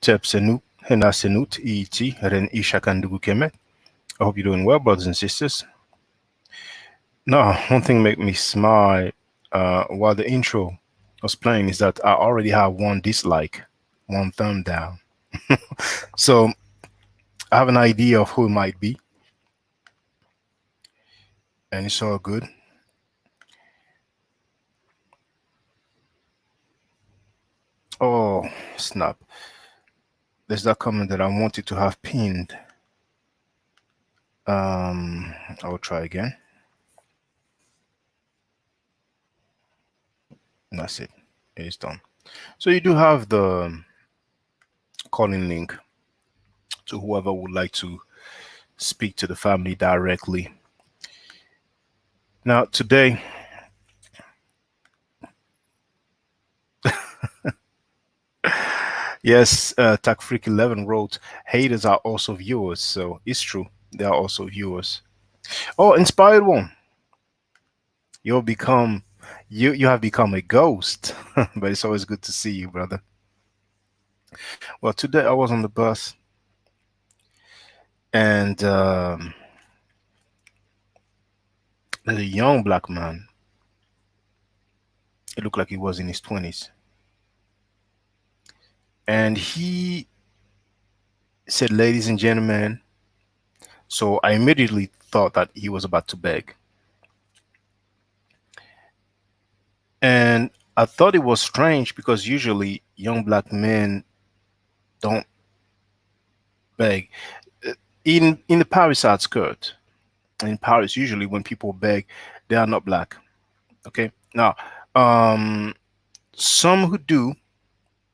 Tepsenu, Henasenut, Iti, Ren Ishakandugu Kemet. I hope you're doing well, brothers and sisters. Now, one thing make me smile while the intro was playing is that I already have one dislike, one thumb down. So I have an idea of who it might be, and it's all good. Oh, snap. There's that comment that I wanted to have pinned. I will try again. And that's it. It is done. So you do have the calling link to whoever would like to speak to the family directly. Now, today, yes, Tech Freak 11 wrote, haters are also viewers. So it's true. They are also viewers. Oh, inspired one. You'll become, you have become a ghost, but it's always good to see you, brother. Well, today I was on the bus and there's a young black man. It looked like he was in his 20s. And he said, ladies and gentlemen. So I immediately thought that he was about to beg. And I thought it was strange because usually young black men don't beg. In the Paris outskirts, in Paris, usually when people beg, they are not black. Okay. Now, um, some who do,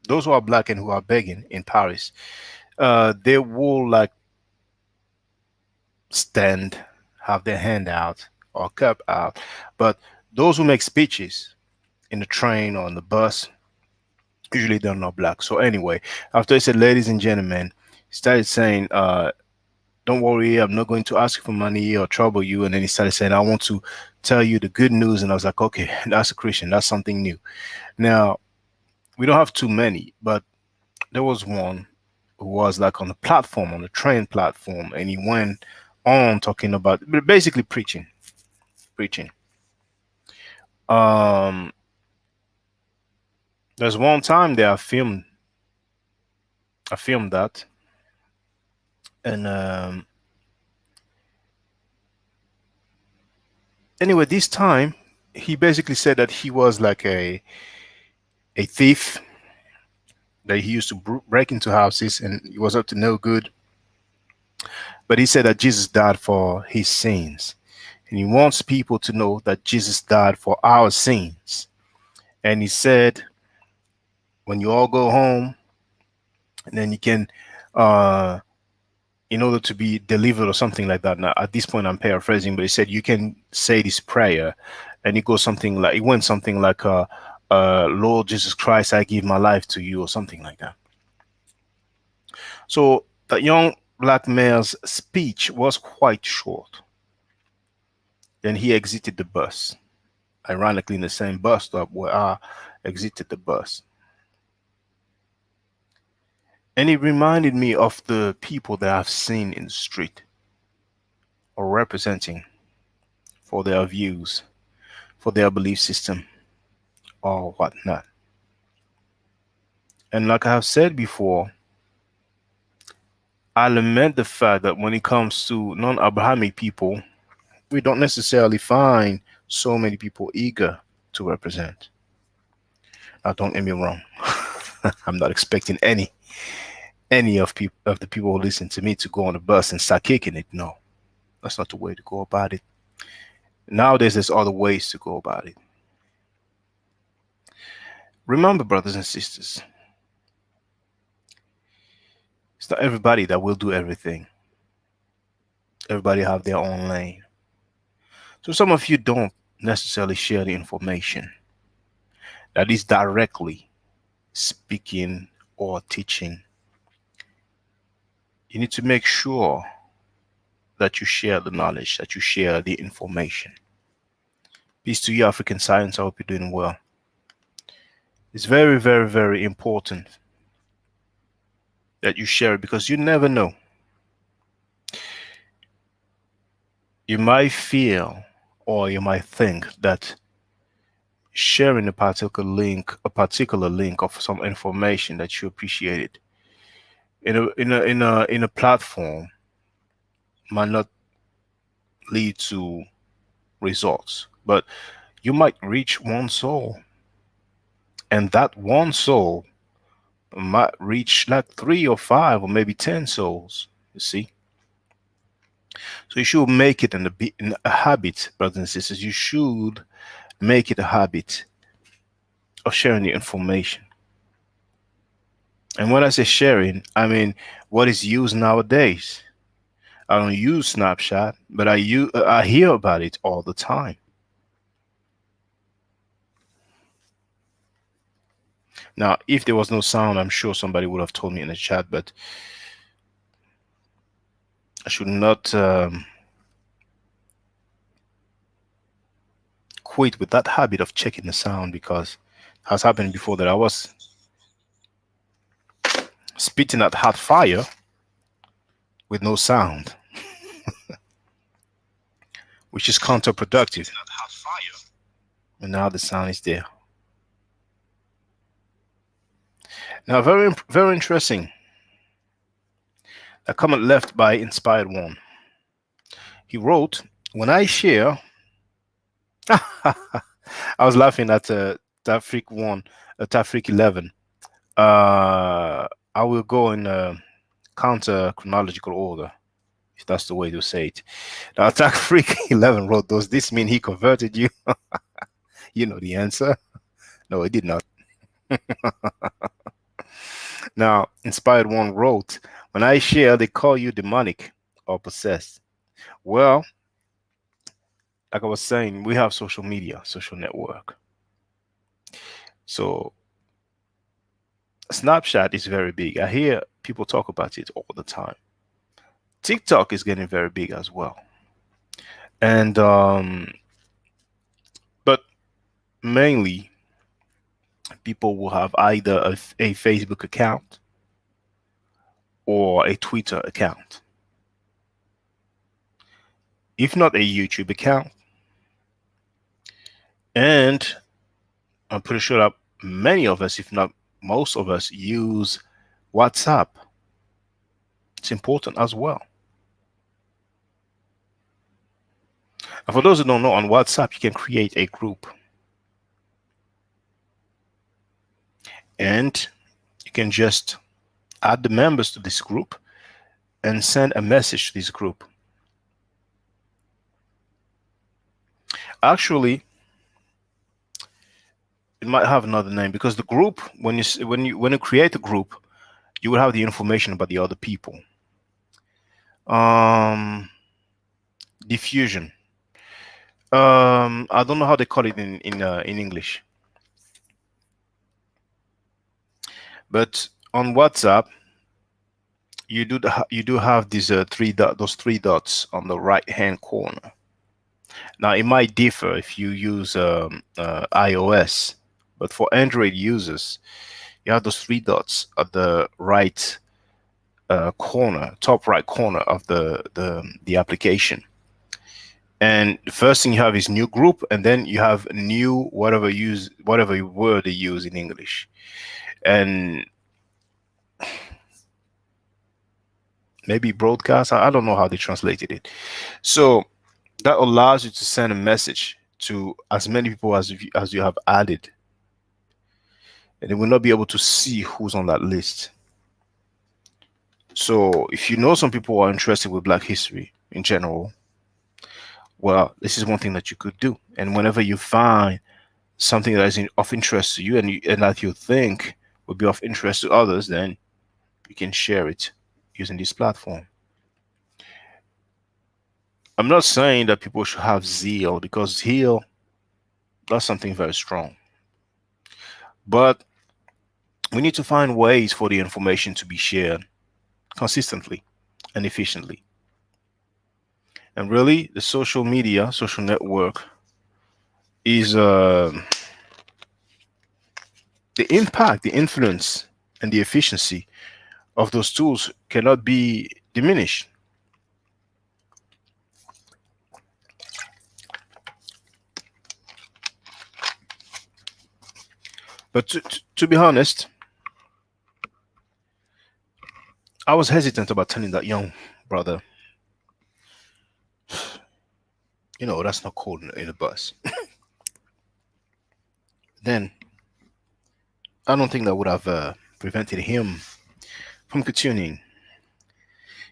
those who are black and who are begging in Paris, they will like stand, have their hand out or cup out. But those who make speeches in the train or on the bus, usually they're not black. So anyway, after he said, ladies and gentlemen, he started saying, don't worry, I'm not going to ask you for money or trouble you. And then he started saying, I want to tell you the good news. And I was like, okay, that's a Christian. That's something new. Now, we don't have too many, but there was one who was like on the platform, on the train platform, and he went on talking about basically preaching. Um, there's one time that I filmed that, and anyway, this time he basically said that he was like a thief, that he used to break into houses and he was up to no good. But he said that Jesus died for his sins, and he wants people to know that Jesus died for our sins. And he said, when you all go home, and then you can, uh, in order to be delivered or something like that. Now, at this point, I'm paraphrasing, but he said you can say this prayer, and it goes something like, it went something like, Lord Jesus Christ, I give my life to you, or something like that. So the young black male's speech was quite short. Then he exited the bus, ironically, in the same bus stop where I exited the bus. And it reminded me of the people that I've seen in the street or representing for their views, for their belief system, or whatnot. And like I have said before, I lament the fact that when it comes to non Abrahamic people, we don't necessarily find so many people eager to represent. Now, don't get me wrong. I'm not expecting any of the people who listen to me to go on the bus and start kicking it. No, that's not the way to go about it. Nowadays, there's other ways to go about it. Remember, brothers and sisters, it's not everybody that will do everything. Everybody have their own lane. So some of you don't necessarily share the information that is directly speaking or teaching. You need to make sure that you share the knowledge, that you share the information. Peace to you, African Science. I hope you're doing well. It's very, very, very important that you share it, because you never know. You might feel or you might think that sharing a particular link of some information that you appreciated in a platform might not lead to results, but you might reach one soul, and that one soul might reach like three or five or maybe 10 souls. You see, so you should make it in a habit, brothers and sisters. You should make it a habit of sharing the information. And when I say sharing, I mean what is used nowadays. I don't use Snapchat, but I hear about it all the time. Now, if there was no sound, I'm sure somebody would have told me in the chat, but I should not quit with that habit of checking the sound, because it has happened before that I was spitting at hot fire with no sound, which is counterproductive. And now the sound is there. Now, very interesting. A comment left by Inspired One. He wrote, "When I share," I was laughing at Tafric one, Tafric 11. I will go in counter chronological order, if that's the way to say it. Now, Tafric 11 wrote, "Does this mean he converted you?" You know the answer. No, it did not. Now, Inspired One wrote, "When I share, they call you demonic or possessed." Well, like I was saying, we have social media, social network. So Snapchat is very big. I hear people talk about it all the time. TikTok is getting very big as well. And but mainly people will have either a Facebook account or a Twitter account. If not a YouTube account. And I'm pretty sure that many of us, if not most of us, use WhatsApp. It's important as well. And for those who don't know, on WhatsApp, you can create a group and you can just add the members to this group and send a message to this group. Actually, it might have another name, because the group, when you create a group, you will have the information about the other people. Um, Diffusion. I don't know how they call it in English, but on WhatsApp, you do have these those three dots on the right hand corner. Now it might differ if you use iOS, but for Android users, you have those three dots at the right corner, top right corner of the application. And the first thing you have is new group, and then you have new whatever word they use in English, and maybe broadcast. I don't know how they translated it. So that allows you to send a message to as many people as you have added, and they will not be able to see who's on that list. So if you know some people are interested with Black history in general, well, this is one thing that you could do. And whenever you find something that is of interest to you, and that you think would be of interest to others, then you can share it using this platform. I'm not saying that people should have zeal, because zeal, that's something very strong. But we need to find ways for the information to be shared consistently and efficiently. And really, the social media, social network is the impact, the influence, and the efficiency of those tools cannot be diminished. But to be honest, I was hesitant about telling that young brother, that's not cold in a bus. Then I don't think that would have prevented him from continuing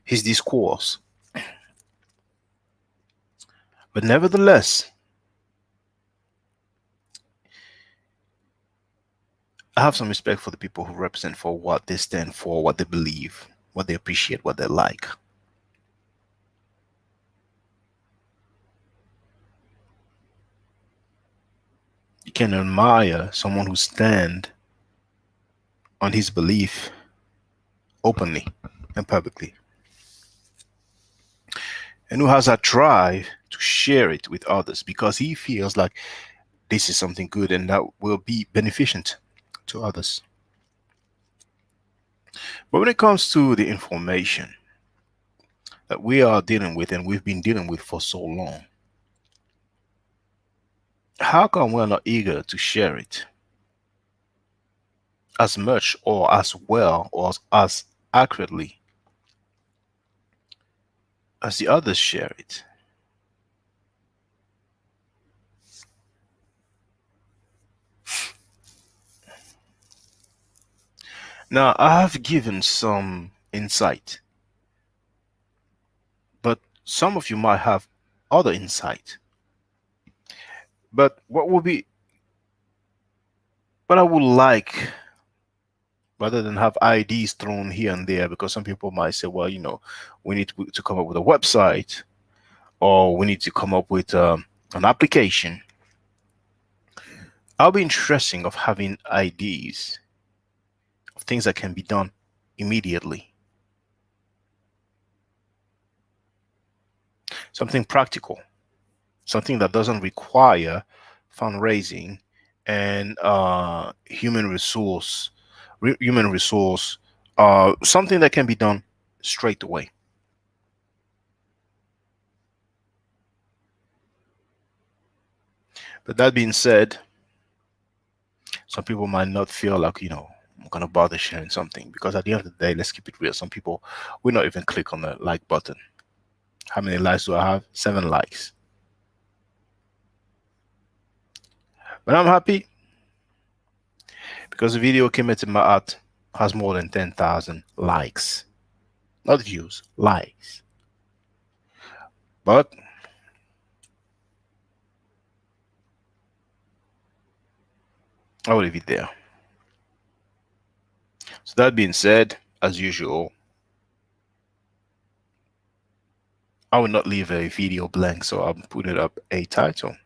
his discourse. But nevertheless, I have some respect for the people who represent for what they stand for, what they believe, what they appreciate, what they like. You can admire someone who stand on his belief openly and publicly, and who has a drive to share it with others because he feels like this is something good and that will be beneficent to others. But when it comes to the information that we are dealing with and we've been dealing with for so long, how come we're not eager to share it as much or as well or as accurately as the others share it? Now, I have given some insight, but some of you might have other insight. But what I would like, rather than have IDs thrown here and there, because some people might say, well, we need to come up with a website or we need to come up with an application. I'll be interesting of having ideas of things that can be done immediately. Something practical, something that doesn't require fundraising and human resource, something that can be done straight away. But that being said, some people might not feel like, I'm gonna bother sharing something, because at the end of the day, let's keep it real. Some people will not even click on the like button. How many likes do I have? 7 likes. But I'm happy because the video came into my art has more than 10,000 likes. Not views, likes. But I will leave it there. So that being said, as usual, I will not leave a video blank, so I'll put it up a title.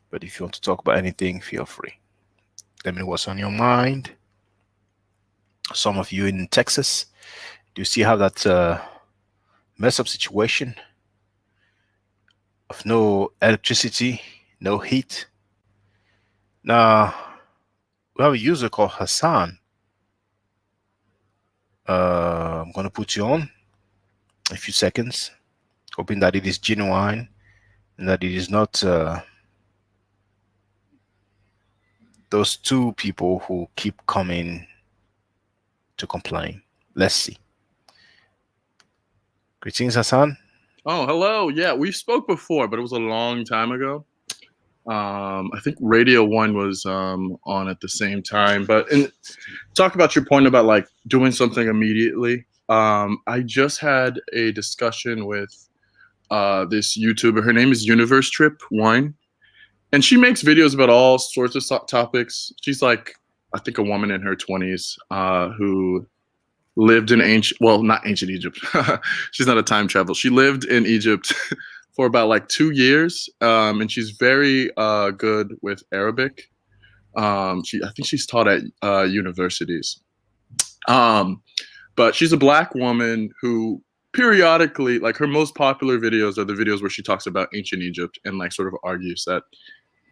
But if you want to talk about anything, feel free. Let me know what's on your mind. Some of you in Texas, do you see how that mess up situation of no electricity, no heat? Now, we have a user called Hassan. I'm going to put you on a few seconds, hoping that it is genuine and that it is not those two people who keep coming to complain. Let's see. Greetings, Hassan. Oh, hello. Yeah, we spoke before, but it was a long time ago. I think Radio One was on at the same time. But talk about your point about like doing something immediately. I just had a discussion with this YouTuber. Her name is Universe Trip Wine, and she makes videos about all sorts of topics. She's like, I think, a woman in her 20s who lived in not ancient Egypt. She's not a time travel. She lived in Egypt for about like 2 years, and she's very good with Arabic. I think she's taught at universities. But she's a black woman who periodically, like her most popular videos are the videos where she talks about ancient Egypt and like sort of argues that,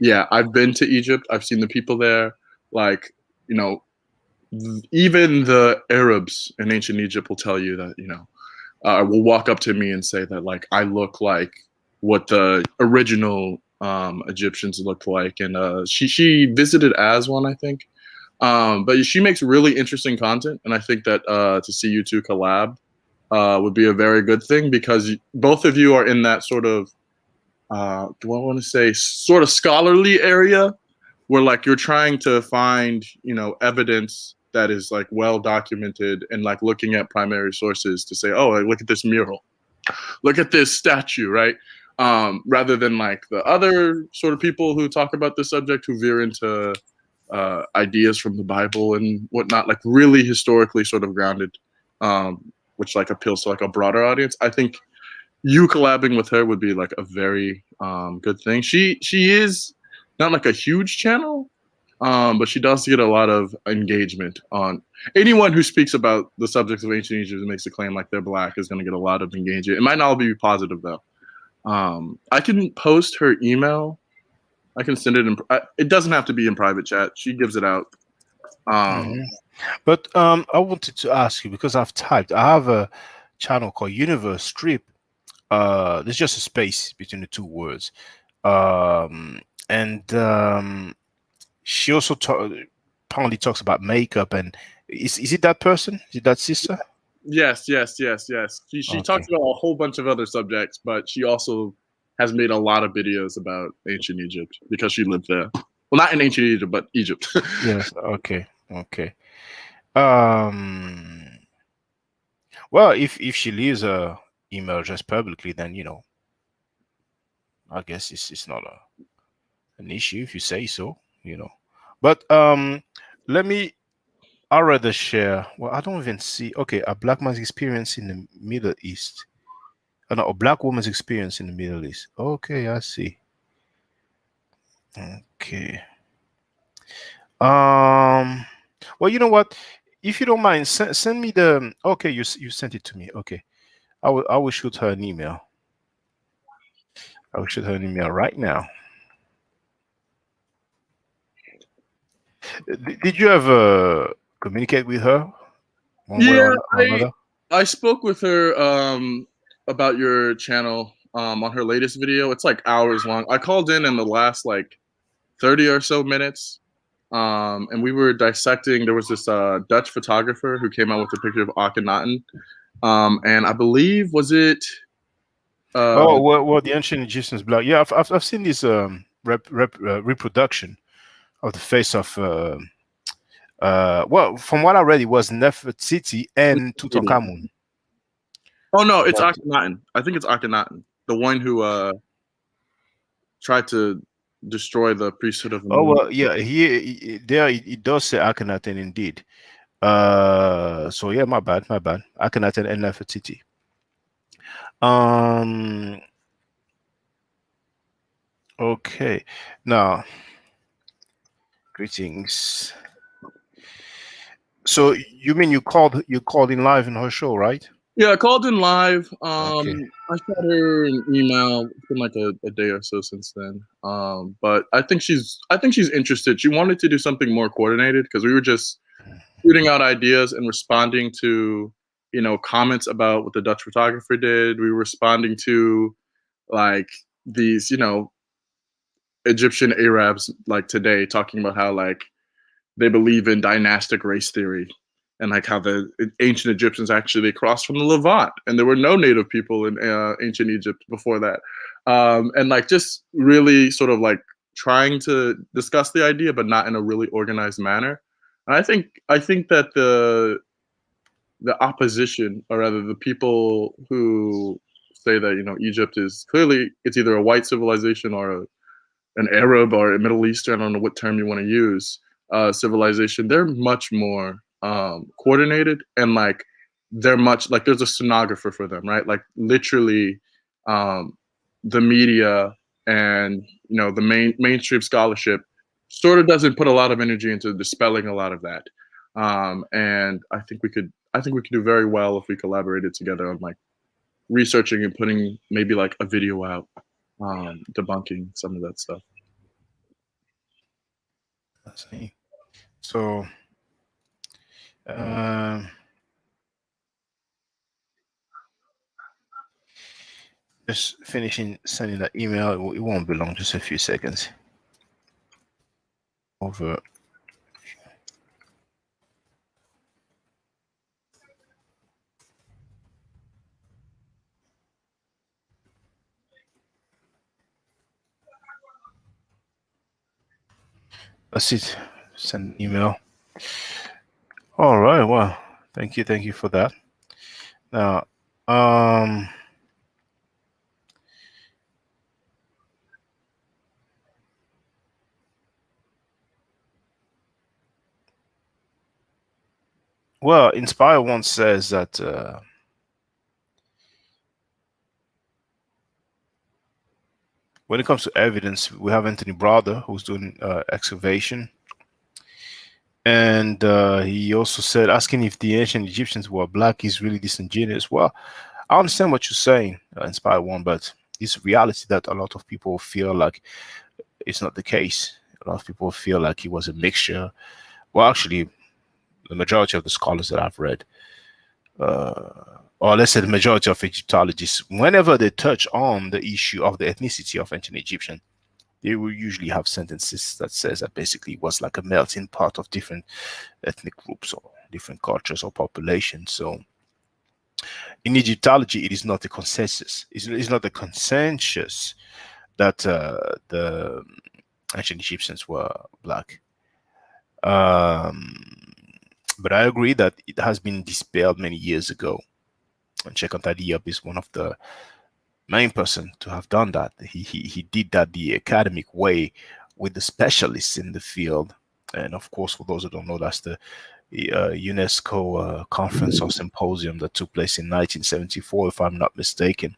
yeah, I've been to Egypt. I've seen the people there. Like, even the Arabs in ancient Egypt will tell you that, will walk up to me and say that like I look like what the original Egyptians looked like, and she visited as one, I think. But she makes really interesting content, and I think that to see you two collab would be a very good thing because both of you are in that sort of do I want to say sort of scholarly area where like you're trying to find evidence that is like well documented and like looking at primary sources to say, oh, like, look at this mural, look at this statue, right? Rather than like the other sort of people who talk about this subject who veer into ideas from the Bible and whatnot, like really historically sort of grounded, which like appeals to like a broader audience. I think you collabing with her would be like a very good thing. She is not like a huge channel, but she does get a lot of engagement on anyone who speaks about the subjects of ancient Egypt and makes a claim like they're black is going to get a lot of engagement. It might not all be positive though. I can post her email. I can send it in. It doesn't have to be in private chat. She gives it out. Um, Mhm. But I wanted to ask you because I've typed. I have a channel called Universe Strip. There's just a space between the two words. Um, and she also apparently talks about makeup. And is it that person? Is it that sister? yes, yes, yes, yes. She talks Okay. about a whole bunch of other subjects, but she also has made a lot of videos about ancient Egypt because she lived there. Well, not in ancient Egypt, but Egypt. Yes. Okay. Okay. Um. Well, if she leaves her email address publicly, then I guess it's not an issue if you say so. But let me. I'd rather share. Well, I don't even see. Okay, a black man's experience in the Middle East. No, a black woman's experience in the Middle East. Okay, I see. Okay. Um. Well, you know what? If you don't mind, send me the. Okay, you sent it to me. Okay, I will shoot her an email. I will shoot her an email right now. Did you ever communicate with her one way Yeah, or another? I spoke with her about your channel on her latest video. It's like hours long. I called in the last like 30 or so minutes. And we were dissecting. There was this Dutch photographer who came out with a picture of Akhenaten. And I believe was it Oh, well, the ancient Egyptians black. Yeah, I've seen this reproduction of the face of. Well, from what I read, it was Nefertiti and Tutankhamun. oh no, it's But Akhenaten. I think it's Akhenaten, the one who tried to destroy the priesthood of oh Amun. well, yeah, there it does say Akhenaten indeed. So yeah, my bad. Akhenaten and Nefertiti. Um, okay. Now, greetings. So you mean you called in live in her show, right? Yeah, I called in live. Okay. I shot her an email. It's been like a day or so since then. But I think she's interested. She wanted to do something more coordinated because we were just shooting out ideas and responding to comments about what the Dutch photographer did. We were responding to like these Egyptian Arabs like today talking about how like they believe in dynastic race theory and like how the ancient Egyptians actually crossed from the Levant and there were no native people in ancient Egypt before that. And like just really sort of like trying to discuss the idea but not in a really organized manner. And I think that the opposition, or rather the people who say that Egypt is clearly it's either a white civilization or an Arab or a Middle Eastern, I don't know what term you want to use, civilization, they're much more coordinated and like they're much like there's a stenographer for them, right? Like literally, um, the media and the mainstream scholarship sort of doesn't put a lot of energy into dispelling a lot of that. And I think we could do very well if we collaborated together on like researching and putting maybe like a video out debunking some of that stuff. I see. So Um, just finishing sending that email. It won't be long, just a few seconds. Over. That's it. Send an email. All right. Well, thank you for that. Now, um, well, Inspire One says that when it comes to evidence, we have Anthony Brother who's doing excavation, and he also said asking if the ancient Egyptians were black is really disingenuous. Well, I understand what you're saying, Inspire One, but it's reality that a lot of people feel like it's not the case. A lot of people feel like he was a mixture. Well, actually, the majority of the scholars that I've read, or let's say the majority of Egyptologists, whenever they touch on the issue of the ethnicity of ancient Egyptian, they will usually have sentences that says that basically it was like a melting pot of different ethnic groups or different cultures or populations. So in Egyptology, it is not a consensus. It's not a consensus that the ancient Egyptians were black. Um, but I agree that it has been dispelled many years ago. And Cheikh Diop is one of the main person to have done that. He did that the academic way with the specialists in the field. And of course, for those who don't know, that's the UNESCO conference or symposium that took place in 1974, if I'm not mistaken.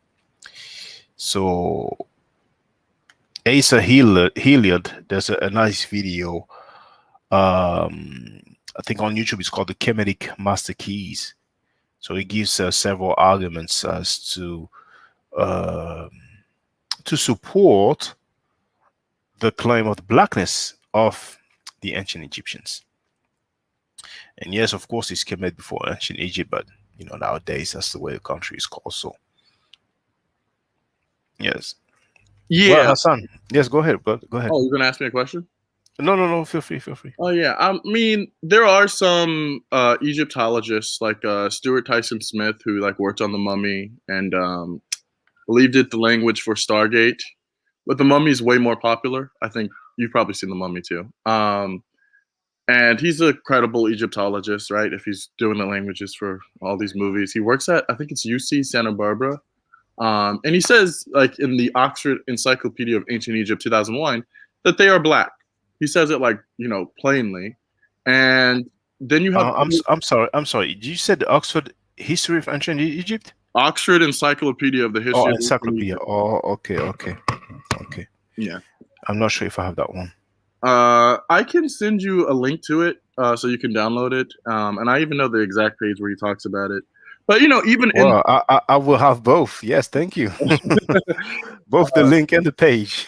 So Asa Hilliard, there's a nice video. I think on YouTube it's called the Kemetic Master Keys. So he gives several arguments as uh, to support the claim of the blackness of the ancient Egyptians. And yes, of course, it's Kemet before ancient Egypt, but nowadays that's the way the country is called. So yes. Well, Yeah. Hassan, yes, go ahead. Go ahead. Oh, you're gonna ask me a question? No, no, no. Feel free. Feel free. Oh yeah. I mean, there are some Egyptologists like Stuart Tyson Smith who like worked on the mummy and believed it the language for Stargate. But the mummy is way more popular. I think you've probably seen the mummy too. And he's a credible Egyptologist, right? If he's doing the languages for all these movies, he works at I think it's UC Santa Barbara. And he says, like in the Oxford Encyclopedia of Ancient Egypt 2001, that they are black. He says it like plainly. And then you have I'm sorry. I'm sorry. You said the Oxford History of Ancient Egypt? Oxford Encyclopedia of the Oh, History of Ancient encyclopedia. Egypt. Oh, okay, okay, okay. Yeah. I'm not sure if I have that one. I can send you a link to it so you can download it. And I even know the exact page where he talks about it. But even in Well, I will have both. Yes, thank you. Both the link and the page.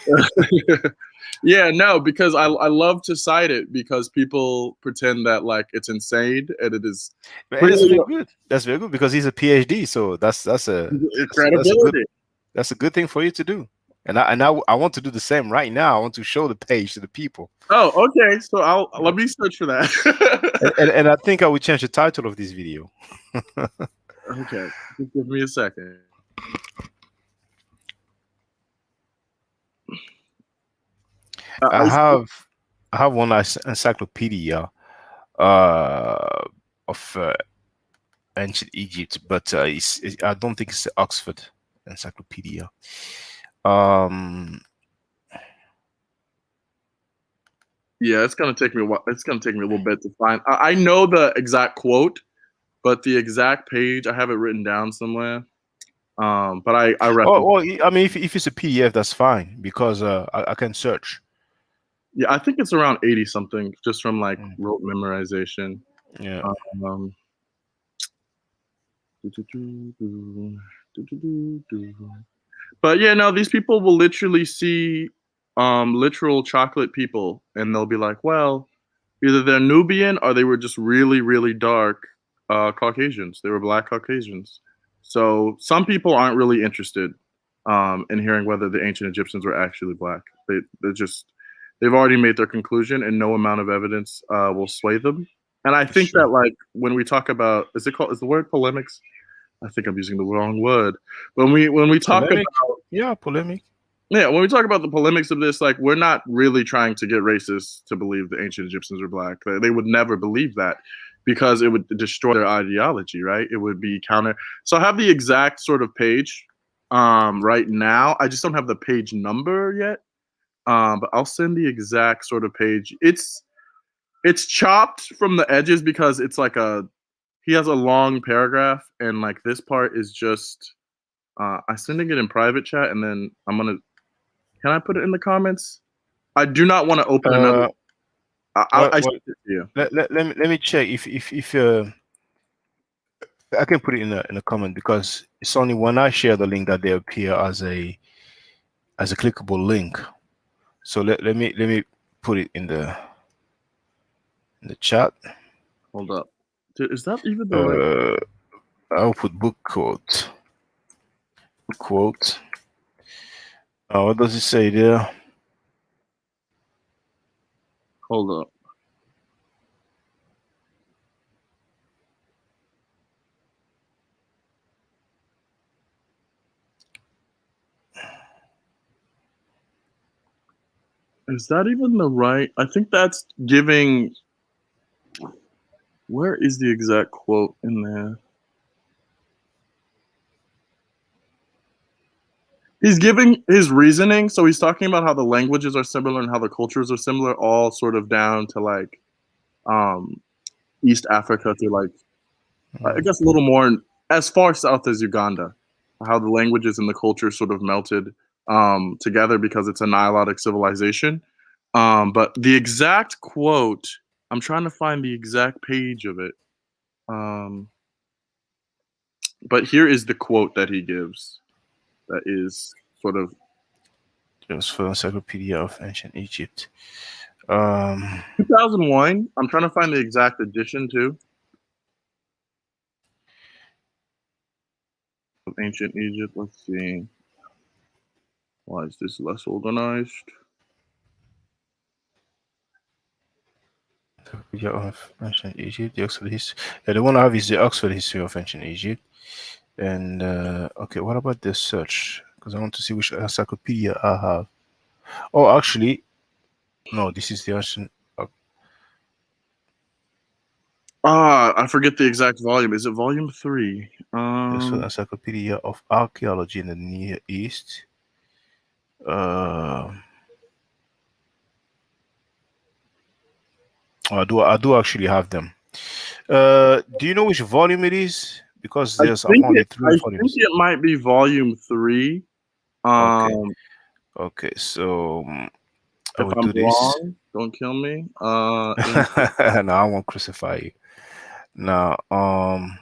yeah, no, because I love to cite it because people pretend that like it's insane and it is But that's really very good. That's very good because he's a PhD. So that's a good credibility. thing for you to do. And I want to do the same right now. I want to show the page to the people. Oh, okay. So I'll let me search for that. And I think I will change the title of this video. Okay, just give me a second. I I have I have one encyclopedia of ancient Egypt, but I don't think it's the Oxford Encyclopedia. Um, Yeah, it's gonna take me a while. It's gonna take me a little bit to find. I know the exact quote, but the exact page I have it written down somewhere. But I recommend. oh, I mean, if it's a PDF, that's fine because I can search. Yeah, I think it's around 80 something, just from like Mm, rote memorization. yeah. Um, but yeah, no, these people will literally see literal chocolate people, and they'll be like, "Well, Either they're Nubian or they were just really, really dark Caucasians. They were black Caucasians. So some people aren't really interested in hearing whether the ancient Egyptians were actually black. They've already made their conclusion, and no amount of evidence will sway them. And I think Sure. that, like, when we talk about, is the word polemics? I think I'm using the wrong word. When we talk about, Polemic? Yeah, polemic. yeah, when we talk about the polemics of this, like, we're not really trying to get racists to believe the ancient Egyptians were black. They would never believe that because it would destroy their ideology, right? It would be counter. So I have the exact sort of page right now. I just don't have the page number yet. But I'll send the exact sort of page. It's chopped from the edges because it's like he has a long paragraph, and like this part is just I'm sending it in private chat, and then can I put it in the comments? I do not want to open another. Uh, I well, sent it to you. let me check if I can put it in a comment because it's only when I share the link that they appear as a clickable link. So let me put it in the chat. Hold up. Is that even the right? Uh, I'll put book quote. Quote. What does it say there? Hold up. Is that even the right? I think that's giving. Where is the exact quote in there? He's giving his reasoning, so he's talking about how the languages are similar and how the cultures are similar, all sort of down to like um, East Africa to like I Mm. guess a little more as far south as Uganda. How the languages and the cultures sort of melted together because it's a Nilotic civilization. But the exact quote, I'm trying to find the exact page of it. Um, but here is the quote that he gives. That is sort of Just for Encyclopedia of Ancient Egypt. Um, 2001. I'm trying to find the exact edition too of ancient Egypt. Let's see. Why is this less organized? Encyclopedia of Ancient Egypt. The Oxford History. Yeah, the one I have is the Oxford History of Ancient Egypt. And okay, what about the search? Because I want to see which encyclopedia I have. Oh, actually, no. This is the ancient. I forget the exact volume. Is it volume 3? So Encyclopedia of Archaeology in the Near East. Uh, I do actually have them. Do you know which volume it is? Because there's apparently three I think volumes. it might be volume 3. Okay, Um, okay. So I if will I'm do this. wrong, don't kill me. No, I won't crucify you. Now, um,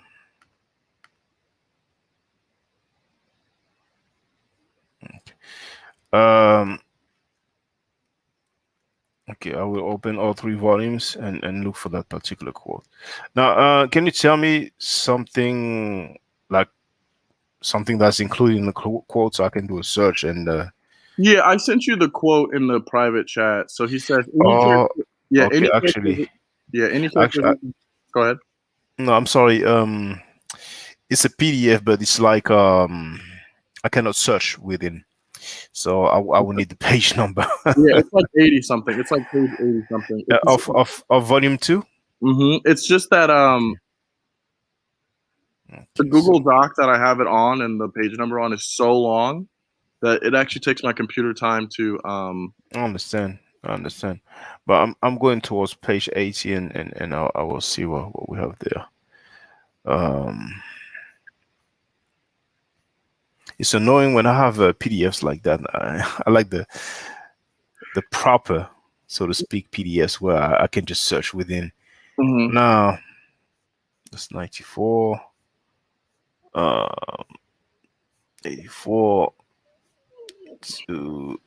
okay, I will open all three volumes and look for that particular quote. Now, can you tell me something like something that's included in the quote so I can do a search and Yeah, I sent you the quote in the private chat. So he says any oh, character. Yeah, okay, any actually, character. Yeah, any character. actually, Go ahead. no, I'm sorry. It's a PDF, but it's like I cannot search within, so I will need the page number. Yeah, it's like 80 something. It's like page 80 something. Of volume two. It's just that Okay, the okay, so Google Doc that I have it on and the page number on is so long that it actually takes my computer time to I understand. I understand, but I'm going towards page 80 and I will see what we have there. Um, it's annoying when I have PDFs like that. I like the proper, so to speak, PDFs where I can just search within. mhm. Now that's 94, uh, 84 to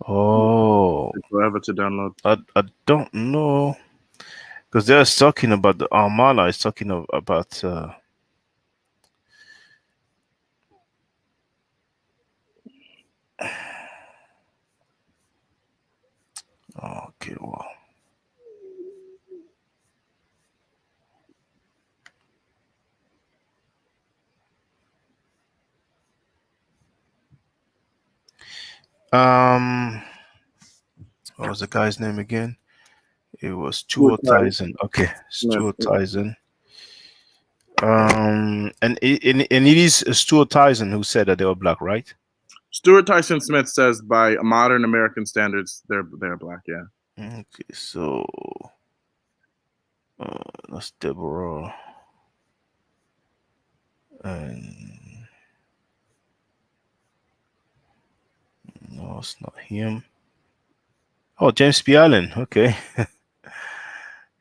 oh. of it to download? I don't know because they're talking about the Armada is talking about. Okay, well, um, what was the guy's name again? It was Stuart Stuart Tyson Tyson. Okay, Smith. Stuart Tyson. And it is Stuart Tyson who said that they were black, right? Stuart Tyson Smith says by modern American standards, they're black. Yeah. Okay, so that's Deborah, and no, it's not him. Oh, James P. Allen. Okay,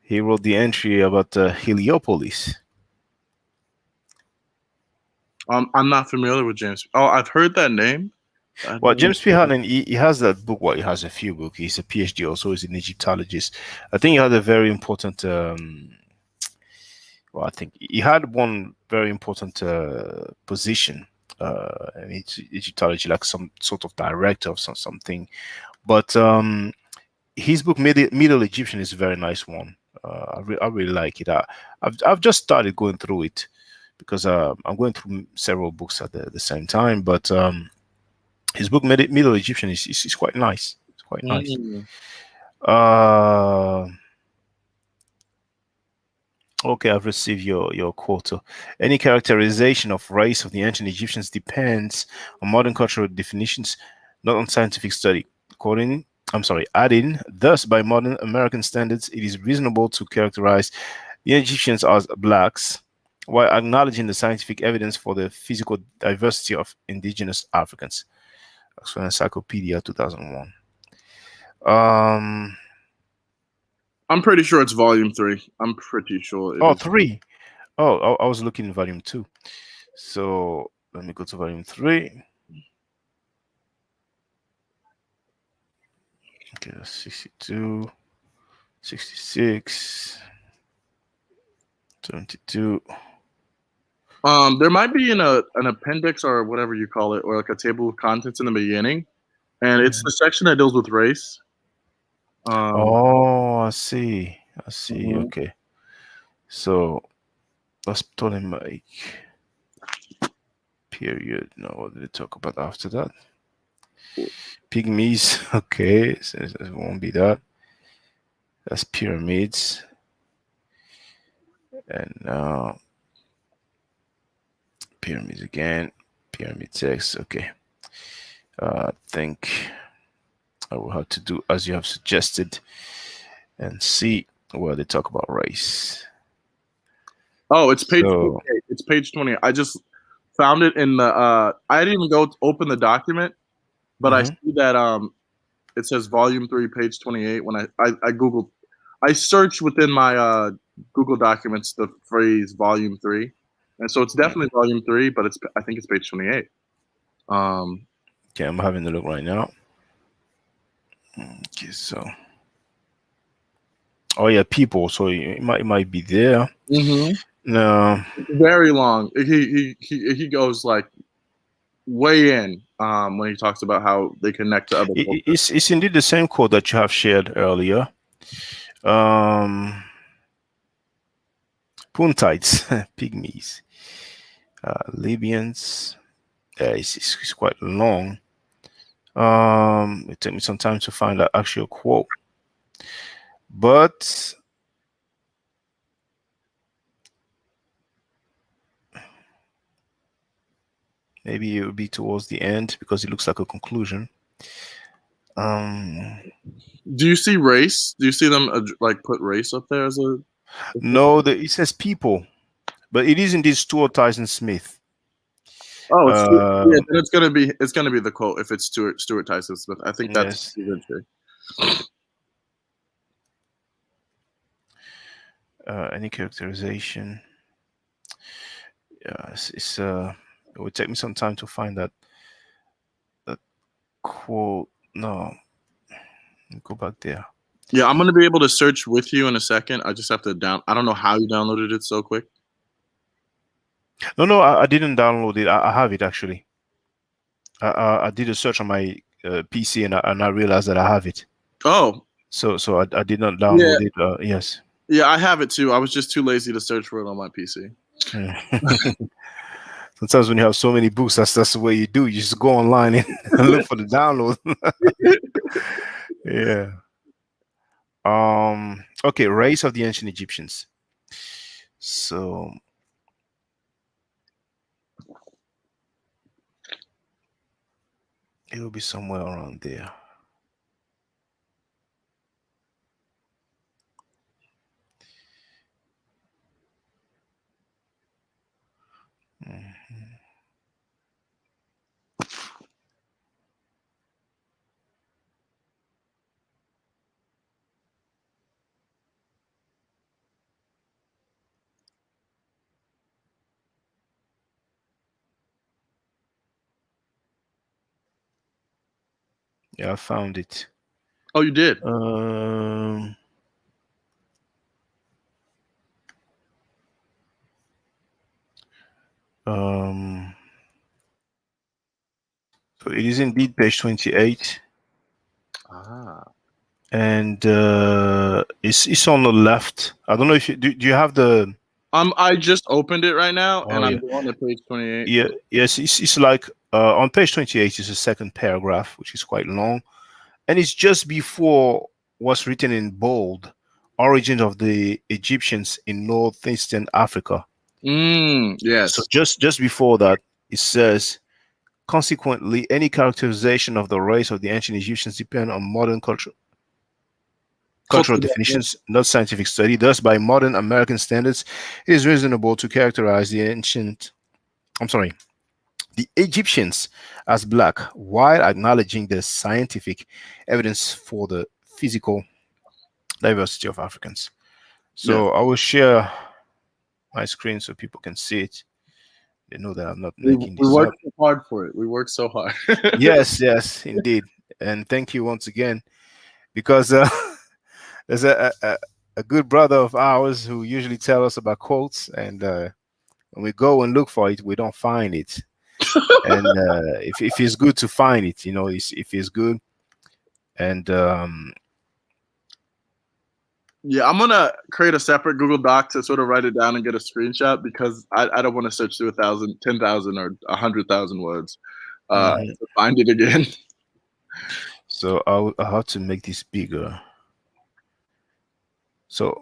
he wrote the entry about Heliopolis. I'm not familiar with James. Oh, I've heard that name. I Well, don't James P. Allen, he has that book. Well, he has a few books. He's a PhD, also he's an Egyptologist. I think he had a very important. Well, I think he had one very important position in Egyptology, like some sort of director of something. But his book Middle Egyptian is a very nice one. I really like it. I've just started going through it because I'm going through several books at the same time. But his book Middle Egyptian is quite nice. It's quite nice. Mm. Uh, okay, I've received your quote. Any characterization of race of the ancient Egyptians depends on modern cultural definitions, not on scientific study. Adding, thus, by modern American standards, it is reasonable to characterize the Egyptians as blacks, while acknowledging the scientific evidence for the physical diversity of indigenous Africans. Oxford Encyclopedia, 2001. Um, I'm pretty sure it's volume 3. I'm pretty sure it oh, is. three. Oh, I was looking in volume 2. So let me go to volume 3. Okay, that's 62, 66, 72. There might be an appendix or whatever you call it, or like a table of contents in the beginning, and it's the Mhm. section that deals with race. Um, Oh, I see. I see. mhm. Okay. So that's Ptolemaic period. Now, what did they talk about after that? Pygmies. Okay. So it won't be that. That's pyramids. And now pyramids again. Pyramid text. Okay. I think I will have to do as you have suggested and see where they talk about race. Oh, it's page So, 28. It's page 20. I just found it in the. I didn't even go to open the document, but I mhm. see that it says volume 3, page 28. When I googled, I searched within my Google documents the phrase volume 3, and so it's definitely volume 3, but I think it's page 28. Um, Okay, I'm having a look right now. Okay, so oh yeah, people. So it might be there. mhm. No, Very long. He goes like way in when he talks about how they connect to other cultures. it's indeed the same code that you have shared earlier. Um, Puntites, pygmies, Libyans. It's quite long. It took me some time to find that actual quote, but maybe it will be towards the end because it looks like a conclusion. Um, Do you see race? Do you see them like put race up there as a? no, it says people, but it is indeed Stuart Tyson Smith. Oh, yeah. Uh, Then it's gonna be the quote if it's Stuart Tyson Smith. I think that's yes. eventually. Any characterization? Yeah, it would take me some time to find that quote. No, Go back there. Yeah, I'm gonna be able to search with you in a second. I just have to down. I don't know how you downloaded it so quick. No, no, I didn't download it. I have it actually. I did a search on my PC and I realized that I have it. Oh, So I did not yeah, download it. Yes. yeah, I have it too. I was just too lazy to search for it on my PC. Sometimes when you have so many books, that's the way you do. You just go online and look for the download. Yeah. Okay, race of the ancient Egyptians. So it will be somewhere around there. Mhm. Yeah, I found it. Oh, you did. Um, um, so it is indeed page 28, Ah. and it's on the left. I don't know if you do you have the. I just opened it right now, Oh and yeah, I'm going to page 28. yeah, yes. It's like on page 28 is the second paragraph, which is quite long, and it's just before what's written in bold: origins of the Egyptians in northeastern Africa. So Yes. just before that, it says, consequently, any characterization of the race of the ancient Egyptians depend on modern cultural Cultural definition. definitions, not scientific study. Thus, by modern American standards, it is reasonable to characterize the Egyptians as black, while acknowledging the scientific evidence for the physical diversity of Africans. Yeah. So I will share my screen so people can see it. They know that I'm not We making we this worked up. so hard for it. We worked so hard. Yes, yes, indeed. And thank you once again because there's a good brother of ours who usually tell us about quotes, and when we go and look for it, we don't find it. And if it's good to find it, if it's good, and Yeah, I'm gonna create a separate Google Doc to sort of write it down and get a screenshot because I don't want to search through 1,000, 10,000, or 100,000 words mhm. to find it again. So I'll have to make this bigger. So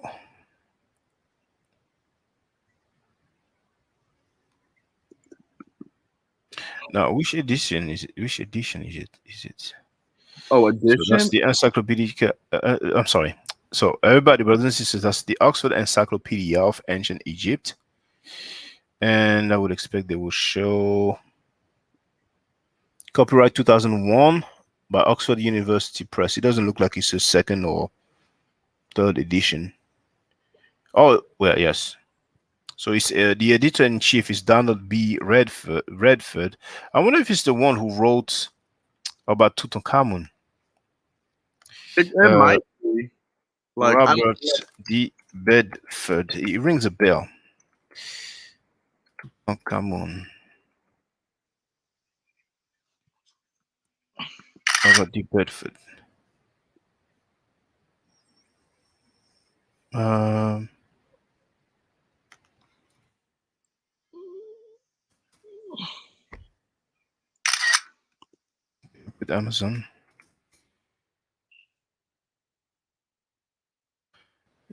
now, which edition is it? Is it? Oh, So that's addition. the encyclopedic. I'm sorry. So everybody, brothers and sisters, that's the Oxford Encyclopedia of Ancient Egypt, and I would expect they will show copyright 2001 by Oxford University Press. It doesn't look like it's a second or third edition. Oh well, yes. So it's the editor in chief is Donald B. Redford. I wonder if it's the one who wrote about Tutankhamun. It Uh, might be like I don't know. Robert D. Bedford. It rings a bell. Tutankhamun. Robert D. Bedford. Um, with Amazon.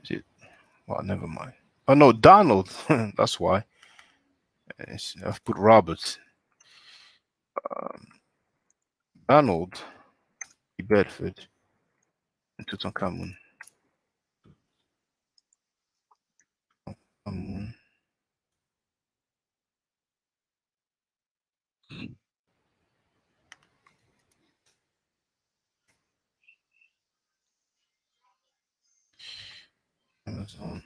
Is it? Well, never mind. Oh no, Donald. That's why. I've put Robert. Um, Donald D. Bedford and Tutankhamun. Um, Amazon.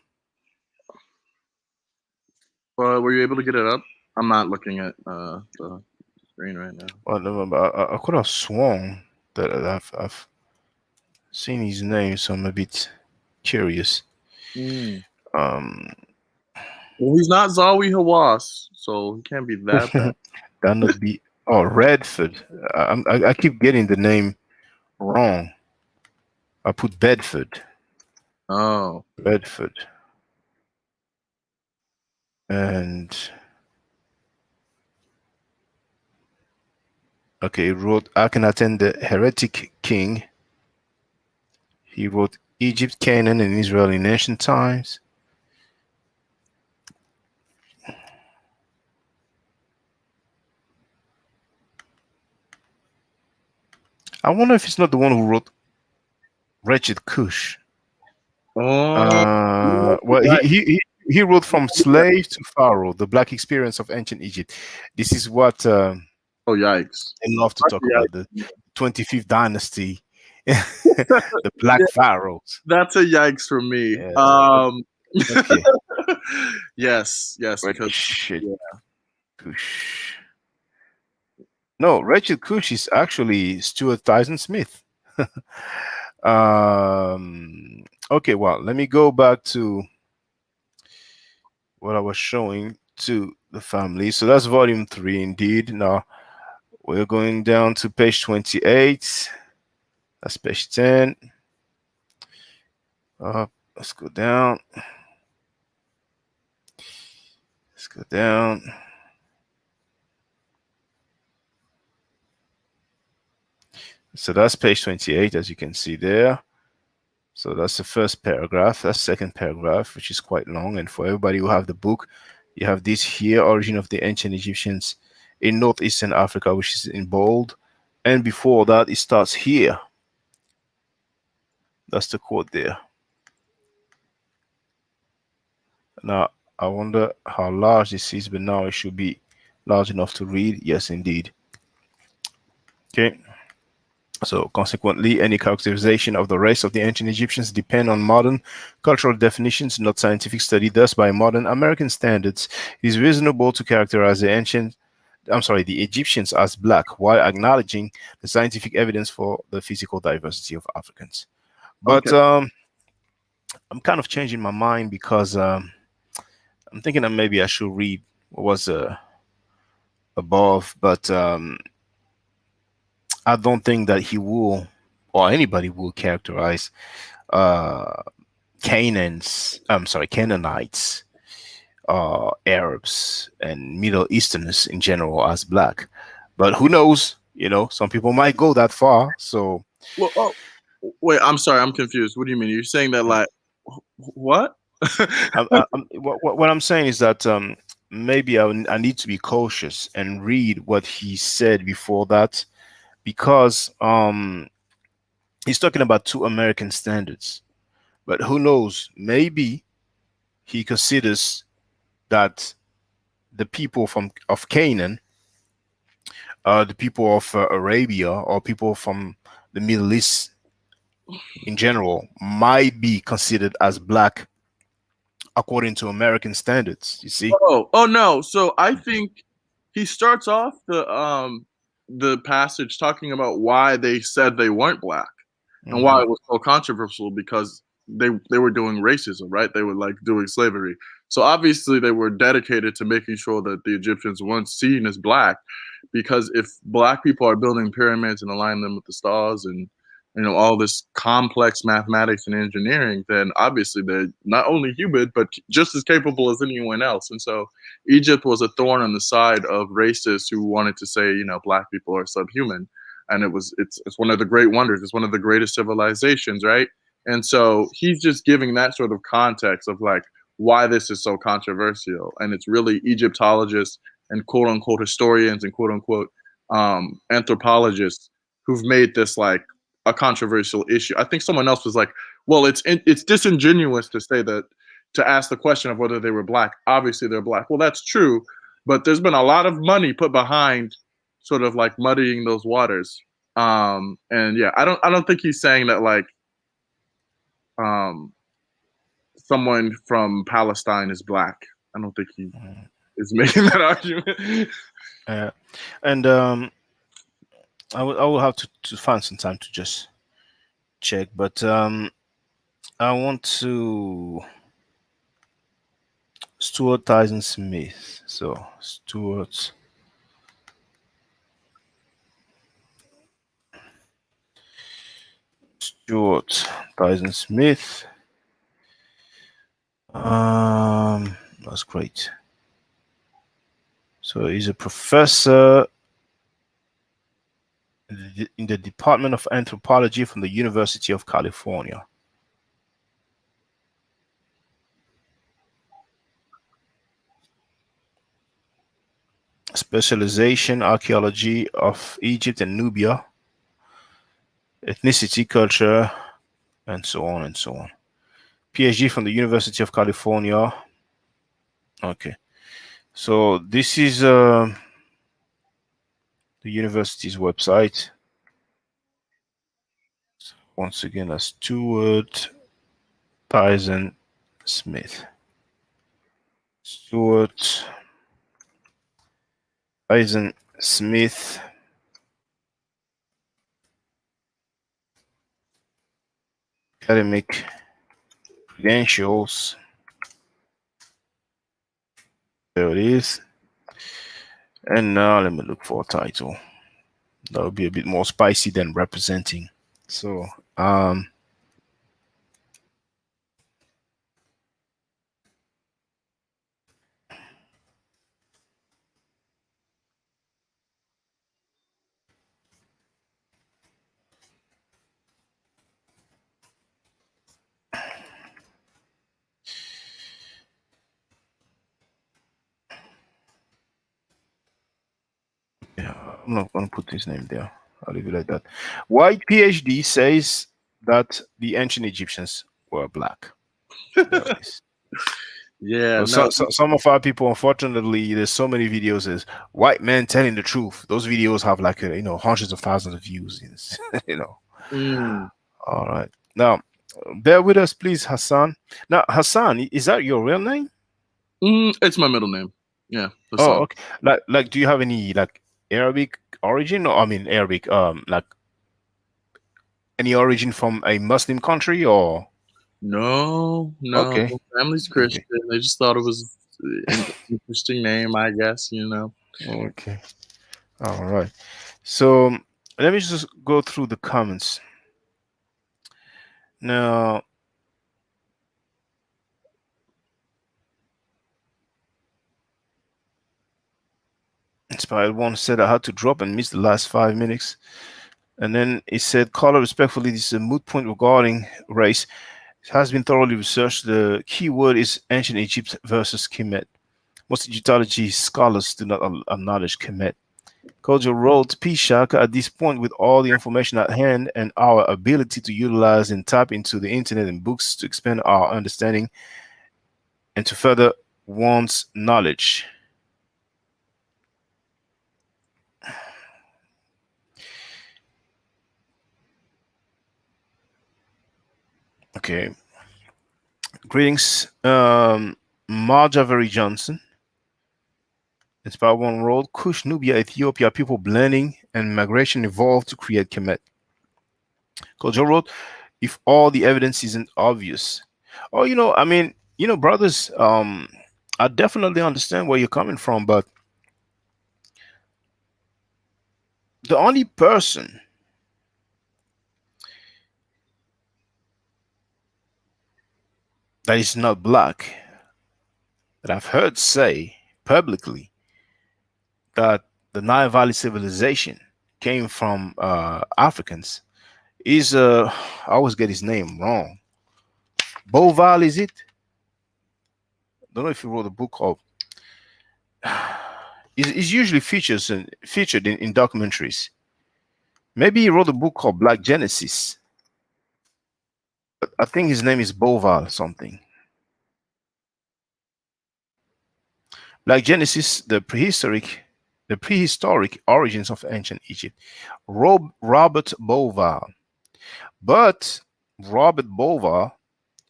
Were you able to get it up? I'm not looking at the screen right now. Well, never mind. I could have sworn that I've seen his name, so I'm a bit curious. Mm. Um, Well, he's not Zawi Hawass, so he can't be that bad. that not be. Oh, Redford. I keep getting the name wrong. I put Bedford. Oh, Bedford. And okay, he wrote Akhenaten the Heretic King. He wrote Egypt, Canaan, and Israel in ancient times. I wonder if it's not the one who wrote Wretched Cush. oh, you might be Well, right. he wrote You From might be right. Slave to Pharaoh, the Black Experience of Ancient Egypt. This is what Oh, yikes! I love to talk about, the Yikes. 25th dynasty, the Black Yeah, Pharaohs. that's a yikes for me. Yeah. Okay. Yes, yes, because Wretched yeah. Cush. No, Wretched Cush is actually Stuart Tyson Smith. Okay, well, let me go back to what I was showing to the family. So that's volume three indeed. Now we're going down to page 28. That's page 10. Let's go down. Let's go down. So that's page 28, as you can see there. So that's the first paragraph. That's second paragraph, which is quite long. And for everybody who have the book, you have this here: origin of the ancient Egyptians in northeastern Africa, which is in bold. And before that, it starts here. That's the quote there. Now, I wonder how large this is, but now it should be large enough to read. Yes, indeed. Okay. So consequently, any characterization of the race of the ancient Egyptians depend on modern cultural definitions, not scientific study. Thus, by modern American standards, it is reasonable to characterize the Egyptians as black, while acknowledging the scientific evidence for the physical diversity of Africans. But Okay. I'm kind of changing my mind because I'm thinking that maybe I should read what was above, but I don't think that he will, or anybody will characterize uh, Canaanites, Arabs, and Middle Easterners in general as black. But who knows? Some people might go that far. So Well, oh, wait. I'm sorry. I'm confused. What do you mean? You're saying that like what? what I'm saying is that maybe I need to be cautious and read what he said before that, because he's talking about two American standards. But who knows? Maybe he considers that the people from of Canaan, the people of Arabia, or people from the Middle East in general, might be considered as black according to American standards. You see? Oh no. So I think he starts off the passage talking about why they said they weren't black and why Hmm. it was so controversial because they were doing racism, right? They were like doing slavery. So obviously they were dedicated to making sure that the Egyptians weren't seen as black, because if black people are building pyramids and aligning them with the stars and all this complex mathematics and engineering, then obviously they're not only human but just as capable as anyone else. And so Egypt was a thorn on the side of racists who wanted to say black people are subhuman. And it's one of the great wonders. It's one of the greatest civilizations, right? And so he's just giving that sort of context of like why this is so controversial. And it's really Egyptologists and quote unquote historians and quote unquote anthropologists who've made this like a controversial issue. I think someone else was like, well, it's disingenuous to say that, to ask the question of whether they were black. Obviously they're black. Well, that's true, but there's been a lot of money put behind sort of like muddying those waters. And yeah, I don't think he's saying that like um someone from Palestine is black. I don't think he is making that argument. Uh, and I will have to find some time to just check, but I want to Stuart Tyson Smith. So Stuart Tyson Smith. That's great. So he's a professor in the Department of Anthropology from the University of California. Specialization archaeology of Egypt and Nubia, ethnicity, culture, and so on and so on. PhD from the University of California. Okay, so this is the university's website. Once again, that's Stuart Tyson Smith. Stuart Tyson Smith academic credentials. There it is. And now let me look for a title. That would be a bit more spicy than representing. So, yeah, I'm not going to put his name there. I'll leave it like that. White PhD says that the ancient Egyptians were black. There it is. Yeah, So, no. some of our people, unfortunately, there's so many videos as white men telling the truth. Those videos have like hundreds of thousands of views. you know. Mm, All right. Now, bear with us, please, Hassan. Now, Hassan, is that your real name? it's my middle name. Yeah, Oh, Hassan. okay. Do you have any like Arabic origin? Or I mean, Arabic, like any origin from a Muslim country or? No, no. Okay, Family's okay, Christian. They just thought it was an interesting name, I guess. You know. okay. All right. So let me just go through the comments now. Inspired one said I had to drop and miss the last 5 minutes. And then he said, caller, respectfully, this is a moot point regarding race. It has been thoroughly researched. The key word is ancient Egypt versus Kemet. Most Egyptology scholars do not acknowledge Kemet. Kojo wrote, P. Shaka, at this point, with all the information at hand and our ability to utilize and tap into the internet and books to expand our understanding and to further one's knowledge. Okay. Greetings, Marjavari Johnson. Inspired one wrote, Kush, Nubia, Ethiopia, people blending and migration evolved to create Kemet. Kojo wrote, if all the evidence isn't obvious. Oh, I mean, brothers, I definitely understand where you're coming from, but the only person that is not black that I've heard say publicly that the Nile Valley civilization came from Africans is I always get his name wrong. Boval, is it? Don't know if he wrote a book called. Is usually featured in documentaries. Maybe he wrote a book called Black Genesis. I think his name is Boval something. Black Genesis, the prehistoric origins of ancient Egypt. Robert Boval. But Robert Boval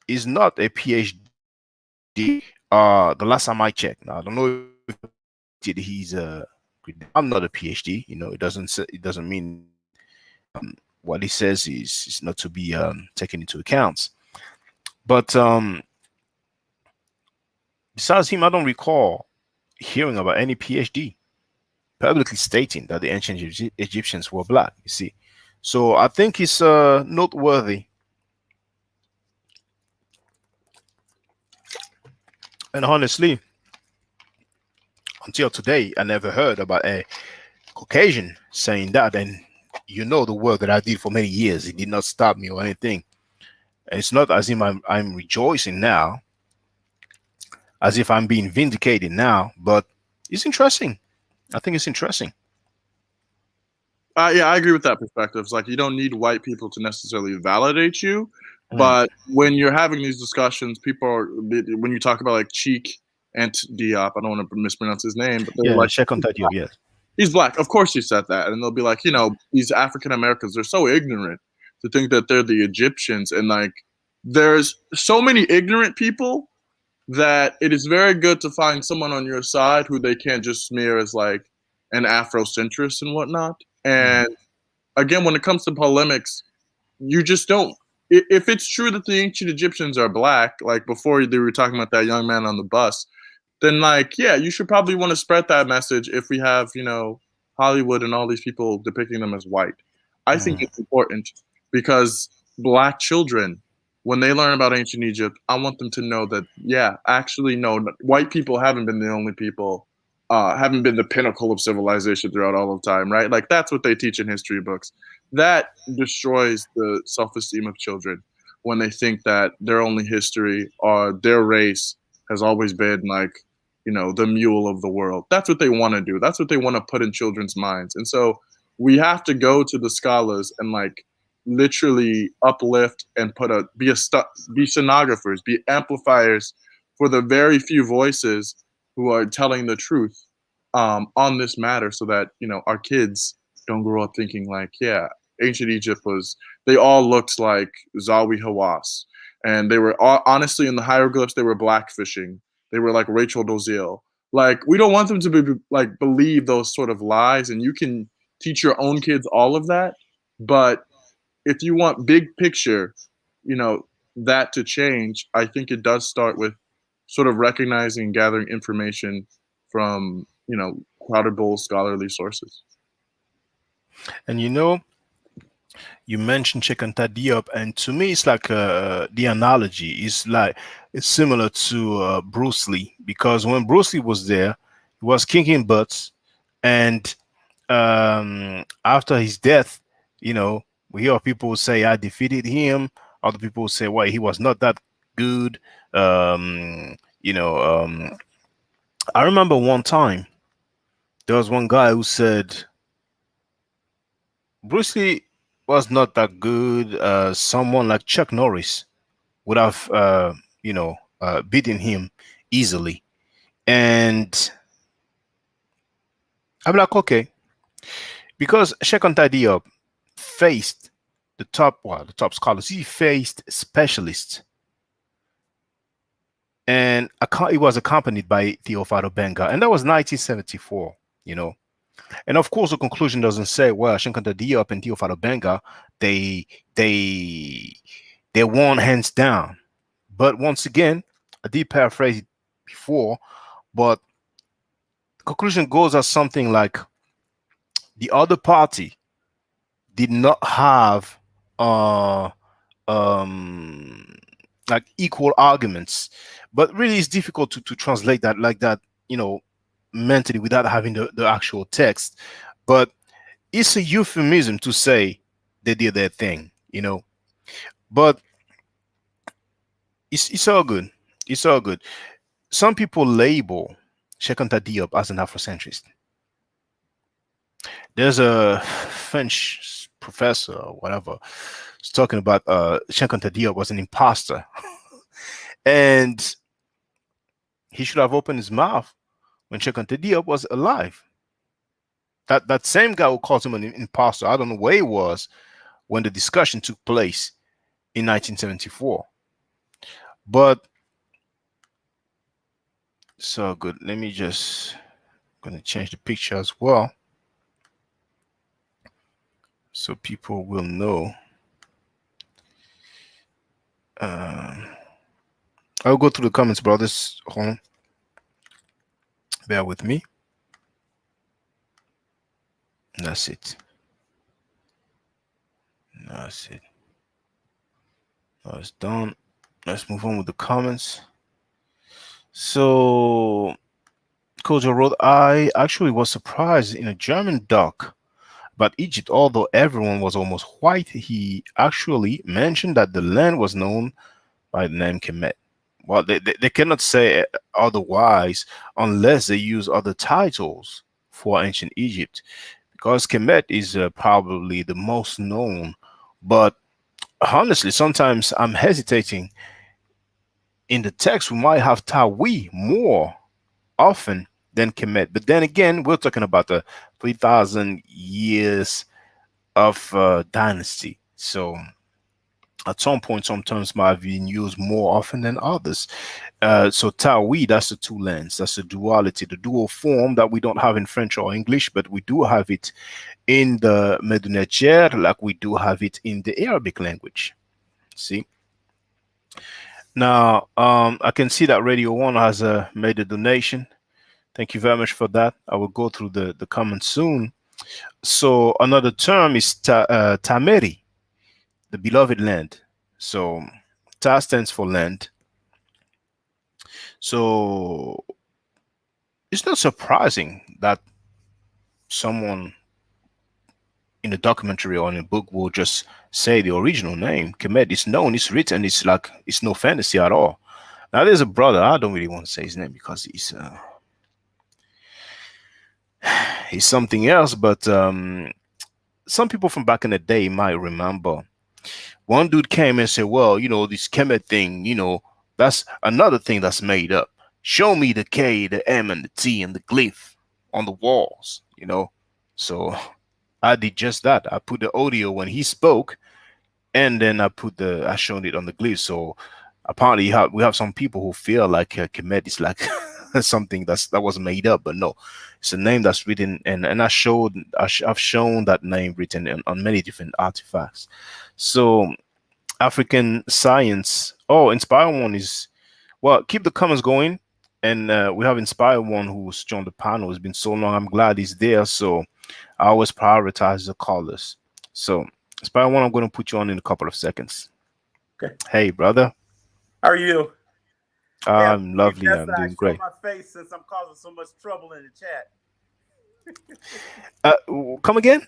is not a PhD. The last time I checked, now I don't know if he's a. I'm not a PhD. It doesn't mean what he says is not to be taken into account. But besides him, I don't recall hearing about any PhD publicly stating that the ancient Egyptians were black. You see, so I think it's noteworthy. And honestly, until today, I never heard about a Caucasian saying that. And you know the work that I did for many years, it did not stop me or anything. And it's not as if I'm rejoicing now, as if I'm being vindicated now, but it's interesting. I think it's interesting. Yeah, I agree with that perspective. It's like you don't need white people to necessarily validate you, Mm. but when you're having these discussions, people are when you talk about like Cheek and Diop, I don't want to mispronounce his name, but they're Yeah, like, check on that, yes. he's black. Of course, he said that, and they'll be like, these African Americans, they're so ignorant to think that they're the Egyptians, and like, there's so many ignorant people that it is very good to find someone on your side who they can't just smear as like an Afrocentrist and whatnot. Mhm. And again, when it comes to polemics, you just don't. If it's true that the ancient Egyptians are black, like before they were talking about that young man on the bus, then like, yeah, you should probably want to spread that message if we have, Hollywood and all these people depicting them as white. I think Mhm. it's important because black children, when they learn about ancient Egypt, I want them to know that, yeah, actually, no, white people haven't been the only people, haven't been the pinnacle of civilization throughout all of time, right? Like, that's what they teach in history books. That destroys the self esteem of children when they think that their only history or their race has always been like, the mule of the world. That's what they want to do. That's what they want to put in children's minds. And so we have to go to the scholars and like literally uplift and be sonographers, be amplifiers for the very few voices who are telling the truth on this matter, so that our kids don't grow up thinking like, yeah, ancient Egypt was. They all looked like Zawi Hawass, and they were honestly in the hieroglyphs. They were blackfishing. They were like Rachel Dolezal. Like, we don't want them to be like believe those sort of lies, and you can teach your own kids all of that. But if you want big picture, you know, that to change, I think it does start with sort of recognizing and gathering information from, credible scholarly sources. And you mentioned Chekanta Diop, and to me, it's like the analogy is like it's similar to Bruce Lee, because when Bruce Lee was there, he was kicking butts, and after his death, you know, we hear people say, "I defeated him." Other people say, "Well, he was not that good." Um, you know, I remember one time there was one guy who said Bruce Lee was not that good. Someone like Chuck Norris would have, beaten him easily. And I'm like, okay, because Sheikh Diop faced the top scholars. He faced specialists, and he was accompanied by Theophilo Benga, and that was 1974. You know, and of course, the conclusion doesn't say, well, Shankanta Diop and Theophilo Benga, they they they won hands down. But once again, I did paraphrase it before, but the conclusion goes as something like the other party did not have uh um like equal arguments. But really it's difficult to translate that like that, you know, mentally without having the actual text. But it's a euphemism to say they did their thing, you know. But it's all good. It's all good. Some people label Shekanta Diop as an Afrocentrist. There's a French professor or whatever who's talking about Shekanta Diop was an imposter, and he should have opened his mouth when Shekanta Diop was alive. That same guy who calls him an imposter, I don't know where he was when the discussion took place in 1974. But so good. Let me just gonna change the picture as well so people will know. Um, I'll go through the comments, brothers. Hold on, bear with me. That's it. That's it. That's done. Let's move on with the comments. So, Kojo wrote, I actually was surprised in a German doc about Egypt, although everyone was almost white. He actually mentioned that the land was known by the name Kemet. Well, they cannot say otherwise unless they use other titles for ancient Egypt, because Kemet is probably the most known. But honestly, sometimes I'm hesitating. In the text, we might have Tawi more often than Kemet. But then again, we're talking about the 3,000 years of dynasty. So at some point, some terms might be used more often than others. So Tawi, that's the two lands, that's the duality, the dual form that we don't have in French or English, but we do have it in the Medunetjer, like we do have it in the Arabic language. See? Now, I can see that Radio 1 has made a donation. Thank you very much for that. I will go through the comments soon. So another term is Tameri, the beloved land. So Ta stands for land. So it's not surprising that someone in a documentary or in a book will just say the original name. Kemet is known, it's written, it's like it's no fantasy at all. Now there's a brother, I don't really want to say his name because he's something else, but some people from back in the day might remember. One dude came and said, well, this Kemet thing, that's another thing that's made up. Show me the K, the M, and the T, and the glyph on the walls. So I did just that. I put the audio when he spoke, and then I showed it on the glyph. So apparently, we have some people who feel like Kemet is like something that was made up, but no, it's a name that's written, and I've shown that name written on many different artifacts. So African science. Oh, Inspire One is, well, keep the comments going. And we have Inspire One who's joined the panel. It's been so long. I'm glad he's there. So I always prioritize the callers. So Inspire One, I'm going to put you on in a couple of seconds. Okay. Hey, brother. How are you? Hey, I I'm believe lovely. that's I'm doing show great. my face since I'm causing so much trouble in the chat. Come again?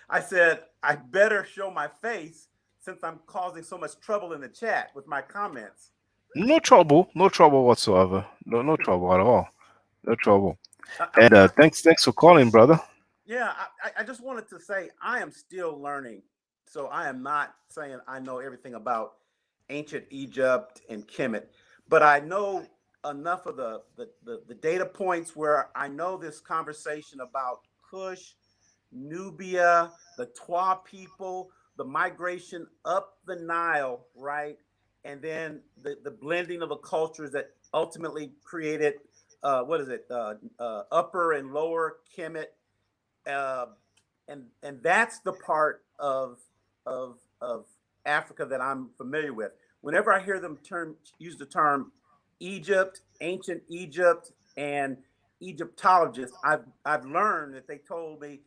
I said I better show my face since I'm causing so much trouble in the chat with my comments. No trouble. No trouble whatsoever. No, no trouble at all. No trouble. I And was just thanks for calling, brother. yeah. I just wanted to say I am still learning, so I am not saying I know everything about ancient Egypt and Kemet, but I know enough of the data points where I know this conversation about Kush, Nubia, the Twa people, the migration up the Nile, right? And then the blending of the cultures that ultimately created what is it? Upper and lower Kemet, uh, and that's the part of Africa that I'm familiar with. Whenever I hear them use the term Egypt, ancient Egypt, and Egyptologists, I've learned that they told me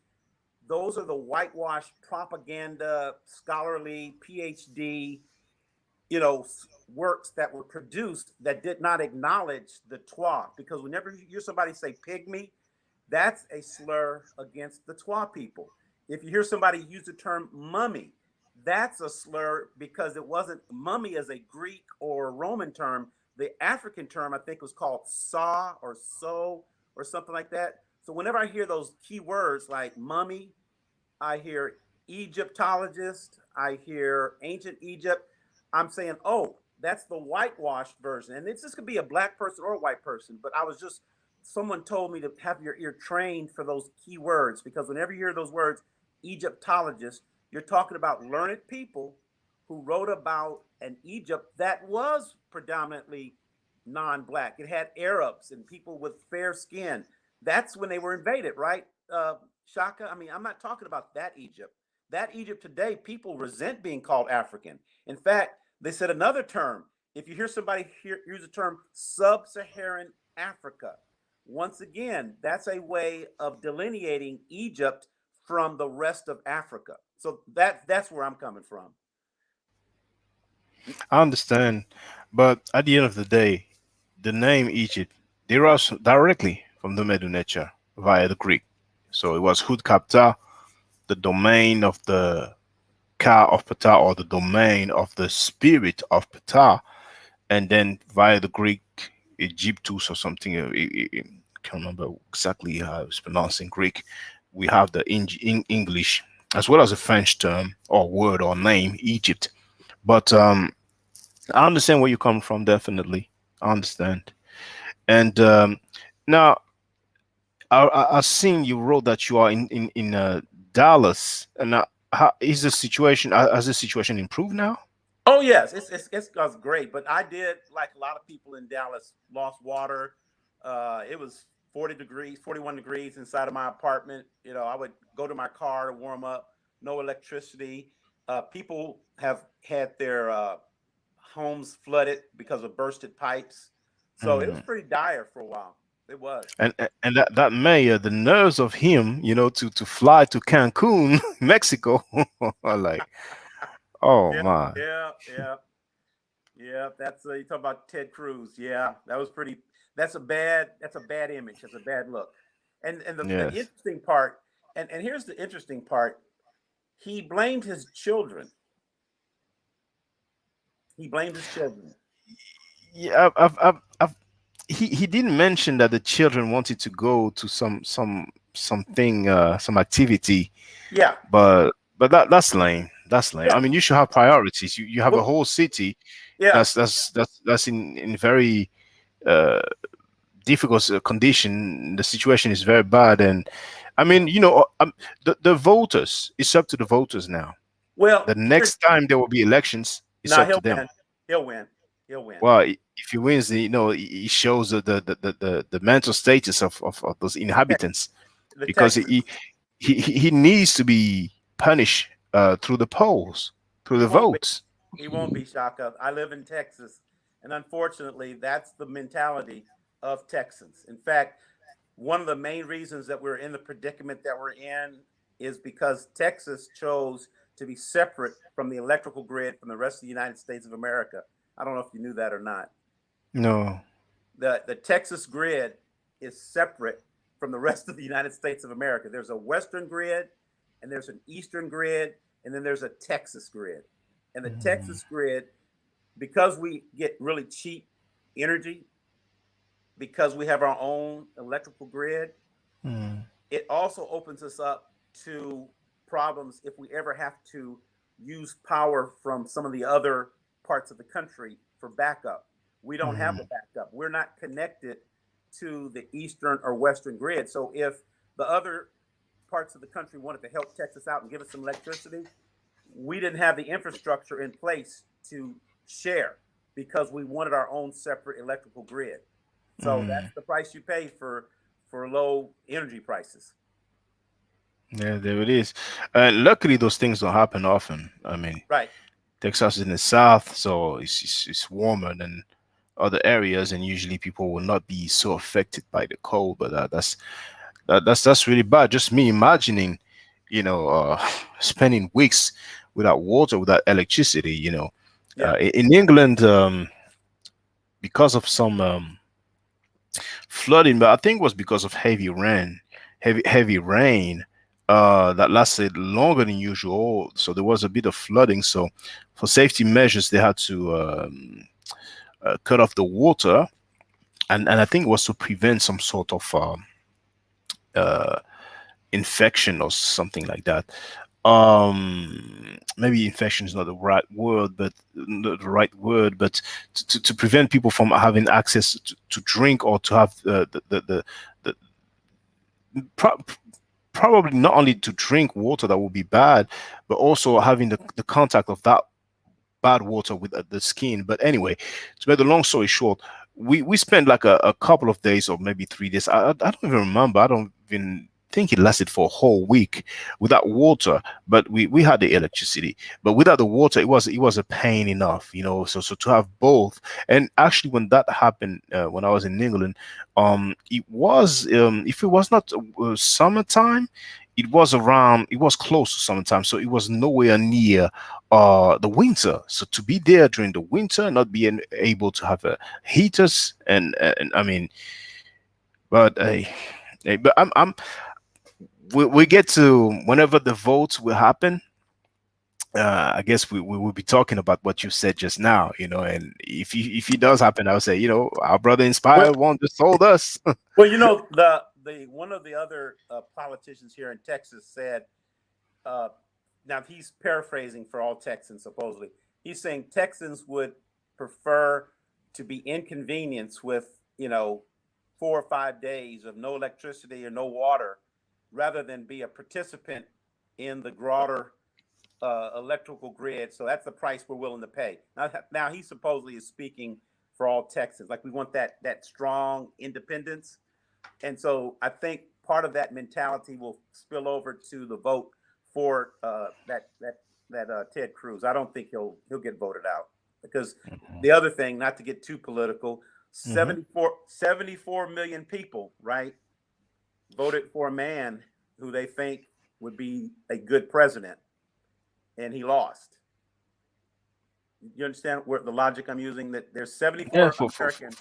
those are the whitewashed propaganda, scholarly PhD, works that were produced that did not acknowledge the Twa. Because whenever you hear somebody say pygmy, that's a slur against the Twa people. If you hear somebody use the term mummy, that's a slur because it wasn't mummy as a Greek or Roman term. The African term, I think, was called saw or so or something like that. So whenever I hear those key words like mummy, I hear Egyptologist, I hear ancient Egypt, I'm saying, oh, that's the whitewashed version. And this could be a black person or a white person, but someone told me to have your ear trained for those key words because whenever you hear those words, Egyptologist, you're talking about learned people who wrote about an Egypt that was predominantly non-black. It had Arabs and people with fair skin. That's when they were invaded, right? Shaka. I mean, I'm not talking about that Egypt. that Egypt today, people resent being called African. In fact, they said another term. If you hear somebody use the term sub-Saharan Africa, once again, that's a way of delineating Egypt from the rest of Africa. So that's where I'm coming from. I understand, but at the end of the day, the name Egypt derives directly from the Medu Neter via the Greek. So it was Hud Kapta, the domain of the Ka of Ptah, or the domain of the spirit of Ptah, and then via the Greek Egyptus or something. I can't remember exactly how it's pronounced in Greek. We have the English as well as a French term or word or name, Egypt. But I understand where you come from. Definitely, I understand. And now I've seen you wrote that you are in Dallas, and how is the situation? Has the situation improved now? Oh yes, it's great. But I did, like a lot of people in Dallas, lost water. It was 40 degrees, 41 degrees inside of my apartment. You know, I would go to my car to warm up. No electricity. People have had their homes flooded because of bursted pipes. So it was Hmm. pretty dire for a while. It was. And that mayor, the nerves of him, to fly to Cancun, Mexico, like, oh Yeah, my, yeah, yeah, yeah. That's you talk about Ted Cruz. Yeah, that was pretty. That's a bad image. That's a bad look. And the yes. interesting part, and here's the interesting part. He blamed his children. He blamed his children. Yeah, he didn't mention that the children wanted to go to something, some activity, Yeah. but that's lame. That's lame. Yeah. I mean, you should have priorities. You have a Well, whole city yeah. that's in very uh difficult condition. The situation is very bad, and I mean, the voters. It's up to the voters now. Well, The here's next time there will be elections, it's now up to he'll them. win. He'll win. He'll win. Well, if he wins, he shows the mental status of those Tex- inhabitants, the because Texans. he needs to be punished through the polls, through He the won't be. votes. He won't be, Shaka. I live in Texas, and unfortunately, that's the mentality of Texans. In fact, one of the main reasons that we're in the predicament that we're in is because Texas chose to be separate from the electrical grid from the rest of the United States of America. I don't know if you knew that or not. No. The Texas grid is separate from the rest of the United States of America. There's a Western grid, and there's an Eastern grid, and then there's a Texas grid. And the Mm, Texas grid, because we get really cheap energy, because we have our own electrical grid, mm, it also opens us up to problems if we ever have to use power from some of the other parts of the country for backup. We don't have a mm, backup. We're not connected to the eastern or western grid. So if the other parts of the country wanted to help Texas out and give us some electricity, we didn't have the infrastructure in place to share because we wanted our own separate electrical grid. So mm. that's the price you pay for low energy prices. Yeah, there it is. Luckily, those things don't happen often. I mean, Right. Texas is in the south, so it's warmer than other areas, and usually people will not be so affected by the cold. But that's really bad. Just me imagining, spending weeks without water, without electricity. Yeah. In England, because of some flooding, but I think it was because of heavy rain that lasted longer than usual. So there was a bit of flooding. So for safety measures, they had to cut off the water, and I think it was to prevent some sort of uh, infection or something like that. Maybe infection is not the right word, but not the right word, but to prevent people from having access to drink, or to have the pro- probably not only to drink water that would be bad, but also having the contact of that bad water with the skin. But anyway, to make the long story short, we spent like a couple of days or maybe 3 days. I don't even remember. I don't even think it lasted for a whole week without water, but we had the electricity. But without the water, it was a pain enough, you know. So to have both, and actually when that happened, when I was in England, it was if it was not summertime, it was close to summertime, so it was nowhere near the winter. So to be there during the winter, not being able to have heaters, and I mean, but but we get to whenever the votes will happen. I guess we will be talking about what you said just now, you know, and if he does happen, I'll say, you know, our brother Well, Inspired one just told us. well, the one of the other politicians here in Texas said, uh, now he's paraphrasing for all Texans supposedly. He's saying Texans would prefer to be inconvenienced with 4 or 5 days of no electricity or no water, rather than be a participant in the broader electrical grid. So that's the price we're willing to pay. Now he supposedly is speaking for all Texans. Like we want that strong independence, and so I think part of that mentality will spill over to the vote for that Ted Cruz. I don't think he'll get voted out because Mhm. the other thing, not to get too political, Mhm. 74 million people, right, voted for a man who they think would be a good president, and he lost. You understand where the logic I'm using? That there's Yeah, 74 Americans.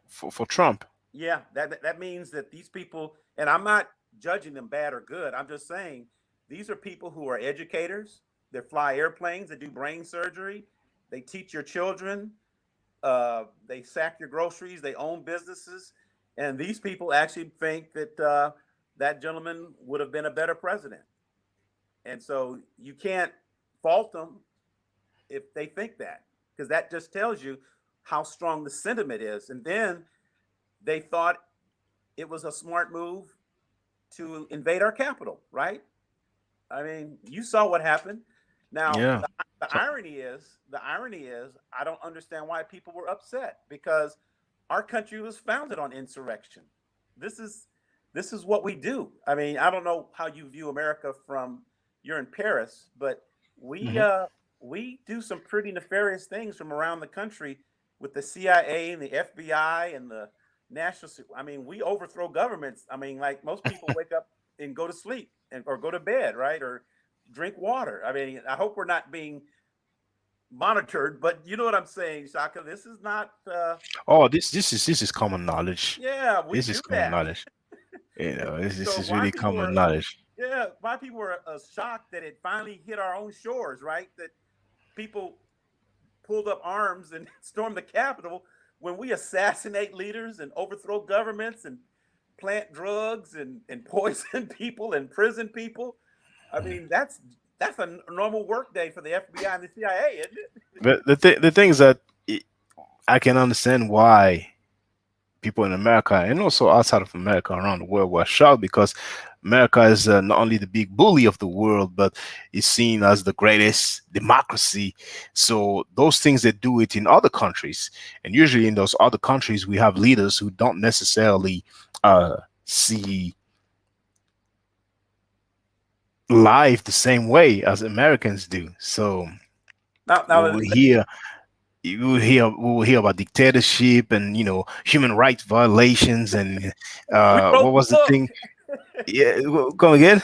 for Trump. Yeah, that means that these people, and I'm not judging them bad or good. I'm just saying these are people who are educators. They fly airplanes. They do brain surgery. They teach your children. They sack your groceries. They own businesses, and these people actually think that that gentleman would have been a better president. And so you can't fault them if they think that, because that just tells you how strong the sentiment is. And then they thought it was a smart move to invade our capital, right? I mean, you saw what happened. Now, Yeah. the So irony is, I don't understand why people were upset, because our country was founded on insurrection. This is this is what we do. I mean, I don't know how you view America from you're in Paris, but we mhm. uh, we do some pretty nefarious things from around the country with the CIA and the FBI and the national. I mean, we overthrow governments. I mean, like most people wake up and go to sleep and or go to bed, right, or drink water. I mean, I hope we're not being monitored, but you know what I'm saying, Shaka. This is not. Oh, this is common knowledge. Yeah, we This is do common that. knowledge. You know, this So is why really people common were, knowledge. yeah, why people were shocked that it finally hit our own shores, right? That people pulled up arms and stormed the Capitol when we assassinate leaders and overthrow governments and plant drugs and poison people and prison people. I mean, that's a normal work day for the FBI and the CIA, isn't it? But the thing is that i I can understand why people in America and also outside of America around the world were shocked, because America is not only the big bully of the world, but is seen as the greatest democracy. So those things that do it in other countries, and usually in those other countries, we have leaders who don't necessarily see life the same way as Americans do. So we Now, will hear we will hear about dictatorship and human rights violations and we wrote what the was the book. thing? Yeah, come again?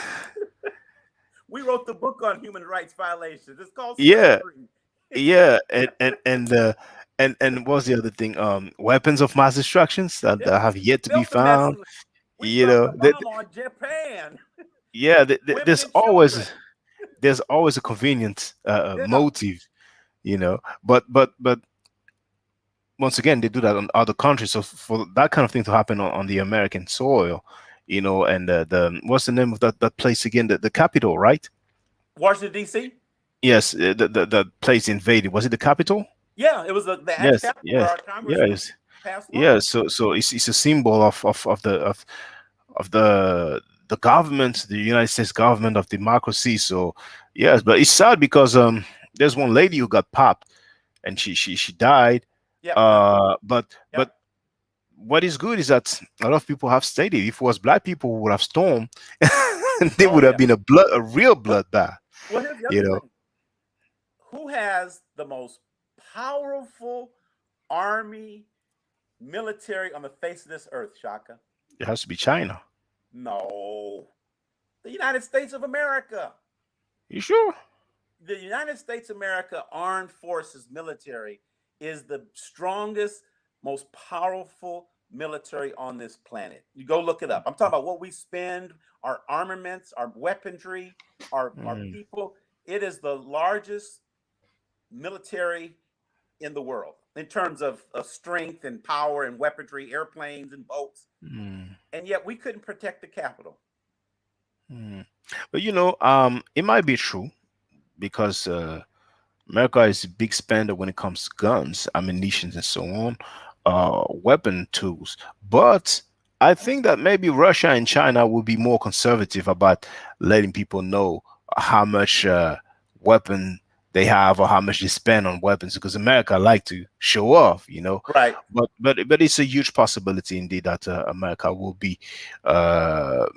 We wrote the book on human rights violations. It's called Yeah, Slavery. yeah, and what's the other thing? Weapons of mass destructions Yeah, that we have yet to be built the mess. found. We You dropped know, the bomb on Japan, yeah, women and children. there's always a convenient Yeah. motive, but once again they do that on other countries. So for that kind of thing to happen on the American soil, and the what's the name of that place again? The capital, right? Washington D.C. Yes, the place invaded. Was it the capital? Yeah, it was the Yes, capital where yes, our congressman yes, passed yeah. laws. So it's a symbol of the government, the United States government of democracy. So yes, but it's sad because there's one lady who got popped and she died. Yep. But Yep. what is good is that a lot of people have stated if it was black people who would have stormed, they Oh would have yeah. been a real Well, bloodbath. well, here's the You other know, thing. Who has the most powerful army military on the face of this earth, Shaka? it has to be China. No. The United States of America. You sure? The United States of America Armed Forces military is the strongest, most powerful military on this planet. You go look it up. I'm talking about what we spend, our armaments, our weaponry, our Mm, people. It is the largest military in the world in terms of strength and power and weaponry, airplanes and boats. mm, And yet we couldn't protect the capital. mm. But it might be true because America is a big spender when it comes to guns, ammunition, and so on, weapon tools. But I think that maybe Russia and China will be more conservative about letting people know how much weapon they have or how much they spend on weapons because America like to show off. Right. But it's a huge possibility indeed that America will be.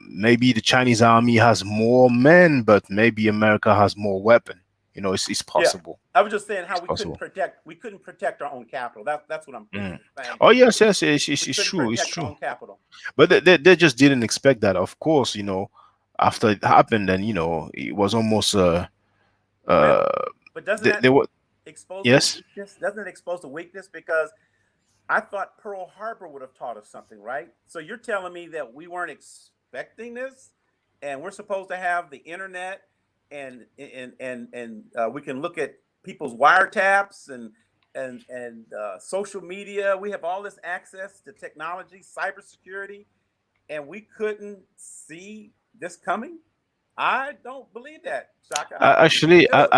Maybe the Chinese army has more men, but maybe America has more weapon. It's Yeah. possible. I was just saying how It's possible. we couldn't protect our own capital. That's what I'm Mm. basically saying. Oh yes, yes, it's, We it's couldn't true. It's protect our true. own capital. But they just didn't expect that. Of course, after it happened, then it was almost Well, uh but doesn't they that were expose the yes. weakness? Doesn't it expose the weakness? Because I thought Pearl Harbor would have taught us something, right? So you're telling me that we weren't expecting this, and we're supposed to have the internet, and we can look at people's wiretaps and social media. We have all this access to technology, cybersecurity, and we couldn't see this coming. I don't believe that, Shaka. I don't think we Actually, could do it.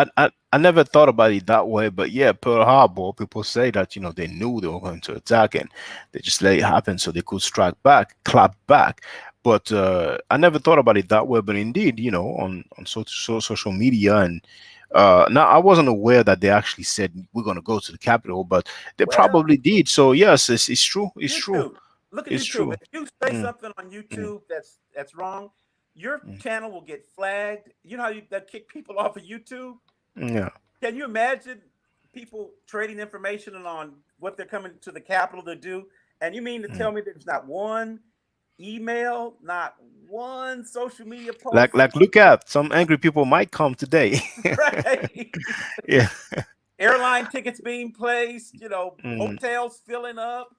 I never thought about it that way, but yeah, Pearl Harbor, people say that they knew they were going to attack and they just let it happen so they could strike back, clap back. But I never thought about it that way. But indeed, on social media and now I wasn't aware that they actually said we're going to go to the capital, but they Well, probably did. So yes, it's true. It's true. YouTube. Look at It's YouTube. true. If you say Mm, something on mm, YouTube that's wrong, your mm, channel will get flagged. You know how that kick people off of YouTube? yeah. Can you imagine people trading information on what they're coming to the Capitol to do? And you mean to Mm. tell me there's not one email, not one social media Like post? like look at some angry people might come today. Right. Yeah. Airline tickets being placed, Mm, hotels filling up,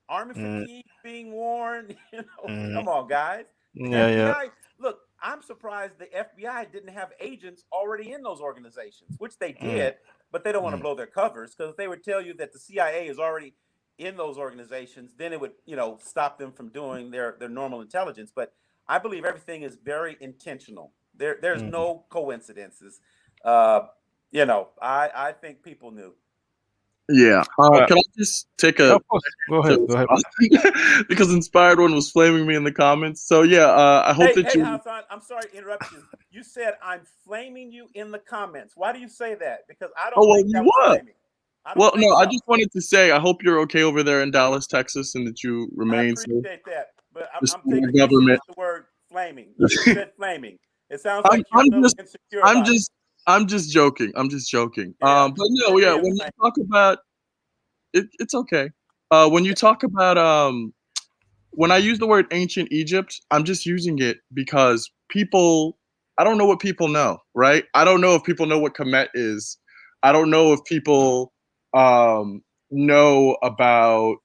army mm, fatigue being worn. mm. Come on, guys. The Yeah, yeah. FBI, look, I'm surprised the FBI didn't have agents already in those organizations, which they Mm, did, but they don't want to mm, blow their covers because if they would tell you that the CIA is already in those organizations, then it would, stop them from doing their normal intelligence. But I believe everything is very intentional. There's mm. no coincidences. Uh, I think people knew. Yeah. Uh, Can I just take yeah, a of course. Go to ahead. Go ahead. respond? Because Inspired One was flaming me in the comments. So yeah, I hope Hey, that hey, you. Hassan, I'm sorry to interrupt you. You said I'm flaming you in the comments. Why do you say that? Because I Oh don't well, think you that was were. flaming. I don't Well, think no, I so. just wanted to say I hope you're okay over there in Dallas, Texas, and that you I remain safe. appreciate that, but Just I'm our taking issue government. with the word flaming. You said flaming. It sounds like you're I'm a little just insecure I'm about it. just I'm just joking. I'm just joking. Yeah, But no, it yeah, is when you flaming. talk about it, it's okay. When you talk about when I use the word ancient Egypt, I'm just using it because people, I don't know what people know, right? I don't know if people know what Kemet is. I don't know if people know about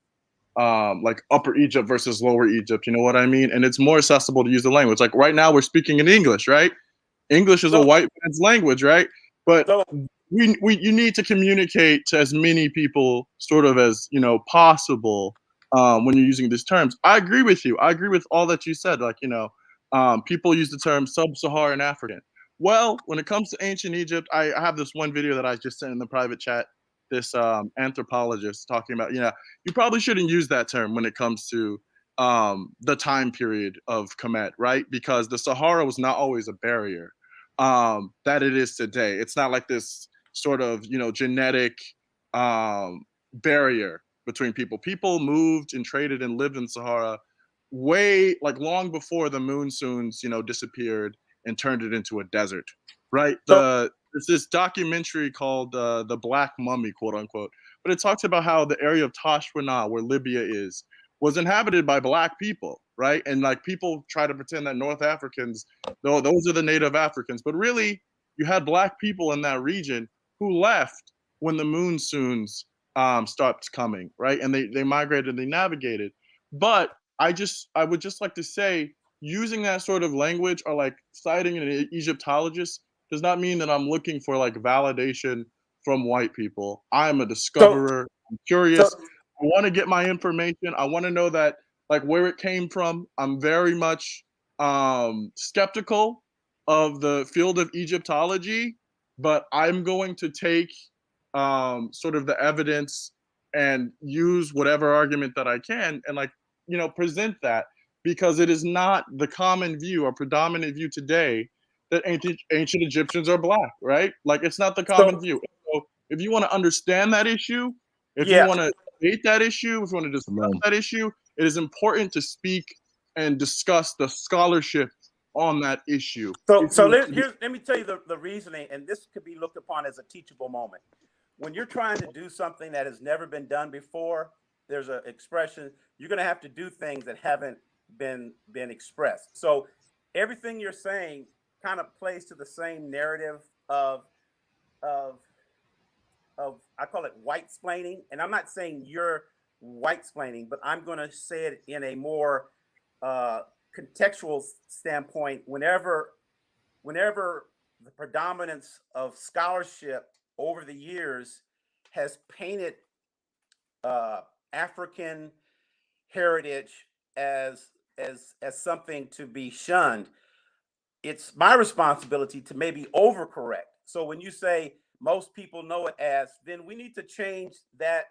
like Upper Egypt versus Lower Egypt. You know what I mean? And it's more accessible to use the language. Like right now, we're speaking in English, right? English is a So, white man's language, right? But so we you need to communicate to as many people sort of as possible when you're using these terms. I agree with you. I agree with all that you said. Like people use the term sub-Saharan African. Well, when it comes to ancient Egypt, I have this one video that I just sent in the private chat. This anthropologist talking about you probably shouldn't use that term when it comes to the time period of Kemet, right? Because the Sahara was not always a barrier that it is today. It's not like this sort of genetic barrier between people. People moved and traded and lived in Sahara way like long before the monsoons, disappeared and turned it into a desert, right? So There's this documentary called "The Black Mummy," quote unquote, but it talks about how the area of Tashwana, where Libya is, was inhabited by black people, right? And like people try to pretend that North Africans, though those are the native Africans, but really you had black people in that region who left when the monsoons stopped coming, right? And they migrated, they navigated. But I would just like to say, using that sort of language or like citing an Egyptologist does not mean that I'm looking for like validation from white people. I am a so discoverer. I'm so curious. I want to get my information. I want to know that like where it came from. I'm very much skeptical of the field of Egyptology, but I'm going to take sort of the evidence and use whatever argument that I can and like present that, because it is not the common view or predominant view today that ancient Egyptians are black, right? Like it's not the common so view. So if you want to understand that issue, if you yeah. want to debate that issue, if you want to discuss that issue, it is important to speak and discuss the scholarship on that issue. So If so you let, want to here's let me tell you the reasoning, and this could be looked upon as a teachable moment. When you're trying to do something that has never been done before, there's an expression, you're going to have to do things that haven't been expressed. So everything you're saying kind of plays to the same narrative of of I call it white splaining, and I'm not saying you're white splaining, but I'm going to say it in a more uh, contextual standpoint. Whenever the predominance of scholarship over the years has painted uh, African heritage as as something to be shunned, it's my responsibility to maybe overcorrect. So when you say most people know it as, then we need to change that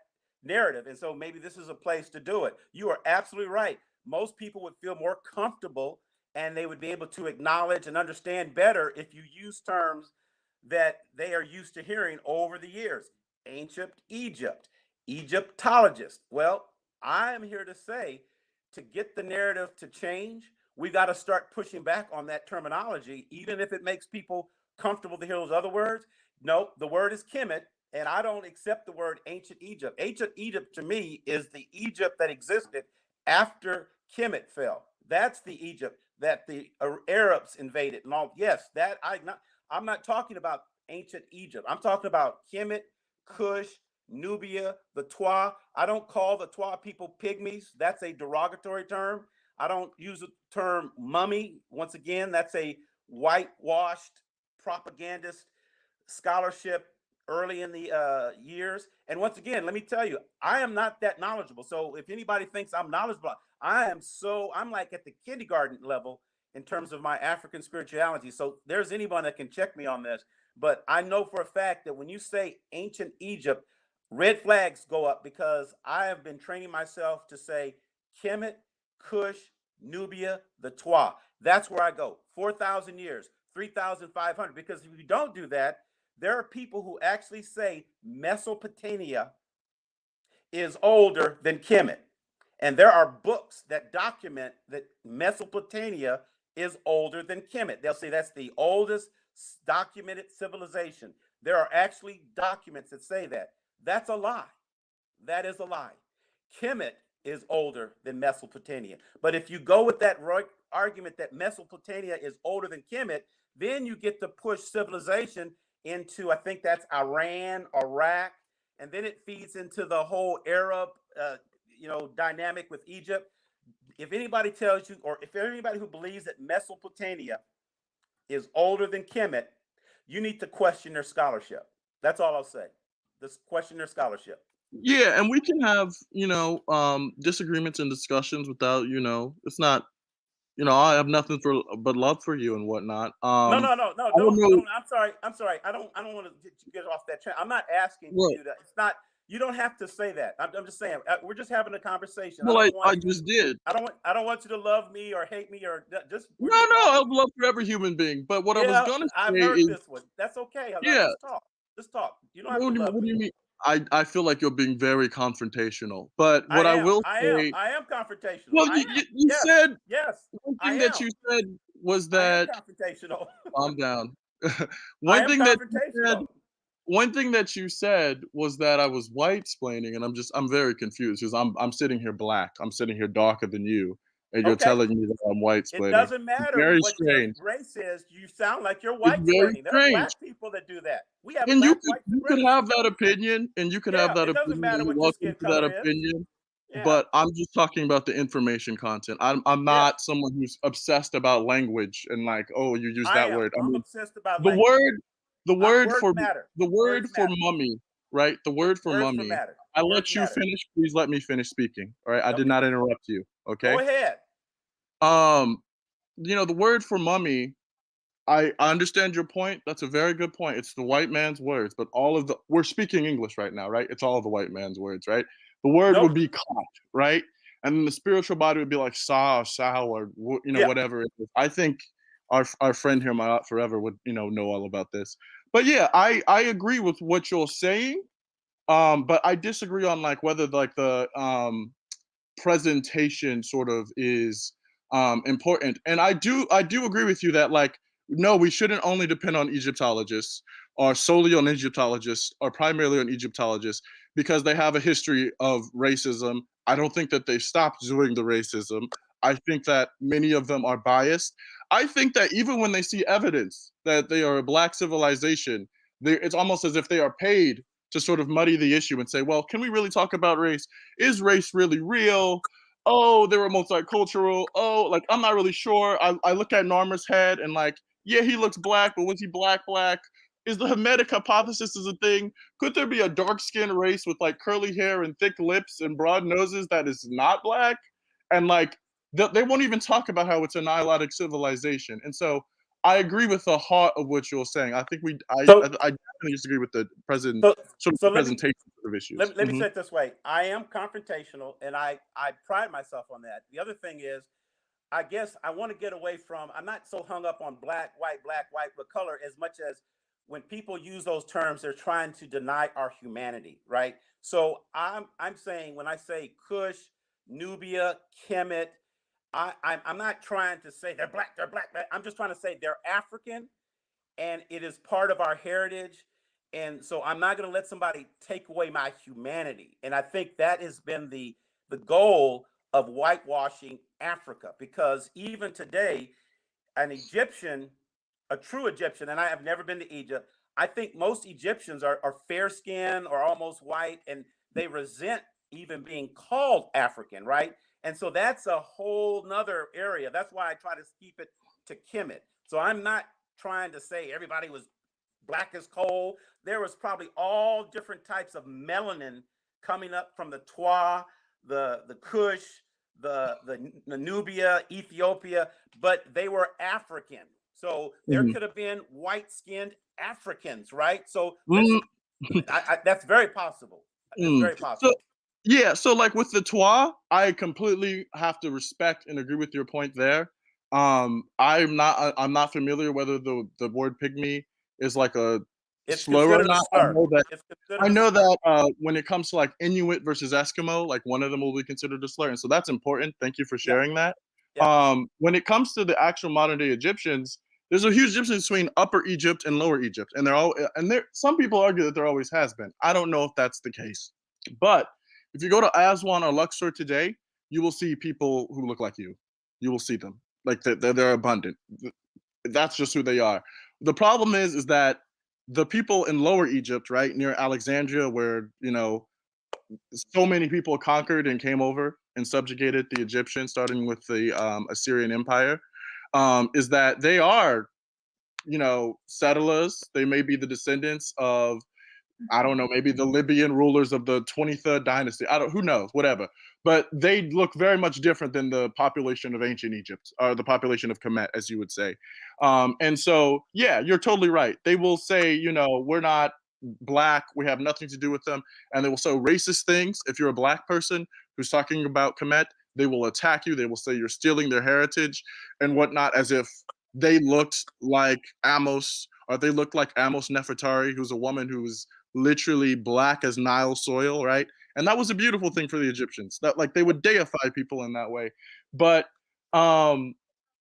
narrative. And so maybe this is a place to do it. You are absolutely right. Most people would feel more comfortable and they would be able to acknowledge and understand better if you use terms that they are used to hearing over the years. Ancient Egypt, Egyptologist. Well, I am here to say to get the narrative to change, we got to start pushing back on that terminology, even if it makes people comfortable to hear those other words. No, the word is Kemet, and I don't accept the word ancient Egypt. Ancient Egypt to me is the Egypt that existed after Kemet fell. That's the Egypt that the Arabs invaded and all. Yes, that I'm not talking about ancient Egypt. I'm talking about Kemet, Kush, Nubia, the Twa. I don't call the Twa people pygmies. That's a derogatory term. I don't use the term mummy. Once again, that's a whitewashed propagandist scholarship early in the years. And once again, let me tell you, I am not that knowledgeable. So if anybody thinks I'm knowledgeable, I'm like at the kindergarten level in terms of my African spirituality. So there's anyone that can check me on this. But I know for a fact that when you say ancient Egypt, red flags go up because I have been training myself to say Kemet, Kush, Nubia, the Twa. That's where I go. 4,000 years, 3,500. Because if you don't do that, there are people who actually say Mesopotamia is older than Kemet. And there are books that document that Mesopotamia is older than Kemet. They'll say that's the oldest documented civilization. There are actually documents that say that. That's a lie. That is a lie. Kemet is older than Mesopotamia. But if you go with that argument that Mesopotamia is older than Kemet, then you get to push civilization into, I think that's Iran, Iraq, and then it feeds into the whole Arab, dynamic with Egypt. If anybody tells you, or if anybody who believes that Mesopotamia is older than Kemet, you need to question their scholarship. That's all I'll say. Just question their scholarship. Yeah, and we can have, disagreements and discussions without, it's not, I have nothing for but love for you and whatnot. No, no, no, no. I don't know. Don't. I'm sorry. I'm sorry. I don't want to get off that train. I'm not asking Well, you to. It's not. You don't have to say that. I'm just saying. We're just having a conversation. well, I just did. I don't want you to love me or hate me or just. We're No, just no, I talking. have love for every human being. But what I was Yeah, gonna I've say heard is, this one. That's okay. yeah. Just talk. Just talk. You don't have to What love do me. you mean? I feel like you're being very confrontational. But what I will say, I am confrontational. well, I am. you Yes, said yes, one I thing that am. you said was I am that confrontational. calm down. I One am thing that you said confrontational. one thing that you said was that I was white splaining, and I'm very confused because I'm sitting here black. I'm sitting here darker than you, and you're Okay. telling me that I'm white It splaining. doesn't matter Very what your strange. race is. You sound like you're It's white very splaining. There are strange. black people that do that. We have And black white you could have supremacy. that opinion, and you could have Yeah, that it doesn't opinion, matter and you're what your welcome skin to that color is. opinion. Yeah, But I'm just talking about the information content. I'm yeah, not someone who's obsessed about language and like, oh, you use I that am. word. I I'm mean, obsessed about the language. word the word Words for matter. the word Words for matter. mummy, right? The word for Words for mummy. matter. I Words let you matter. finish. Please let me finish speaking. All right. I did Okay, not interrupt you. go Okay. ahead. Um, the word for mummy, I understand your point. That's a very good point. It's the white man's words, but all of the we're speaking English right now, right? It's all the white man's words, right? The word would Nope. be caught, right? And then the spiritual body would be like saw, sow, or Yeah. whatever it is. I think our friend here, my aunt forever, would know all about this. But yeah, I agree with what you're saying. But I disagree on like whether like the presentation sort of is important. And I do agree with you that like no, we shouldn't only depend on Egyptologists or solely on Egyptologists or primarily on Egyptologists because they have a history of racism. I don't think that they've stopped doing the racism. I think that many of them are biased. I think that even when they see evidence that they are a black civilization, it's almost as if they are paid to sort of muddy the issue and say, well, can we really talk about race? Is race really real? Oh, they were multicultural. Oh, like I'm not really sure. I look at Narmer's head and like, yeah, he looks black, but was he black? Is the Hermetic hypothesis is a thing? Could there be a dark skinned race with like curly hair and thick lips and broad noses that is not black? And like they won't even talk about how it's a Nilotic civilization. And so I agree with the heart of what you're saying. I think So I definitely disagree with the present so sort of so presentation of issues. let me say it this way. I am confrontational, and I pride myself on that. The other thing is, I guess I want to get away from. I'm not so hung up on black, white, but color as much as when people use those terms, they're trying to deny our humanity, right? So I'm saying when I say Kush, Nubia, Kemet, I'm not trying to say they're black. I'm just trying to say they're African, and it is part of our heritage. And so I'm not going to let somebody take away my humanity. And I think that has been the goal of whitewashing Africa, because even today, an Egyptian, a true Egyptian, and I have never been to Egypt, I think most Egyptians are fair skinned or almost white, and they resent even being called African, right? And so that's a whole nother area. That's why I try to keep it to Kemet. So I'm not trying to say everybody was black as coal. There was probably all different types of melanin coming up from the Twa, the Kush, the Nubia, Ethiopia, but they were African. So there Mhm. could have been white skinned Africans, right? So let's Mm, that's very possible. It's mm. very So possible. yeah, so like with the Twa, I completely have to respect and agree with your point there. I'm not familiar whether the word pygmy is like a It's slur or considered a not. slur. It's I considered a know slur. that when it comes to like Inuit versus Eskimo, like one of them will be considered a slur, and so that's important. Thank you for Yeah, sharing that. yeah. When it comes to the actual modern day Egyptians, there's a huge difference between Upper Egypt and Lower Egypt, and there. Some people argue that there always has been. I don't know if that's the case, but if you go to Aswan or Luxor today, you will see people who look like you. You will see them like they're abundant. That's just who they are. The problem is that the people in Lower Egypt, right near Alexandria, where so many people conquered and came over and subjugated the Egyptians, starting with the Assyrian Empire, is that they are settlers. They may be the descendants of, I don't know, maybe the Libyan rulers of the 23rd dynasty. I don't, who knows, whatever. But they look very much different than the population of ancient Egypt, or the population of Kemet, as you would say. And so, yeah, you're totally right. They will say, we're not black, we have nothing to do with them. And they will say racist things. If you're a black person who's talking about Kemet, they will attack you. They will say you're stealing their heritage and whatnot, as if they looked like Amos, or they looked like Amos Nefertari, who's a woman who's literally black as Nile soil, right? And that was a beautiful thing for the Egyptians. That like they would deify people in that way. But um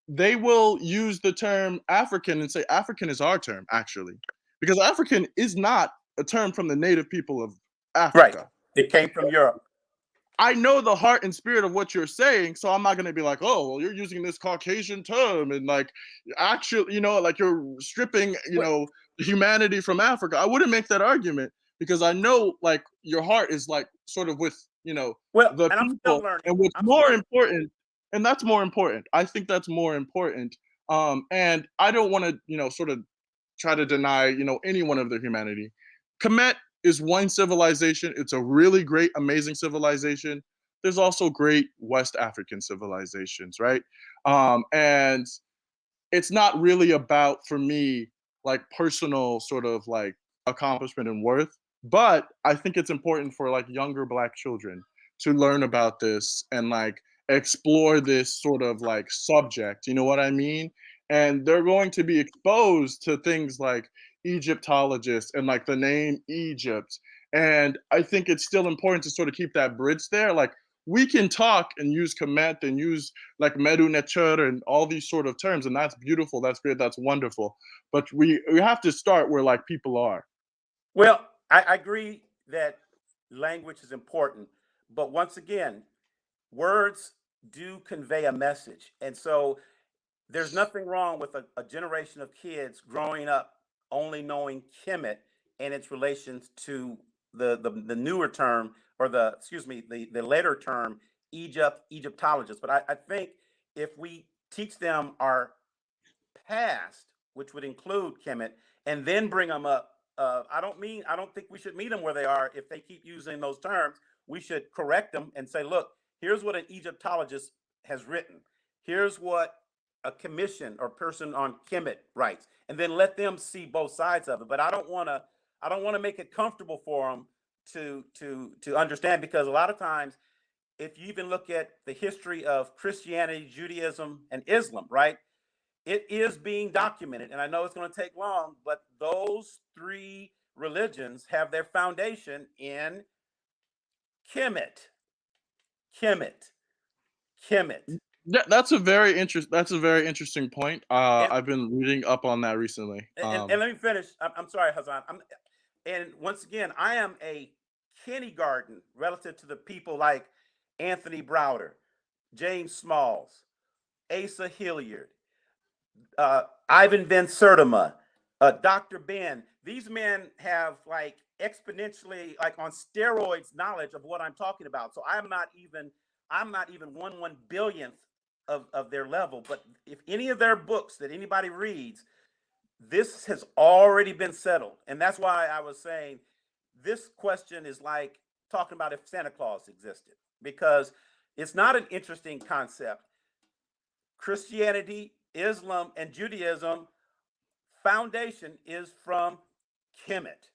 they will use the term African and say African is our term, actually. Because African is not a term from the native people of Right. Africa. It came from Europe. I know the heart and spirit of what you're saying, so I'm not going to be like, oh, well, you're using this Caucasian term and like, actually, like you're stripping, humanity from Africa. I wouldn't make that argument because I know like your heart is like sort of with, Well, the and I'm still people, learning. and what's I'm more still important, and that's more important. I think that's more important. And I don't want to, sort of try to deny, anyone of their humanity. Kemet is one civilization. It's a really great, amazing civilization. There's also great West African civilizations, right? And it's not really about, for me, like personal sort of like accomplishment and worth, but I think it's important for like younger black children to learn about this and like explore this sort of like subject, you know what I mean? And they're going to be exposed to things like Egyptologists and like the name Egypt. And I think it's still important to sort of keep that bridge there. Like we can talk and use Kemet and use like Medu Necher and all these sort of terms, and that's beautiful, that's great, that's wonderful. But we have to start where like people are. Well, I agree that language is important, but once again, words do convey a message. And so there's nothing wrong with a generation of kids growing up only knowing Kemet and its relations to the newer term, or the later term, Egyptologist. But I think if we teach them our past, which would include Kemet, and then bring them up. I don't think we should meet them where they are. If they keep using those terms, we should correct them and say, look, here's what an Egyptologist has written. Here's what a commission or person on Kemet writes, and then let them see both sides of it. But I don't want to make it comfortable for them to understand, because a lot of times, if you even look at the history of Christianity, Judaism, and Islam, right? It is being documented, and I know it's going to take long, but those three religions have their foundation in Kemet. Kemet. Kemet. Yeah, that's a very interesting point. And, I've been reading up on that recently. and let me finish. I'm sorry, Hassan. And once again, I am a kindergarten relative to the people like Anthony Browder, James Smalls, Asa Hilliard, Ivan Van Sertima, Dr. Ben. These men have like exponentially, like on steroids, knowledge of what I'm talking about. So I'm not even one billionth of their level. But if any of their books that anybody reads, this has already been settled. And that's why I was saying this question is like talking about if Santa Claus existed, because it's not an interesting concept. Christianity, Islam, and Judaism foundation is from Kemet.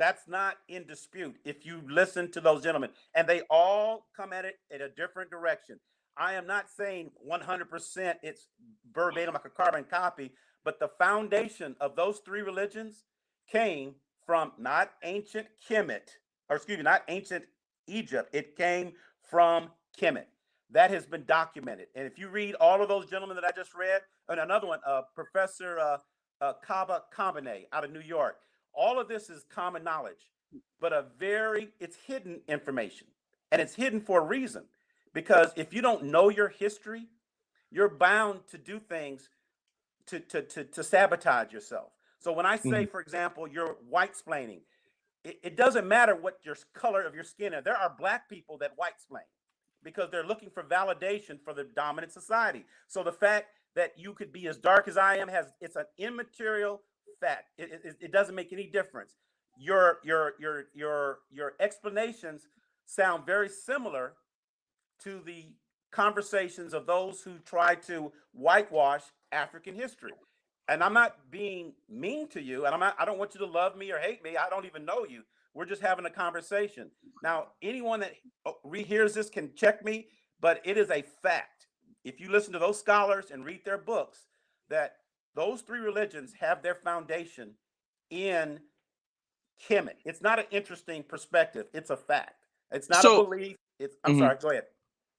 That's not in dispute if you listen to those gentlemen, and they all come at it in a different direction. I am not saying 100% it's verbatim like a carbon copy, but the foundation of those three religions came from not ancient Kemet, or excuse me, not ancient Egypt. It came from Kemet. That has been documented. And if you read all of those gentlemen that I just read, and another one, Professor Kaba Combine out of New York, all of this is common knowledge, but it's hidden information. And it's hidden for a reason. Because if you don't know your history, you're bound to do things to sabotage yourself. So when I say, Mhm. for example, you're white splaining, it doesn't matter what your color of your skin is. There are black people that white splain because they're looking for validation for the dominant society. So the fact that you could be as dark as I am it's an immaterial fact. It doesn't make any difference. Your explanations sound very similar to the conversations of those who try to whitewash African history. And I'm not being mean to you, and I don't want you to love me or hate me. I don't even know you. We're just having a conversation. Now, anyone that rehears this can check me, but it is a fact. If you listen to those scholars and read their books, that those three religions have their foundation in Kemet. It's not an interesting perspective. It's a fact. It's not a So, belief. I'm mhm. sorry. Go ahead.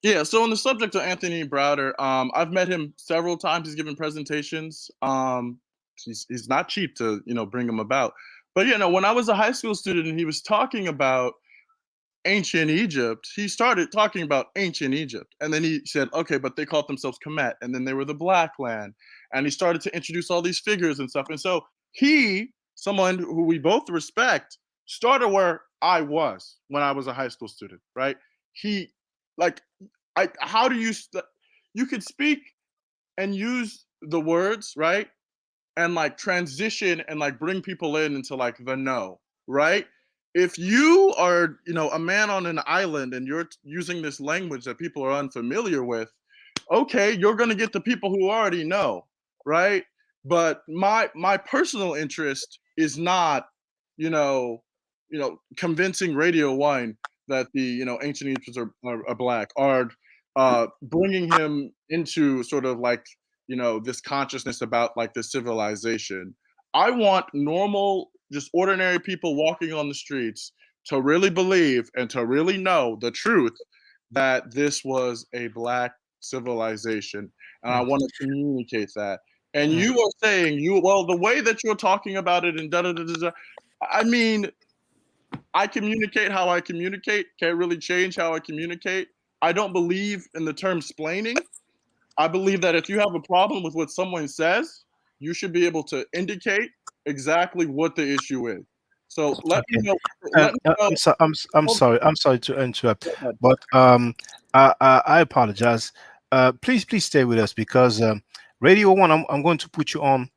Yeah. So on the subject of Anthony Browder, I've met him several times. He's given presentations. He's not cheap to bring him about. But when I was a high school student and he was talking about ancient Egypt, he started talking about ancient Egypt. And then he said, okay, but they called themselves Kemet, and then they were the Black Land. And he started to introduce all these figures and stuff. And so he, someone who we both respect, started where I was when I was a high school student, right? He, like, how do you could speak and use the words, right? And like transition and like bring people in into like the know, right? If you are, a man on an island and you're using this language that people are unfamiliar with, okay, you're going to get the people who already know, right? But my personal interest is not, you know, convincing Radio One that the ancient Egyptians are black, or bringing him into sort of like this consciousness about like the civilization. I want normal, just ordinary people walking on the streets to really believe and to really know the truth that this was a black civilization, and I Mm, want to communicate that. And mm. you are saying well, the way that you're talking about it and da da da da. I mean, I communicate how I communicate. Can't really change how I communicate. I don't believe in the term splaining. I believe that if you have a problem with what someone says, you should be able to indicate exactly what the issue is. So let me Okay. know. Let me know. I'm sorry. I'm sorry to interrupt, Go ahead. but I apologize. Please stay with us because Radio One. I'm going to put you on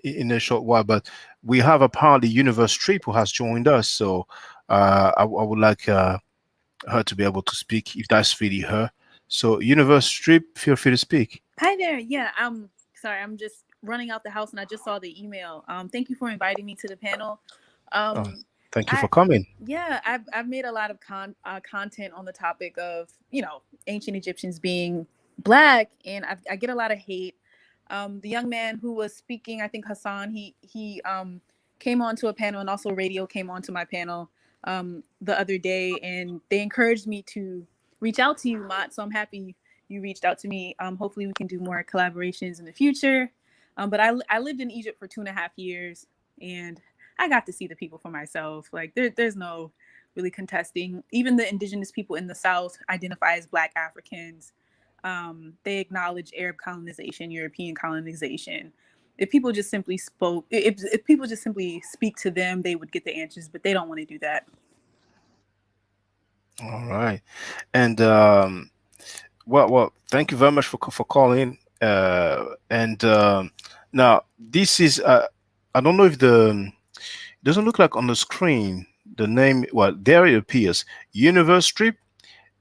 in a short while, but we have apparently Universe Trip who has joined us, so I would like her to be able to speak if that's really her. So Universe Trip, feel free to speak. Hi there. Yeah, I'm sorry. I'm just running out the house and I just saw the email. Thank you for inviting me to the panel. Oh, Um, thank you I for coming. yeah, I've made a lot of content on the topic of ancient Egyptians being black, and I get a lot of hate. The young man who was speaking, I think Hassan, he came onto a panel, and also Radio came onto my panel the other day, and they encouraged me to reach out to you, Mott. So I'm happy you reached out to me. Hopefully we can do more collaborations in the future. But I lived in Egypt for 2.5 years, and I got to see the people for myself. Like there's no really contesting. Even the indigenous people in the South identify as Black Africans. They acknowledge Arab colonization, European colonization. If people just simply spoke, if people just simply speak to them, they would get the answers. But they don't want to do that. All right, and well, thank you very much for calling. And now this is I don't know if it doesn't look like on the screen the name. Well, there it appears. Universe Strip.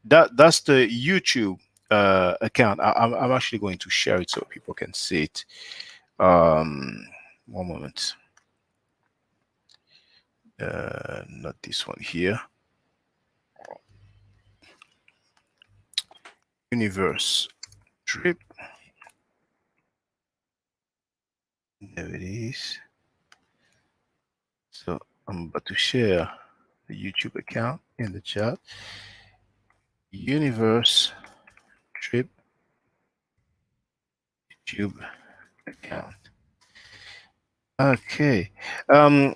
That's the YouTube account. I'm actually going to share it so people can see it. One moment. Not this one here. Universe Strip. There it is. So I'm about to share the YouTube account in the chat. Universe Trip YouTube account. Okay. Um,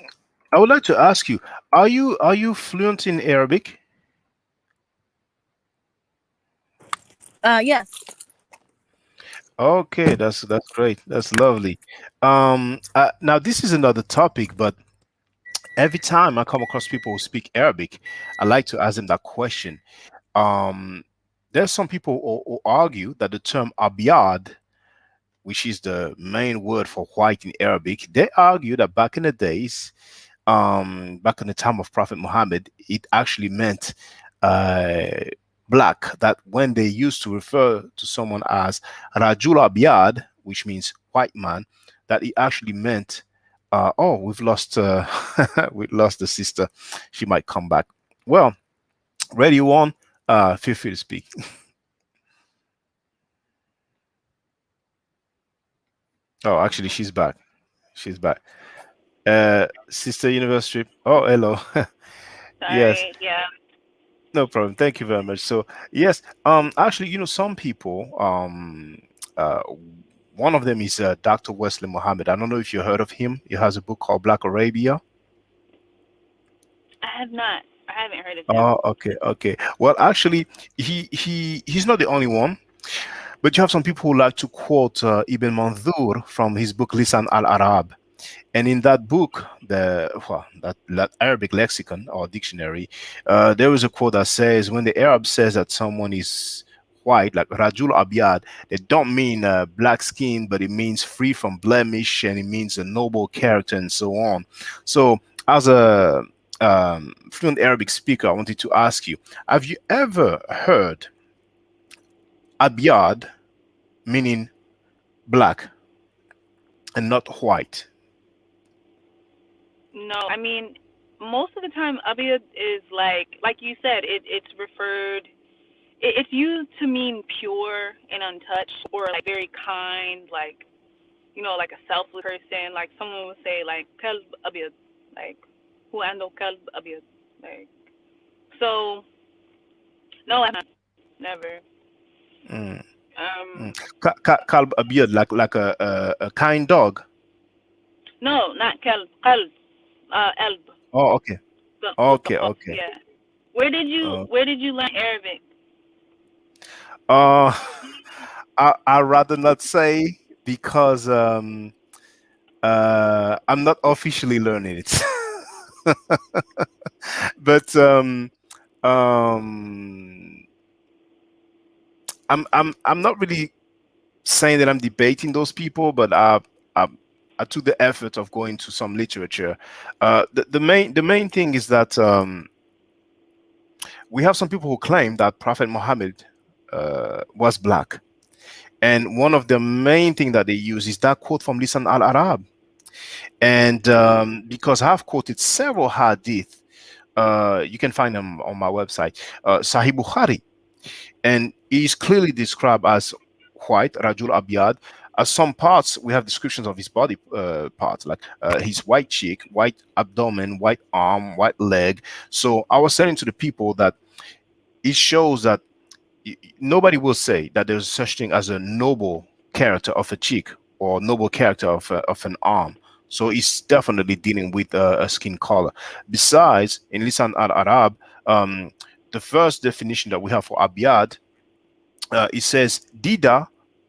I would like to ask you: Are you fluent in Arabic? Yes. Okay, that's great. That's lovely. Now this is another topic, but every time I come across people who speak Arabic, I like to ask them that question. Um, there's some people who argue that the term abiyad, which is the main word for white in Arabic, they argue that back in the days, back in the time of Prophet Muhammad, it actually meant uh, black. That when they used to refer to someone as Rajul Abiyad, which means white man, that it actually meant, oh, we've lost, we lost the sister. She might come back. Well, ready one. Feel free to speak. Oh, actually, she's back. She's back. Sister University. Oh, hello. Yes, Sorry. Yeah. no problem. Thank you very much. So, yes, actually, some people, uh, one of them is Dr. Wesley Muhammad. I don't know if you heard of him. He has a book called Black Arabia. I have not. I haven't heard of him. Oh, okay, okay. Well, actually, he's not the only one, but you have some people who like to quote Ibn Mandur from his book Lisan al-Arab. And in that book, that Arabic lexicon or dictionary, there is a quote that says, when the Arab says that someone is white, like Rajul Abiyad, they don't mean black skin, but it means free from blemish, and it means a noble character and so on. So, as a fluent Arabic speaker, I wanted to ask you: have you ever heard Abiyad meaning black and not white? No, I mean, most of the time, abiyad is like you said, it's referred, it's used to mean pure and untouched, or like very kind, like like a selfless person. Like someone would say, like kalb abiyad, like who ando kalb abiyad, like so. No, I have never. Mm. Mm. Um, Kalb Abiyad, like a kind dog. no, not kalb, kalb, elb. Oh, okay, With the okay, off, okay. yeah. Where did you Uh, Where did you learn Arabic? uh I rather not say because I'm not officially learning it. But um I'm not really saying that I'm debating those people, but I, I took the effort of going to some literature. The main thing is that we have some people who claim that Prophet Muhammad was black. And one of the main thing that they use is that quote from Lisan al-Arab. And because I've quoted several hadith, you can find them on my website, Sahih Bukhari, and he's clearly described as white, Rajul Abiyad. As some parts, we have descriptions of his body parts, like his white cheek, white abdomen, white arm, white leg. So I was saying to the people that it shows that nobody will say that there's such thing as a noble character of a cheek or noble character of an arm. So it's definitely dealing with a skin color. Besides, in Lisan al-Arab, the first definition that we have for abiyad, it says dida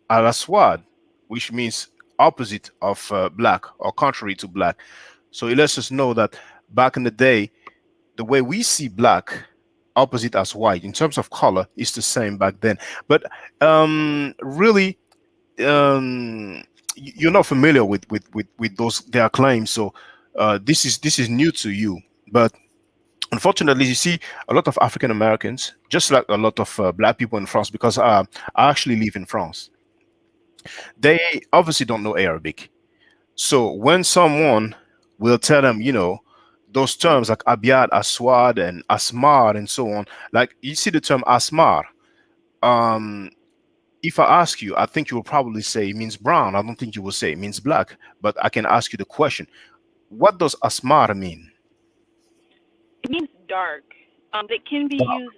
al-aswad, which means opposite of black or contrary to black. So it lets us know that back in the day, the way we see black opposite as white in terms of color is the same back then. But really, you're not familiar with those their claims, so this is new to you. But unfortunately, you see a lot of African Americans, just like a lot of black people in France, because I actually live in France. They obviously don't know Arabic. So when someone will tell them, those terms like Abiyad, Aswad, and Asmar, and so on, like you see the term Asmar. Um, if I ask you, I think you will probably say it means brown. I don't think you will say it means black. But I can ask you the question: what does Asmar mean? It means dark. It can be Dark. used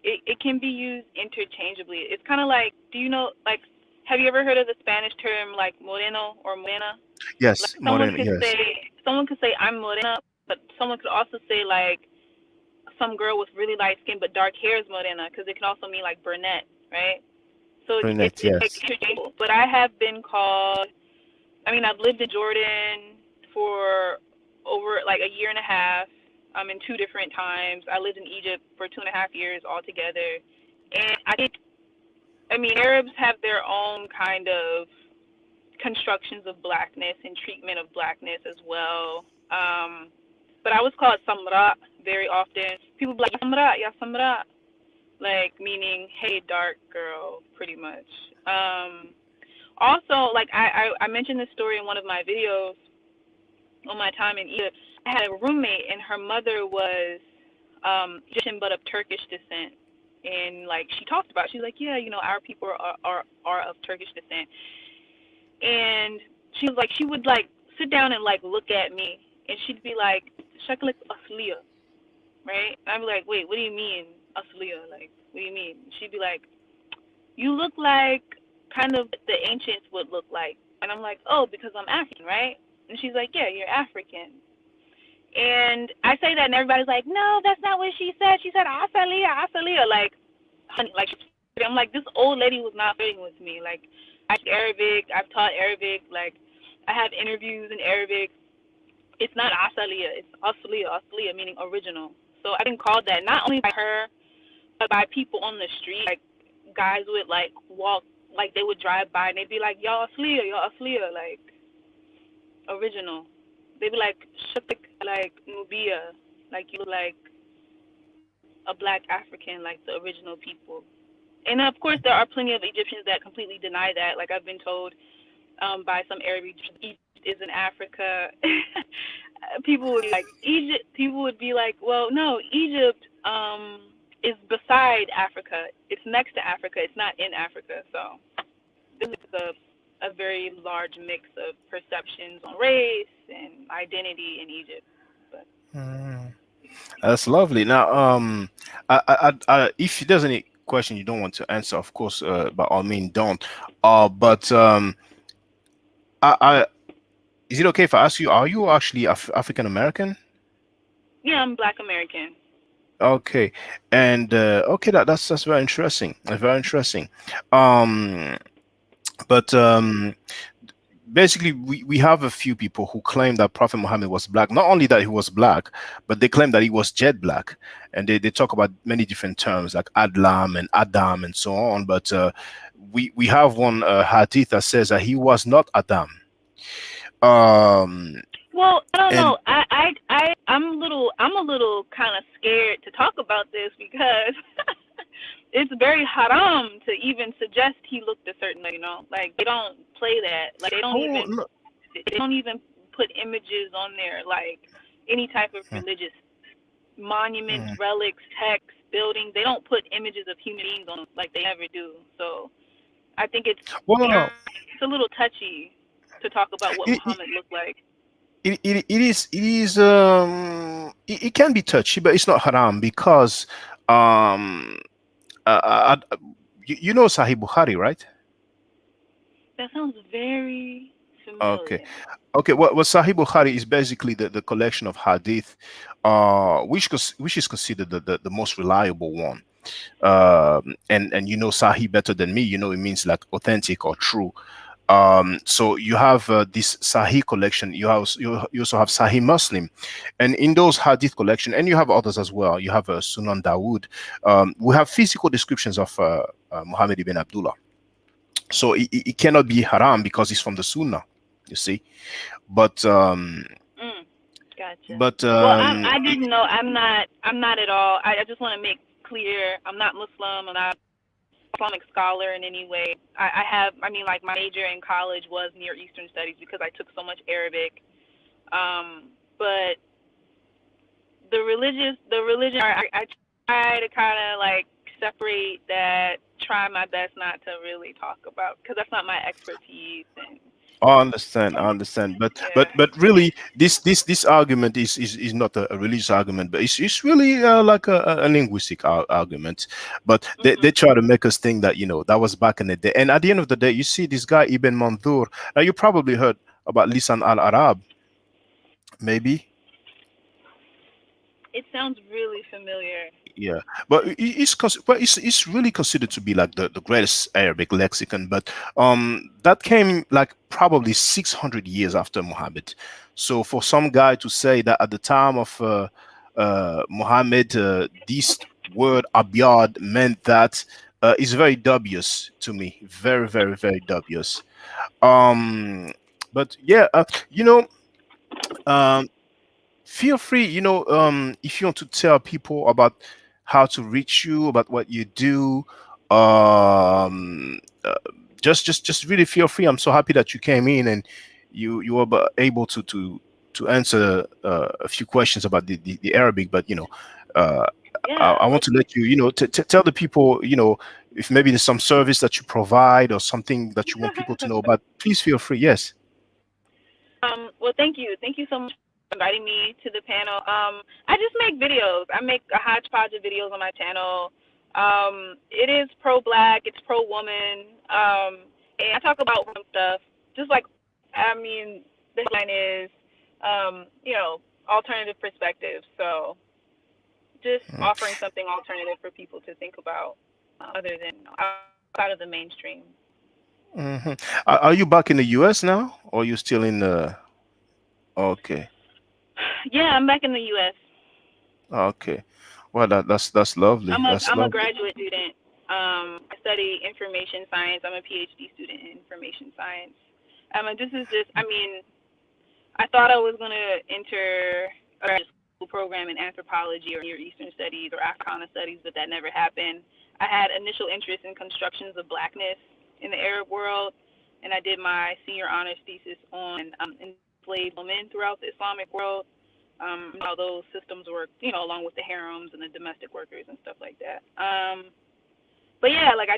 it can be used interchangeably. It's kind of like, do you know, like, have you ever heard of the Spanish term like moreno or morena? Like Yes, Moreno. Yes, someone could say I'm morena, but someone could also say like some girl with really light skin but dark hair is morena, because it can also mean like brunette, right? So brunette. it's like Yes, interchangeable. But I have been called. I mean, I've lived in Jordan for over like a year and a half. In two different times. I lived in Egypt for 2.5 years altogether. And I mean, Arabs have their own kind of constructions of blackness and treatment of blackness as well. But I was called Samra very often. People be like, Ya Samra, Ya Samra. Like, meaning, hey, dark girl, pretty much. Also, like, I mentioned this story in one of my videos on my time in Egypt. I had a roommate, and her mother was Egyptian but of Turkish descent. And like she talked about, she's like, yeah, our people are of Turkish descent. And she was like, she would like sit down and like look at me, and she'd be like, "Shaklik asliya," right? I'd be like, "Wait, what do you mean asliya? Like, what do you mean?" She'd be like, "You look like kind of the ancients would look like," and I'm like, "Oh, because I'm African, right?" And she's like, "Yeah, you're African." And I say that, and everybody's like, "No, that's not what she said. She said asaliya, asaliya." Like, honey, like I'm like, this old lady was not flirting with me. Like, I speak Arabic. I've taught Arabic. Like, I have interviews in Arabic. It's not asaliya. It's asliya. Asliya meaning original. So I've been called that not only by her, but by people on the street. Like, guys would like walk, like they would drive by and they'd be like, "Y'all asliya, y'all asliya," like original. They'd be like, "Shukik, like Nubia, like you look like a black African, like the original people." And of course, there are plenty of Egyptians that completely deny that. Like I've been told by some Arab Egyptians, Egypt is in Africa. People would be like, Egypt. People would be like, "Well, no, Egypt is beside Africa. It's next to Africa. It's not in Africa." So this is a very large mix of perceptions on race and identity in Egypt. But Mm, that's lovely. Now, if there's any question you don't want to answer, of course, by all means, don't. But I is it okay if I ask you, are you actually African American? yeah, I'm Black American. Okay, and okay, that's very interesting. Very interesting. Um, but basically, we have a few people who claim that Prophet Muhammad was black. Not only that he was black, but they claim that he was jet black, and they talk about many different terms like Adlam and Adam and so on. But we have one hadith that says that he was not Adam. Um, Well, I don't and know. I'm a little kind of scared to talk about this because it's very haram to even suggest he looked a certain way. You know, like they don't play that. Like oh no, they don't even put images on there, like any type of religious monuments, mm, relics, texts, buildings. They don't put images of human beings on like they ever do. So I think well, it's a little touchy to talk about what it, Muhammad looked like. it can be touchy, but it's not haram because um you know Sahih Bukhari, right? That sounds very Okay. familiar. Okay, what Sahih Bukhari is basically the collection of hadith, which is considered the most reliable one. And you know Sahih better than me. You know it means like authentic or true. So you have this Sahih collection. You also have Sahih Muslim, and in those hadith collection, and you have others as well. You have Sunan Dawood. We have physical descriptions of Muhammad ibn Abdullah. So it cannot be haram because it's from the Sunnah. You see, but Mm, gotcha. but Well, I didn't know. I'm not at all. I just want to make clear. I'm not Muslim. I'm not Islamic scholar in any way. I have. I mean, like my major in college was Near Eastern Studies because I took so much Arabic. But the religion. I try to kind of like separate that. Try my best not to really talk about because that's not my expertise. And I understand, I understand, yeah. but really, this argument is not a religious argument, but it's really like a linguistic argument. But they Mhm. try to make us think that that was back in the day. And at the end of the day, you see this guy Ibn Mandur. Now you probably heard about Lisan al Arab, maybe. It sounds really familiar. Yeah, but it's really considered to be like the greatest Arabic lexicon. But that came like probably 600 years after Muhammad. So for some guy to say that at the time of Muhammad, this word abiyad meant that is very dubious to me. Very, very, very dubious. Um, but yeah, um, feel free, if you want to tell people about how to reach you, about what you do, just really feel free. I'm so happy that you came in and you were able to answer a few questions about the Arabic. But uh, I Yeah, want to let you, tell the people, if maybe there's some service that you provide or something that you want people to know about. Please feel free. Yes. Well, thank you so much for inviting me to the panel. I just make videos. I make a hodgepodge of videos on my channel. It is pro-black, it's pro-woman, and I talk about stuff. Just like, I mean, the headline is, you know, alternative perspectives. So just offering something alternative for people to think about, other than, you know, outside of the mainstream. Hmm. Are you back in the U.S. now, or are you still in the? Okay, Yeah, I'm back in the U.S. okay. Well, that's lovely. That's I'm a lovely. graduate student. I study information science. I'm a PhD student in information science. This is just, I mean, I thought I was gonna enter a graduate school program in anthropology or Near Eastern studies or Africana studies, but that never happened. I had initial interest in constructions of blackness in the Arab world, and I did my senior honors thesis on enslaved women throughout the Islamic world. How those systems work, you know, along with the harems and the domestic workers and stuff like that. But yeah, like I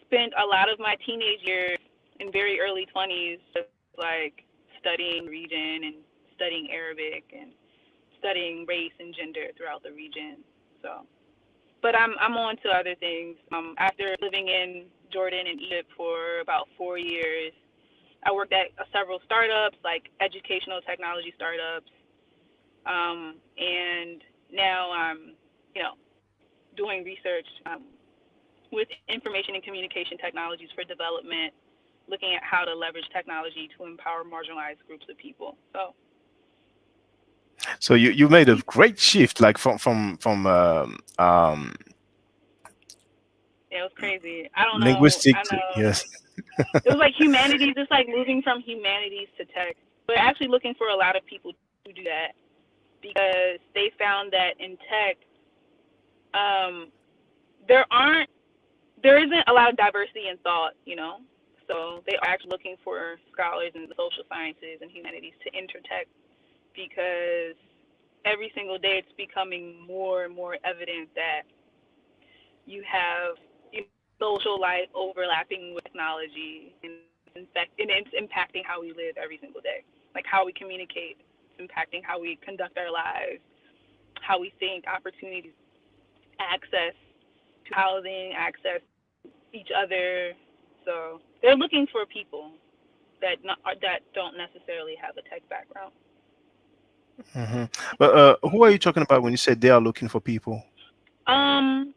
spent a lot of my teenage years in very early 20s just like studying region and studying Arabic and studying race and gender throughout the region. So, but I'm on to other things. After living in Jordan and Egypt for about 4 years, I worked at several startups, like educational technology startups, and now I'm, you know, doing research with information and communication technologies for development, looking at how to leverage technology to empower marginalized groups of people. So So you made a great shift, like from yeah, it was crazy. I don't know. linguistic I to know. yes. It was like humanities. It's like moving from humanities to tech. We're actually looking for a lot of people to do that because they found that in tech, um, there aren't there isn't a lot of diversity in thought, you know. So they are actually looking for scholars in the social sciences and humanities to enter tech because every single day it's becoming more and more evident that you have, you know, social life overlapping with technology, and it's impacting how we live every single day, like how we communicate. It's impacting how we conduct our lives, how we think, opportunities, access to housing, access each other. So they're looking for people that don't necessarily have a tech background. Hmm. But who are you talking about when you said they are looking for people? Um,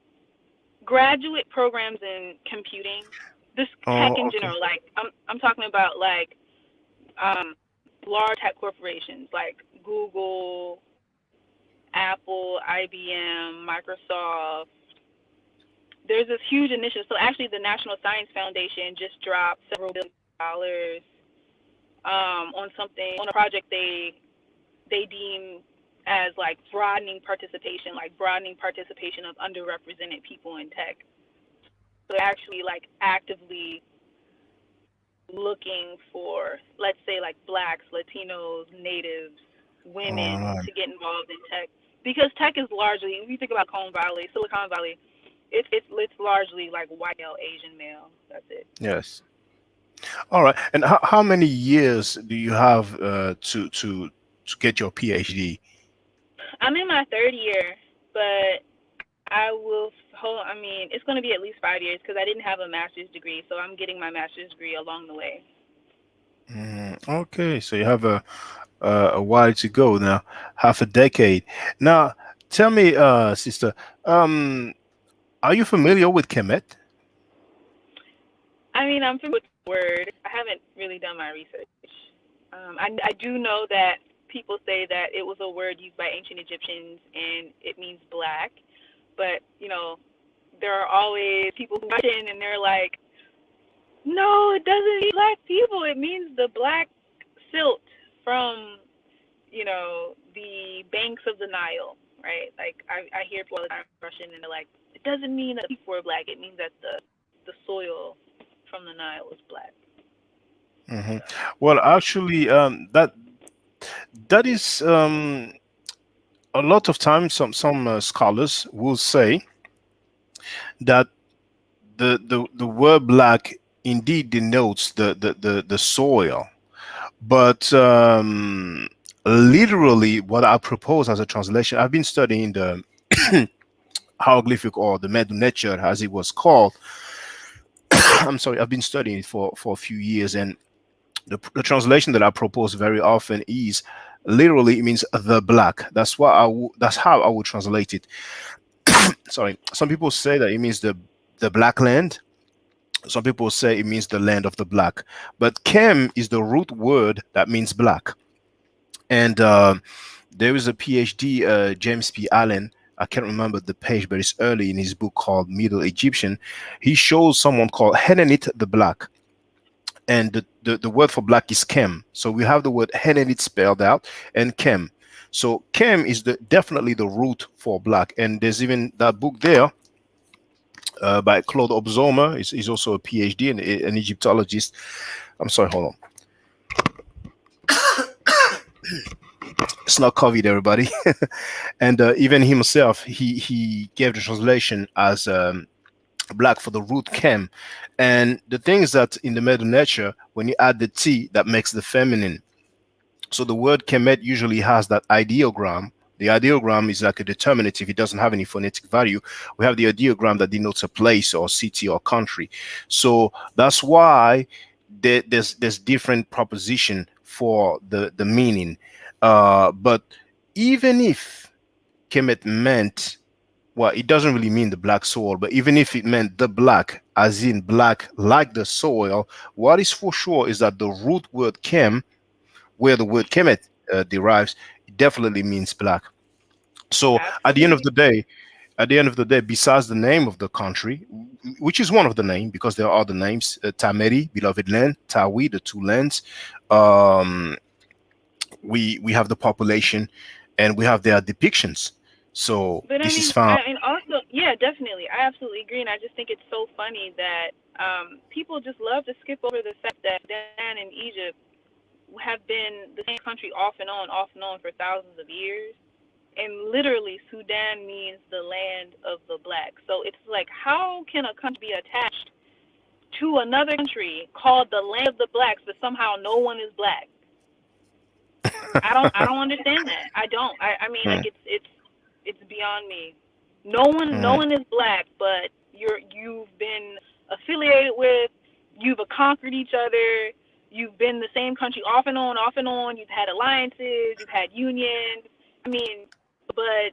Graduate programs in computing, this tech Oh, in okay. general. Like I'm talking about like um, large tech corporations like Google, Apple, IBM, Microsoft. There's this huge initiative. So actually, the National Science Foundation just dropped several $billions on a project they deem as like broadening participation of underrepresented people in tech. So they're actually like actively looking for, let's say, like blacks, Latinos, natives, All women right. to get involved in tech because tech is largely, if you think about Silicon Valley, it's largely like white male, Asian male. That's it. Yes. All right. And how many years do you have to get your PhD? I'm in my third year, but I will hold. I mean, it's going to be at least 5 years because I didn't have a master's degree, so I'm getting my master's degree along the way. Okay, so you have a while to go now, half a decade. Now, tell me, sister, um, are you familiar with Kemet? I mean, I'm familiar with the word. I haven't really done my research. I do know that people say that it was a word used by ancient Egyptians and it means black, but you know, there are always people who question and they're like, no, it doesn't mean black people. It means the black silt from, you know, the banks of the Nile, right? Like I hear people all the time Russian and they're like, it doesn't mean that people are black. It means that the soil from the Nile is black. Hmm. Well, actually, that is a lot of times some scholars will say that the word black indeed denotes the soil, But literally, what I propose as a translation, I've been studying the hieroglyphic or the Medu Neter, as it was called. I'm sorry, I've been studying it for a few years, and the translation that I propose very often is literally it means the black. That's how I would translate it. Sorry, some people say that it means the black land. Some people say it means the land of the black. But Kem is the root word that means black. And there is a PhD, James P. Allen. I can't remember the page, but it's early in his book called Middle Egyptian. He shows someone called Henenit the Black, and the word for black is Kem. So we have the word Henenit spelled out and Kem. So Kem is definitely the root for black, and there's even that book there by Claude Obzoma. He's also a PhD and an Egyptologist. I'm sorry, hold on. It's not COVID, everybody. And even himself, he gave the translation as black for the root Kem. And the thing is that in the Middle Nature, when you add the T, that makes the feminine. So the word Kemet usually has that ideogram. The ideogram is like a determinative. It doesn't have any phonetic value. We have the ideogram that denotes a place or city or country. So that's why there's different proposition for the meaning. But even if Kemet meant, well, it doesn't really mean the black soil, but even if it meant the black, as in black like the soil, what is for sure is that the root word Kem, where the word Kemet derives, it definitely means black. So Absolutely. at the end of the day, besides the name of the country, which is one of the names, because there are other names, Tameri, beloved land, Tawi, the two lands, um, we have the population, and we have their depictions. So But this is found. I mean, also, yeah, definitely, I absolutely agree, and I just think it's so funny that people just love to skip over the fact that Sudan and Egypt have been the same country off and on for thousands of years, and literally Sudan means the land of the black. So it's like, how can a country be attached to another country called the land of the blacks, but somehow no one is black? I don't understand that. I don't. I mean, like, Mm, it's beyond me. No mm. one is black, but you've been affiliated with, you've conquered each other, you've been the same country off and on. You've had alliances, you've had unions. I mean, but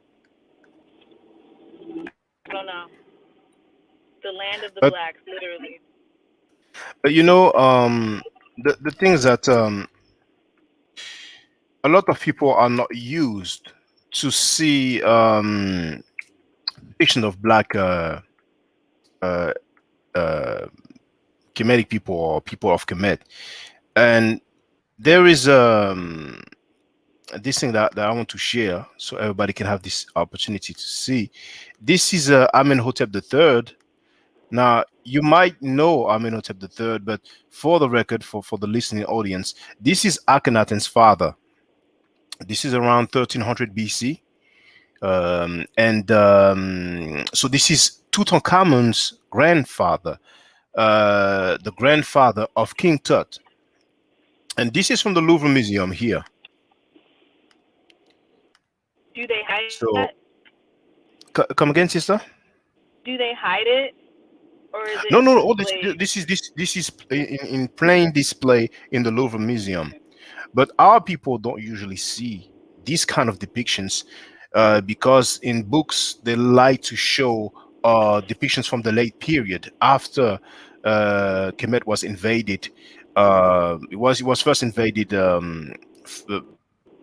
I don't know. The land of the But blacks, literally. you know, the things that a lot of people are not used to see depiction of black uh, uh, Kemetic people or people of Kemet, and there is this thing that I want to share so everybody can have this opportunity to see. This is Amenhotep the Third. Now you might know Amenhotep the Third, but for the record, for the listening audience, this is Akhenaten's father. This is around 1300 BC. And so this is Tutankhamun's grandfather, the grandfather of King Tut. And this is from the Louvre Museum here. Do they hide So that? come again, sister? Do they hide it, or is No, it no, no. All displayed? this is in plain display in the Louvre Museum. But our people don't usually see these kind of depictions because in books they like to show depictions from the late period after Kemet was invaded. It was first invaded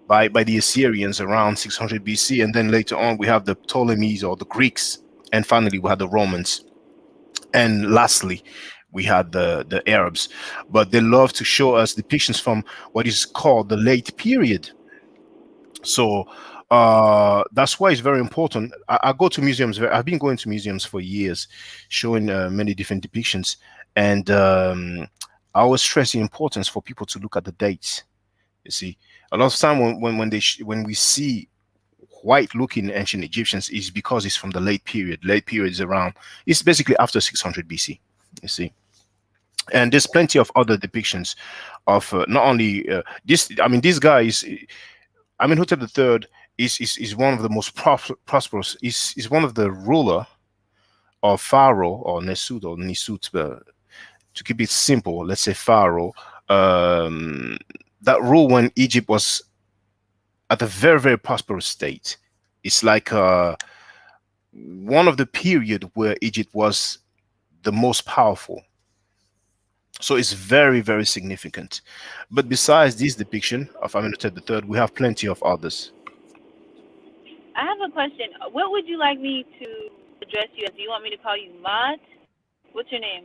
by the Assyrians around 600 BC, and then later on we have the Ptolemies or the Greeks, and finally we had the Romans, and lastly we had the Arabs. But they love to show us depictions from what is called the late period. So that's why it's very important. I go to museums. I've been going to museums for years, showing many different depictions, and I always stress the importance for people to look at the dates. You see, a lot of time when we see white-looking ancient Egyptians is because it's from the late period. Late period is around. It's basically after 600 BC. You see. And there's plenty of other depictions of not only this. I mean, this guy is. I mean, Hotep III is one of the most prosperous. Is one of the ruler of Pharaoh or Nesut or Nisut. To keep it simple, let's say Pharaoh. Um, that rule when Egypt was at a very very prosperous state. It's like one of the period where Egypt was the most powerful. So it's very, very significant. But besides this depiction of Amenhotep III, we have plenty of others. I have a question. What would you like me to address you as? Do you want me to call you Mott? What's your name?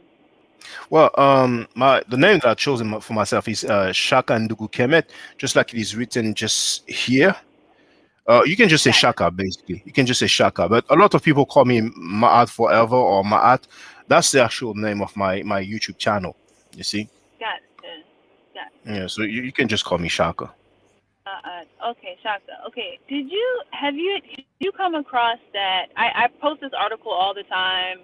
Well, the name that I chosen for myself is Shaka Ndugu Kemet, just like it is written just here. You can just say Gotcha. Shaka, basically. You can just say Shaka. But a lot of people call me Ma'at Forever or Ma'at. That's the actual name of my YouTube channel. You see? Gotcha. Gotcha. Yeah. So you can just call me Shaka. Okay, Shaka. Okay, have you come across that? I post this article all the time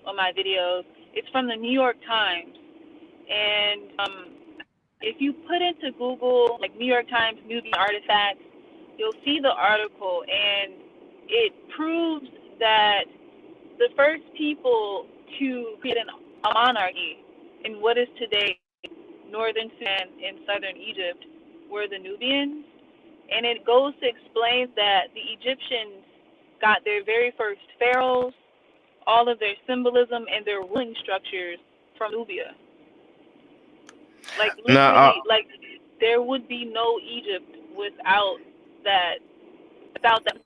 on my videos. It's from the New York Times, and if you put into Google like New York Times Nubian artifacts, you'll see the article, and it proves that the first people to create a monarchy in what is today northern Sudan and southern Egypt were the Nubians. And it goes to explain that the Egyptians got their very first pharaohs, all of their symbolism and their ruling structures from Nubia. Like Now, literally, like there would be no Egypt that, without that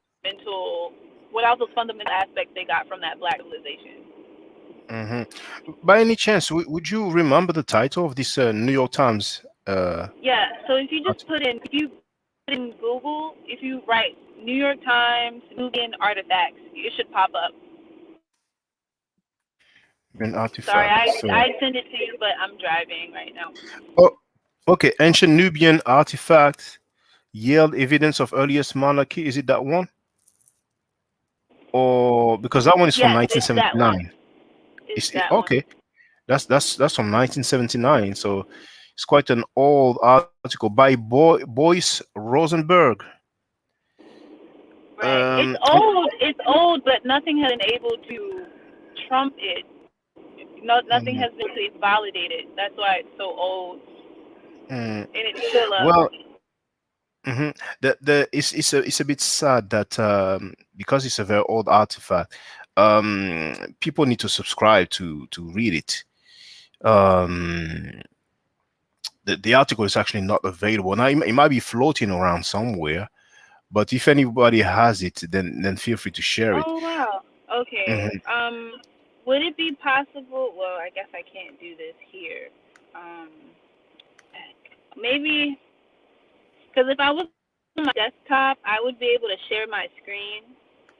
without those fundamental aspects they got from that black civilization. by any chance, would you remember the title of this New York Times? Yeah. So if you put in Google, if you write New York Times Nubian artifacts, it should pop up. An Sorry, artifact. So, I send it to you, but I'm driving right now. oh, okay. Ancient Nubian artifact yield evidence of earliest monarchy. Is it that one? Or because that one is from Yes, it's that one. 1979. It's that one. Okay. That's from 1979. So it's quite an old article by Boyce Rosenberg. Right. It's And old. It's old, but nothing has been able to trump it. Nothing has been able to validate it. That's why it's so old, mm, and it's still up. well, it's a bit sad that because it's a very old artifact, people need to subscribe to read it. Um, the article is actually not available now. It might be floating around somewhere, but if anybody has it, then feel free to share it. Oh wow. Okay. Would it be possible? Well, I guess I can't do this here. Maybe because if I was on my desktop, I would be able to share my screen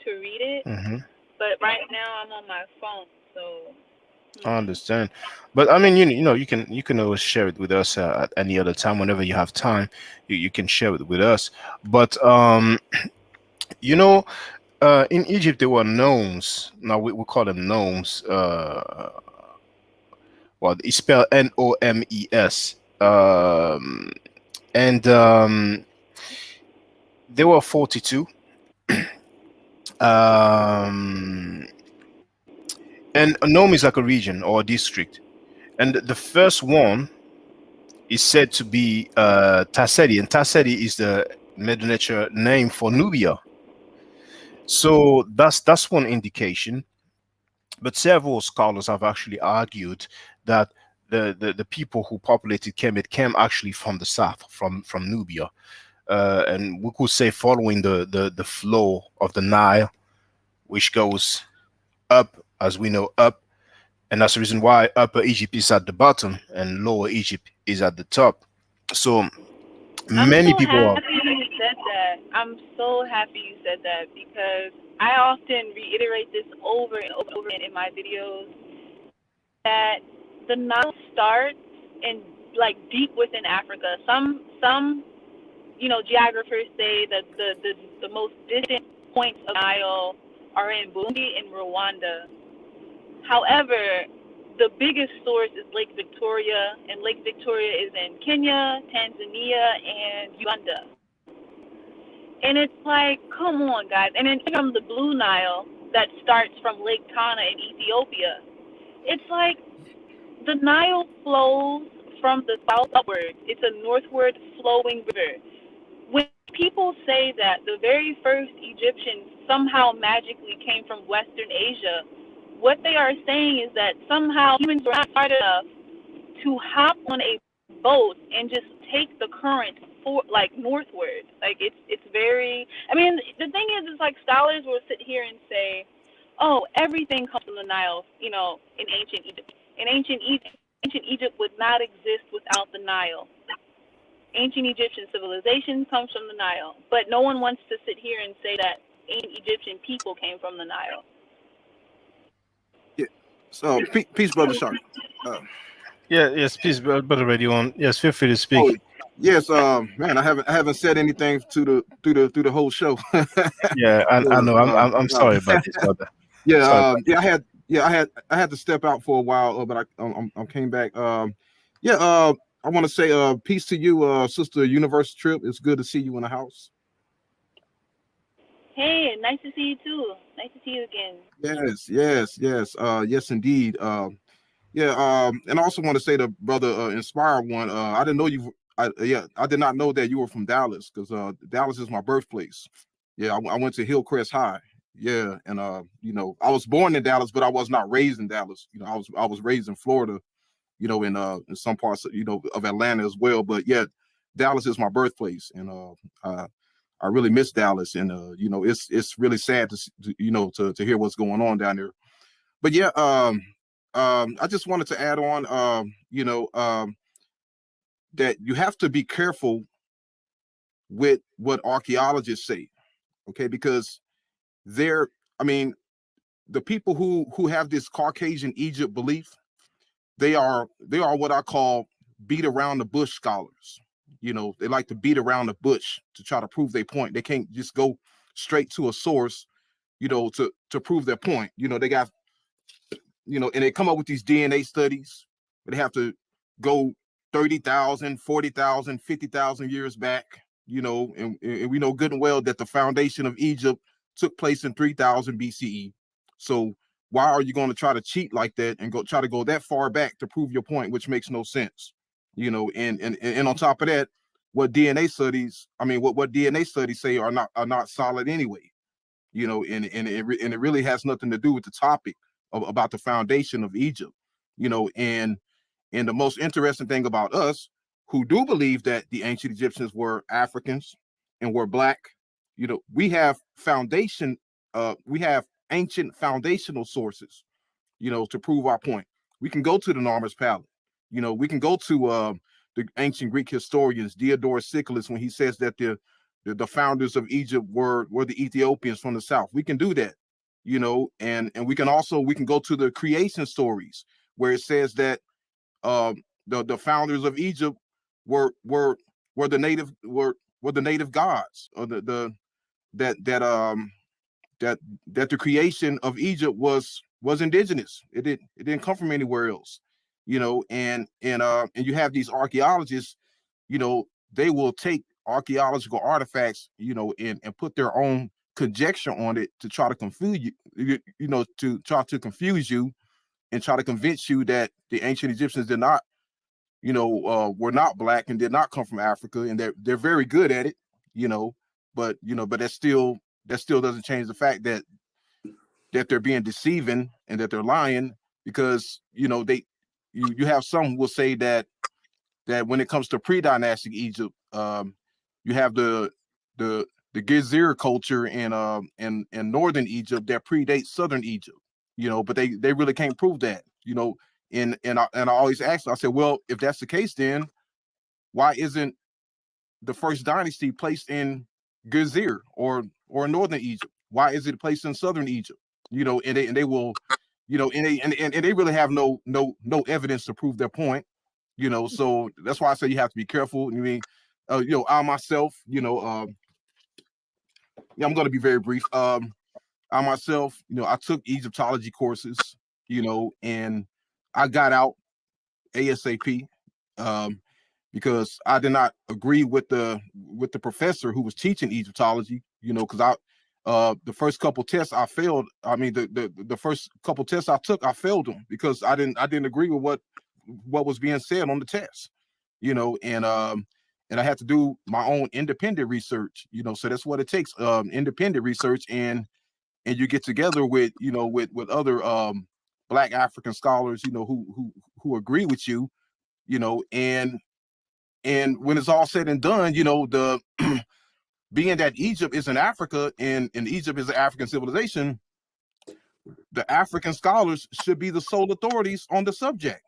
to read it. But right now I'm on my phone, so. I understand, but I mean, you can always share it with us at any other time whenever you have time. You can share it with us. But you know, in Egypt there were gnomes. Now we call them gnomes. Well, it's spelled Nomes. And there were 42. And a nome is like a region or a district. And the first one is said to be Tassedi, and Tassedi is the Middle Nature name for Nubia. So that's one indication. But several scholars have actually argued that the people who populated Kemet came actually from the south, from Nubia, and we could say following the flow of the Nile, which goes up, as we know, up. And that's the reason why Upper Egypt is at the bottom and Lower Egypt is at the top. So many people are. You said that. I'm so happy you said that because I often reiterate this over and over again in my videos that the Nile starts in like deep within Africa. Some geographers say that the most distant points of Nile are in Burundi and Rwanda. However, the biggest source is Lake Victoria, and Lake Victoria is in Kenya, Tanzania, and Uganda. And it's like, come on, guys. And then from the Blue Nile that starts from Lake Tana in Ethiopia, it's like the Nile flows from the south upward. It's a northward flowing river. When people say that the very first Egyptians somehow magically came from Western Asia, what they are saying is that somehow humans were not smart enough to hop on a boat and just take the current for like northward. Like it's very. I mean, the thing is, it's like scholars will sit here and say, "Oh, everything comes from the Nile." You know, in ancient Egypt. In ancient Egypt would not exist without the Nile. Ancient Egyptian civilization comes from the Nile, but no one wants to sit here and say that ancient Egyptian people came from the Nile. Yeah. So peace, brother Shark. Yes, please, brother Radio On. Yes, feel free to speak. Oh, yes, man, I haven't said anything through the whole show. Yeah, I know. I'm sorry about this, brother. Yeah, I had to step out for a while, but I came back. I want to say peace to you, Sister Universe Trip. It's good to see you in the house. Hey, nice to see you too. Nice to see you again. Yes, indeed. And I also want to say to brother Inspired One, I didn't know you. I did not know that you were from Dallas, because Dallas is my birthplace. Yeah, I went to Hillcrest High. Yeah, and I was born in Dallas, but I was not raised in Dallas. I was raised in Florida. In some parts of Atlanta as well. But yeah, Dallas is my birthplace, and I really miss Dallas, and it's really sad to hear what's going on down there. But yeah, I just wanted to add on, that you have to be careful with what archaeologists say, okay? Because the people who have this Caucasian Egypt belief, they are what I call beat around the bush scholars. They like to beat around the bush to try to prove their point. They can't just go straight to a source, to prove their point. They got, and they come up with these DNA studies, but they have to go 30,000, 40,000, 50,000 years back, and we know good and well that the foundation of Egypt took place in 3000 BCE. So why are you going to try to cheat like that and try to go that far back to prove your point, which makes no sense, and on top of that, what DNA studies say are not solid anyway, and it really has nothing to do with the topic about the foundation of Egypt, and the most interesting thing about us who do believe that the ancient Egyptians were Africans and were black, we have ancient foundational sources, to prove our point. We can go to the Narmer's Palette. We can go to the ancient Greek historians, Diodorus Siculus, when he says that the founders of Egypt were the Ethiopians from the south. We can do that, and we can go to the creation stories where it says that the founders of Egypt were the native gods, or that the creation of Egypt was indigenous. It didn't come from anywhere else, and you have these archaeologists, they will take archaeological artifacts, and put their own conjecture on it to try to confuse you, to try to confuse you and try to convince you that the ancient Egyptians did not, were not black and did not come from Africa, and they're very good at it, but that still doesn't change the fact that they're being deceiving and that they're lying, because you have some who will say that when it comes to pre-dynastic Egypt, you have the Gizir culture in northern Egypt that predates southern Egypt, but they really can't prove that, and I always ask them, I said, well, if that's the case, then why isn't the first dynasty placed in Gizir or northern Egypt? Why is it placed in southern Egypt? And they will, and they really have no evidence to prove their point. So that's why I say you have to be careful. I mean, I myself, I'm going to be very brief. I myself, I took Egyptology courses, and I got out ASAP, because I did not agree with the professor who was teaching Egyptology. Because the first couple tests I failed. I mean, the first couple tests I took, I failed them because I didn't agree with what was being said on the test. And I had to do my own independent research. So that's what it takes, independent research, and you get together with with other Black African scholars, who agree with you, and when it's all said and done, the being that Egypt is in Africa and Egypt is an African civilization, the African scholars should be the sole authorities on the subject.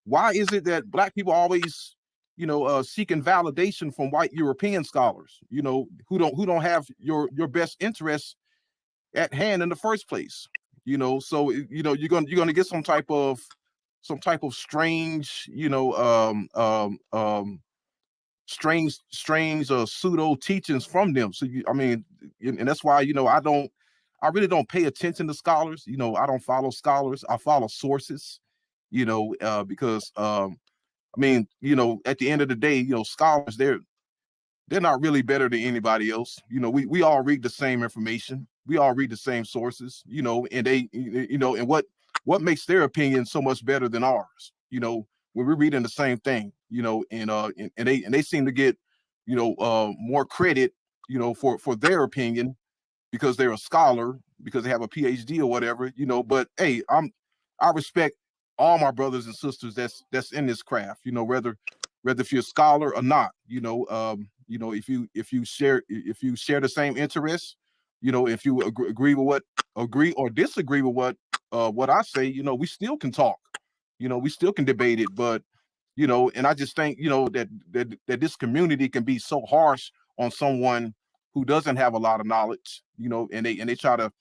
Why is it that Black people always, seeking validation from white European scholars, who don't have your best interests at hand in the first place? So you're gonna get some type of strange, strange pseudo teachings from them. So I mean, and that's why I really don't pay attention to scholars. I don't follow scholars. I follow sources. Because I mean, at the end of the day, scholars, they're not really better than anybody else. We all read the same information. We all read the same sources. And and what makes their opinion so much better than ours? When we're reading the same thing, and they seem to get, more credit, for their opinion because they're a scholar, because they have a PhD or whatever, But hey, I respect all my brothers and sisters that's in this craft, whether if you're a scholar or not, if you share the same interests, if you agree or disagree with what I say, we still can talk, we still can debate it. But and I just think, that this community can be so harsh on someone who doesn't have a lot of knowledge, and they try to,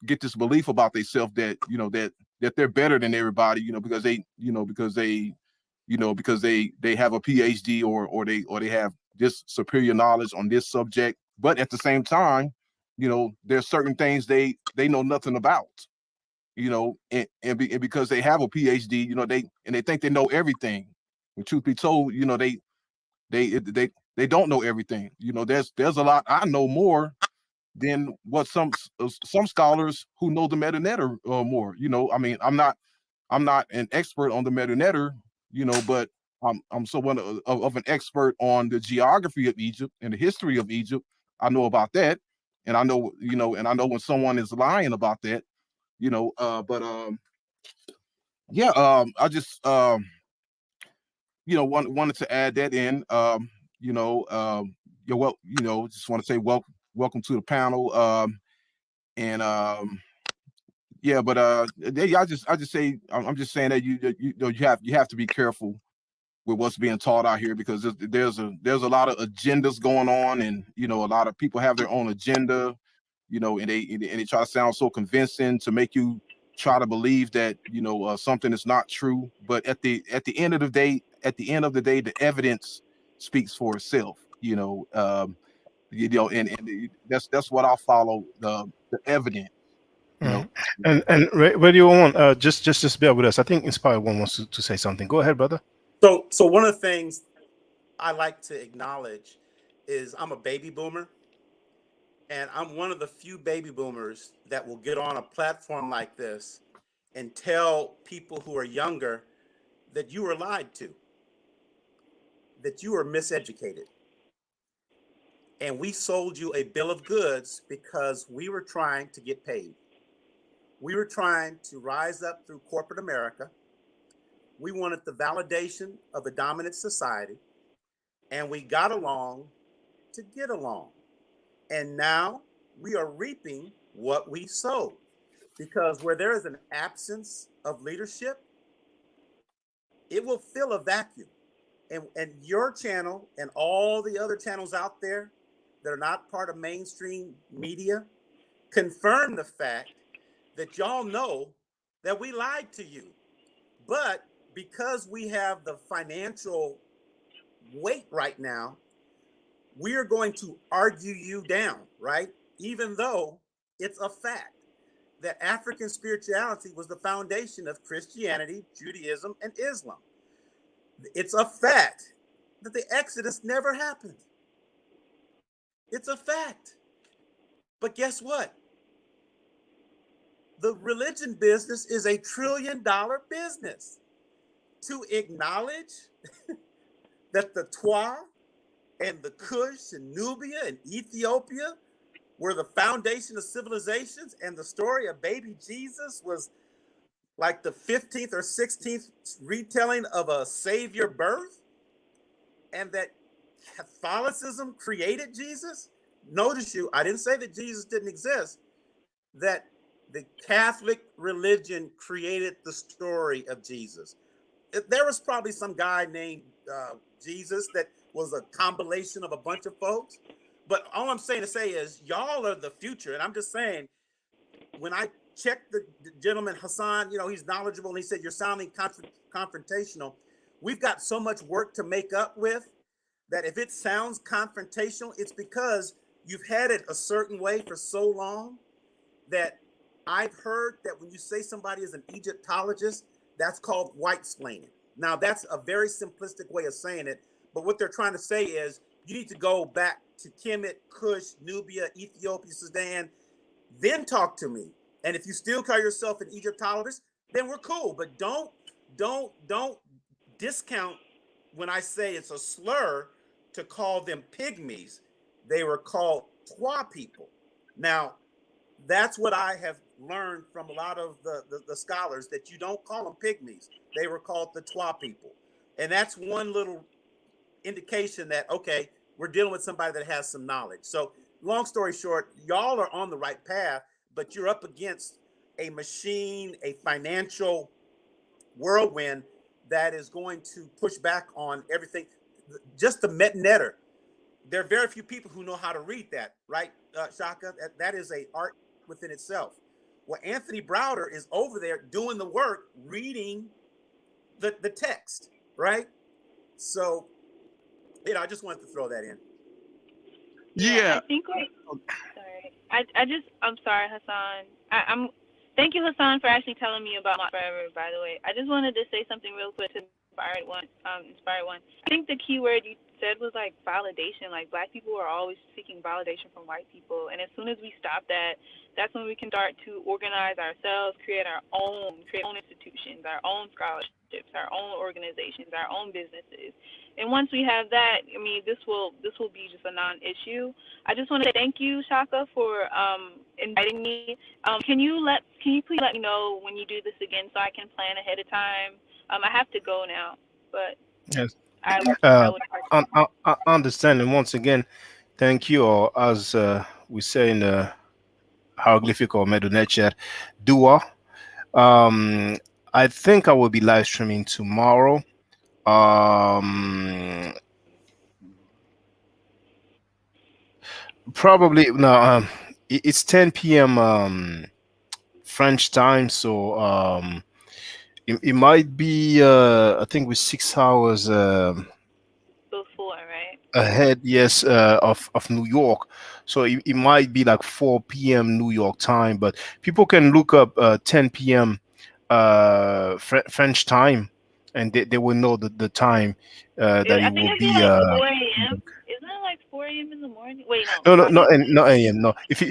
get this belief about themselves that, that they're better than everybody, because they have a PhD, or they have this superior knowledge on this subject. But at the same time, there's certain things they know nothing about, and because they have a PhD, they think they know everything. When truth be told, they don't know everything. There's a lot I know more than what some scholars who know the Medu Neter more. I mean, I'm not an expert on the Medu Neter, but I'm someone of an expert on the geography of Egypt and the history of Egypt. I know about that, and I know, and I know when someone is lying about that, but yeah, I just wanted to add that in. You're well, just want to say welcome to the panel. And yeah, but I just say, I'm just saying that you have to be careful with what's being taught out here, because there's a lot of agendas going on, and a lot of people have their own agenda, and they try to sound so convincing to make you try to believe that something is not true. But at the end of the day, the evidence speaks for itself. And that's what I'll follow, the evidence. And Radio One, just bear with us. I think Inspire One wants to say something. Go ahead, brother. So one of the things I like to acknowledge is I'm a baby boomer, and I'm one of the few baby boomers that will get on a platform like this and tell people who are younger that you were lied to, that you were miseducated. And we sold you a bill of goods because we were trying to get paid. We were trying to rise up through corporate America. We wanted the validation of a dominant society, and we got along to get along. And now we are reaping what we sowed, because where there is an absence of leadership, it will fill a vacuum. And your channel and all the other channels out there that are not part of mainstream media confirm the fact that y'all know that we lied to you. But because we have the financial weight right now, we are going to argue you down, right? Even though it's a fact. that African spirituality was the foundation of Christianity, Judaism, and Islam. It's a fact that the Exodus never happened. It's a fact. But guess what? The religion business is a $1 trillion business. To acknowledge that the Twa and the Kush and Nubia and Ethiopia were the foundation of civilizations, and the story of baby Jesus was like the 15th or 16th retelling of a savior birth, and that Catholicism created Jesus. Notice I didn't say that Jesus didn't exist, that the Catholic religion created the story of Jesus. There was probably some guy named Jesus that was a compilation of a bunch of folks. But all I'm saying to say is y'all are the future. And I'm just saying, when I checked the gentleman Hassan, he's knowledgeable, and he said, you're sounding confrontational. We've got so much work to make up with that if it sounds confrontational, it's because you've had it a certain way for so long that I've heard that when you say somebody is an Egyptologist, that's called white-splaining. Now, that's a very simplistic way of saying it, but what they're trying to say is you need to go back to Kemet, Kush, Nubia, Ethiopia, Sudan, then talk to me. And if you still call yourself an Egyptologist, then we're cool. But don't discount when I say it's a slur to call them pygmies. They were called Twa people. Now, that's what I have learned from a lot of the scholars, that you don't call them pygmies. They were called the Twa people. And that's one little indication that, okay, we're dealing with somebody that has some knowledge. So long story short, y'all are on the right path, but you're up against a machine, a financial whirlwind that is going to push back on everything. Just the netter. There are very few people who know how to read that, right, Shaka? That is an art within itself. Well, Anthony Browder is over there doing the work, reading the text, right? So, I just wanted to throw that in. Yeah. I think sorry. I'm sorry, Hassan. Thank you, Hassan, for actually telling me about my forever, by the way. I just wanted to say something real quick to inspired one. I think the key word you said was like validation. Like Black people are always seeking validation from white people, and as soon as we stop that, that's when we can start to organize ourselves, create our own institutions, our own scholarships, our own organizations, our own businesses. And once we have that, I mean, this will be just a non-issue. I just want to say thank you, Shaka, for inviting me. Can you please let me know when you do this again so I can plan ahead of time? I have to go now, but Yes. I would I understand. And once again, thank you. Or as we say in the hieroglyphic or Medunet chat, Dua. I think I will be live streaming tomorrow. Probably no. It's 10 p.m. French time, so it might be. I think with 6 hours before, right? ahead, yes, of New York. So it might be like 4 p.m. New York time, but people can look up 10 p.m. French time, and they will know the time that I it think will it'd be be. like 4 a.m. Isn't it like 4 a.m. in the morning? Wait, No, no, no. no, and not a.m. No, if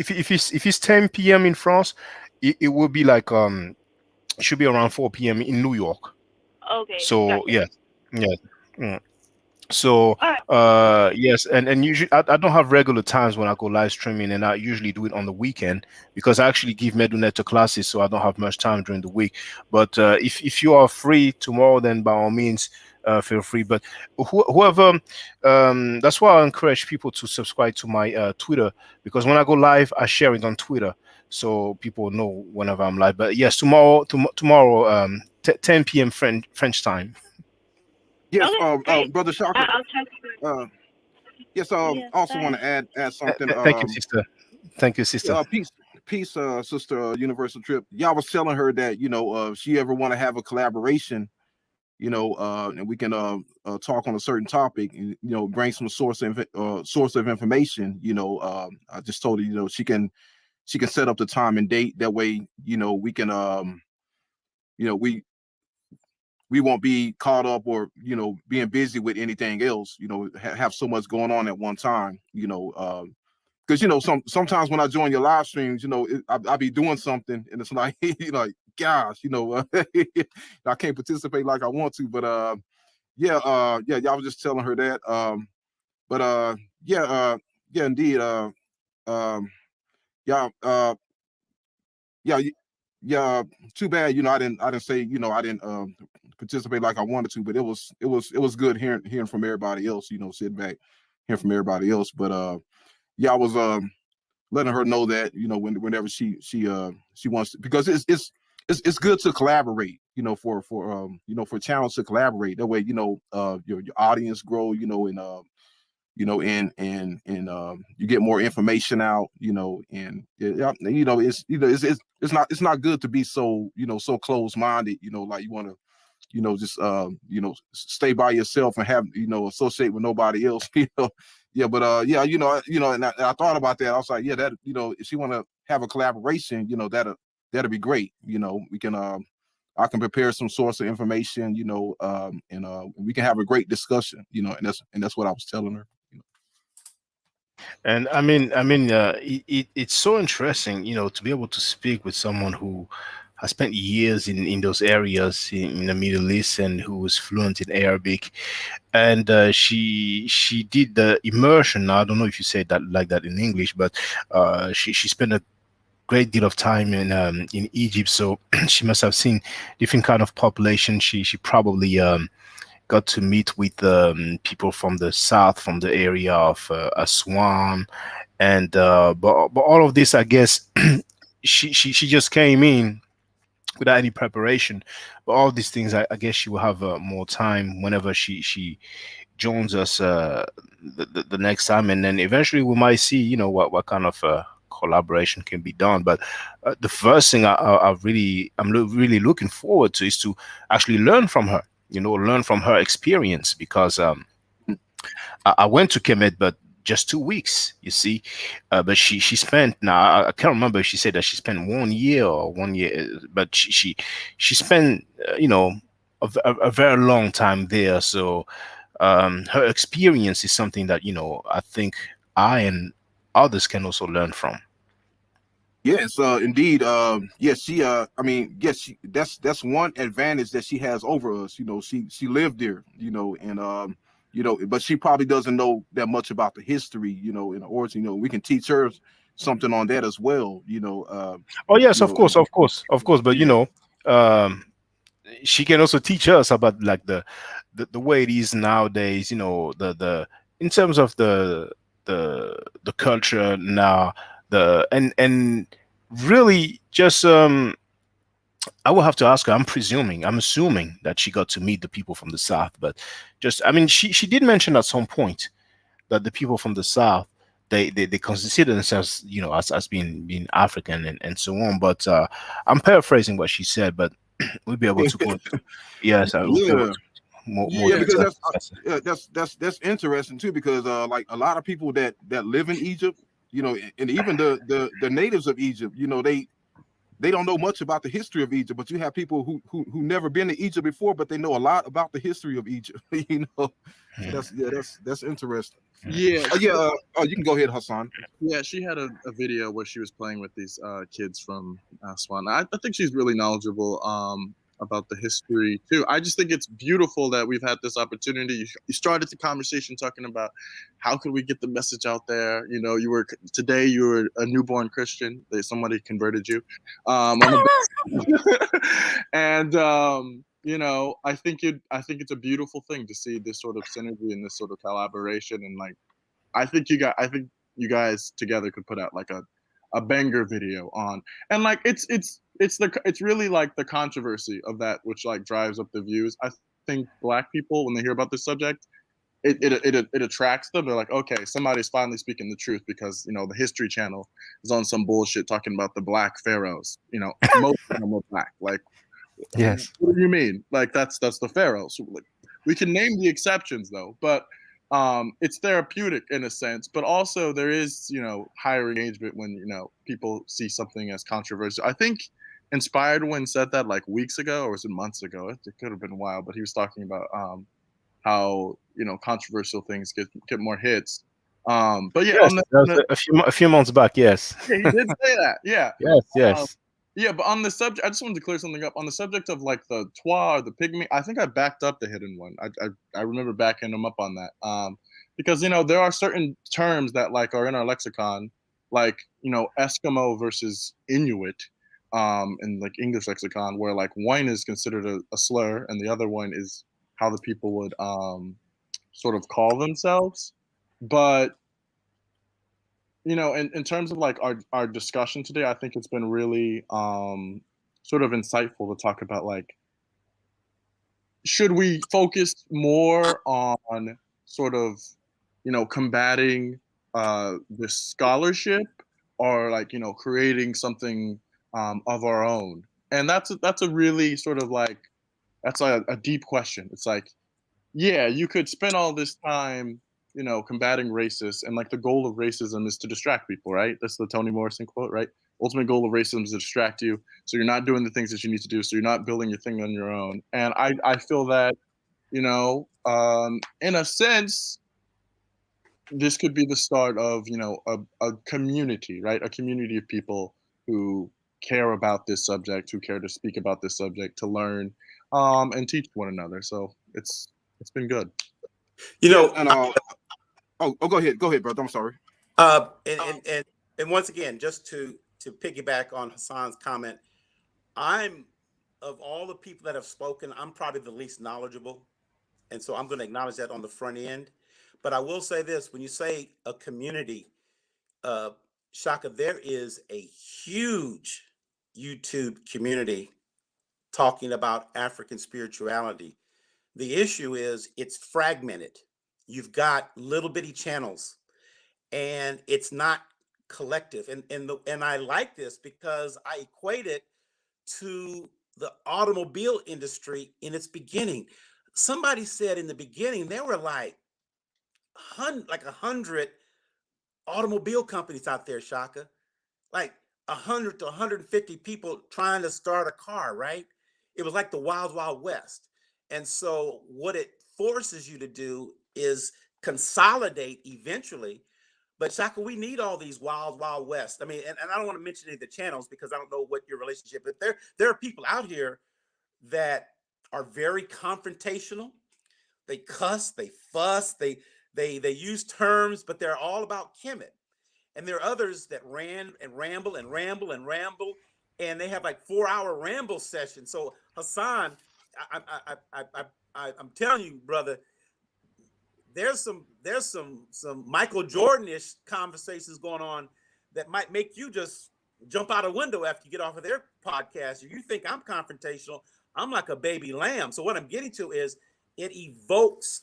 it's 10 p.m. in France, it will be like it should be around 4 p.m. in New York. Okay, So gotcha. yeah, yeah. Mm. So All right. yes, and usually I don't have regular times when I go live streaming, and I usually do it on the weekend because I actually give Medunet classes, so I don't have much time during the week. But if you are free tomorrow, then by all means feel free. But whoever, that's why I encourage people to subscribe to my Twitter, because when I go live, I share it on Twitter so people know whenever I'm live. But yes, tomorrow 10 p.m. French time. Yes, Okay, great. brother Shaka. I'll check. Yes, Yeah, also want bye. to add something. Thank you, sister. Thank you, sister. Peace, sister, Universal Trip. Y'all was telling her that if she ever want to have a collaboration, and we can talk on a certain topic, and bring some source of information. I just told her, she she can set up the time and date. That way, we can we won't be caught up or being busy with anything else. Have so much going on at one time. Because sometimes when I join your live streams, I be doing something and it's like like gosh, I can't participate like I want to. But yeah, y'all was just telling her that. But yeah, indeed. Yeah, yeah, yeah. Too bad, I didn't say, I didn't participate like I wanted to, but it was good hearing from everybody else. Sitting back, hearing from everybody else. But yeah, I was letting her know that whenever she wants to, because it's good to collaborate. For channels to collaborate. That way, your audience grow. And you get more information out, and it's not good to be so so close-minded, like you want to just stay by yourself and have associate with nobody else. Yeah, but yeah, and I thought about that. I was like, yeah, that if she want to have a collaboration, that'll be great. We can I can prepare some source of information, and we can have a great discussion, and that's what I was telling her. And it's so interesting, to be able to speak with someone who has spent years in those areas in the Middle East and who is fluent in Arabic. And she did the immersion. I don't know if you say that like that in English, but she spent a great deal of time in Egypt, so she must have seen different kind of population. She probably got to meet with people from the south, from the area of Aswan, and but all of this, I guess, she just came in without any preparation. But all these things, I guess, she will have more time whenever she joins us the next time, and then eventually we might see, what kind of collaboration can be done. But the first thing I'm really looking forward to is to actually learn from her. Learn from her experience, because I went to Kemet, but just 2 weeks, you see. But she spent, now I can't remember if she said that she spent 1 year or 1 year, but she spent a very long time there. So her experience is something that I think I and others can also learn from. Yes, indeed. Yes, yes, that's one advantage that she has over us. She lived there, and but she probably doesn't know that much about the history, and the origin. We can teach her something on that as well. Oh yes, You of know, course, of course, of course. But yeah, um, she can also teach us about like the way it is nowadays. The in terms of the culture now, and really just I will have to ask her. I'm assuming that she got to meet the people from the south, but just, she did mention at some point that the people from the south, they consider themselves, as being African, and so on. But I'm paraphrasing what she said, but we'll be able to go. Yes, I will be able yeah, to more yeah. Yeah, Because details. that's interesting too. Because like a lot of people that live in Egypt, and even the natives of Egypt, they don't know much about the history of Egypt, but you have people who never been to Egypt before, but they know a lot about the history of Egypt. So Hmm. that's interesting. yeah, Yeah. You can go ahead, Hassan. yeah. She had a video where she was playing with these kids from Aswan. I think she's really knowledgeable about the history too. I just think it's beautiful that we've had this opportunity. You started the conversation talking about how could we get the message out there. Today you were a newborn Christian. Somebody converted you. On the and I think it's a beautiful thing to see this sort of synergy and this sort of collaboration, and like I think you guys together could put out like a banger video on, and like it's really like the controversy of that which like drives up the views. I think Black people, when they hear about this subject, it attracts them. They're like, okay, somebody's finally speaking the truth, because the History Channel is on some bullshit talking about the Black pharaohs. Most of them were Black. Like, Yes. what do you mean? Like that's the pharaohs. Like, we can name the exceptions though, but it's therapeutic in a sense, but also there is, higher engagement when, people see something as controversial. I think Inspired One said that like weeks ago, or was it months ago? It could have been a while, but he was talking about how, controversial things get more hits. But yeah, Yes, that was a few months back. Yes. yeah, he did say that. Yeah. Yes. Um, Yes. yeah, but on the subject, I just wanted to clear something up. On the subject of like the Twa or the Pygmy, I think I backed up the Hidden One. I remember backing him up on that. Because there are certain terms that like are in our lexicon, like Eskimo versus Inuit, in like English lexicon, where like one is considered a slur and the other one is how the people would sort of call themselves. But in terms of like our discussion today, I think it's been really sort of insightful to talk about like, should we focus more on sort of combating this scholarship, or like creating something of our own? And that's a really sort of like, that's a deep question. It's like, yeah, you could spend all this time, combating racists, and like the goal of racism is to distract people, right? That's the Toni Morrison quote, right? Ultimate goal of racism is to distract you, so you're not doing the things that you need to do, so you're not building your thing on your own. And I feel that, in a sense, this could be the start of a community, right? A community of people who care about this subject, who care to speak about this subject, to learn, and teach one another. So it's been good. You know, And go ahead, brother. I'm sorry. and once again, just to piggyback on Hassan's comment, I'm of all the people that have spoken, I'm probably the least knowledgeable, and so I'm going to acknowledge that on the front end. But I will say this: when you say a community, uh, Shaka, there is a huge YouTube community talking about African spirituality. The issue is it's fragmented. You've got little bitty channels, and it's not collective. And I like this because I equate it to the automobile industry in its beginning. Somebody said in the beginning there were like 100 automobile companies out there, Shaka, like 100 to 150 people trying to start a car, right? It was like the wild, wild west. And so what it forces you to do is consolidate eventually. But Shaka, we need all these wild, wild west. I mean, and I don't want to mention any of the channels because I don't know what your relationship, but there are people out here that are very confrontational. They cuss, they fuss, they use terms, but they're all about Kemet. And there are others that ran and ramble and ramble and ramble, and they have like 4-hour ramble sessions. So Hassan, I'm telling you, brother, there's some Michael Jordan-ish conversations going on that might make you just jump out a window after you get off of their podcast. You think I'm confrontational? I'm like a baby lamb. So what I'm getting to is it evokes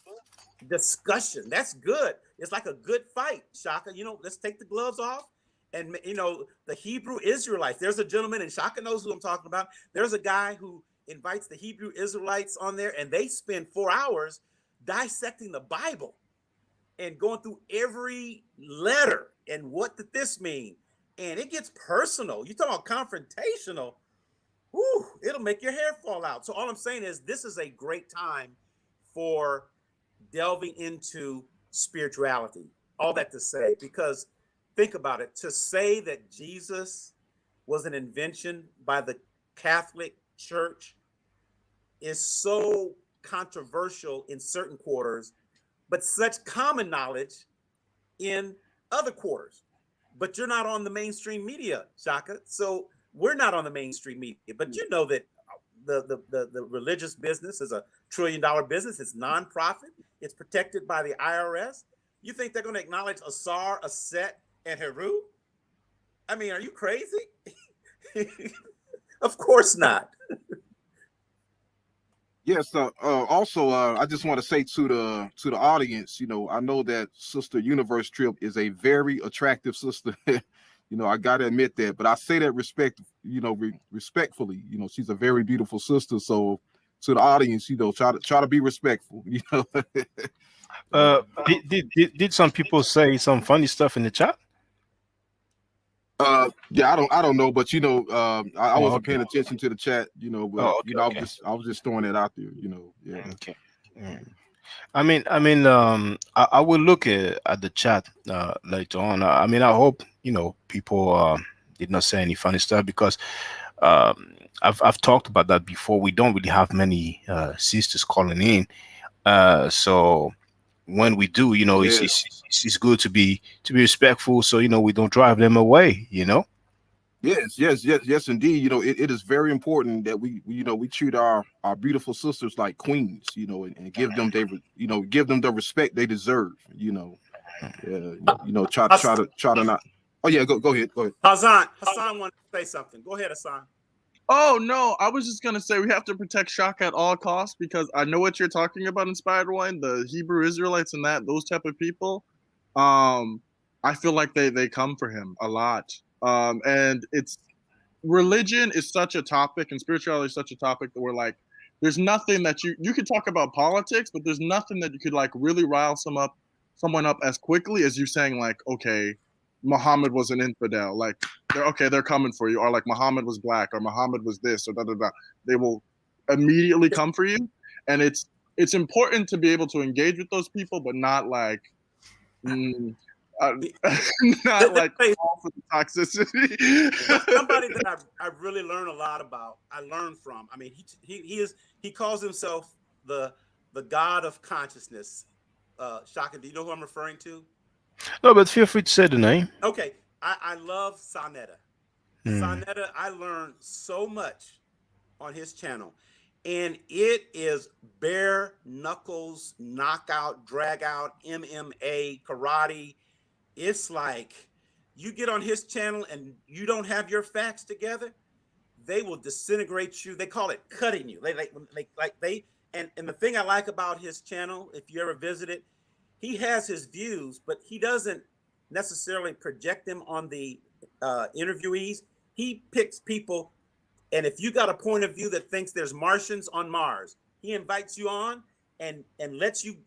discussion. That's good. It's like a good fight, Shaka. Let's take the gloves off. And the Hebrew Israelites. There's a gentleman, and Shaka knows who I'm talking about. There's a guy who invites the Hebrew Israelites on there, and they spend 4 hours dissecting the Bible and going through every letter and what did this mean. And it gets personal. You talk about confrontational. Whew, it'll make your hair fall out. So all I'm saying is this is a great time for delving into spirituality. All that to say, because think about it, to say that Jesus was an invention by the Catholic Church is so controversial in certain quarters, but such common knowledge in other quarters. But you're not on the mainstream media, Shaka. So we're not on the mainstream media. But you know that the religious business is $1 trillion business. It's nonprofit. It's protected by the IRS. You think they're going to acknowledge Asar, Aset, and Heru? I mean, are you crazy? Of course not. Yes. Also, I just want to say to the audience, I know that Sister Universe Trip is a very attractive sister. I gotta admit that, but I say that respectfully. She's a very beautiful sister. So the audience, try to be respectful, Did some people say some funny stuff in the chat? Yeah, I don't know, but I Oh, wasn't okay. paying attention to the chat, but Oh, okay, okay. I was just throwing it out there, yeah. Okay. Mm. I will look at the chat later on. I mean, I hope people did not say any funny stuff because I've talked about that before. We don't really have many sisters calling in, so when we do, Yes. it's good to be respectful, so we don't drive them away. Yes, indeed. It is very important that we treat our beautiful sisters like queens, and give them give them the respect they deserve. Try to not. Oh yeah, go ahead. Hassan wanted to say something. Go ahead, Hassan. Oh no, I was just gonna say we have to protect Shaka at all costs because I know what you're talking about, Inspired Wine, the Hebrew Israelites and those type of people. I feel like they come for him a lot. And it's religion is such a topic and spirituality is such a topic that we're like, there's nothing that you could talk about politics, but there's nothing that you could like really rile someone up as quickly as you saying like, okay, Muhammad was an infidel, like they're coming for you, or like Muhammad was black, or Muhammad was this, or da da da. They will immediately come for you, and it's important to be able to engage with those people, but not like, uh, not like all for the toxicity. Somebody that I really learn a lot about. I learned from. I mean, he calls himself the God of consciousness. Shaka, do you know who I'm referring to? No, but feel free to say the name. Okay, I love Sonetta. Sonetta, I learned so much on his channel, and it is bare knuckles, knockout, drag out, MMA, karate. It's like you get on his channel and you don't have your facts together, they will disintegrate you. They call it cutting you. And the thing I like about his channel, if you ever visit it, he has his views, but he doesn't necessarily project them on the interviewees. He picks people, and if you got a point of view that thinks there's Martians on Mars, he invites you on and lets you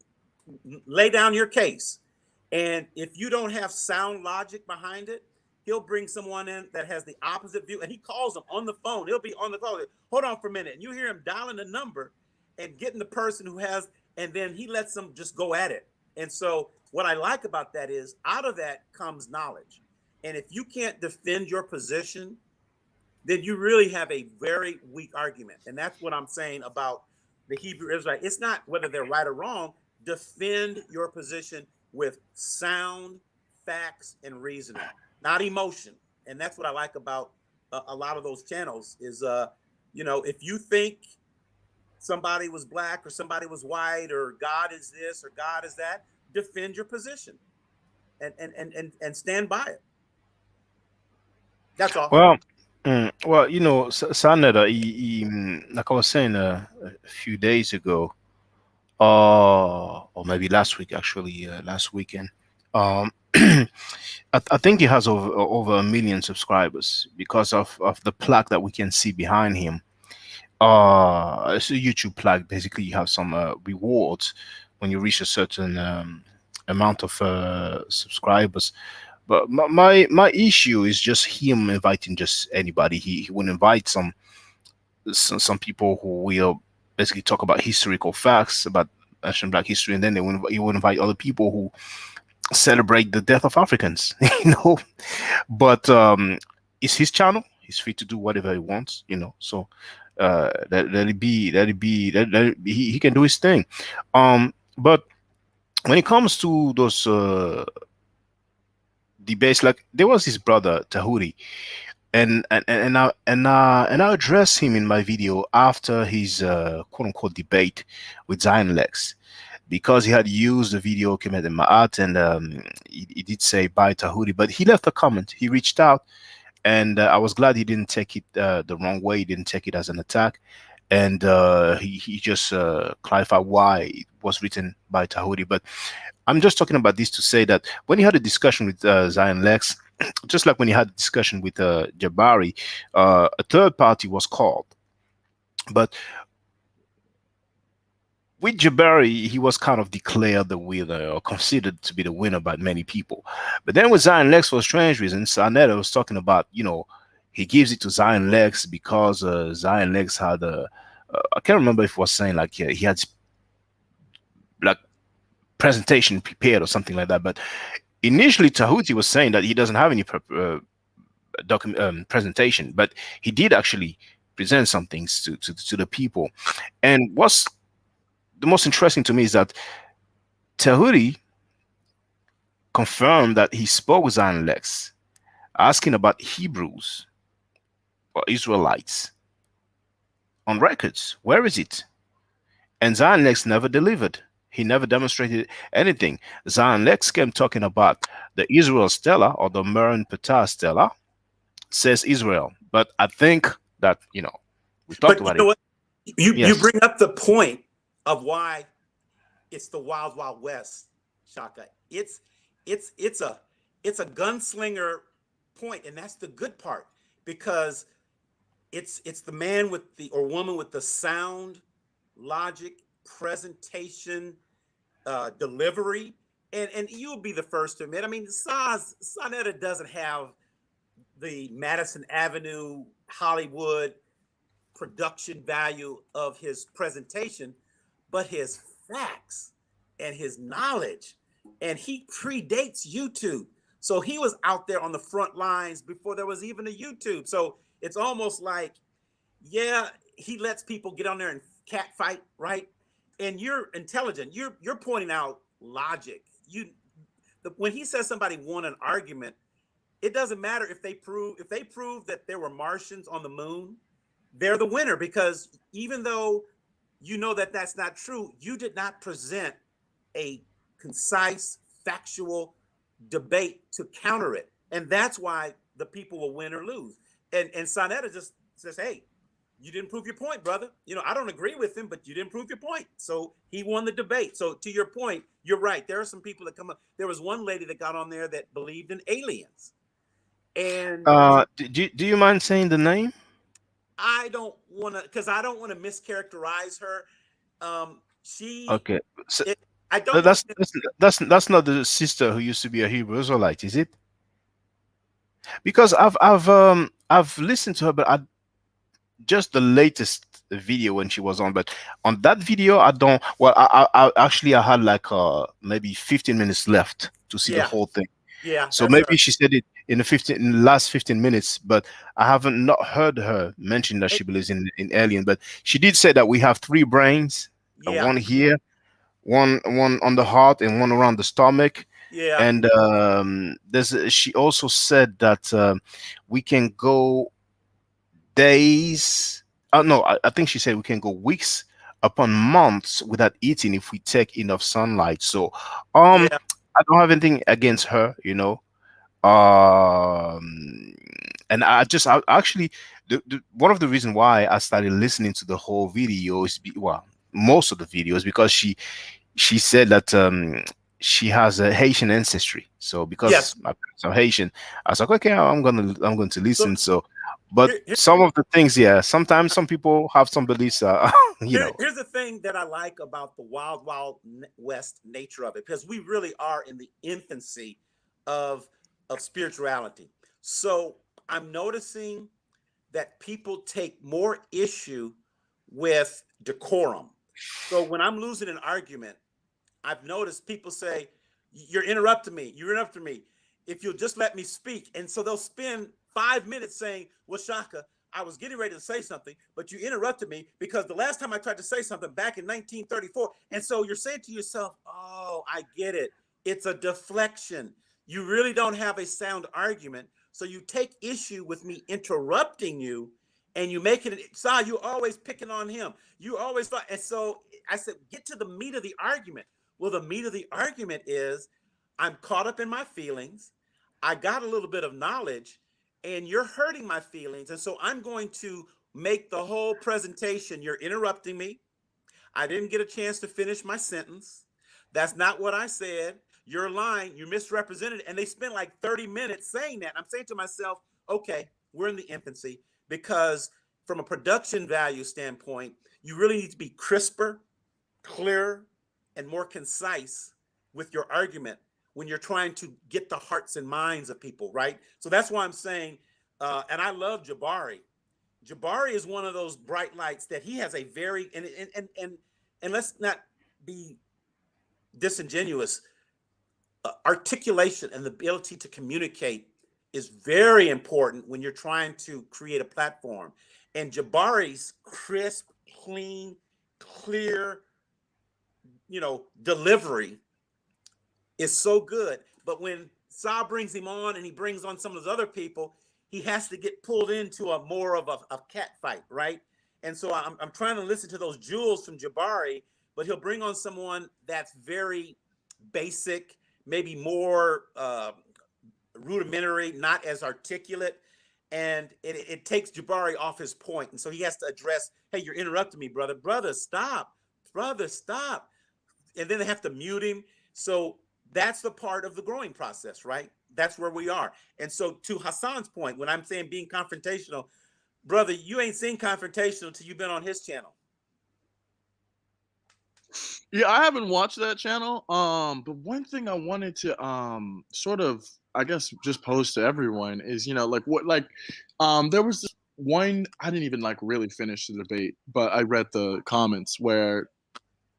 lay down your case. And if you don't have sound logic behind it, he'll bring someone in that has the opposite view, and he calls them on the phone. He'll be on the call. Hold on for a minute, and you hear him dialing the number and getting the person who has, and then he lets them just go at it. And so what I like about that is out of that comes knowledge. And if you can't defend your position, then you really have a very weak argument. And that's what I'm saying about the Hebrew Israelite. It's not whether they're right or wrong. Defend your position with sound facts and reasoning, not emotion. And that's what I like about a lot of those channels is, if you think somebody was black or somebody was white or God is this or God is that, defend your position and stand by it. That's all. Well, Sanada, like I was saying a few days ago, or maybe last week, actually, last weekend. I think he has over 1 million subscribers because of the plaque that we can see behind him. It's a YouTube plaque. Basically, you have some rewards when you reach a certain amount of subscribers. But my issue is just him inviting just anybody. He would invite some people who will basically talk about historical facts about Asian Black history, and then he would invite other people who celebrate the death of Africans. But it's his channel. He's free to do whatever he wants. So he can do his thing. But when it comes to those debates, like there was his brother Tahuti, and I addressed him in my video after his quote unquote debate with Zion Lex, because he had used the video Kemet and Ma'at, and he did say bye Tahuti, but he left a comment. He reached out, and I was glad he didn't take it the wrong way. He didn't take it as an attack, and he just clarified why it was written by Tahuti. But I'm just talking about this to say that when he had a discussion with Zion Lex, just like when he had a discussion with Jabari, a third party was called. But with Jabari, he was kind of declared the winner or considered to be the winner by many people. But then with Zion Lex, for strange reasons, Sarnetta was talking about, he gives it to Zion Lex because Zion Lex had I can't remember if he was saying like he had like presentation prepared or something like that. But initially, Tahuti was saying that he doesn't have any presentation, but he did actually present some things to the people. And what's the most interesting to me is that Tahuti confirmed that he spoke with Zion Lex, asking about Hebrews or Israelites on records. Where is it? And Zion Lex never delivered. He never demonstrated anything. Zion Lex came talking about the Israel Stella or the Meron Petah Stella, says Israel. But I think that, we talked But you about know it. what? You Yes. bring up the point of why it's the Wild Wild West, Shaka. It's a gunslinger point, and that's the good part, because it's the man with the or woman with the sound, logic, presentation, delivery, and you'll be the first to admit. I mean, Sonetta doesn't have the Madison Avenue Hollywood production value of his presentation, but his facts and his knowledge, and he predates YouTube. So he was out there on the front lines before there was even a YouTube. So it's almost like, yeah, he lets people get on there and cat fight, right? And you're intelligent. You're pointing out logic. When he says somebody won an argument, it doesn't matter if they prove that there were Martians on the moon, they're the winner, because even though you know that that's not true, you did not present a concise, factual debate to counter it, and that's why the people will win or lose. And Sonetta just says, "Hey, you didn't prove your point, brother. I don't agree with him, but you didn't prove your point." So he won the debate. So to your point, you're right. There are some people that come up. There was one lady that got on there that believed in aliens, and Do you mind saying the name? I don't want to, because I don't want to mischaracterize her. She, Okay. So it, I don't that- want that's to. that's not the sister who used to be a Hebrew Israelite, is it? Because I've listened to her, but I just the latest video when she was on. But on that video, I don't. Well, I had like maybe 15 minutes left to see the Yeah, whole thing. yeah, So that's maybe her. she said it in the last 15 minutes, but I haven't not heard her mention that Eh, she believes in alien. But she did say that we have three brains, Yeah, one here, one on the heart, and one around the stomach. yeah, And she also said that we can go days. No, I think she said we can go weeks upon months without eating if we take enough sunlight. So, yeah. I don't have anything against her. Um, and I actually, one of the reasons why I started listening to the whole video well, most of the videos, because she said that she has a Haitian ancestry. So because Yes. my parents are Haitian, I was like, okay, I'm going to So listen. So, but here, here, some of the things, yeah, sometimes some people have some beliefs, you know. here's the thing that I like about the Wild Wild West nature of it, because we really are in the infancy of spirituality. So I'm noticing that people take more issue with decorum. So when I'm losing an argument, I've noticed people say, "You're interrupting me. You're interrupting me. If you'll just let me speak." And so they'll spend 5 minutes saying, "Well, Shaka, I was getting ready to say something, but you interrupted me because the last time I tried to say something back in 1934." And so you're saying to yourself, "Oh, I get it. It's a deflection. You really don't have a sound argument. So you take issue with me interrupting you, and you make it, you always picking on him. You always thought." And so I said, "Get to the meat of the argument." Well, the meat of the argument is I'm caught up in my feelings. I got a little bit of knowledge, and you're hurting my feelings. And so I'm going to make the whole presentation. You're interrupting me. I didn't get a chance to finish my sentence. That's not what I said. You're lying. You misrepresented it. And they spent like 30 minutes saying that. I'm saying to myself, okay, we're in the infancy, because from a production value standpoint, you really need to be crisper, clearer and more concise with your argument when you're trying to get the hearts and minds of people, right? So that's why I'm saying, and I love Jabari. Jabari is one of those bright lights that he has a very and let's not be disingenuous. Articulation and the ability to communicate is very important when you're trying to create a platform. And Jabari's crisp, clean, clear, delivery is so good. But when Sa brings him on and he brings on some of those other people, he has to get pulled into a more of a cat fight, right? And so I'm trying to listen to those jewels from Jabari, but he'll bring on someone that's very basic, maybe more rudimentary, not as articulate. And it takes Jabari off his point. And so he has to address, hey, you're interrupting me, brother. Brother, stop. Brother, stop. And then they have to mute him. So that's the part of the growing process, right? That's where we are. And so to Hassan's point, when I'm saying being confrontational, brother, you ain't seen confrontational till you've been on his channel. Yeah, I haven't watched that channel. But one thing I wanted to sort of, I guess, just pose to everyone is, there was this one, I didn't even like really finish the debate, but I read the comments where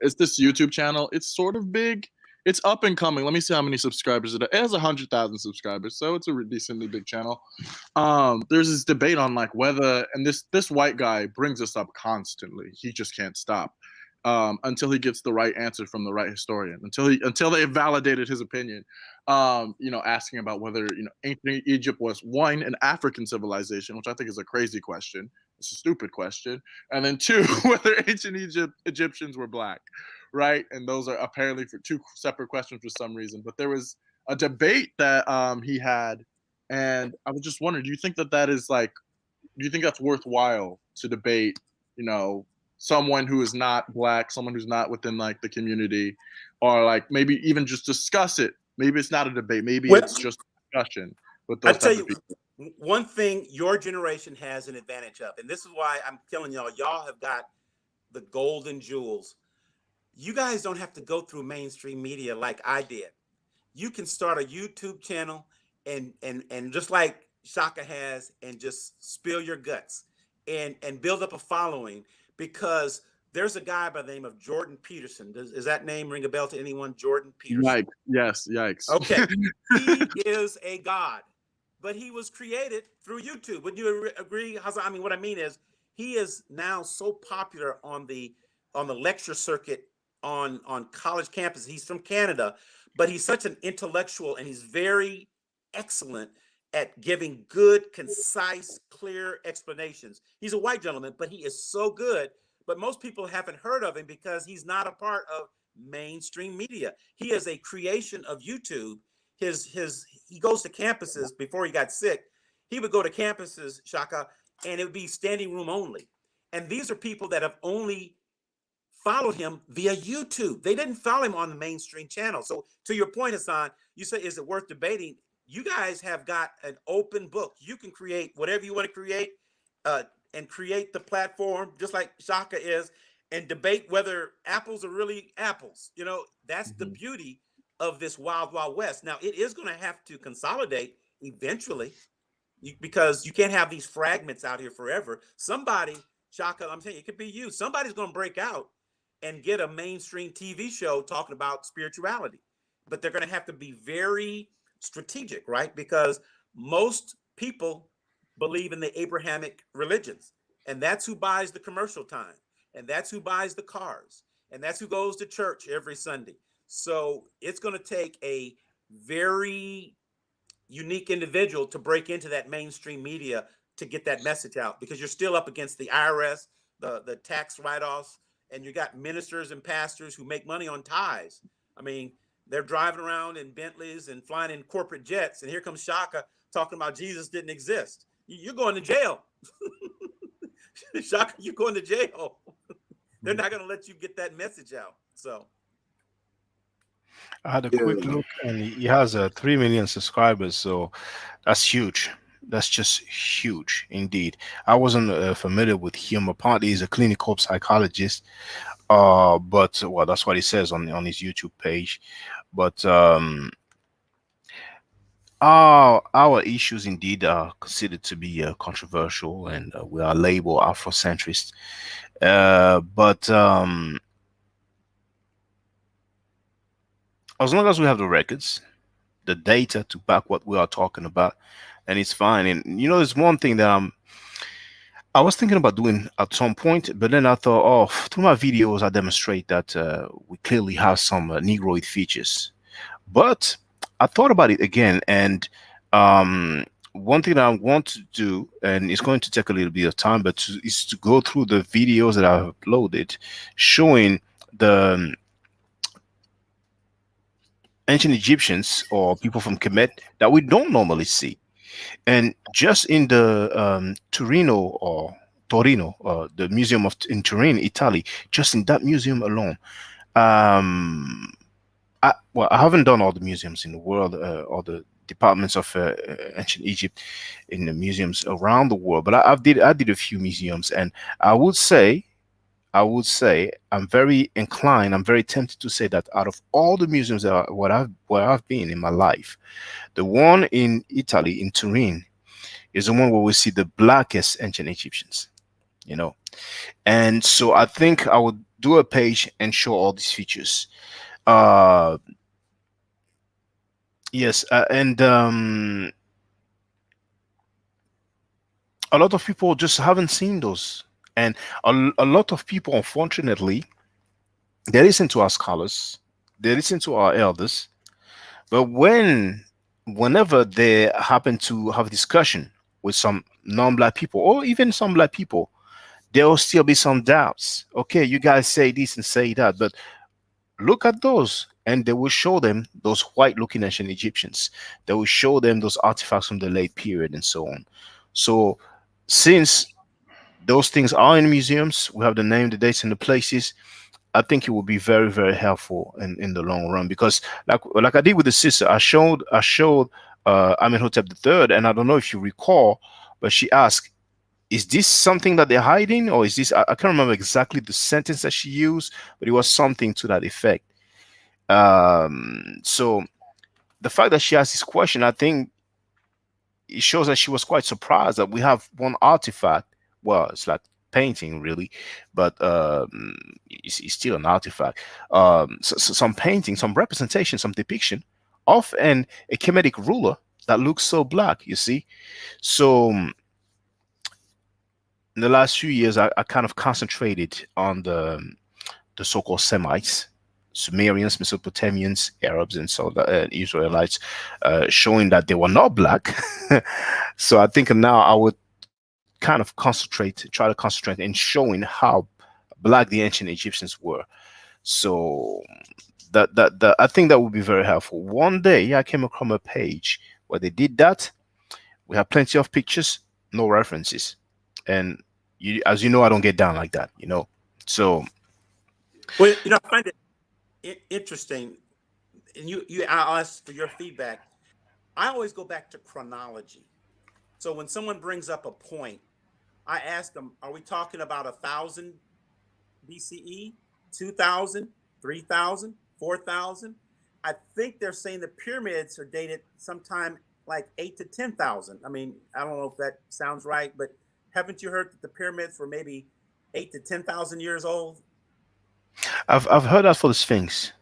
it's this YouTube channel. It's sort of big. It's up and coming. Let me see how many subscribers it has. 100,000 subscribers, so it's a decently big channel. There's this debate on like whether, and this white guy brings this up constantly. He just can't stop until he gets the right answer from the right historian. Until they have validated his opinion. Asking about whether ancient Egypt was one, an African civilization, which I think is a crazy question. It's a stupid question. And then two, whether ancient Egyptians were black, right? And those are apparently for two separate questions for some reason. But there was a debate that he had, and I was just wondering, do you think that is like, do you think that's worthwhile to debate, someone who is not black, someone who's not within like the community, or like maybe even just discuss it? Maybe it's not a debate, maybe it's just discussion with those type of people. One thing your generation has an advantage of, and this is why I'm telling y'all have got the golden jewels. You guys don't have to go through mainstream media like I did. You can start a YouTube channel and just like Shaka has, and just spill your guts and build up a following, because there's a guy by the name of Jordan Peterson. Does that name ring a bell to anyone? Jordan Peterson. Yikes. Yes, yikes. Okay. He is a god. But he was created through YouTube. Would you agree, Hassan? I mean, what I mean is, he is now so popular on the lecture circuit on college campuses. He's from Canada, but he's such an intellectual, and he's very excellent at giving good, concise, clear explanations. He's a white gentleman, but he is so good. But most people haven't heard of him because he's not a part of mainstream media. He is a creation of YouTube. He goes to campuses. Before he got sick, he would go to campuses, Shaka, and it would be standing room only. And these are people that have only followed him via YouTube. They didn't follow him on the mainstream channel. So to your point, Hassan, you say, is it worth debating? You guys have got an open book. You can create whatever you want to create, and create the platform just like Shaka is, and debate whether apples are really apples. That's the beauty of this wild, wild west. Now, it is going to have to consolidate eventually, because you can't have these fragments out here forever. Somebody, Shaka, I'm saying it could be you. Somebody's going to break out and get a mainstream TV show talking about spirituality. But they're going to have to be very strategic, right? Because most people believe in the Abrahamic religions, and that's who buys the commercial time, and that's who buys the cars, and that's who goes to church every Sunday. So it's going to take a very unique individual to break into that mainstream media to get that message out, because you're still up against the IRS, the tax write-offs, and you got ministers and pastors who make money on tithes. I mean, they're driving around in Bentleys and flying in corporate jets, and here comes Shaka talking about Jesus didn't exist. You're going to jail. Shaka, you're going to jail. They're not going to let you get that message out. So I had a quick look, and he has 3 million subscribers, so that's huge. That's just huge indeed. I wasn't familiar with him. Apparently, he's a clinical psychologist. But well, that's what he says on his YouTube page. But our issues indeed are considered to be controversial, and we are labeled Afrocentrist. But as long as we have the records, the data to back what we are talking about, and it's fine. And there's one thing that I was thinking about doing at some point, but then I thought, oh, through my videos, I demonstrate that we clearly have some Negroid features. But I thought about it again, and one thing that I want to do, and it's going to take a little bit of time, but is to go through the videos that I've uploaded showing the ancient Egyptians or people from Kemet that we don't normally see. And just in the Torino, the museum in Turin, Italy, just in that museum alone, um, I haven't done all the museums in the world, all the departments of ancient Egypt in the museums around the world, but I did a few museums, and I would say. I'm very inclined. I'm very tempted to say that out of all the museums that where I've been in my life, the one in Italy, in Turin, is the one where we see the blackest ancient Egyptians, you know. And so I think I would do a page and show all these features. Uh, yes, and a lot of people just haven't seen those, and a lot of people, unfortunately, they listen to our scholars, they listen to our elders, but whenever they happen to have a discussion with some non-black people or even some black people, there will still be some doubts. Okay, you guys say this and say that, but look at those. And they will show them those white looking ancient Egyptians. They will show them those artifacts from the late period and so on. So, since those things are in museums, we have the name, the dates, and the places. I think it will be very, very helpful in the long run because, like I did with the sister, I showed Amenhotep III, and I don't know if you recall, but she asked, is this something that they're hiding, or is this? I can't remember exactly the sentence that she used, but it was something to that effect. So the fact that she asked this question, I think it shows that she was quite surprised that we have one artifact. Well, it's like painting, really, but it's still an artifact. So some painting, some representation, some depiction of a Kemetic ruler that looks so black. You see, so in the last few years, I kind of concentrated on the so-called Semites, Sumerians, Mesopotamians, Arabs, and so the Israelites, showing that they were not black. So I think now I would kind of try to concentrate in showing how black the ancient Egyptians were. So that I think that would be very helpful. One day, I came across a page where they did that. We have plenty of pictures, no references, and as you know, I don't get down like that, you know. So Well, I find it interesting, and I'll ask for your feedback. I always go back to chronology. So when someone brings up a point, I ask them, are we talking about 1,000 BCE, 2,000, 3,000, 4,000? I think they're saying the pyramids are dated sometime like 8 to 10,000. I mean, I don't know if that sounds right, but haven't you heard that the pyramids were maybe 8 to 10,000 years old? I've heard that for the Sphinx.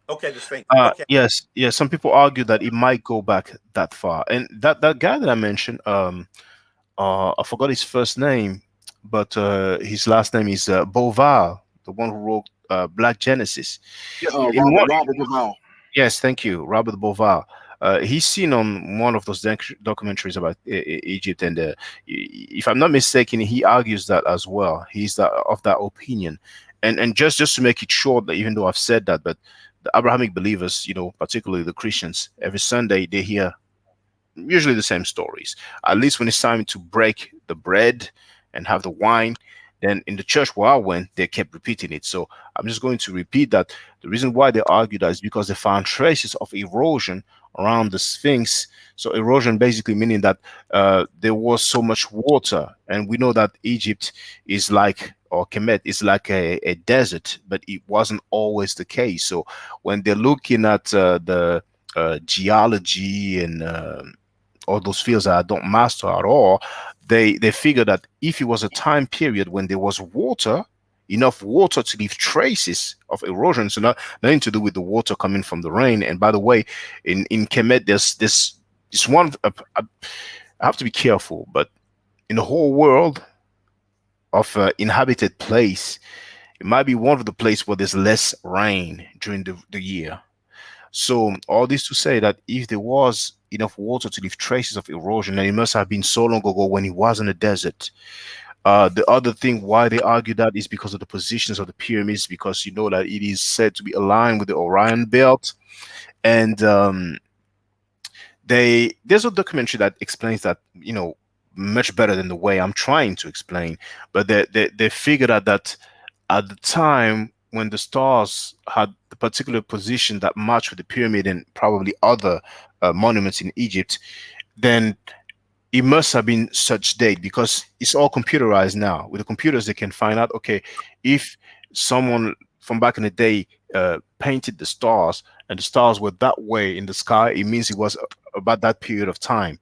Okay, the Sphinx. Okay. Yes, yes. Some people argue that it might go back that far, and that guy that I mentioned, I forgot his first name, but his last name is Boval, the one who wrote Black Genesis. Yeah, In one, Robert Duvall. yes, thank you, Robert Boval. He's seen on one of those documentaries about Egypt, and if I'm not mistaken, he argues that as well. He's of that opinion, and just to make it short, that even though I've said that, but the Abrahamic believers, particularly the Christians, every Sunday they hear usually the same stories. At least when it's time to break the bread and have the wine, Then in the church where I went, they kept repeating it. So I'm just going to repeat that. The reason why they argue that is because they found traces of erosion around the Sphinx. So erosion basically meaning that there was so much water, and we know that Egypt is like, or Kemet is like a desert, but it wasn't always the case. So when they're looking at the geology and all those fields that I don't master at all, they figure that if it was a time period when there was water, enough water to leave traces of erosion, so nothing to do with the water coming from the rain. And by the way, in Kemet, there's this one. I have to be careful, but in the whole world of inhabited place, it might be one of the places where there's less rain during the year. So all this to say that if there was enough water to leave traces of erosion, and it must have been so long ago when it was in a desert. The other thing why they argue that is because of the positions of the pyramids, because you know that it is said to be aligned with the Orion belt, and there's a documentary that explains that, much better than the way I'm trying to explain. But they figured out that at the time when the stars had the particular position that matched with the pyramid and probably other monuments in Egypt, then it must have been such date, because it's all computerized now. With the computers, they can find out, okay, if someone from back in the day painted the stars and the stars were that way in the sky, it means it was about that period of time.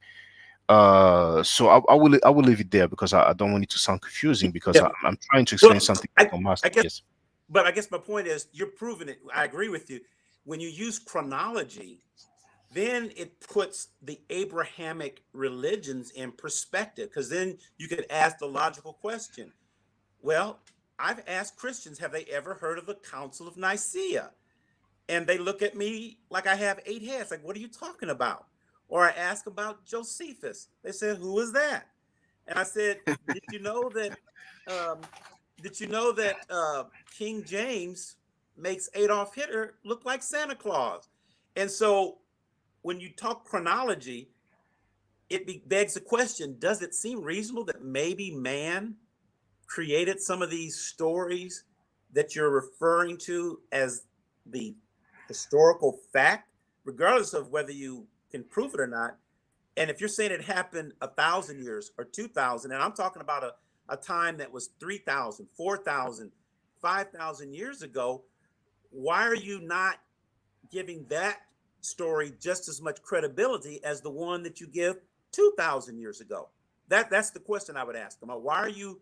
So I will leave it there, because I don't want it to sound confusing, because Yeah. I'm trying to explain Well, something. I guess, Yes. but I guess my point is you're proving it. I agree with you. When you use chronology, then it puts the Abrahamic religions in perspective, because then you could ask the logical question. Well, I've asked Christians, have they ever heard of the Council of Nicaea? And they look at me like I have 8 heads. Like, what are you talking about? Or I ask about Josephus. They said, who is that? And I said, did you know that? Um, did you know that King James makes Adolf Hitler look like Santa Claus? And so, when you talk chronology, it begs the question: does it seem reasonable that maybe man created some of these stories that you're referring to as the historical fact, regardless of whether you can prove it or not? And if you're saying it happened 1,000 years or 2,000, and I'm talking about a time that was 3,000, 4,000, 5,000 years ago, why are you not giving that story just as much credibility as the one that you give 2,000 years ago? That's the question I would ask them. Why are you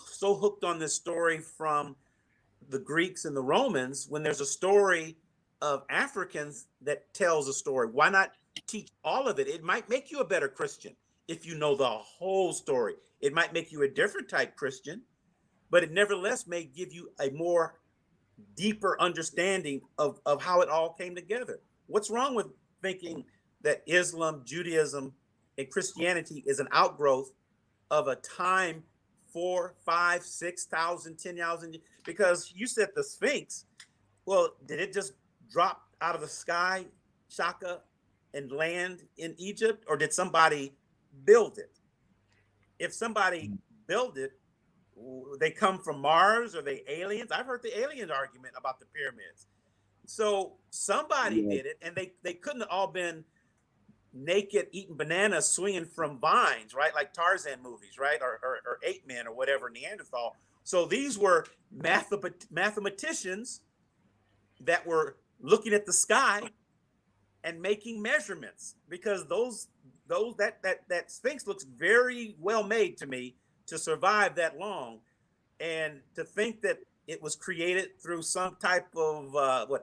so hooked on this story from the Greeks and the Romans when there's a story of Africans that tells a story? Why not teach all of it? It might make you a better Christian if you know the whole story. It might make you a different type Christian, but it nevertheless may give you a more deeper understanding of how it all came together. What's wrong with thinking that Islam, Judaism, and Christianity is an outgrowth of a time 4, 5, 6,000, 10,000? Because you said the Sphinx. Well, did it just drop out of the sky, Shaka, and land in Egypt, or did somebody build it? If somebody built it, they come from Mars, or they aliens? I've heard the alien argument about the pyramids. So somebody did it, and they couldn't have all been naked eating bananas swinging from vines, right? Like Tarzan movies, right? Or Ape Man or whatever, Neanderthal. So these were mathematicians that were looking at the sky and making measurements, because that Sphinx looks very well made to me to survive that long. And to think that it was created through some type of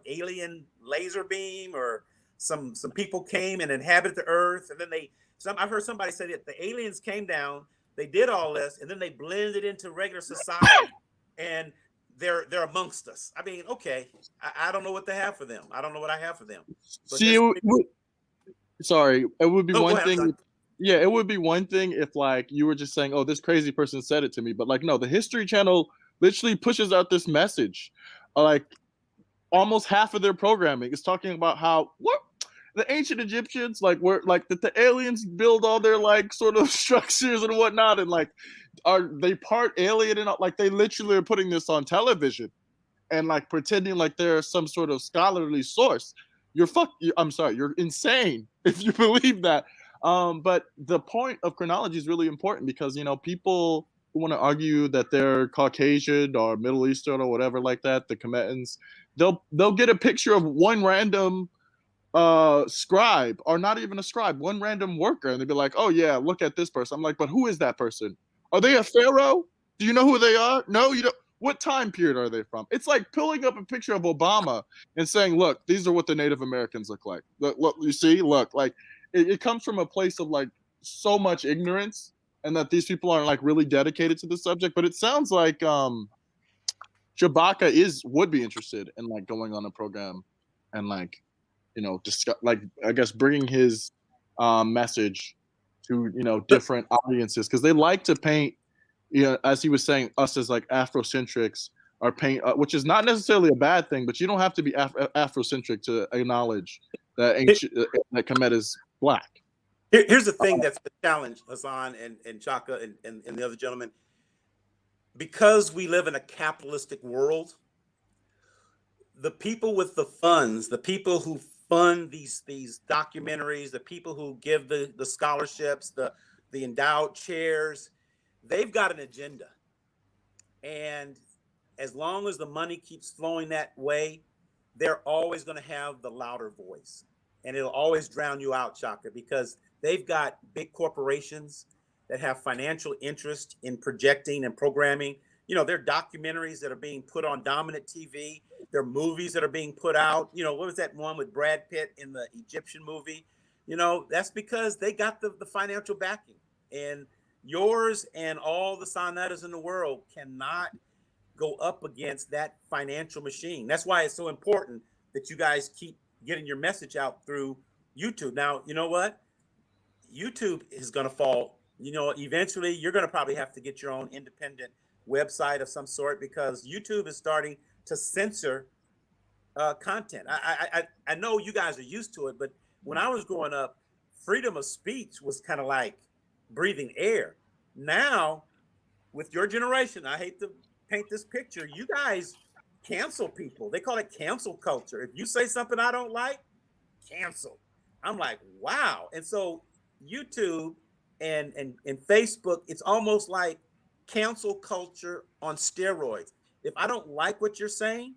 alien laser beam, or some people came and inhabited the earth, and then I've heard somebody say that the aliens came down, they did all this, and then they blended into regular society, and they're amongst us. I mean, okay, I don't know what to have for them. I don't know what I have for them. But See, sorry, it would be one thing. Yeah, it would be one thing if like you were just saying, "Oh, this crazy person said it to me," but like no, the History Channel literally pushes out this message. Like almost half of their programming is talking about how the ancient Egyptians, like were like that the aliens build all their like sort of structures and whatnot, and like are they part alien and like they literally are putting this on television and like pretending like they're some sort of scholarly source. I'm sorry, you're insane if you believe that. But the point of chronology is really important because people who want to argue that they're Caucasian or Middle Eastern or whatever like that, the Cometans, they'll get a picture of one random scribe, or not even a scribe, one random worker, and they'd be like, oh yeah, look at this person. I'm like, but who is that person? Are they a pharaoh? Do you know who they are? No, you don't. What time period are they from? It's like pulling up a picture of Obama and saying, look, these are what the Native Americans look like. Look, you see, look, like it comes from a place of like so much ignorance, and that these people aren't like really dedicated to the subject. But it sounds like Chewbacca would be interested in like going on a program and like discuss, like I guess bringing his message to different audiences, because they like to paint, as he was saying, us as like Afrocentrics are paint, which is not necessarily a bad thing, but you don't have to be Afrocentric to acknowledge that ancient that Kemet is black. Here's the thing that's the challenge, Hassan and Chaka and the other gentleman. Because we live in a capitalistic world, the people with the funds, the people who fund these documentaries, the people who give the scholarships, the endowed chairs, they've got an agenda. And as long as the money keeps flowing that way, they're always going to have the louder voice. And it'll always drown you out, Chaka, because they've got big corporations that have financial interest in projecting and programming. There are documentaries that are being put on dominant TV. There are movies that are being put out. What was that one with Brad Pitt in the Egyptian movie? That's because they got the financial backing. And yours and all the Sonetas in the world cannot go up against that financial machine. That's why it's so important that you guys keep getting your message out through YouTube. Now, you know what? YouTube is going to fall. Eventually you're going to probably have to get your own independent website of some sort, because YouTube is starting to censor content. I know you guys are used to it, but when I was growing up, freedom of speech was kind of like breathing air. Now, with your generation, I hate to paint this picture, you guys cancel people. They call it cancel culture. If you say something I don't like, cancel. I'm like, wow. And so YouTube and Facebook, it's almost like cancel culture on steroids. If I don't like what you're saying,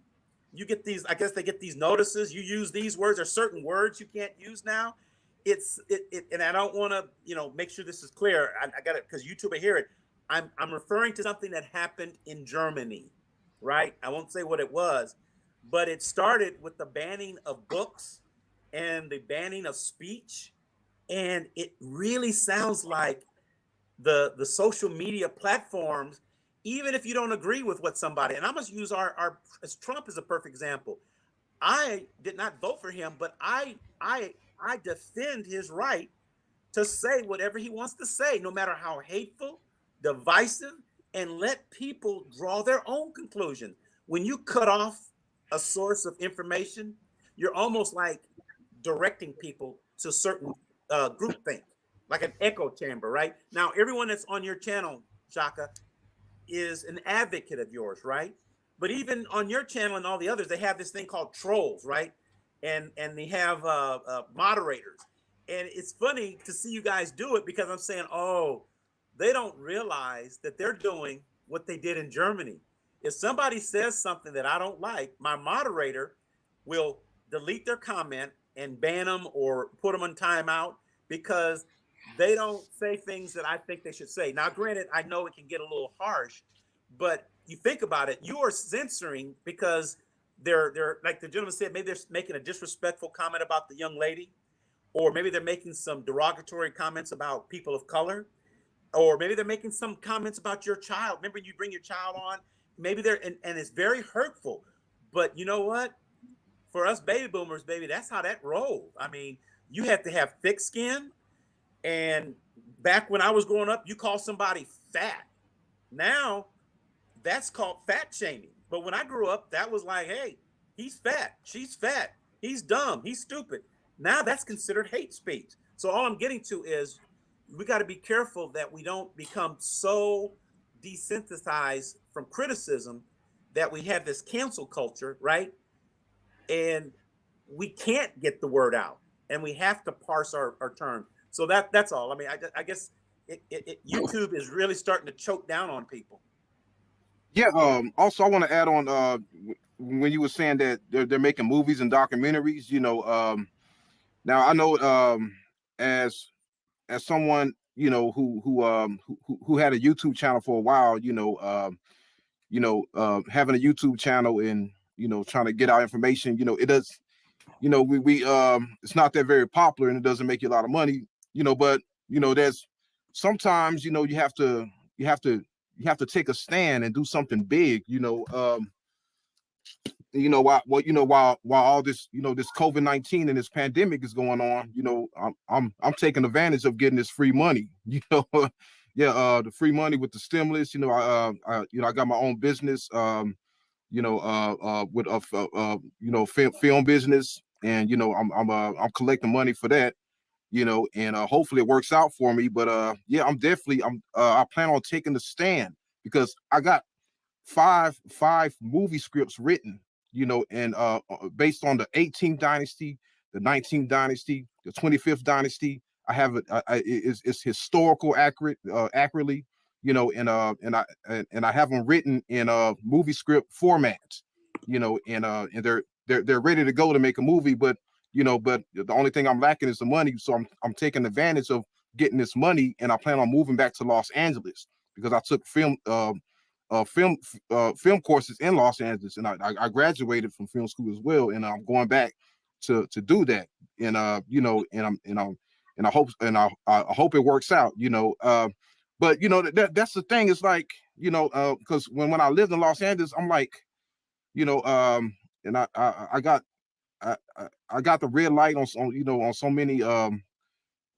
you get these, I guess they get these notices. You use these words, or certain words you can't use now. And I don't want to, make sure this is clear. I got it because YouTube will hear it. I'm referring to something that happened in Germany, right? I won't say what it was, but it started with the banning of books and the banning of speech. And it really sounds like the social media platforms, even if you don't agree with what somebody, and I must use our as Trump is a perfect example. I did not vote for him, but I defend his right to say whatever he wants to say, no matter how hateful, divisive, and let people draw their own conclusion. When you cut off a source of information, you're almost like directing people to a certain groupthink, like an echo chamber, right? Now, everyone that's on your channel, Shaka, is an advocate of yours, right? But even on your channel and all the others, they have this thing called trolls, right? And they have moderators. And it's funny to see you guys do it, because I'm saying, oh, they don't realize that they're doing what they did in Germany. If somebody says something that I don't like, my moderator will delete their comment and ban them or put them on timeout, because they don't say things that I think they should say. Now, granted, I know it can get a little harsh, but you think about it, you are censoring because they're like the gentleman said, maybe they're making a disrespectful comment about the young lady, or maybe they're making some derogatory comments about people of color, or maybe they're making some comments about your child. Remember, you bring your child on, maybe they're, and it's very hurtful. But you know what? For us baby boomers, baby, that's how that rolled. I mean, you have to have thick skin. And back when I was growing up, you call somebody fat. Now, that's called fat shaming. But when I grew up, that was like, hey, he's fat, she's fat, he's dumb, he's stupid. now that's considered hate speech. So all I'm getting to is we got to be careful that we don't become so desensitized from criticism that we have this cancel culture, right? And we can't get the word out, and we have to parse our terms. So that's all. I mean, I guess YouTube is really starting to choke down on people. Yeah. Also, I want to add on when you were saying that they're making movies and documentaries. Now I know as someone who had a YouTube channel for a while, having a YouTube channel and trying to get our information, it does, we it's not that very popular and it doesn't make you a lot of money, but there's sometimes you have to take a stand and do something big, while all this, this COVID-19 and this pandemic is going on, I'm taking advantage of getting this free money, yeah, the free money with the stimulus, I got my own business, with a film business, and I'm collecting money for that, and hopefully it works out for me. But yeah, I plan on taking the stand because I got five movie scripts written, and based on the 18th dynasty, the 19th dynasty, the 25th dynasty. I have it. It's historical accurately, and I have them written in movie script formats, and they're ready to go to make a movie. But the only thing I'm lacking is the money. So I'm taking advantage of getting this money, and I plan on moving back to Los Angeles because I took film courses in Los Angeles, and I graduated from film school as well, and I'm going back to do that, and I hope it works out, but that's the thing. It's like, because when I lived in Los Angeles, I'm like, and I got the red light on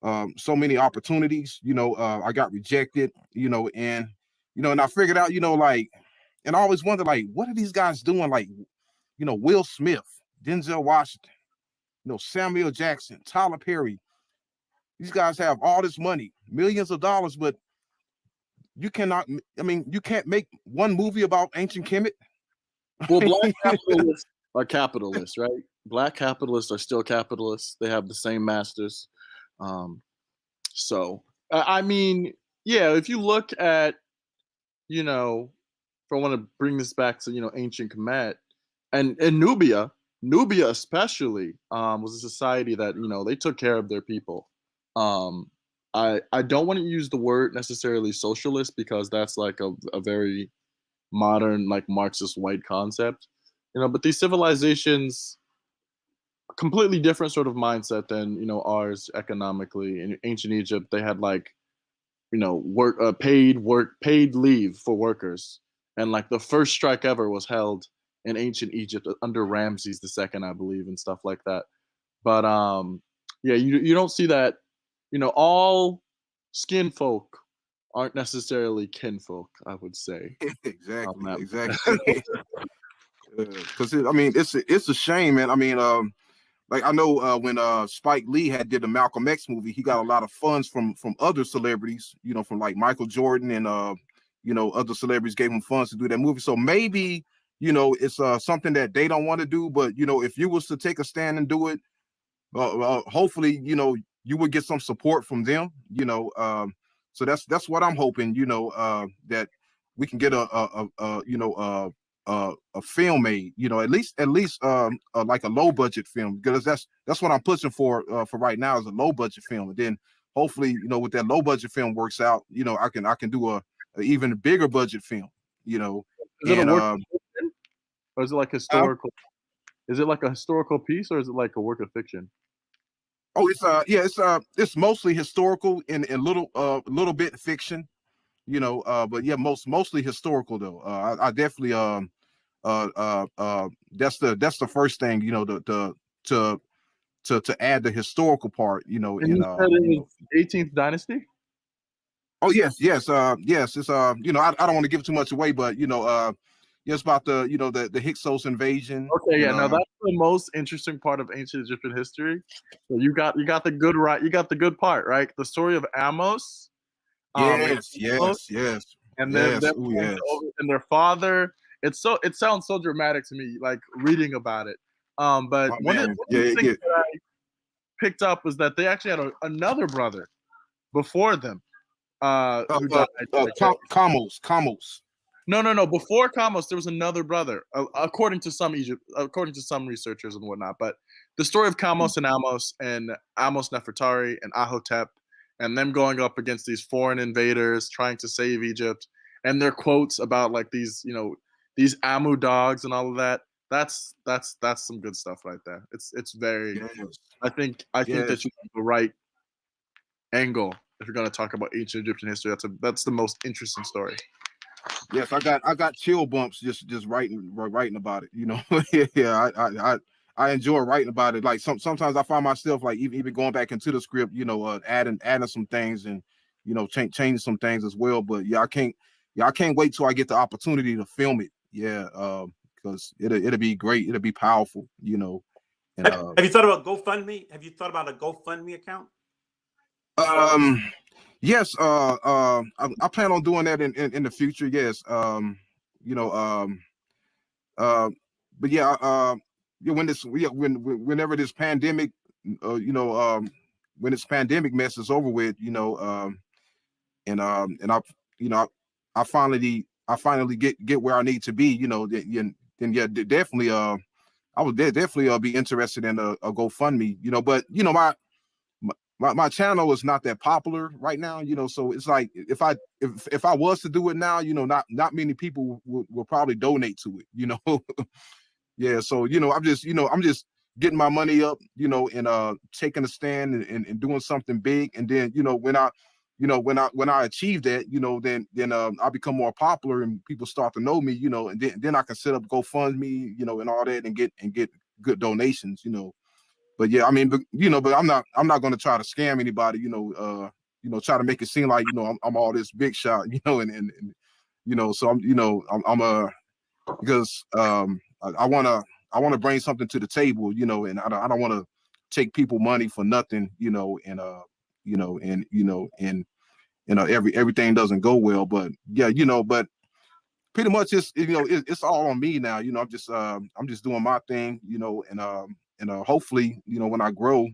on so many opportunities, I got rejected, and I figured out, like, and I always wondered, like, what are these guys doing? Like, Will Smith, Denzel Washington, Samuel Jackson, Tyler Perry. These guys have all this money, millions of dollars, but you can't make one movie about ancient Kemet. Well, black capitalists are capitalists, right? Black capitalists are still capitalists. They have the same masters. So, I mean, yeah, if you look at, if I want to bring this back to, ancient Kemet and Nubia especially, was a society that, they took care of their people. I don't want to use the word necessarily socialist because that's like a very modern, like Marxist white concept, but these civilizations, completely different sort of mindset than, ours economically. In ancient Egypt, they had like, paid leave for workers. And like the first strike ever was held in ancient Egypt under Ramses II, I believe, and stuff like that. But yeah, you don't see that, all skin folk aren't necessarily kinfolk, I would say. Exactly. Because it's a shame, man. I mean, like I know when Spike Lee did the Malcolm X movie, he got a lot of funds from other celebrities, from like Michael Jordan and other celebrities gave him funds to do that movie. So maybe it's something that they don't want to do, but if you was to take a stand and do it, hopefully you would get some support from them. So that's what I'm hoping. That we can get a film made, at least like a low budget film, because that's what I'm pushing for right now is a low budget film, and then hopefully with that low budget film works out, I can do a even bigger budget film, Is it a work fiction, or is it like historical? Is it like a historical piece, or is it like a work of fiction? Oh, it's mostly historical and a little bit fiction, but yeah, mostly historical though. I definitely that's the first thing, to add the historical part, And you said it was 18th dynasty? Oh yes, it's I don't want to give too much away, but Yes, about the the Hyksos invasion. Okay, yeah, no, that's the most interesting part of ancient Egyptian history. So you got the good you got the good part, right? The story of Amos. Yes, Amos, yes, yes, and then yes. Oh, yes. and their father. It sounds so dramatic to me, like reading about it. But Oh one of man, the yeah, things yeah. that I picked up was that they actually had another brother before them, who died. Kamos. No. Before Kamos, there was another brother, according to according to some researchers and whatnot. But the story of Kamos and Amos Nefertari and Ahotep, and them going up against these foreign invaders trying to save Egypt, and their quotes about like these, these Amu dogs and all of that. That's some good stuff right there. It's very. Yes, I think yes, that you have the right angle if you're going to talk about ancient Egyptian history. That's the most interesting story. yes. I got chill bumps just writing about it. Yeah. I enjoy writing about it. Like sometimes I find myself like even going back into the script, adding some things and changing some things as well. But yeah, I can't wait till I get the opportunity to film it. Yeah, because it'll be great. It'll be powerful. And have you thought about GoFundMe? Have you thought about a GoFundMe account? Yes, I plan on doing that in the future. Yes, but yeah, whenever this pandemic, when this pandemic mess is over with, and I finally get where I need to be, then yeah, definitely, I would definitely be interested in a GoFundMe, but my channel is not that popular right now, so it's like if I was to do it now, not many people will probably donate to it. Yeah, so I'm just getting my money up, and taking a stand and doing something big, and then when I achieve that, then I become more popular and people start to know me, and then I can set up GoFundMe, and all that, and get good donations. But yeah, I mean, but I'm not going to try to scam anybody, try to make it seem like I'm all this big shot, and so I'm because I want to bring something to the table, and I don't want to take people money for nothing, and everything doesn't go well. But yeah, but pretty much it's all on me now. I'm just doing my thing, and hopefully, when I grow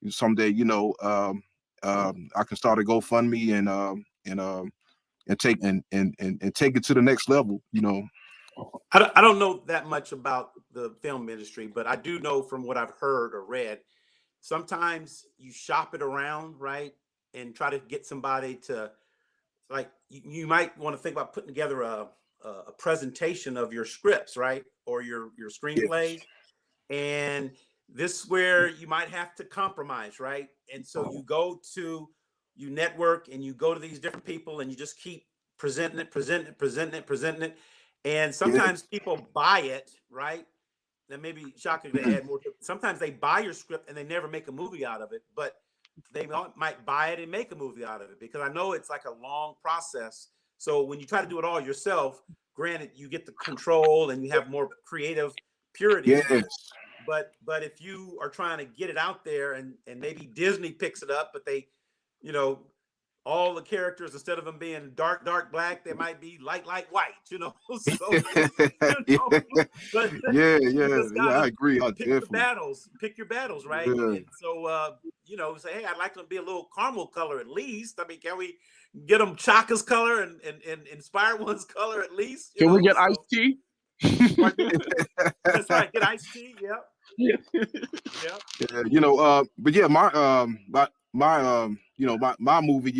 someday, I can start a GoFundMe and take it to the next level. I don't know that much about the film industry, but I do know from what I've heard or read, sometimes you shop it around, right? And try to get somebody to, like, you might want to think about putting together a presentation of your scripts, right? Or your Yes. screenplays. And this is where you might have to compromise, right? And so you network and you go to these different people and you just keep presenting it. And Yes. sometimes people buy it, right? Then maybe Shaka to add more. Sometimes they buy your script and they never make a movie out of it, but they might buy it and make a movie out of it, because I know it's like a long process. So when you try to do it all yourself, granted, you get the control and you have more creative purity. Yes. But if you are trying to get it out there and maybe Disney picks it up, but they, you know, all the characters, instead of them being dark black, they might be light white, So but you just Yeah. I gotta agree. I definitely. pick your battles, right? Yeah. And so say, hey, I'd like them to be a little caramel color at least. I mean, can we get them Chaka's color and Inspired One's color at least? Can we get iced tea? That's right. Get iced tea. Yep. Yeah. Yep. Yeah. But yeah, my movie,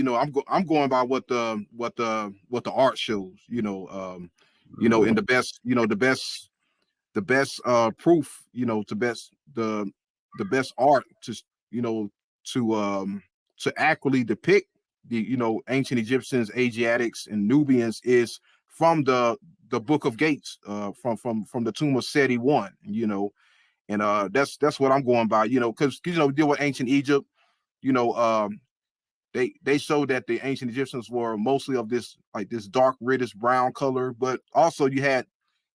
I'm going by what the art shows, and the best proof, the best art to accurately depict the ancient Egyptians, Asiatics, and Nubians is from the Book of Gates, from the tomb of Seti I, and that's what I'm going by, because deal with ancient Egypt, you know, they show that the ancient Egyptians were mostly of this dark reddish brown color, but also you had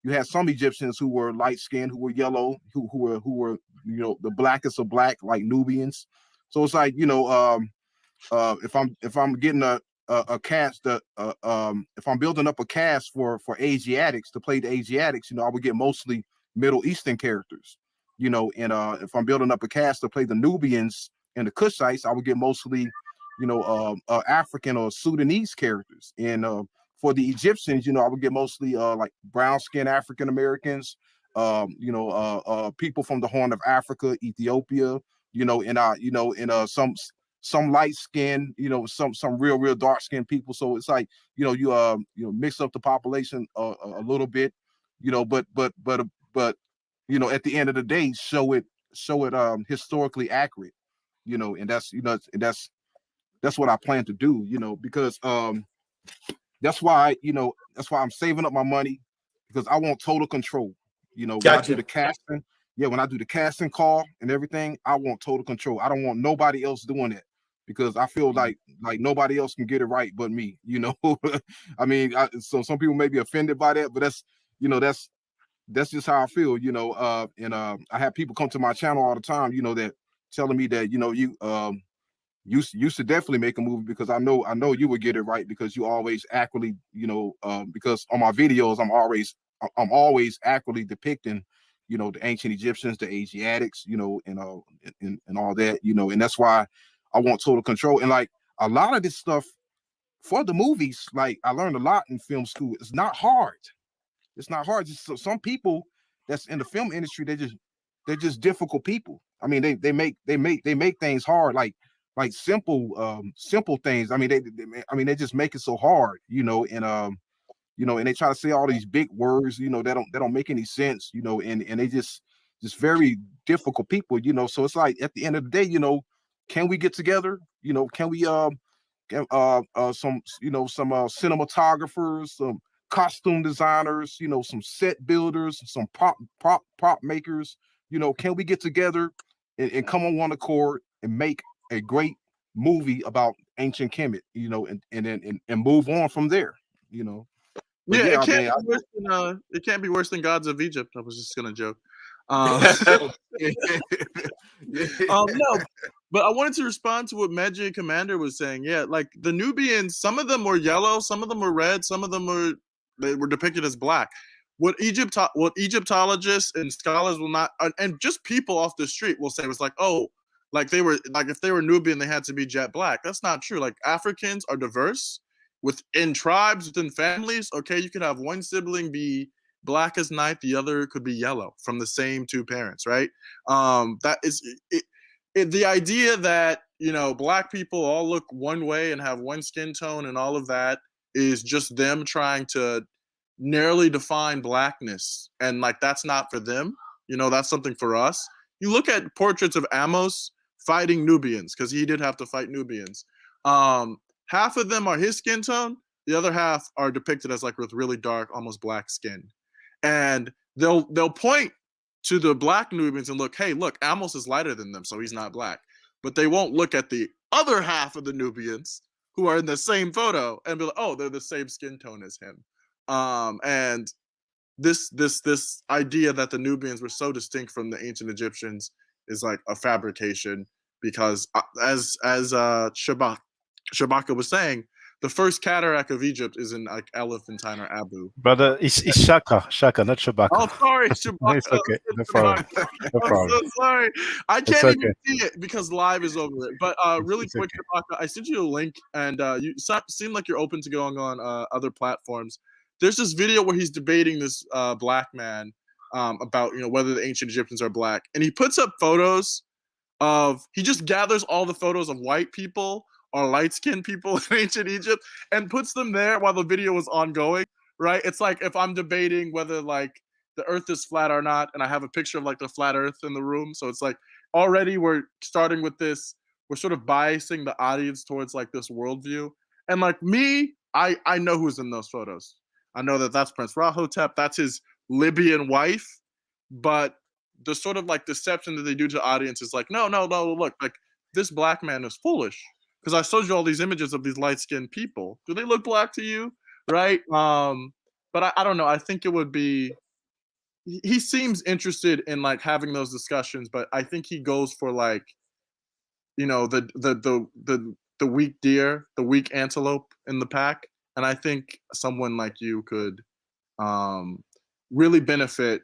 you had some Egyptians who were light skinned, who were yellow, who were the blackest of black, like Nubians. So it's like if I'm getting a cast, if I'm building up a cast for Asiatics to play the Asiatics, I would get mostly Middle Eastern characters, and if I'm building up a cast to play the Nubians and the Kushites, I would get mostly African or Sudanese characters. And for the Egyptians, I would get mostly like brown skinned African Americans, people from the Horn of Africa, Ethiopia, and some light skin, some real dark skinned people. So it's like, you mix up the population a little bit, but at the end of the day, show it historically accurate, and that's what I plan to do, because that's why I'm saving up my money, because I want total control. When I do the casting, when I do the casting call and everything, I want total control. I don't want nobody else doing it, because I feel like nobody else can get it right but me. I mean, so some people may be offended by that, but that's just how I feel. And I have people come to my channel all the time, that telling me that you should definitely make a movie, because I know you would get it right, because you always accurately, because on my videos I'm always accurately depicting, the ancient Egyptians, the Asiatics, and all that, and that's why I want total control. And like a lot of this stuff for the movies, like I learned a lot in film school. It's not hard. It's not hard. Just some people that's in the film industry, they're just difficult people. I mean, they make things hard, like simple things. I mean, they just make it so hard, and they try to say all these big words, that don't make any sense, and they just very difficult people, So it's like at the end of the day, can we get together? Can we some cinematographers, some costume designers, some set builders, some prop makers, can we get together and come on one accord and make a great movie about ancient Kemet, and move on from there, But Yeah, yeah, man, it can't be worse than Gods of Egypt. I was just gonna joke. No, but I wanted to respond to what Medjay Commander was saying. Yeah, like the Nubians, some of them were yellow, some of them were red, some of them were depicted as black. What Egyptologists and scholars will not, and just people off the street will say was like, oh, like they were, like if they were Nubian, they had to be jet black. That's not true. Like Africans are diverse within tribes, within families. Okay, you could have one sibling be black as night, the other could be yellow from the same two parents, right? That is the idea that black people all look one way and have one skin tone and all of that is just them trying to narrowly define blackness, and like that's not for them. That's something for us. You look at portraits of Amos fighting Nubians, because he did have to fight Nubians. Half of them are his skin tone, the other half are depicted as like with really dark, almost black skin. And they'll point to the black Nubians and look, hey, look, Amos is lighter than them, so he's not black. But they won't look at the other half of the Nubians who are in the same photo and be like, oh, they're the same skin tone as him. And this idea that the Nubians were so distinct from the ancient Egyptians is like a fabrication, because as Shabaka was saying, the first cataract of Egypt is in like Elephantine or Abu. Brother, it's Shaka, not Shabaka. Oh, sorry, Shabaka. It's okay. No problem. No problem. I'm so sorry. I can't okay. even see it because live is over it. But really quick, okay. Shabaka, I sent you a link, and you seem like you're open to going on other platforms. There's this video where he's debating this black man about whether the ancient Egyptians are black, and he puts up photos he just gathers all the photos of white people or light-skinned people in ancient Egypt and puts them there while the video is ongoing, right? It's like if I'm debating whether like the earth is flat or not, and I have a picture of like the flat earth in the room. So it's like already we're starting with this, we're sort of biasing the audience towards like this worldview. And like me, I know who's in those photos. I know that that's Prince Rahotep, that's his Libyan wife, but the sort of like deception that they do to the audience is like, no, look, like this black man is foolish. Because I showed you all these images of these light-skinned people. Do they look black to you? Right? But I don't know. I think it would be he seems interested in like having those discussions, but I think he goes for like, you know, the weak deer, the weak antelope in the pack. And I think someone like you could really benefit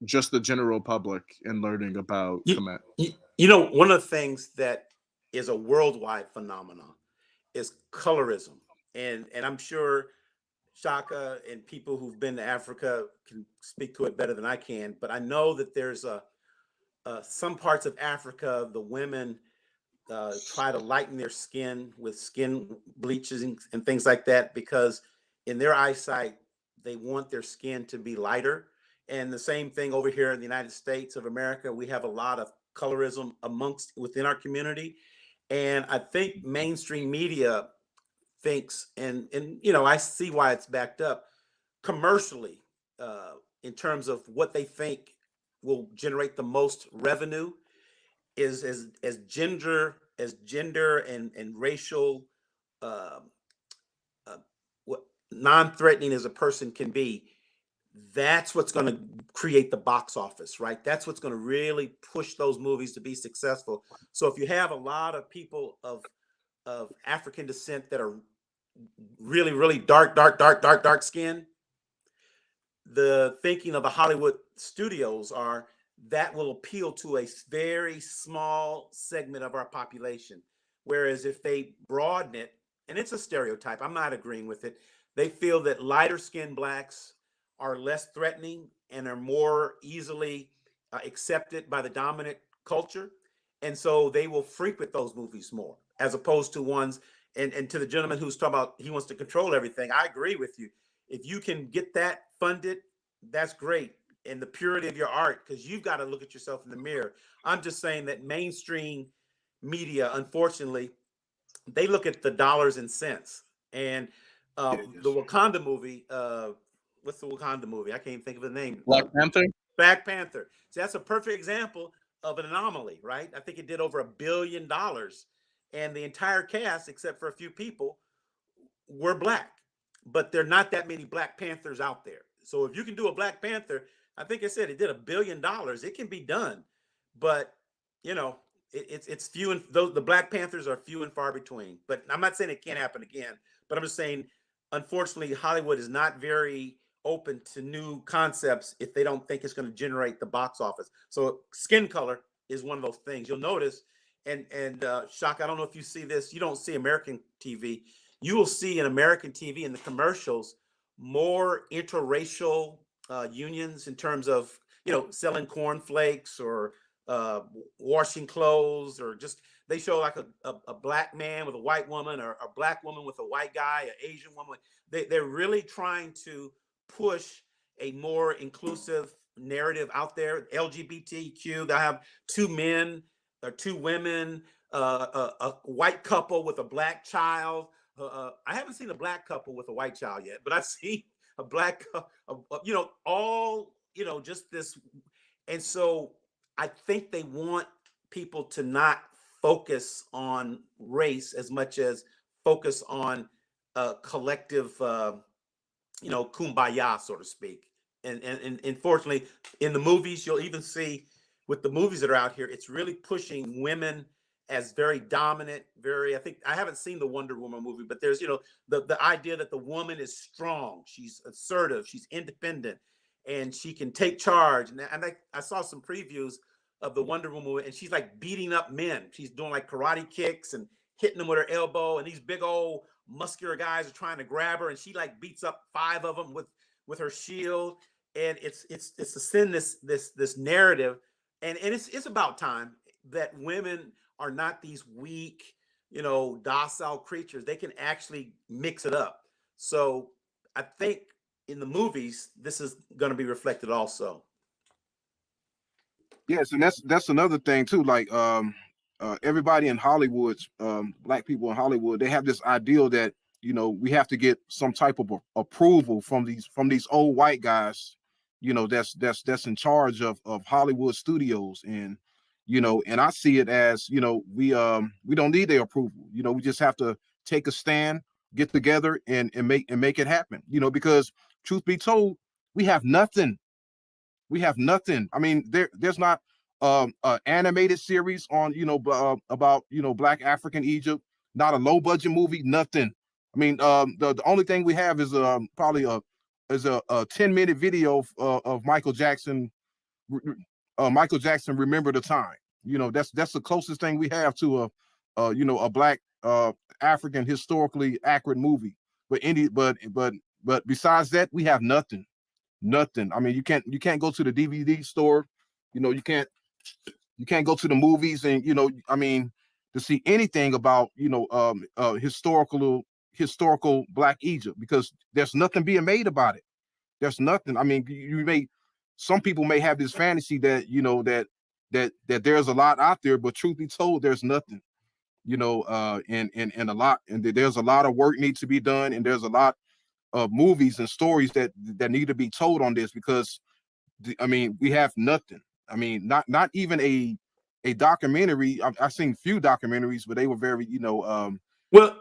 just the general public in learning about Kemet. You know, one of the things that is a worldwide phenomenon is colorism, and I'm sure Shaka and people who've been to Africa can speak to it better than I can. But I know that there's some parts of Africa, the women try to lighten their skin with skin bleaches and things like that because in their eyesight they want their skin to be lighter. And the same thing over here in the United States of America, we have a lot of colorism amongst within our community. And I think mainstream media thinks, and you know, I see why it's backed up commercially, in terms of what they think will generate the most revenue is as gender and racial, um, what non-threatening as a person can be. That's what's going to create the box office, right? That's what's going to really push those movies to be successful. So if you have a lot of people of African descent that are really, really dark skin, the thinking of the Hollywood studios are that will appeal to a very small segment of our population. Whereas if they broaden it, and it's a stereotype, I'm not agreeing with it, they feel that lighter skinned blacks are less threatening and are more easily accepted by the dominant culture. And so they will frequent those movies more as opposed to ones. And to the gentleman who's talking about he wants to control everything, I agree with you. If you can get that funded, that's great. And the purity of your art, because you've got to look at yourself in the mirror. I'm just saying that mainstream media, unfortunately, they look at the dollars and cents. And the Wakanda movie, what's the Wakanda movie? I can't even think of the name. Black Panther. Black Panther. So that's a perfect example of an anomaly, right? I think it did over $1 billion, and the entire cast, except for a few people, were black. But there are not that many Black Panthers out there. So if you can do a Black Panther, I think I said it did $1 billion. It can be done, but you know, it's few and those the Black Panthers are few and far between. But I'm not saying it can't happen again. But I'm just saying, unfortunately, Hollywood is not very open to new concepts if they don't think it's going to generate the box office. So skin color is one of those things you'll notice. And Shock, I don't know if you see this. You don't see American TV. You will see in American TV in the commercials more interracial unions in terms of, you know, selling cornflakes or washing clothes, or just they show like a black man with a white woman, or a black woman with a white guy, an Asian woman. They're really trying to push a more inclusive narrative out there. LGBTQ, they have two men or two women, a white couple with a black child. I haven't seen a black couple with a white child yet, but I've seen a black, you know, all, you know, just this. And so I think they want people to not focus on race as much as focus on collective, you know, kumbaya, so to speak. And unfortunately, in the movies, you'll even see with the movies that are out here, it's really pushing women as very dominant, very, I think I haven't seen the Wonder Woman movie, but there's, you know, the idea that the woman is strong, she's assertive, she's independent, and she can take charge. And I saw some previews of the Wonder Woman movie, and she's like beating up men. She's doing like karate kicks and hitting them with her elbow, and these big old muscular guys are trying to grab her, and she like beats up 5 of them with her shield. And it's to send this narrative, and it's about time that women are not these weak, you know, docile creatures. They can actually mix it up. So I think in the movies, this is going to be reflected also. Yes, and that's another thing too. Like everybody in Hollywood, black people in Hollywood, they have this ideal that, you know, we have to get some type of approval from these old white guys, you know, that's in charge of Hollywood studios. And you know, and I see it as, you know, we don't need their approval. You know, we just have to take a stand, get together, and make it happen. You know, because truth be told, we have nothing We have nothing. I mean, there's not an animated series on about Black African Egypt. Not a low budget movie. Nothing. I mean, the only thing we have is probably a 10-minute video of Michael Jackson Remember the Time. That's the closest thing we have to a Black African historically accurate movie. But besides that, we have nothing. Nothing. I mean, you can't go to the DVD store. You can't go to the movies, and I mean, to see anything about historical Black Egypt, because there's nothing being made about it. There's nothing. I mean, some people may have this fantasy that that there's a lot out there, but truth be told, there's nothing. And there's a lot of work needs to be done, and there's a lot of movies and stories that need to be told on this, because I mean, we have nothing. I mean, not even a documentary. I've seen few documentaries, but they were very Well,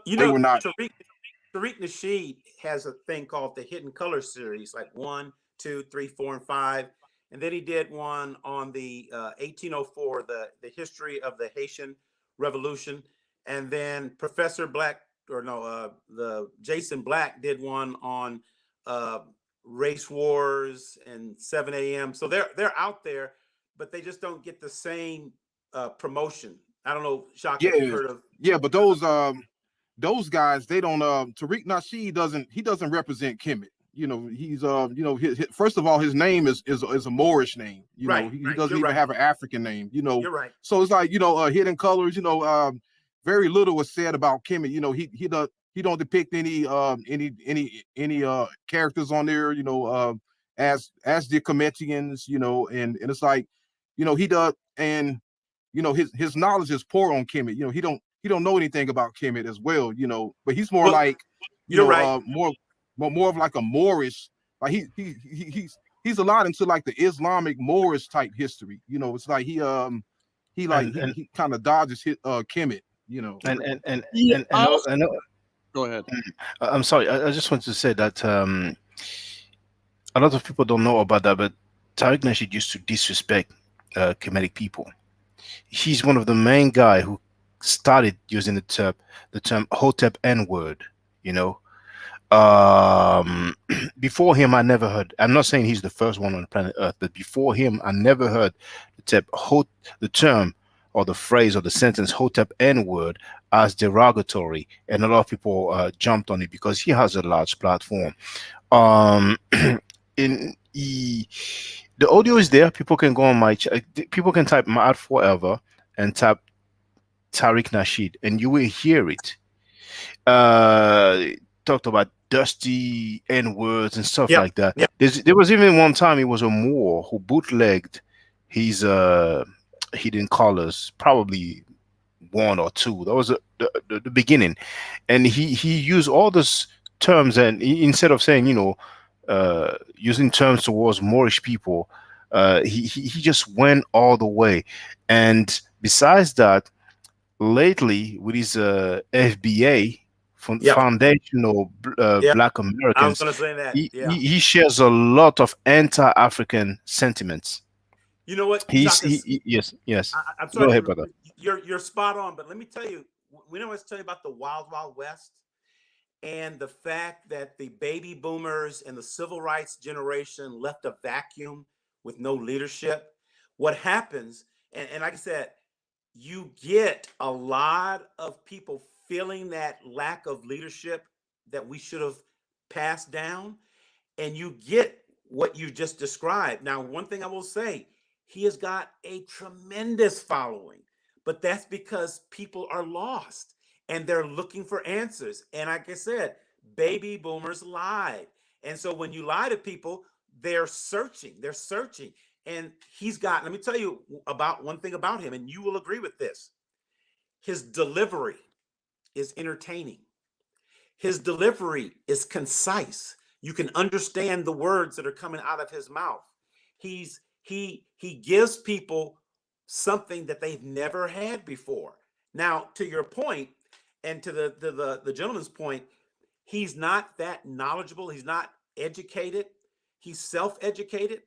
they were not. Tariq Nasheed has a thing called the Hidden Color series, like 1, 2, 3, 4, and 5. And then he did one on the 1804, the history of the Haitian Revolution. And then Professor Black, or no, the Jason Black did one on race wars and 7 a.m. So they're out there, but they just don't get the same promotion. I don't know, Shaka, if you've heard of. Yeah, but those guys, they don't. Tariq Nasheed doesn't represent Kemet. He's first of all, his name is a Moorish name. He doesn't even have an African name. You're right. So it's like Hidden Colors. Very little was said about Kemet. He don't depict any characters on there. As the Kemetians. And it's like he does, and his knowledge is poor on Kemet. He don't know anything about Kemet as well. But he's more like you're right. More of like a Moorish, like he's a lot into like the Islamic Moorish type history. It's like he kind of dodges Kemet. And I know. Go ahead. I'm sorry. I just wanted to say that a lot of people don't know about that, but Tariq Nasheed used to disrespect Kemetic people. He's one of the main guy who started using the term Hotep N-word. Before him, I never heard. I'm not saying he's the first one on planet Earth, but before him, I never heard the term or the phrase or the sentence Hotep N-word as derogatory, and a lot of people jumped on it because he has a large platform. The audio is there. People can go on people can type Mad Forever and type Tariq Nasheed, and you will hear it. Talked about dusty N-words and stuff like that. Yep. There was even one time it was a Moor who bootlegged his Hidden Colors, probably 1 or 2. That was the beginning, and he used all those terms, and instead of saying using terms towards Moorish people, he just went all the way. And besides that, lately with his FBA, Foundational Black Americans, I was going to say that. He shares a lot of anti-African sentiments. You know what? Yes. I'm sorry. Go ahead, brother. You're spot on, but let me tell you, we always tell you about the Wild Wild West and the fact that the baby boomers and the civil rights generation left a vacuum with no leadership. What happens, and like I said, you get a lot of people feeling that lack of leadership that we should have passed down, and you get what you just described. Now, one thing I will say, he has got a tremendous following, but that's because people are lost and they're looking for answers. And like I said, baby boomers lied. And so when you lie to people, they're searching. And let me tell you about one thing about him, and you will agree with this. His delivery is entertaining. His delivery is concise. You can understand the words that are coming out of his mouth. He gives people something that they've never had before. Now, to your point, and to the gentleman's point, he's not that knowledgeable. He's not educated. He's self-educated,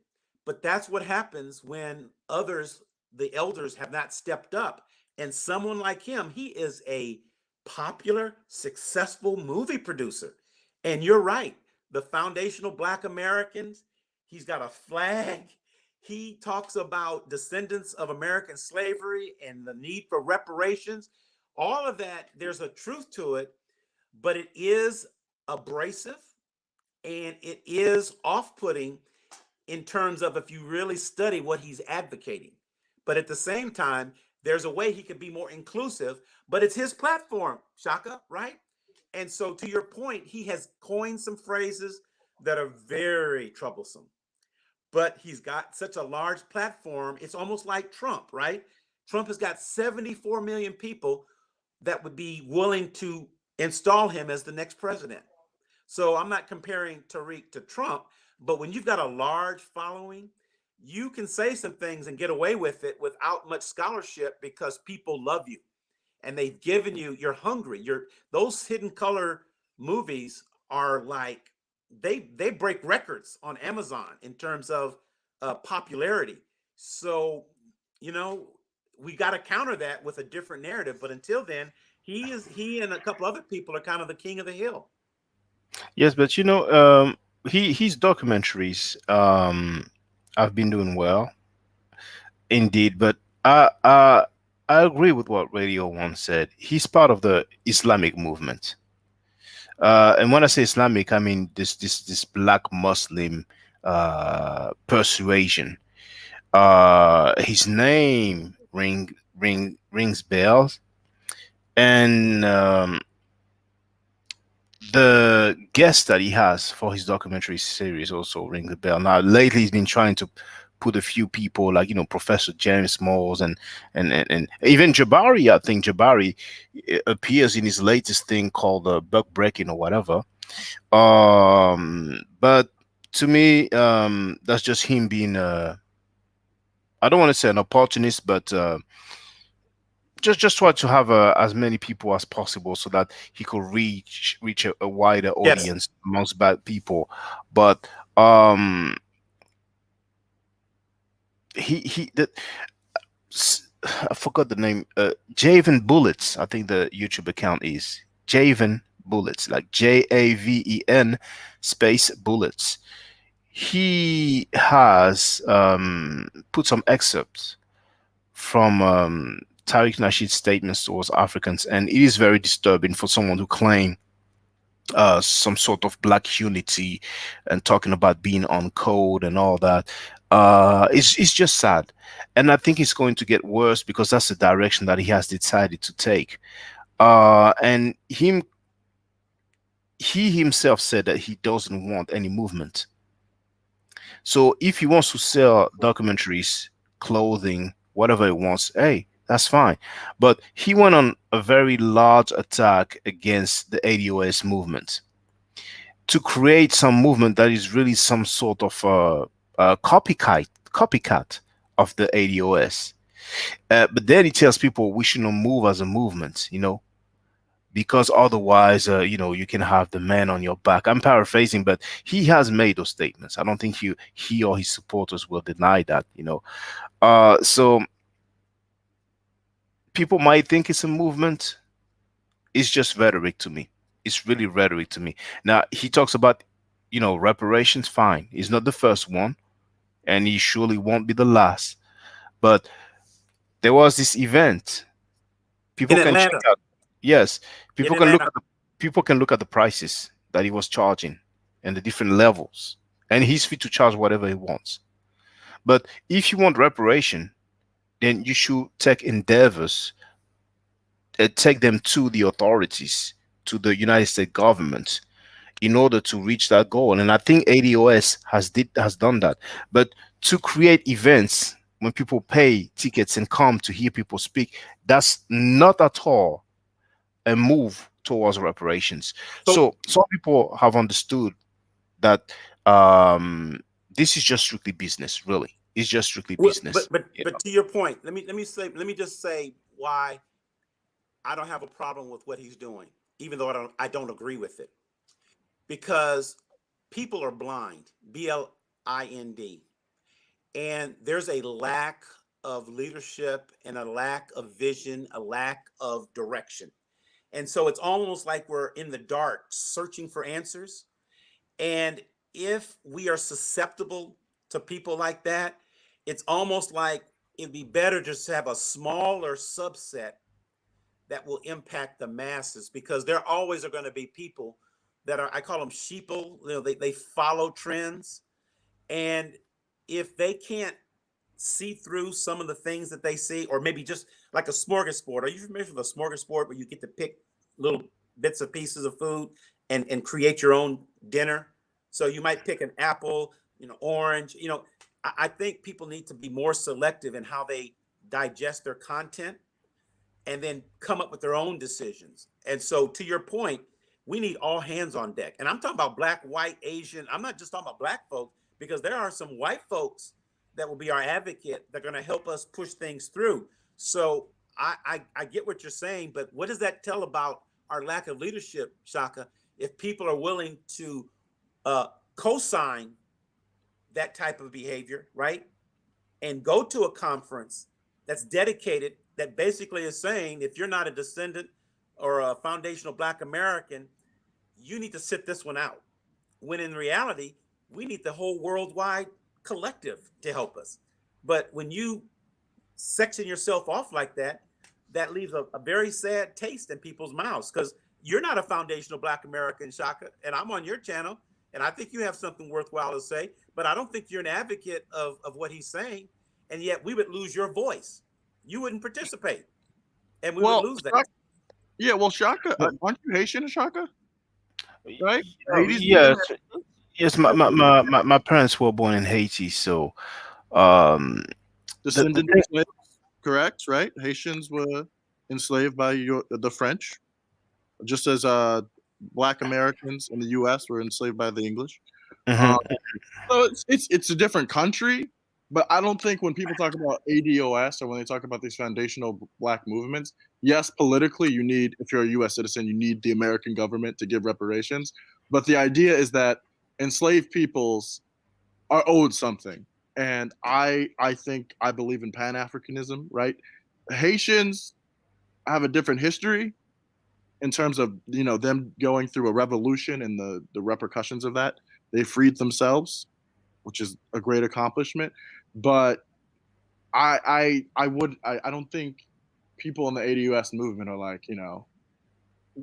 But that's what happens when others, the elders, have not stepped up. And someone like him, he is a popular, successful movie producer. And you're right, the foundational Black Americans, he's got a flag. He talks about descendants of American slavery and the need for reparations. All of that, there's a truth to it, but it is abrasive and it is off putting in terms of if you really study what he's advocating. But at the same time, there's a way he can be more inclusive, but it's his platform, Shaka, right? And so, to your point, he has coined some phrases that are very troublesome, but he's got such a large platform. It's almost like Trump, right? Trump has got 74 million people that would be willing to install him as the next president. So I'm not comparing Tariq to Trump, but when you've got a large following, you can say some things and get away with it without much scholarship because people love you and they've given you, you're hungry. You're those hidden color movies are like they break records on Amazon in terms of popularity. So, you know, we got to counter that with a different narrative. But until then, he and a couple other people are kind of the king of the hill. Yes, but his documentaries have been doing well indeed. But I agree with what Radio One said. He's part of the Islamic movement. And when I say Islamic, I mean this black Muslim persuasion. His name rings bells, and the guest that he has for his documentary series also rings a bell. Now, lately, he's been trying to put a few people like Professor James Smalls and even Jabari. I think Jabari appears in his latest thing called Buck Breaking or whatever. But to me, that's just him being I don't want to say an opportunist, but just try to have as many people as possible so that he could reach a wider Yes. audience amongst bad people. But um he the I forgot the name. Javen Bullets, I think the YouTube account is Javen Bullets, like Javen space Bullets. He has put some excerpts from Tariq Nasheed's statements towards Africans, and it is very disturbing for someone who claim some sort of black unity and talking about being on code and all that. It's just sad, and I think it's going to get worse because that's the direction that he has decided to take. And he himself said that he doesn't want any movement. So if he wants to sell documentaries, clothing, whatever he wants, hey, that's fine. But he went on a very large attack against the ADOS movement to create some movement that is really some sort of copycat of the ADOS. But then he tells people we shouldn't move as a movement, because otherwise, you can have the man on your back. I'm paraphrasing, but he has made those statements. I don't think he or his supporters will deny that. So people might think it's a movement. It's just rhetoric to me. It's really rhetoric to me. Now he talks about, reparations. Fine, he's not the first one, and he surely won't be the last. But there was this event. In People can check Atlanta. out. Yes, In people can look Atlanta. at the prices that he was charging and the different levels, and he's free to charge whatever he wants. But if you want reparation, then you should take endeavors, take them to the authorities, to the United States government, in order to reach that goal. And I think ADOS has done that. But to create events when people pay tickets and come to hear people speak, that's not at all a move towards reparations. So, So some people have understood that this is just strictly business. Really, it's just strictly but business. but but to your point, let me just say why I don't have a problem with what he's doing, even though I don't agree with it, because people are blind. BLIND. and there's a lack of leadership and a lack of vision, a lack of direction. And so it's almost like we're in the dark searching for answers. And if we are susceptible to people like that, it's almost like it'd be better just to have a smaller subset that will impact the masses, because there always are going to be people that are, I call them sheeple, they follow trends. And if they can't see through some of the things that they see, or maybe just like a smorgasbord. Are you familiar with a smorgasbord where you get to pick little bits of pieces of food and create your own dinner? So you might pick an apple, orange. I think people need to be more selective in how they digest their content and then come up with their own decisions. And so, to your point, we need all hands on deck. And I'm talking about Black, white, Asian. I'm not just talking about Black folks, because there are some white folks that will be our advocate. They're going to help us push things through. So I get what you're saying, but what does that tell about our lack of leadership, Shaka, if people are willing to co-sign that type of behavior, right? And go to a conference that's dedicated, that basically is saying, if you're not a descendant or a foundational Black American, you need to sit this one out. When in reality, we need the whole worldwide collective to help us. But when you section yourself off like that, that leaves a very sad taste in people's mouths, because you're not a foundational Black American, Shaka, and I'm on your channel, and I think you have something worthwhile to say, but I don't think you're an advocate of what he's saying, and yet we would lose your voice. You wouldn't participate, and we would lose that. Yeah, well, Shaka, aren't you Haitian, Shaka? Right? Yes, yes. My parents were born in Haiti, so um, Descendant of slaves, correct? Right? Haitians were enslaved by the French, just as Black Americans in the U.S. were enslaved by the English. mhm. So it's a different country, but I don't think when people talk about ADOS or when they talk about these foundational Black movements, yes, politically you need, if you're a U.S. citizen, you need the American government to give reparations. But the idea is that enslaved peoples are owed something, and I believe in Pan-Africanism, right? Haitians have a different history in terms of them going through a revolution and the repercussions of that. They freed themselves, which is a great accomplishment. But I don't think people in the ADUS movement are like,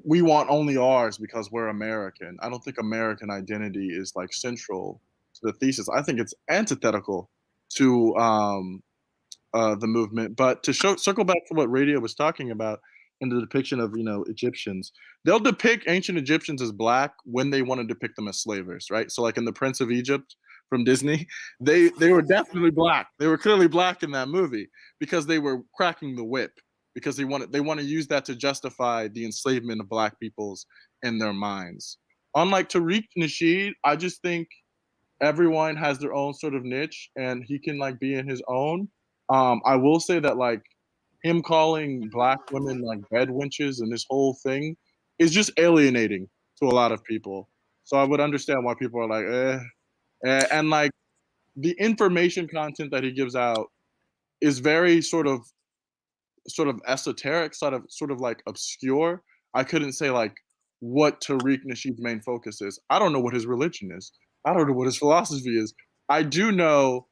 we want only ours because we're American. I don't think American identity is like central to the thesis. I think it's antithetical to the movement. But to circle back to what Radio was talking about in the depiction of Egyptians, they'll depict ancient Egyptians as Black when they want to depict them as slavers, right? So like in the Prince of Egypt from Disney, they were definitely Black. They were clearly Black in that movie because they were cracking the whip, because they want to use that to justify the enslavement of Black peoples in their minds. Unlike Tariq Nasheed, I just think everyone has their own sort of niche and he can like be in his own. I will say that like him calling Black women like bed wenches and this whole thing is just alienating to a lot of people. So I would understand why people are like, and like the information content that he gives out is very sort of esoteric, sort of like obscure. I couldn't say like what Tariq Nasheed's main focus is. I don't know what his religion is. I don't know what his philosophy is. I do know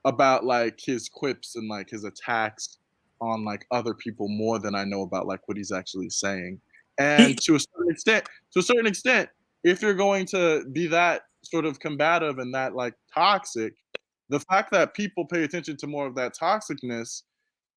about like his quips and like his attacks on like other people more than I know about like what he's actually saying. And to a certain extent, if you're going to be that sort of combative and that like toxic, the fact that people pay attention to more of that toxicness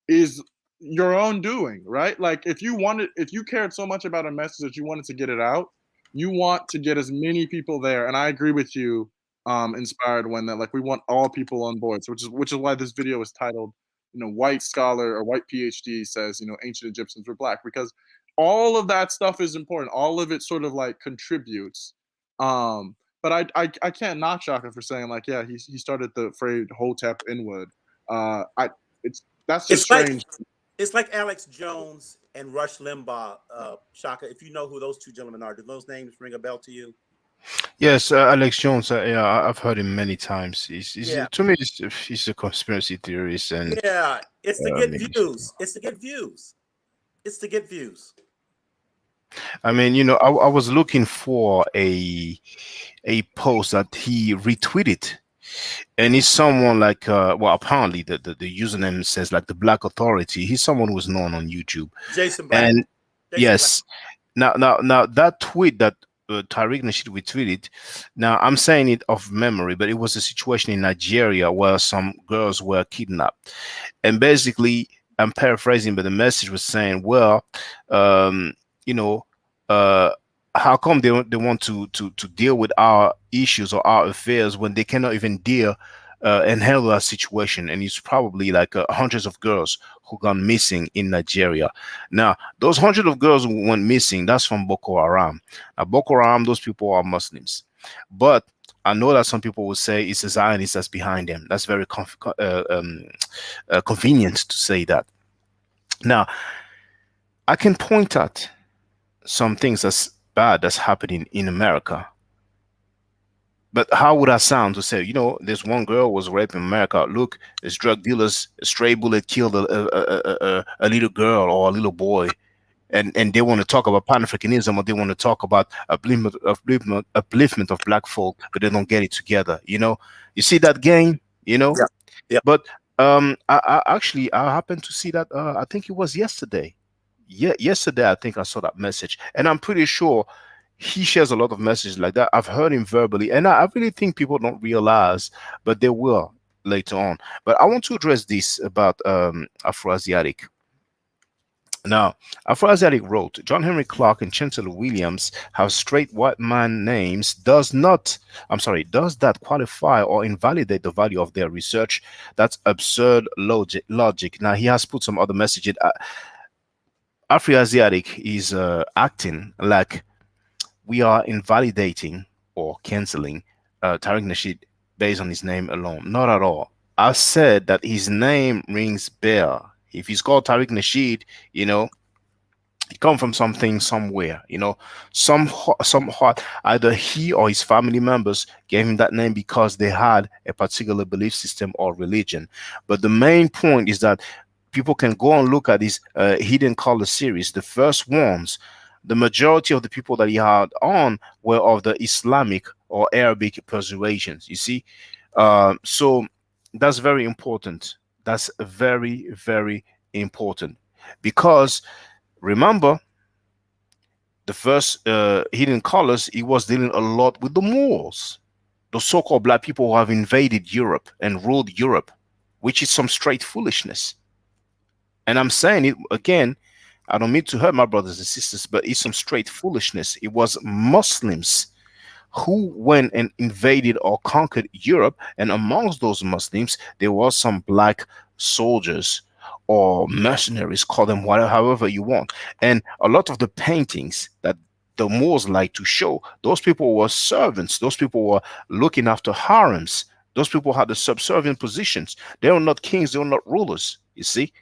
is your own doing, right? Like if you cared so much about a message that you wanted to get it out, you want to get as many people there. And I agree with you, Inspired, when that like we want all people on board. So which is why this video is titled, white scholar or white PhD says, ancient Egyptians were Black, because all of that stuff is important. All of it sort of like contributes. But I can't knock Shaka for saying like, yeah, he started the phrase Hotep Inwood. That's just strange. It's like Alex Jones and Rush Limbaugh, Shaka. If you know who those two gentlemen are, do those names ring a bell to you? Yes, Alex Jones. Yeah, I've heard him many times. Yeah, To me, he's a conspiracy theorist, and yeah. It's to um, get views. It's to get views. It's to get views. I mean, I was looking for a post that he retweeted, and he's someone like, well, apparently the username says like the Black Authority. He's someone who's known on YouTube, Jason Black. and Jason Black. yes, now that tweet that Tariq Nasheed retweeted. Now I'm saying it off memory, but it was a situation in Nigeria where some girls were kidnapped, and basically I'm paraphrasing, but the message was saying, well, um, you know, uh, how come they want to deal with our issues or our affairs when they cannot even deal and handle our situation? And it's probably like hundreds of girls who gone missing in Nigeria. Now, those hundred of girls who went missing, that's from Boko Haram. Now, Boko Haram, those people are Muslims, but I know that some people will say it's a Zionist that's behind them. That's very convenient to say that. Now, I can point out some things that's bad that's happening in America. But how would I sound to say, this one girl was raped in America? Look, this drug dealers, a stray bullet killed a little girl or a little boy, and they want to talk about Pan-Africanism, or they want to talk about upliftment of black folk, but they don't get it together. You see that game, Yeah. Yeah. but I happened to see that. I think it was yesterday. Yeah, yesterday I think I saw that message, and I'm pretty sure he shares a lot of messages like that. I've heard him verbally, and I really think people don't realize, but they will later on. But I want to address this about Afroasiatic. Now, Afroasiatic wrote, John Henry Clark and Chancellor Williams have straight white man names does that qualify or invalidate the value of their research? That's absurd logic. Now, he has put some other message in. Afroasiatic is acting like we are invalidating or canceling Tariq Nasheed based on his name alone. Not at all. I said that his name rings bell. If he's called Tariq Nasheed, you know, he come from something somewhere, some heart. Either he or his family members gave him that name because they had a particular belief system or religion. But the main point is that people can go and look at his hidden color series. The first ones, the majority of the people that he had on were of the Islamic or Arabic persuasions. You see, so that's very important. That's very, very important because remember the first hidden colors, he was dealing a lot with the Moors, the so-called black people who have invaded Europe and ruled Europe, which is some straight foolishness. And I'm saying it again, I don't mean to hurt my brothers and sisters, but it's some straight foolishness. It was Muslims who went and invaded or conquered Europe, and amongst those Muslims, there was some black soldiers or mercenaries, call them whatever, however you want. And a lot of the paintings that the Moors like to show, those people were servants, those people were looking after harems, those people had the subservient positions. They were not kings, they were not rulers, you see.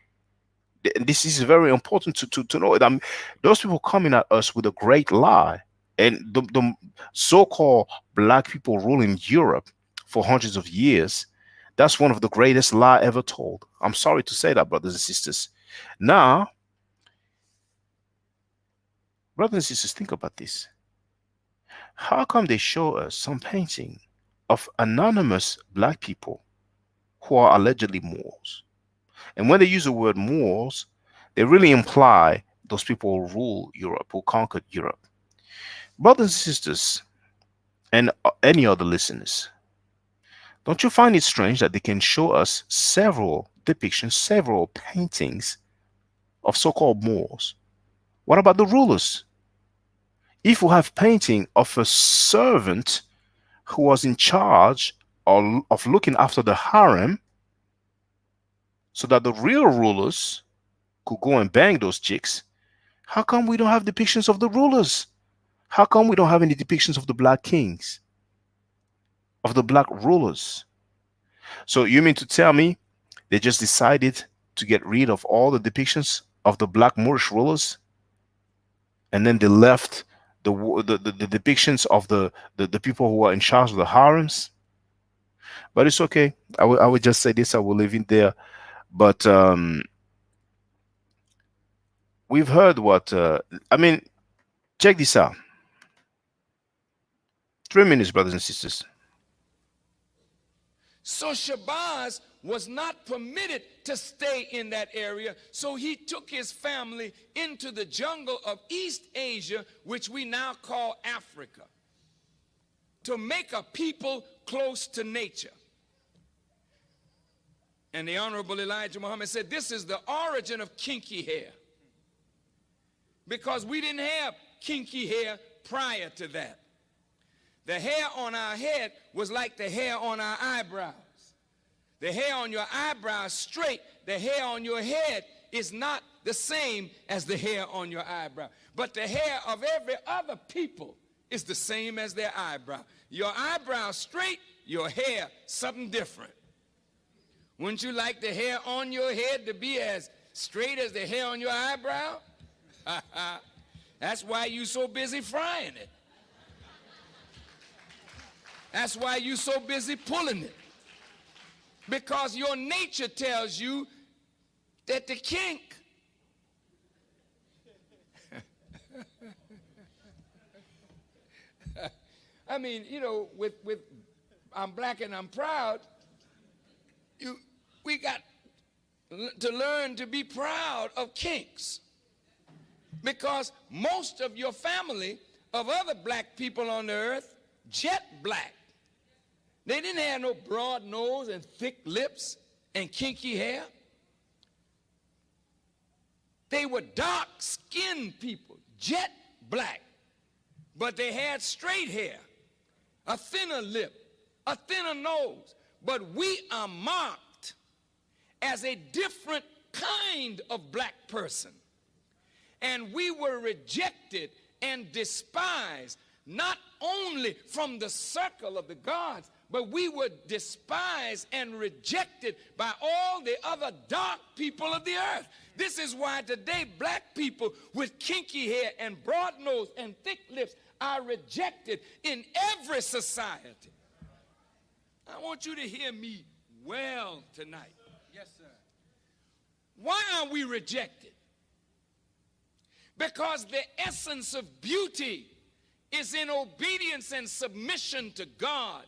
This is very important to know. Those people coming at us with a great lie, and the so-called black people ruling Europe for hundreds of years. That's one of the greatest lie ever told. I'm sorry to say that, brothers and sisters. Now, brothers and sisters, think about this. How come they show us some painting of anonymous black people who are allegedly Moors? And when they use the word Moors, they really imply those people who rule Europe, who conquered Europe. Brothers and sisters, and any other listeners, don't you find it strange that they can show us several depictions, several paintings of so-called Moors? What about the rulers? If we have painting of a servant who was in charge of looking after the harem so that the real rulers could go and bang those chicks, how come we don't have depictions of the rulers? How come we don't have any depictions of the black kings, of the black rulers? So you mean to tell me they just decided to get rid of all the depictions of the black Moorish rulers, and then they left the depictions of the people who are in charge of the harems. But it's okay. I would just say this. I will leave it there. But we've heard what I mean. Check this out. 3 minutes, brothers and sisters. So Shabazz was not permitted to stay in that area, so he took his family into the jungle of East Asia, which we now call Africa, to make a people close to nature. And the Honorable Elijah Muhammad said, this is the origin of kinky hair, because we didn't have kinky hair prior to that. The hair on our head was like the hair on our eyebrows. The hair on your eyebrows straight, the hair on your head is not the same as the hair on your eyebrow. But the hair of every other people is the same as their eyebrow. Your eyebrow straight, your hair something different. Wouldn't you like the hair on your head to be as straight as the hair on your eyebrow? That's why you so busy frying it. That's why you so busy pulling it. Because your nature tells you that the kink I mean, you know, with I'm black and I'm proud, we got to learn to be proud of kinks. Because most of your family of other black people on the earth, jet black. They didn't have no broad nose and thick lips and kinky hair. They were dark-skinned people, jet black. But they had straight hair, a thinner lip, a thinner nose. But we are marked as a different kind of black person. And we were rejected and despised, not only from the circle of the gods, but we were despised and rejected by all the other dark people of the earth. This is why today black people with kinky hair and broad nose and thick lips are rejected in every society. I want you to hear me well tonight. Yes, sir. Why are we rejected? Because the essence of beauty is in obedience and submission to God.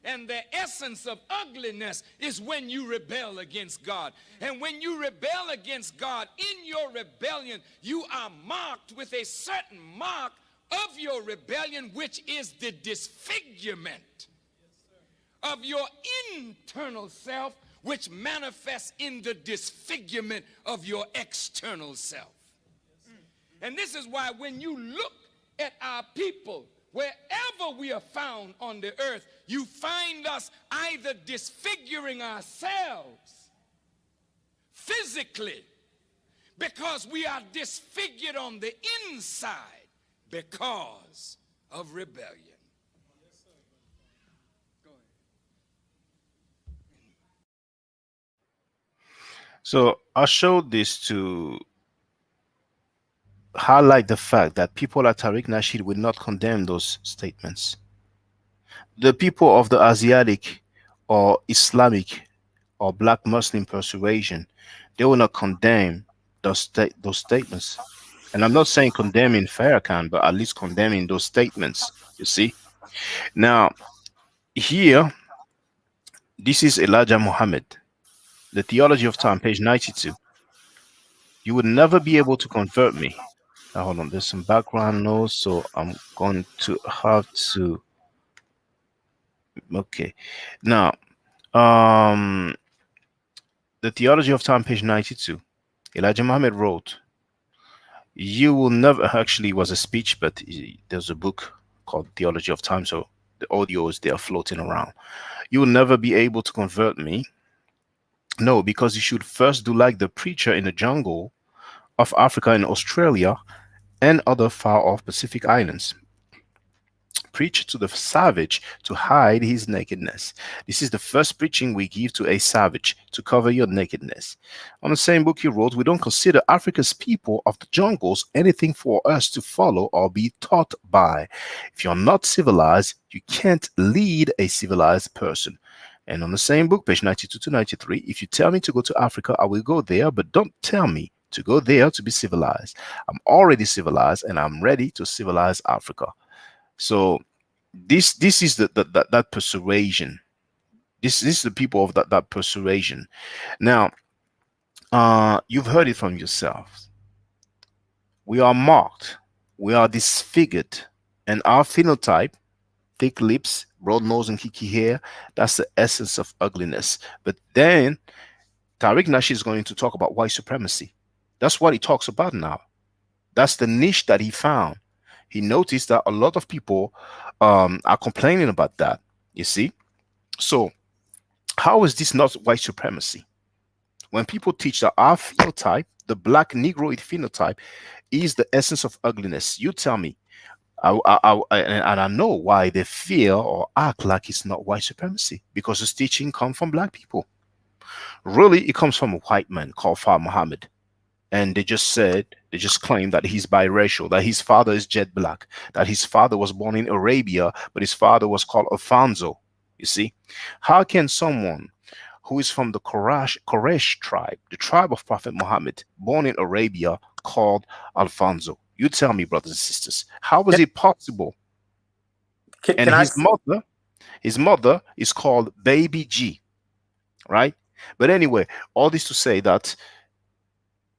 And the essence of ugliness is when you rebel against God. And when you rebel against God, in your rebellion, you are marked with a certain mark of your rebellion, which is the disfigurement of your internal self, which manifests in the disfigurement of your external self. And this is why when you look at our people, wherever we are found on the earth, you find us either disfiguring ourselves physically because we are disfigured on the inside because of rebellion. So I showed this to highlight the fact that people like Tariq Nasheed will not condemn those statements. The people of the Asiatic or Islamic or Black Muslim persuasion, they will not condemn those statements. And I'm not saying condemning Farrakhan, but at least condemning those statements. You see? Now, here, this is Elijah Muhammad, The Theology of Time, page 92. You would never be able to convert me. Now, hold on, there's some background noise, so I'm going to have to. Okay. Now, The Theology of Time, page 92. Elijah Muhammad wrote, you will never, actually, it was a speech, but there's a book called Theology of Time, so the audio is there floating around. You will never be able to convert me. No, because you should first do like the preacher in the jungle of Africa and Australia and other far-off Pacific islands. preach to the savage to hide his nakedness. This is the first preaching we give to a savage to cover your nakedness. On the same book he wrote, we don't consider Africa's people of the jungles anything for us to follow or be taught by. If you're not civilized, you can't lead a civilized person. And on the same book, page 92 to 93, if you tell me to go to Africa, I will go there, but don't tell me to go there to be civilized. I'm already civilized and I'm ready to civilize Africa. So this is that persuasion. This is the people of that persuasion. Now, you've heard it from yourselves. We are marked, we are disfigured, and our phenotype, thick lips, broad nose, and kinky hair, that's the essence of ugliness. But then Tariq Nash is going to talk about white supremacy. That's what he talks about now. That's the niche that he found. He noticed that a lot of people are complaining about that. You see? So, how is this not white supremacy? When people teach that our phenotype, the black Negroid phenotype, is the essence of ugliness, you tell me, and I know why they feel or act like it's not white supremacy, because this teaching comes from black people. Really, it comes from a white man called Far Muhammad. And they just claim that he's biracial, that his father is jet black, that his father was born in Arabia, but his father was called Alfonso. You see, how can someone who is from the Quraysh tribe, the tribe of Prophet Muhammad, born in Arabia, called Alfonso? You tell me, brothers and sisters, how was it possible? And Can I? his mother is called Baby G, right? But anyway, all this to say that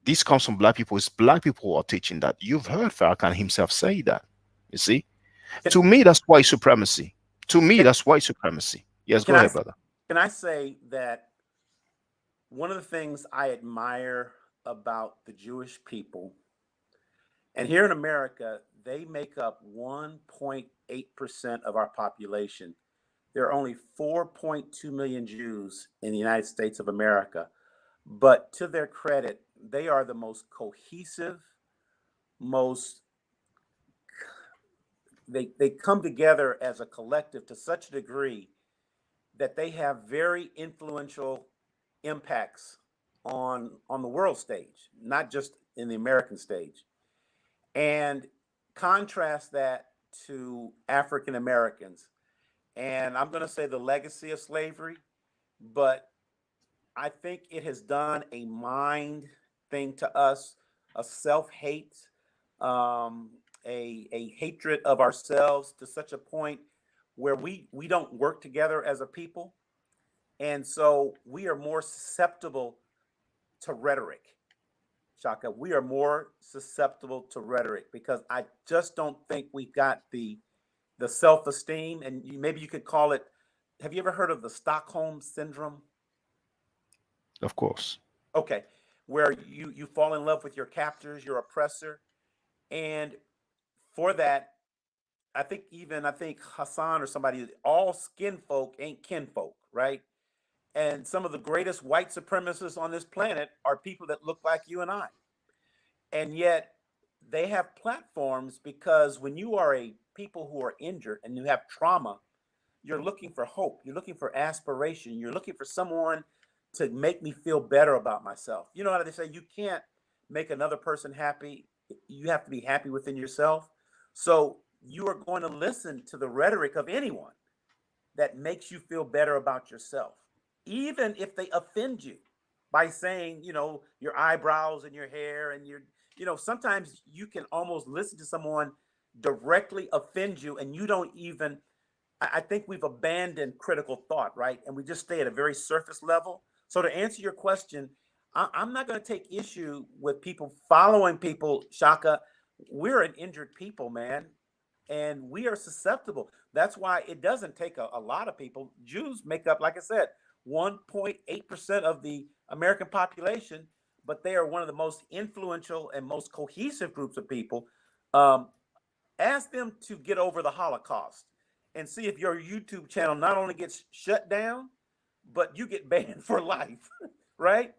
this comes from black people. It's black people who are teaching that. You've heard Farrakhan himself say that. You see, to me, that's white supremacy. To me, that's white supremacy. Yes, go Can I? ahead, brother. Can I say that one of the things I admire about the Jewish people, and here in America, they make up 1.8% of our population. There are only 4.2 million Jews in the United States of America. But to their credit, they are the most cohesive, most they come together as a collective to such a degree that they have very influential impacts on the world stage, not just in the American stage. And contrast that to African Americans. And I'm going to say the legacy of slavery, but I think it has done a mind thing to us, a self-hate, a hatred of ourselves to such a point where we don't work together as a people. And so we are more susceptible to rhetoric. Shaka, we are more susceptible to rhetoric because I just don't think we've got the self-esteem, and maybe you could call it. Have you ever heard of the Stockholm syndrome? Of course. Okay, where you fall in love with your captors, your oppressor, and for that, I think Hassan or somebody, all skin folk ain't kinfolk, right? And some of the greatest white supremacists on this planet are people that look like you and I. And yet they have platforms because when you are a people who are injured and you have trauma, you're looking for hope, you're looking for aspiration, you're looking for someone to make me feel better about myself. You know how they say you can't make another person happy, you have to be happy within yourself. So you are going to listen to the rhetoric of anyone that makes you feel better about yourself, even if they offend you by saying, your eyebrows and your hair and sometimes you can almost listen to someone directly offend you and you don't even. I think we've abandoned critical thought, right? And we just stay at a very surface level. So to answer your question, I'm not going to take issue with people following people, Shaka. We're an injured people, man, and we are susceptible. That's why it doesn't take a lot of people. Jews make up, like I said, 1.8% of the American population, but they are one of the most influential and most cohesive groups of people. Um, Ask them to get over the Holocaust and see if your YouTube channel not only gets shut down, but you get banned for life, right?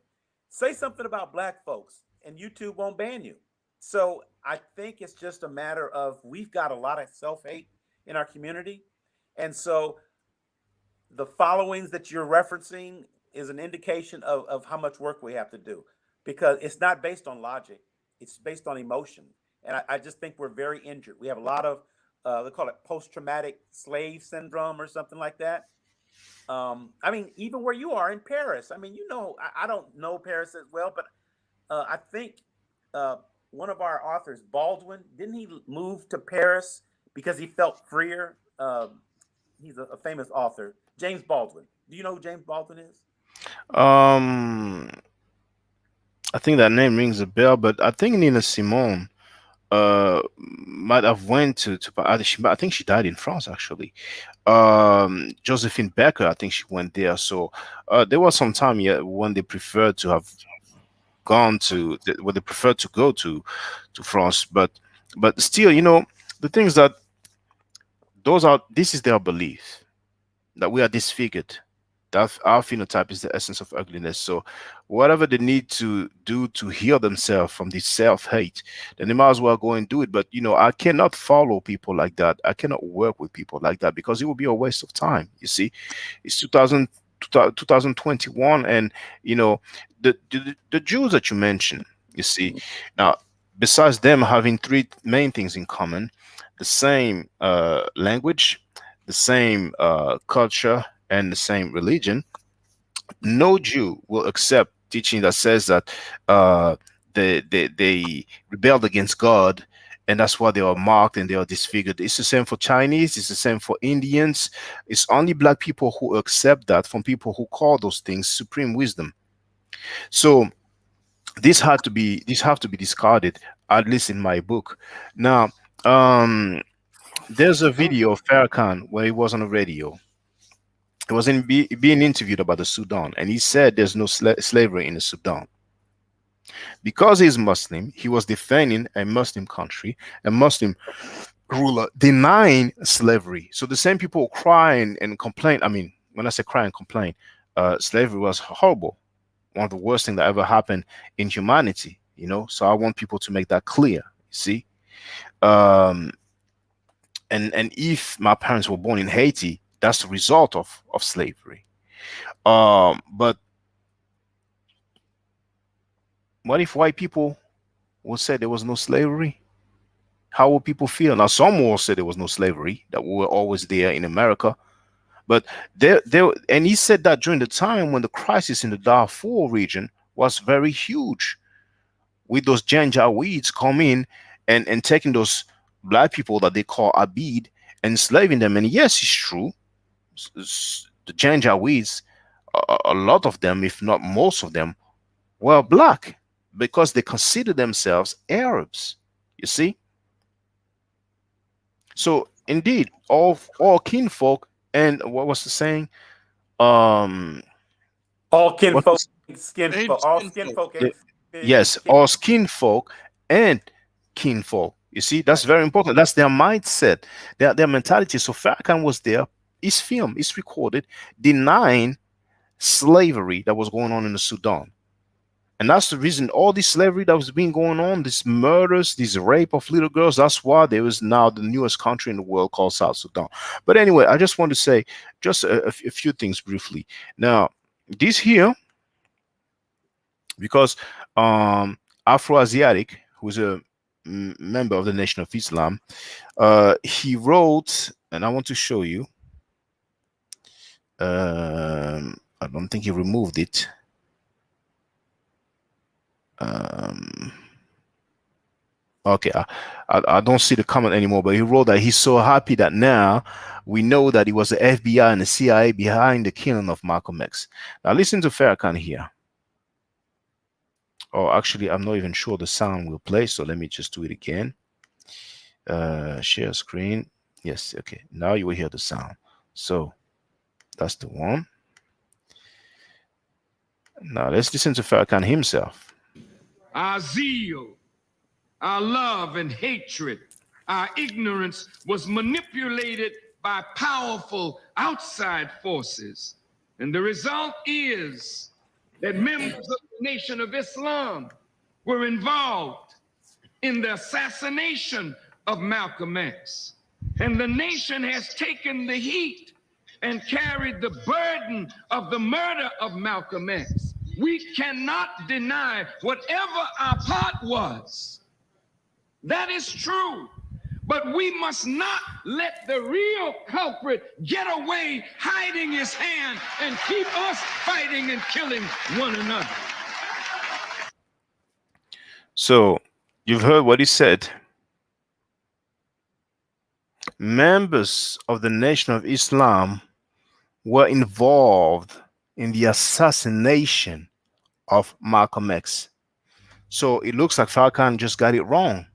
Say something about black folks and YouTube won't ban you. So I think it's just a matter of we've got a lot of self hate in our community. And so the followings that you're referencing is an indication of how much work we have to do, because it's not based on logic, it's based on emotion. And I just think we're very injured. We have a lot of, they call it post traumatic slave syndrome or something like that. I mean, even where you are in Paris, I mean, you know, I don't know Paris as well, but I think uh, one of our authors, Baldwin, didn't he move to Paris because he felt freer? He's a famous author, James Baldwin. Do you know who James Baldwin is? Um, I think that name rings a bell, but I think Nina Simone might have went to I think she died in France actually. Josephine Baker, I think she went there. So there was some time, yeah, when they preferred to have gone to when they preferred to go to France, but still, you know, the things that those are this is their belief that we are disfigured, that our phenotype is the essence of ugliness. So whatever they need to do to heal themselves from this self-hate, then they might as well go and do it. But you know, I cannot follow people like that. I cannot work with people like that because it will be a waste of time. You see, it's 2021, and you know, the Jews that you mentioned, you see, now besides them having three main things in common: the same language, the same culture, and the same religion. No Jew will accept teaching that says that uh, they rebelled against God, and that's why they are marked and they are disfigured. It's the same for Chinese. It's the same for Indians. It's only black people who accept that from people who call those things supreme wisdom. So these have to be discarded, at least in my book. Now, um, there's a video of Farrakhan where he was on the radio. He was being interviewed about the Sudan, and he said there's no slavery in the Sudan. Because he's Muslim, he was defending a Muslim country, a Muslim ruler, denying slavery. So the same people cry and complain. I mean, when I say cry and complain, slavery was horrible, one of the worst things that ever happened in humanity. You know, so I want people to make that clear. You see, um, and if my parents were born in Haiti, that's the result of slavery. But what if white people will say there was no slavery? How will people feel? Now, some will say there was no slavery, that we were always there in America. But there, and he said that during the time when the crisis in the Darfur region was very huge, with those Janjaweeds coming and taking those black people that they call Abid, enslaving them. And yes, it's true. The Janjaweeds, a lot of them, if not most of them, were black because they consider themselves Arabs. You see? So indeed, all kinfolk, and what was the saying? Um, All what kinfolk, was skin Ain't folk, all skin folk. skinfolk the, ain't yes, kin. all kinfolk and kinfolk. You see, that's Right. very important. That's their mindset, their mentality. So Farrakhan was there. It's filmed, it's recorded, denying slavery that was going on in the Sudan. And that's the reason all this slavery that was being going on, these murders, these rape of little girls, that's why there is now the newest country in the world called South Sudan. But anyway, I just want to say just a few things briefly. Now, this here, because Afro-Asiatic, who's a member of the Nation of Islam, he wrote, and I want to show you, I don't think he removed it. Um, Okay, I don't see the comment anymore, but he wrote that he's so happy that now we know that it was the FBI and the CIA behind the killing of Malcolm X. Now listen to Farrakhan here. Oh, actually, I'm not even sure the sound will play, so let me just do it again. Share screen. Yes, okay. Now you will hear the sound. So that's the one. Now let's listen to Farrakhan himself. Our zeal, our love and hatred, our ignorance was manipulated by powerful outside forces. And the result is that members of the Nation of Islam were involved in the assassination of Malcolm X. And the nation has taken the heat and carried the burden of the murder of Malcolm X. We cannot deny whatever our part was. That is true. But we must not let the real culprit get away hiding his hand and keep us fighting and killing one another. So you've heard what he said. Members of the Nation of Islam were involved in the assassination of Malcolm X. So it looks like Falcon just got it wrong.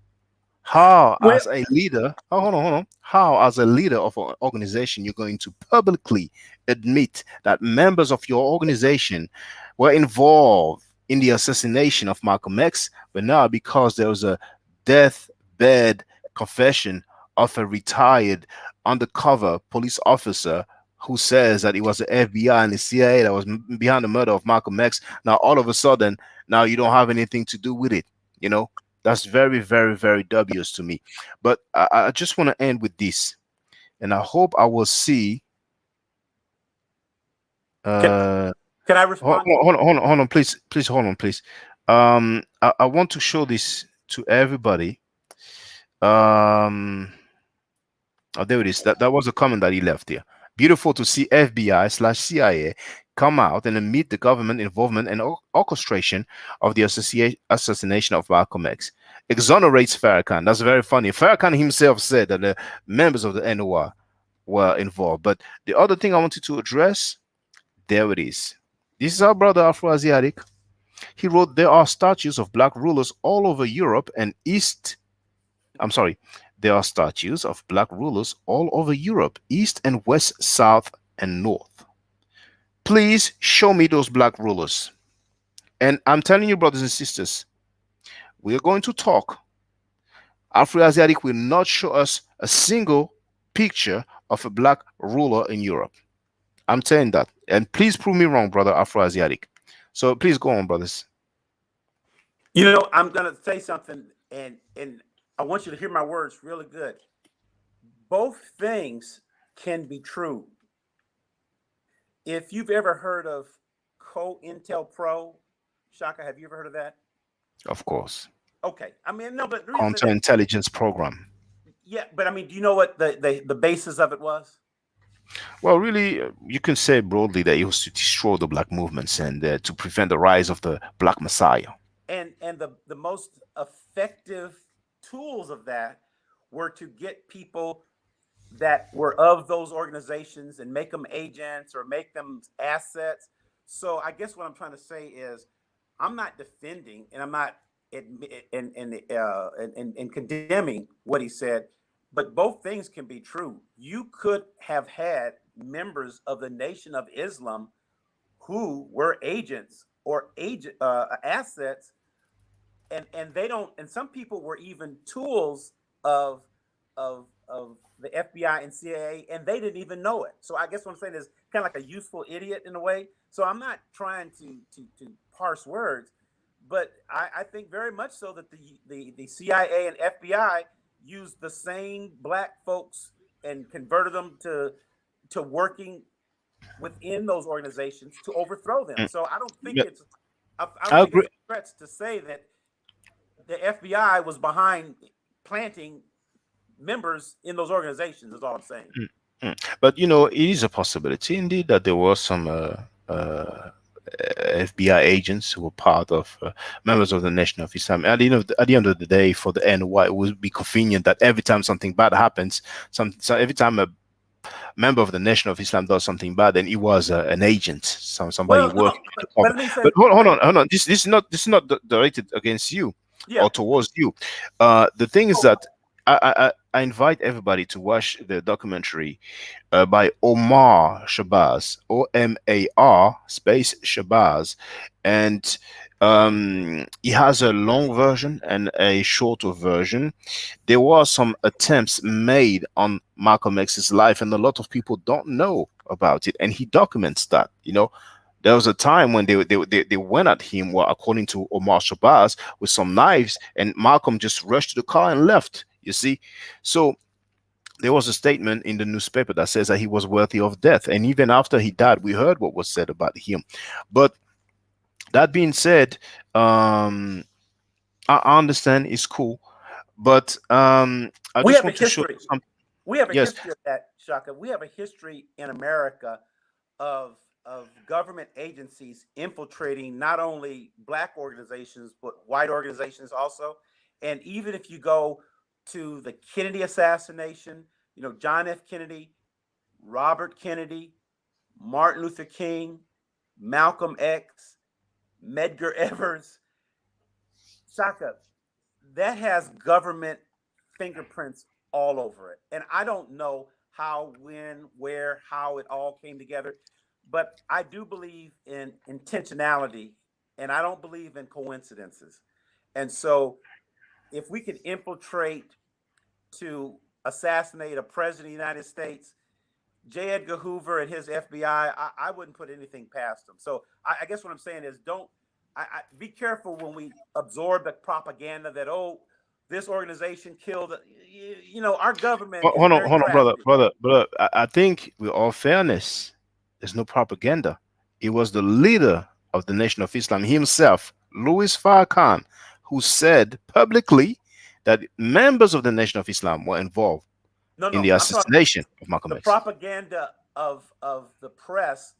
How, Well, as a leader, oh, hold on. How, as a leader of an organization, you're going to publicly admit that members of your organization were involved in the assassination of Malcolm X, but now because there was a deathbed confession of a retired undercover police officer who says that it was the FBI and the CIA that was behind the murder of Malcolm X, now all of a sudden, now you don't have anything to do with it, you know? That's very, very, very dubious to me. But I just want to end with this, and I hope I will see. can I Hold, respond? hold on, please, hold on, please. I want to show this to everybody. Oh, there it is. That was a comment that he left here. Beautiful to see FBI/CIA come out and admit the government involvement and orchestration of the assassination of Malcolm X. Exonerates Farrakhan. That's very funny. Farrakhan himself said that the members of the NOR were involved. But the other thing I wanted to address, there it is. This is our brother Afro-Asiatic. He wrote, there are statues of black rulers all over Europe and there are statues of black rulers all over Europe, east and west, south and north. Please show me those black rulers. And I'm telling you, brothers and sisters, we are going to talk. Afro-Asiatic will not show us a single picture of a black ruler in Europe. I'm saying that. And please prove me wrong, brother Afro-Asiatic. So please go on, brothers. I'm gonna say something, and I want you to hear my words really good. Both things can be true. If you've ever heard of COINTELPRO, Shaka, have you ever heard of that? Of course. Okay. I mean, no, but the reason Counterintelligence program. yeah, but I mean, do you know what the basis of it was? Well, really, you can say broadly that it was to destroy the black movements and to prevent the rise of the black messiah. And the most effective tools of that were to get people that were of those organizations and make them agents or make them assets. So I guess what I'm trying to say is, I'm not defending and I'm not in condemning what he said, but both things can be true. You could have had members of the Nation of Islam who were agents or assets, and they don't. And some people were even tools of the FBI and CIA, and they didn't even know it. So I guess what I'm saying is kind of like a useful idiot in a way. So I'm not trying to parse words, but I think very much so that the CIA and FBI used the same black folks and converted them to working within those organizations to overthrow them. So I don't think it's I don't think it's a stretch to say that the FBI was behind planting members in those organizations. Is all I'm saying. But it is a possibility indeed that there were some FBI agents who were part of members of the Nation of Islam. At the end of the day, for the NY, it would be convenient that every time something bad happens, every time a member of the Nation of Islam does something bad, then he was an agent, somebody working. But hold on. This is not directed against you or towards you. The thing is that I invite everybody to watch the documentary by Omar Shabazz, OMAR space Shabazz, and he has a long version and a shorter version. There were some attempts made on Malcolm X's life, and a lot of people don't know about it, and he documents that. There was a time when they went at him, well, according to Omar Shabazz, with some knives, and Malcolm just rushed to the car and left. You see, so there was a statement in the newspaper that says that he was worthy of death. And even after he died, we heard what was said about him. But that being said, I understand it's cool, but I We just have a want to show history. something. We have a Yes. history of that, Shaka. We have a history in America of government agencies infiltrating not only black organizations but white organizations also. And even if you go to the Kennedy assassination, you know, John F. Kennedy, Robert Kennedy, Martin Luther King, Malcolm X, Medgar Evers, Shaka, that has government fingerprints all over it. And I don't know how, when, where, how it all came together, but I do believe in intentionality and I don't believe in coincidences. And so if we could infiltrate to assassinate a president of the United States, J. Edgar Hoover and his FBI, I wouldn't put anything past them. So I guess what I'm saying is don't, be careful when we absorb the propaganda that, oh, this organization killed, you know, our government is very Hold on, brother, crafty. brother. I think with all fairness, there's no propaganda. It was the leader of the Nation of Islam himself, Louis Farrakhan, who said publicly that members of the Nation of Islam were involved No, in no, the I'm talking assassination of Malcolm the X. propaganda of the press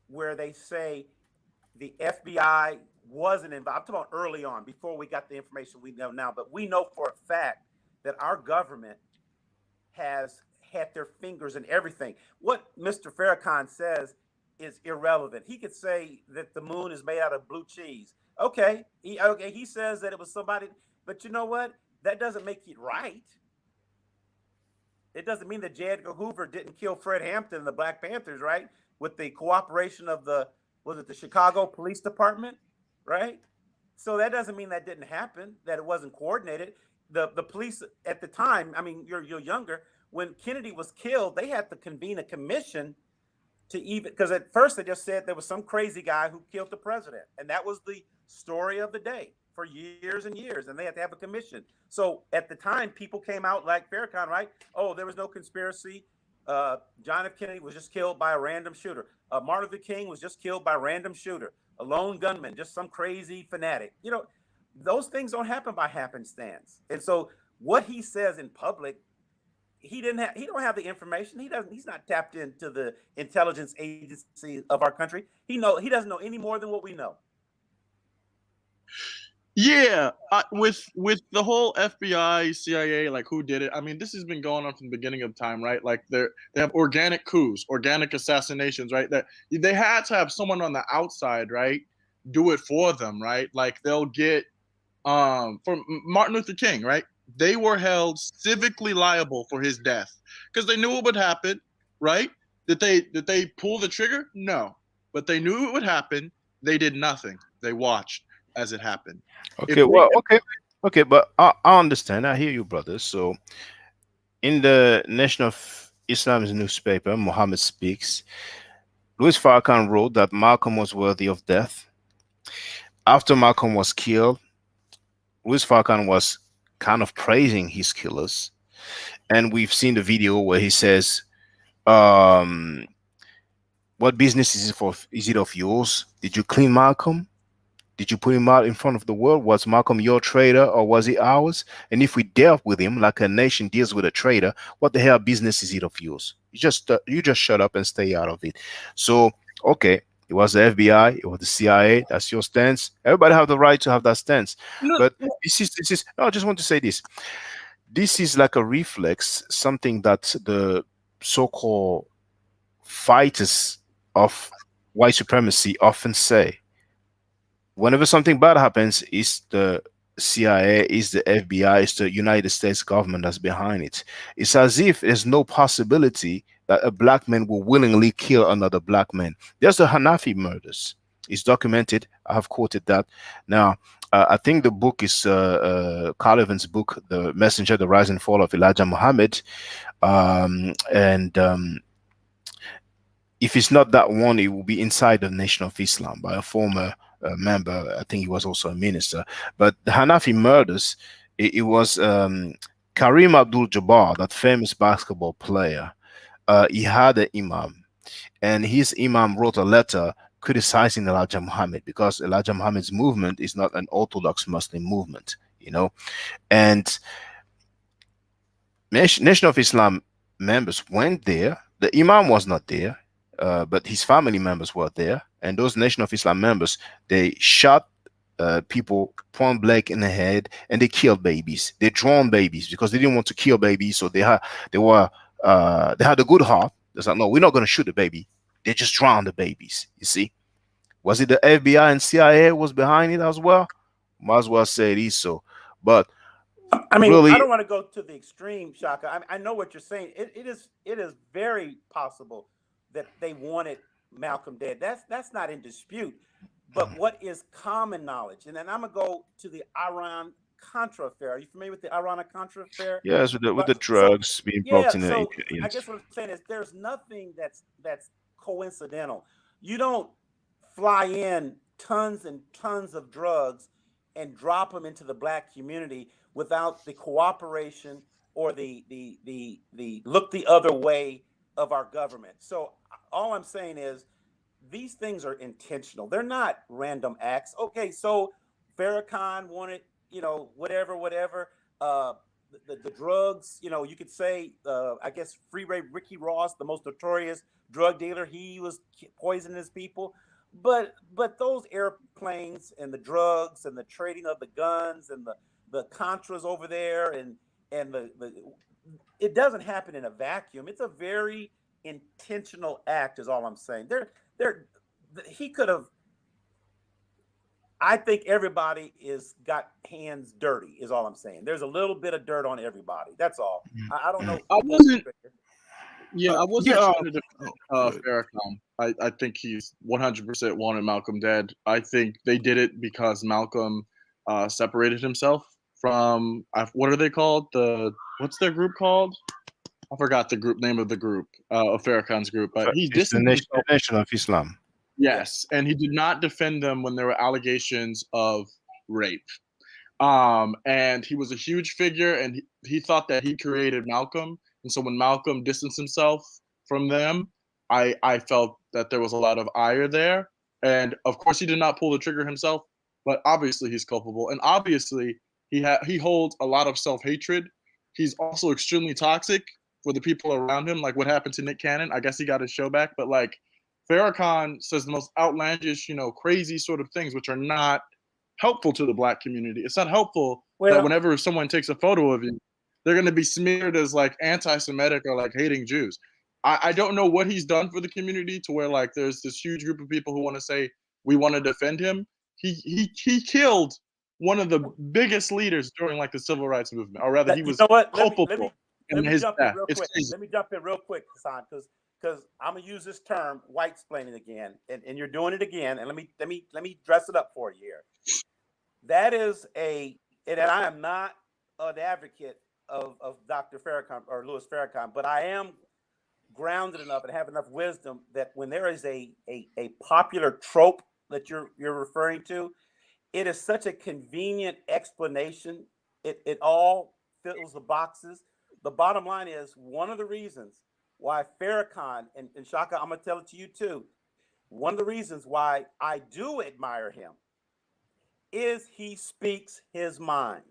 where they say the FBI wasn't involved. I'm talking about early on, before we got the information we know now. But we know for a fact that our government has had their fingers in everything. What Mr. Farrakhan says is irrelevant. He could say that the moon is made out of blue cheese. Okay, he says that it was somebody, but you know what? That doesn't make it right. It doesn't mean that J. Edgar Hoover didn't kill Fred Hampton and the Black Panthers, right? With the cooperation of the Chicago Police Department, right? So that doesn't mean that didn't happen, that it wasn't coordinated. The police at the time, I mean, you're younger, when Kennedy was killed, they had to convene a commission to even, because at first they just said there was some crazy guy who killed the president. And that was the story of the day for years and years. And they had to have a commission. So at the time, people came out like Farrakhan, right? Oh, there was no conspiracy. John F. Kennedy was just killed by a random shooter. Martin Luther King was just killed by a random shooter. A lone gunman, just some crazy fanatic. You know, those things don't happen by happenstance. And so what he says in public, he don't have the information. He's not tapped into the intelligence agency of our country. He doesn't know any more than what we know. Yeah, with the whole FBI, CIA, like who did it? I mean, this has been going on from the beginning of time, right? Like they have organic coups, organic assassinations, right? That they had to have someone on the outside, right, do it for them, right? Like they'll get for Martin Luther King, right? They were held civically liable for his death because they knew it would happen, right? Did they pull the trigger? No, but they knew it would happen. They did nothing. They watched as it happened. Okay, well, okay, but I understand. I hear you, brother. So, in the Nation of Islam's newspaper, Muhammad Speaks, Louis Farrakhan wrote that Malcolm was worthy of death. After Malcolm was killed, Louis Farrakhan was kind of praising his killers. And we've seen the video where he says, um, what business is it of yours? Did you clean Malcolm? Did you put him out in front of the world? Was Malcolm your traitor or was he ours? And if we dealt with him like a nation deals with a traitor, what the hell business is it of yours? You just shut up and stay out of it. So, okay, it was the FBI, it was the CIA. That's your stance. Everybody have the right to have that stance. No, But this is. No, I just want to say this. This is like a reflex, something that the so-called fighters of white supremacy often say. Whenever something bad happens, it's the CIA, it's the FBI, it's the United States government that's behind it. It's as if there's no possibility that a black man will willingly kill another black man. There's the Hanafi murders. It's documented. I have quoted that. Now, I think the book is Carl Evans' book, The Messenger, The Rise and Fall of Elijah Muhammad. And if it's not that one, it will be Inside the Nation of Islam by a former member. I think he was also a minister. But the Hanafi murders, it was Kareem Abdul-Jabbar, that famous basketball player, he had an imam, and his imam wrote a letter criticizing Elijah Muhammad because Elijah Muhammad's movement is not an Orthodox Muslim movement, you know. And Nation of Islam members went there. The imam was not there, but his family members were there. And those Nation of Islam members, they shot people point blank in the head, and they killed babies. They drowned babies because they didn't want to kill babies. So they had a good heart. They said, no, we're not going to shoot the baby. They just drowned the babies. You see, was it the FBI and CIA was behind it as well? Might as well say it is so. But I mean, really, I don't want to go to the extreme, Shaka. I know what you're saying. It is very possible that they wanted Malcolm dead. That's not in dispute. But what is common knowledge? And then I'm gonna go to the Iran Contra affair. Are you familiar with the Iran Contra affair? yes, with the But so drugs being yeah, pumped in the so I guess what I'm saying is there's nothing that's coincidental. You don't fly in tons and tons of drugs and drop them into the black community without the cooperation or the look the other way of our government. So all I'm saying is these things are intentional. They're not random acts. Okay, so Farrakhan wanted, whatever. The drugs, you could say, I guess Freeway Ricky Ross, the most notorious drug dealer, he was poisoning his people. But those airplanes and the drugs and the trading of the guns and the Contras over there and the it doesn't happen in a vacuum. It's a very intentional act, is all I'm saying. He could have. I think everybody is got hands dirty, is all I'm saying. There's a little bit of dirt on everybody. That's all. I don't know. I wasn't. Yeah, I wasn't yeah, trying to defend Farrakhan. I think he's 100% wanted Malcolm dead. I think they did it because Malcolm separated himself from what are they called? What's their group called? I forgot the group name of the group of Farrakhan's group, but he it's the distanced himself. Nation of Islam. Yes, and he did not defend them when there were allegations of rape. And he was a huge figure, and he thought that he created Malcolm. And so when Malcolm distanced himself from them, I felt that there was a lot of ire there. And of course, he did not pull the trigger himself, but obviously he's culpable, and obviously he holds a lot of self-hatred. He's also extremely toxic for the people around him, like what happened to Nick Cannon. I guess he got his show back, but like Farrakhan says the most outlandish, crazy sort of things, which are not helpful to the black community. It's not helpful that whenever someone takes a photo of you, they're going to be smeared as like anti-Semitic or like hating Jews. I don't know what he's done for the community to where like there's this huge group of people who want to say we want to defend him. He killed one of the biggest leaders during like the civil rights movement, or rather, he was culpable in his death. Let me jump in real quick, Hassan, because I'm gonna use this term white splaining again, and you're doing it again. And let me dress it up for you here. That is and I am not an advocate of Dr. Farrakhan or Louis Farrakhan, but I am grounded enough and have enough wisdom that when there is a popular trope that you're referring to, it is such a convenient explanation. It all fills the boxes. The bottom line is one of the reasons why Farrakhan, and Shaka, I'm going to tell it to you too, one of the reasons why I do admire him is he speaks his mind.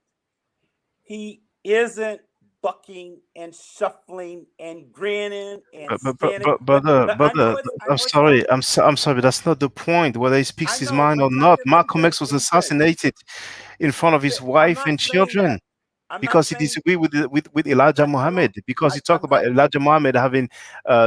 He isn't bucking and shuffling and grinning and standing. I'm sorry, I'm sorry, but that's not the point. Whether he speaks his mind or not, Malcolm X was assassinated in front of his wife and children because he disagreed with Elijah Muhammad, because he talked about Elijah Muhammad having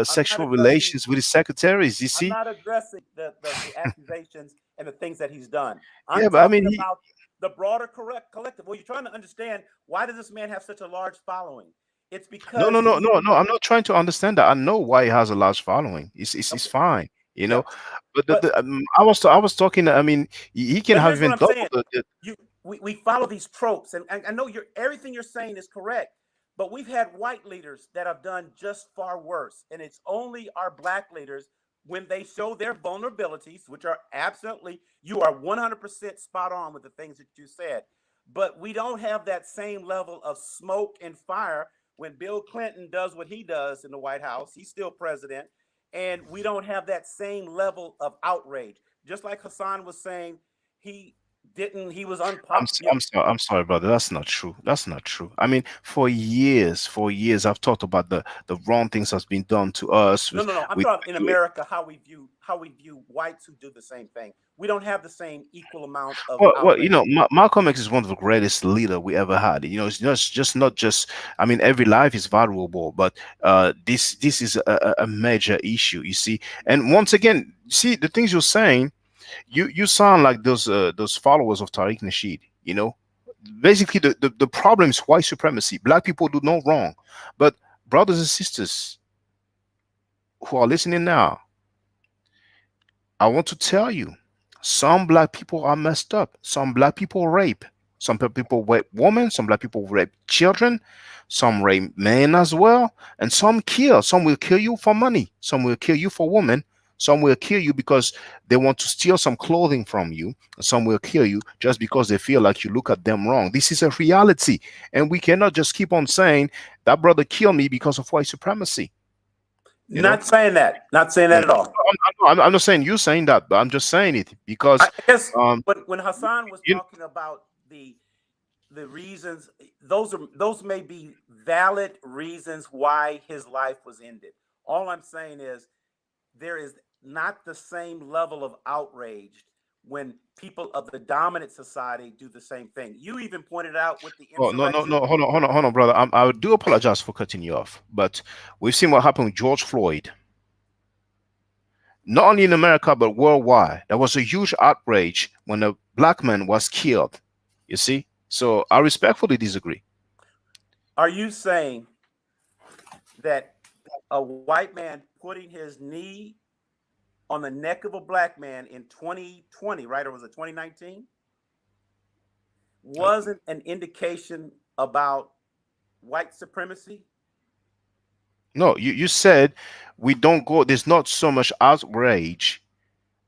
sexual relations with his secretaries. You see, I'm not addressing the accusations and the things that he's done. Yeah, but I mean, about the broader collective. Well, you're trying to understand, why does this man have such a large following? It's because no. I'm not trying to understand that. I know why he has a large following. It's fine, But I was talking. I mean, he can have even double we follow these tropes, and I know everything you're saying is correct, but we've had white leaders that have done just far worse, and it's only our black leaders, when they show their vulnerabilities, which are absolutely, you are 100% spot on with the things that you said. but we don't have that same level of smoke and fire when Bill Clinton does what he does in the White House. He's still president, and we don't have that same level of outrage. Just like Hassan was saying, he he was unpopular. I'm sorry, brother. That's not true. That's not true. I mean, for years, I've talked about the wrong things that's been done to us No, no, no. I'm with talking in America how we view whites who do the same thing. We don't have the same equal amount of well, you outrage. know, Malcolm X is one of the greatest leader we ever had. You know, it's just not just. I mean, every life is valuable, but this is a major issue. You see, and once again, see the things you're saying. You sound like those followers of Tariq Nasheed. You know, basically the problem is white supremacy. Black people do no wrong, but brothers and sisters who are listening now, I want to tell you, some black people are messed up. Some black people rape. Some people rape women. Some black people rape children. Some rape men as well. And some kill. Some will kill you for money. Some will kill you for women. Some will kill you because they want to steal some clothing from you. Some will kill you just because they feel like you look at them wrong. This is a reality. And we cannot just keep on saying that brother killed me because of white supremacy. You know? Not saying that. Not saying that at all. I'm not saying you saying that, but I'm just saying it because I guess um, when Hassan was you, talking about the reasons, those may be valid reasons why his life was ended. All I'm saying is there is not the same level of outrage when people of the dominant society do the same thing. You even pointed out with the oh, no, no, insurrection. no, hold on, brother. I do apologize for cutting you off, but we've seen what happened with George Floyd, not only in America but worldwide. There was a huge outrage when a black man was killed. You see, so I respectfully disagree. Are you saying that a white man putting his knee on the neck of a black man in 2020, right? Or was it 2019? Wasn't an indication about white supremacy? No, you said we don't go. There's not so much outrage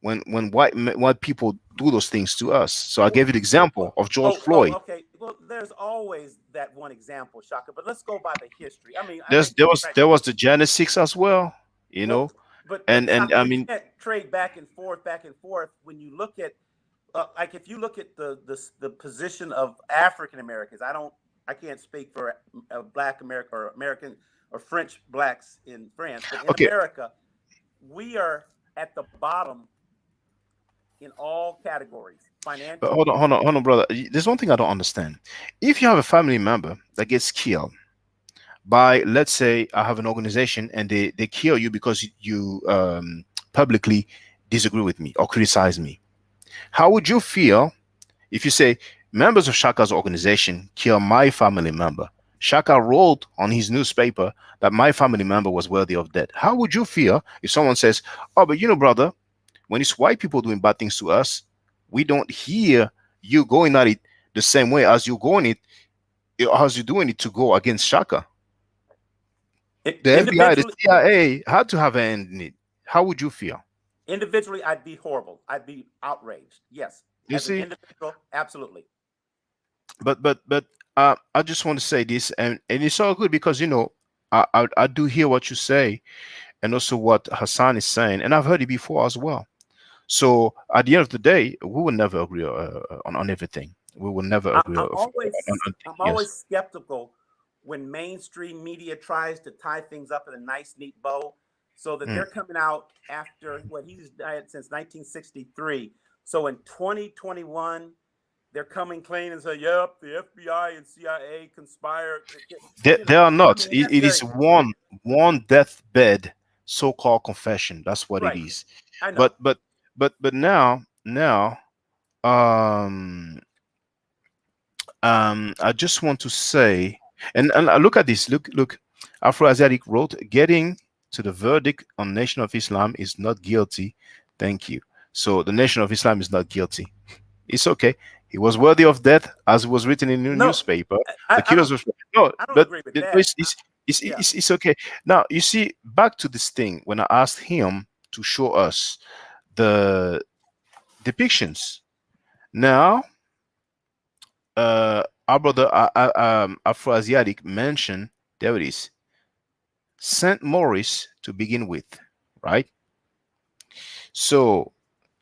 when white people do those things to us. So I gave you the example of George Floyd. Okay. Well, there's always that one example, Shaka. But let's go by the history. I mean, I There's get back. there was the Genesis as well, you Well, know, but and Shaka, I we mean, can't trade back and forth, back and forth. When you look at, like, if you look at the position of African Americans, I can't speak for Black America or American or French blacks in France, but in okay, America, we are at the bottom in all categories, but financial. hold on, brother. There's one thing I don't understand. If you have a family member that gets killed by, let's say, I have an organization and they kill you because you publicly disagree with me or criticize me, how would you feel if you say members of Shaka's organization kill my family member? Shaka wrote on his newspaper that my family member was worthy of death. How would you feel if someone says, "Oh, but you know, brother, when it's white people doing bad things to us, we don't hear you going at it the same way as you going it, as you doing it to go against Shaka." The FBI, the Individually, CIA had to have an end in it. How would you feel? individually, I'd be horrible. I'd be outraged. Yes, You as an see, individual, absolutely. but I just want to say this, and it's all good because you know I do hear what you say, and also what Hassan is saying, and I've heard it before as well. So at the end of the day, we will never agree on everything. We will never I, agree I'm on, always on I'm yes. always skeptical when mainstream media tries to tie things up in a nice, neat bow, so that Mm. they're coming out after what he's died since 1963. So in 2021, they're coming clean and say, "Yep, the FBI and CIA conspired." You They know, are I not. mean, that's It is very one deathbed so-called confession. That's what it right. is. I know. But now um I just want to say, and look at this. Look. Afro-Asiatic wrote, "Getting to the verdict on Nation of Islam is not guilty. Thank you." So the Nation of Islam is not guilty. It's okay. He was worthy of death, as was written in the No, newspaper. I, The I don't. killers were no, I don't but agree with that. Yeah. it's okay. Now you see, back to this thing when I asked him to show us the depictions. Now our brother Afro-Asiatic mentioned, there it is, Saint Maurice to begin with, right? So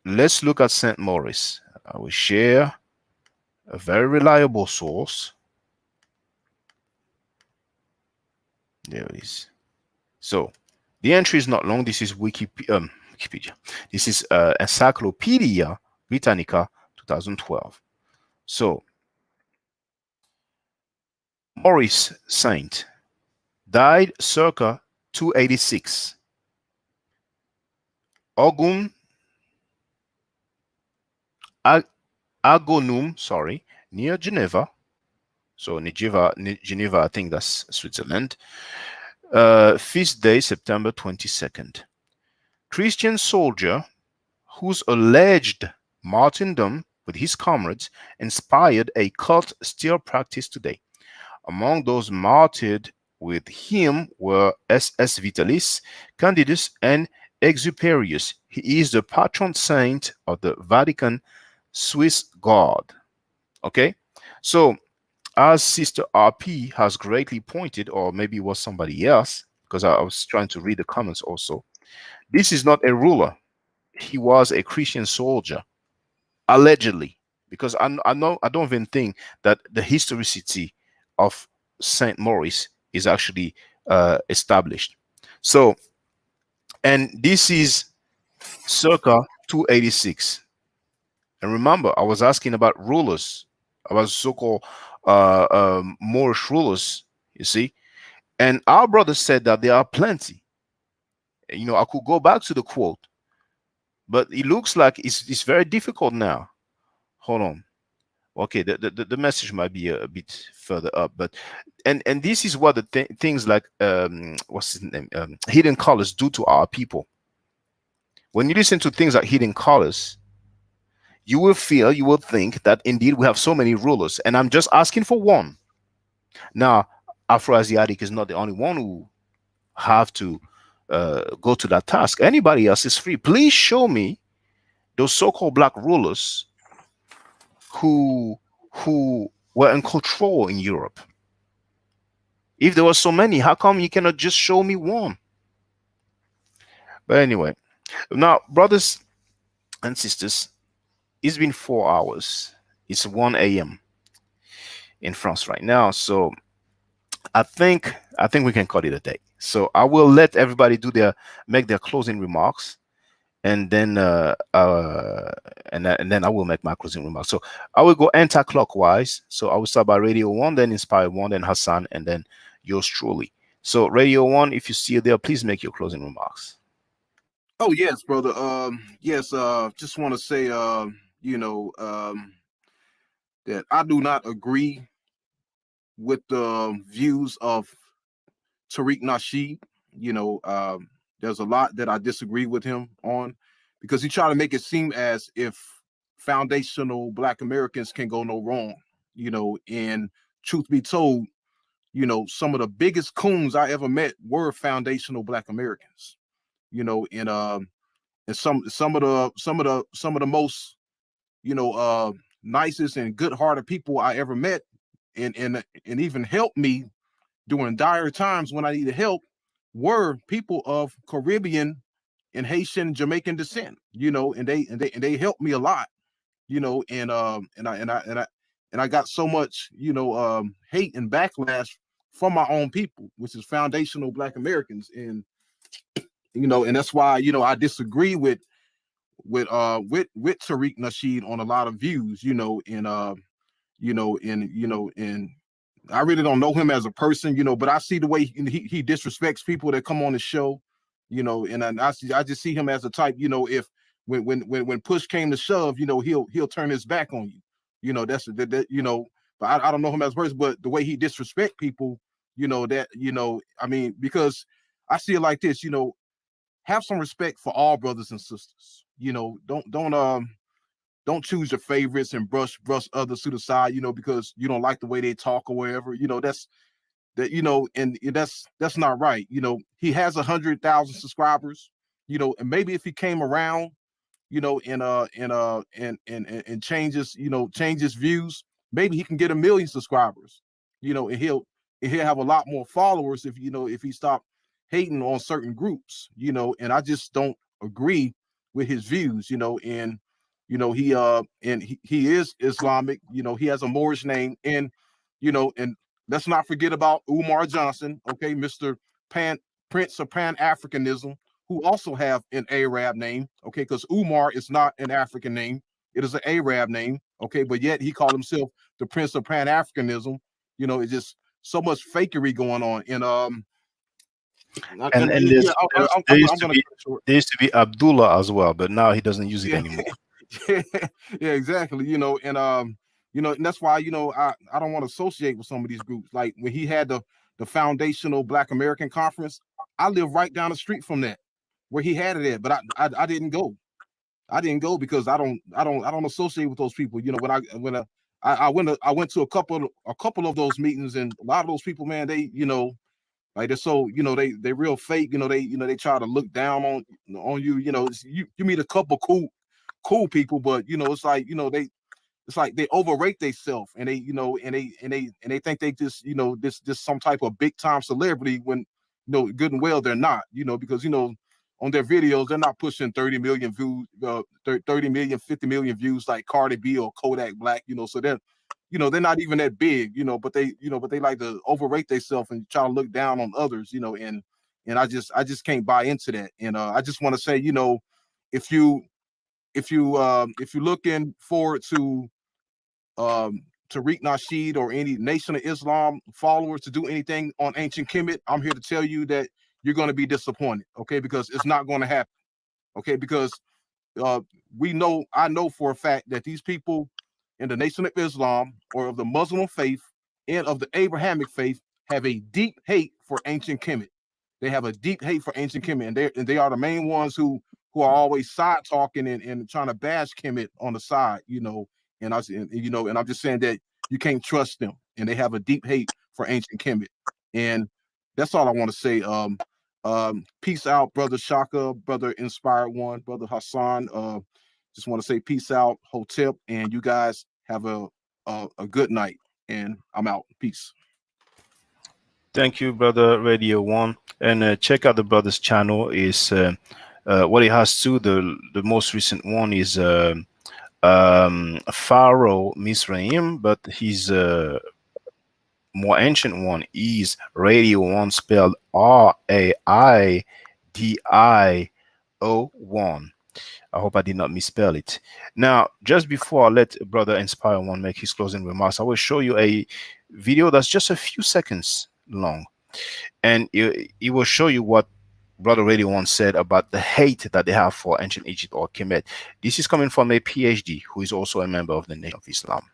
let's look at Saint Maurice. I will share a very reliable source. There it is. So the entry is not long. This is Wikipedia. This is Encyclopedia Britannica 2012. So Maurice Saint died circa 286. Ogum Agonum, sorry, near Geneva. So Geneva, I think that's Switzerland. Feast day, September 22nd. Christian soldier whose alleged martyrdom with his comrades inspired a cult still practiced today. Among those martyred with him were SS Vitalis, Candidus, and Exuperius. He is the patron saint of the Vatican Swiss Guard. Okay, so as Sister RP has greatly pointed, or maybe it was somebody else, because I was trying to read the comments also, this is not a ruler. He was a Christian soldier, allegedly, because I don't even think that the historicity of Saint Maurice is actually established. So, and this is circa 286. And remember, I was asking about rulers, about so-called Moorish rulers. You see, and our brother said that there are plenty. You know, I could go back to the quote, but it looks like it's very difficult now. Hold on. Okay, the message might be a bit further up, but and this is what the things like what's his name, hidden colors do to our people. When you listen to things like hidden colors, you will feel, you will think that indeed we have so many rulers, and I'm just asking for one. Now, Afro-Asiatic is not the only one who have to go to that task. Anybody else is free. Please show me those so-called black rulers who were in control in Europe. If there were so many, how come you cannot just show me one? But anyway, now, brothers and sisters, it's been 4 hours. It's 1 a.m. in France right now. So I think we can call it a day. So I will let everybody make their closing remarks, and then and then I will make my closing remarks. So I will go anti-clockwise. So I will start by Radio One, then Inspire One, then Hassan, and then yours truly. So Radio One, if you see it there, please make your closing remarks. Oh yes, brother. Yes. Just want to say, that I do not agree with the views of Tariq Nasheed. There's a lot that I disagree with him on, because he tried to make it seem as if foundational Black Americans can go no wrong. And truth be told, some of the biggest coons I ever met were foundational Black Americans. And some of the most nicest and good-hearted people I ever met, and even helped me during dire times when I needed help, were people of Caribbean and Haitian Jamaican descent. And they helped me a lot. And I got so much hate and backlash from my own people, which is foundational Black Americans. And that's why I disagree with Tariq Nasheed on a lot of views, and I really don't know him as a person, but I see the way he disrespects people that come on the show, and I just see him as a type, if when push came to shove, he'll turn his back on you, that's but I don't know him as a person, but the way he disrespect people, I mean, because I see it like this, have some respect for all brothers and sisters. Don't choose your favorites and brush others to the side, because you don't like the way they talk or whatever. And that's not right. He has 100,000 subscribers. And maybe if he came around, and changes, changes views, maybe he can get 1 million subscribers, and he'll have a lot more followers if he stopped hating on certain groups, and I just don't agree with his views, and he is Islamic, he has a Moorish name, and let's not forget about Umar Johnson, okay, Mr. Pan Prince of Pan-Africanism, who also have an Arab name, okay, because Umar is not an African name. It is an Arab name, okay, but yet he called himself the Prince of Pan-Africanism. It's just so much fakery going on. And Yeah, I'm gonna cut it short. there used to be Abdullah as well, but now he doesn't use it Yeah, anymore. yeah, yeah, exactly. And that's why I don't want to associate with some of these groups. Like when he had the Foundational Black American Conference, I live right down the street from that, where he had it at, but I didn't go. I didn't go because I don't associate with those people. I went to a couple of those meetings, and a lot of those people, man, they like they're so they real fake. They try to look down on you. You meet a couple cool people, but it's like they overrate themselves, and they think they just this some type of big time celebrity when good and well they're not, because on their videos they're not pushing 30 million views, 30 million, 50 million views like Cardi B or Kodak Black, so they're not even that big, but they like to overrate themselves and try to look down on others, and I just can't buy into that. And I just want to say, if you if you're looking forward to Tariq Nasheed or any Nation of Islam followers to do anything on ancient Kemet, I'm here to tell you that you're going to be disappointed, okay? Because it's not going to happen, okay? Because I know for a fact that these people in the Nation of Islam or of the Muslim faith and of the Abrahamic faith have a deep hate for ancient Kemet. They have a deep hate for ancient Kemet, and they are the main ones who are always side talking and trying to bash Kemet on the side, and I'm just saying that you can't trust them, and they have a deep hate for ancient Kemet, and that's all I want to say. Peace out, brother Shaka, brother Inspired One, brother Hassan. Just want to say peace out, Hotep, and you guys have a good night. And I'm out. Peace. Thank you, brother Radio One, and check out the brother's channel. Is what he has too. The most recent one is Pharaoh Misraim, but his more ancient one is Radio One, spelled RAIDIO1. I hope I did not misspell it. Now, just before I let Brother Inspire One make his closing remarks, I will show you a video that's just a few seconds long, and it will show you what Brother Radio One said about the hate that they have for ancient Egypt or Kemet. This is coming from a PhD who is also a member of the Nation of Islam.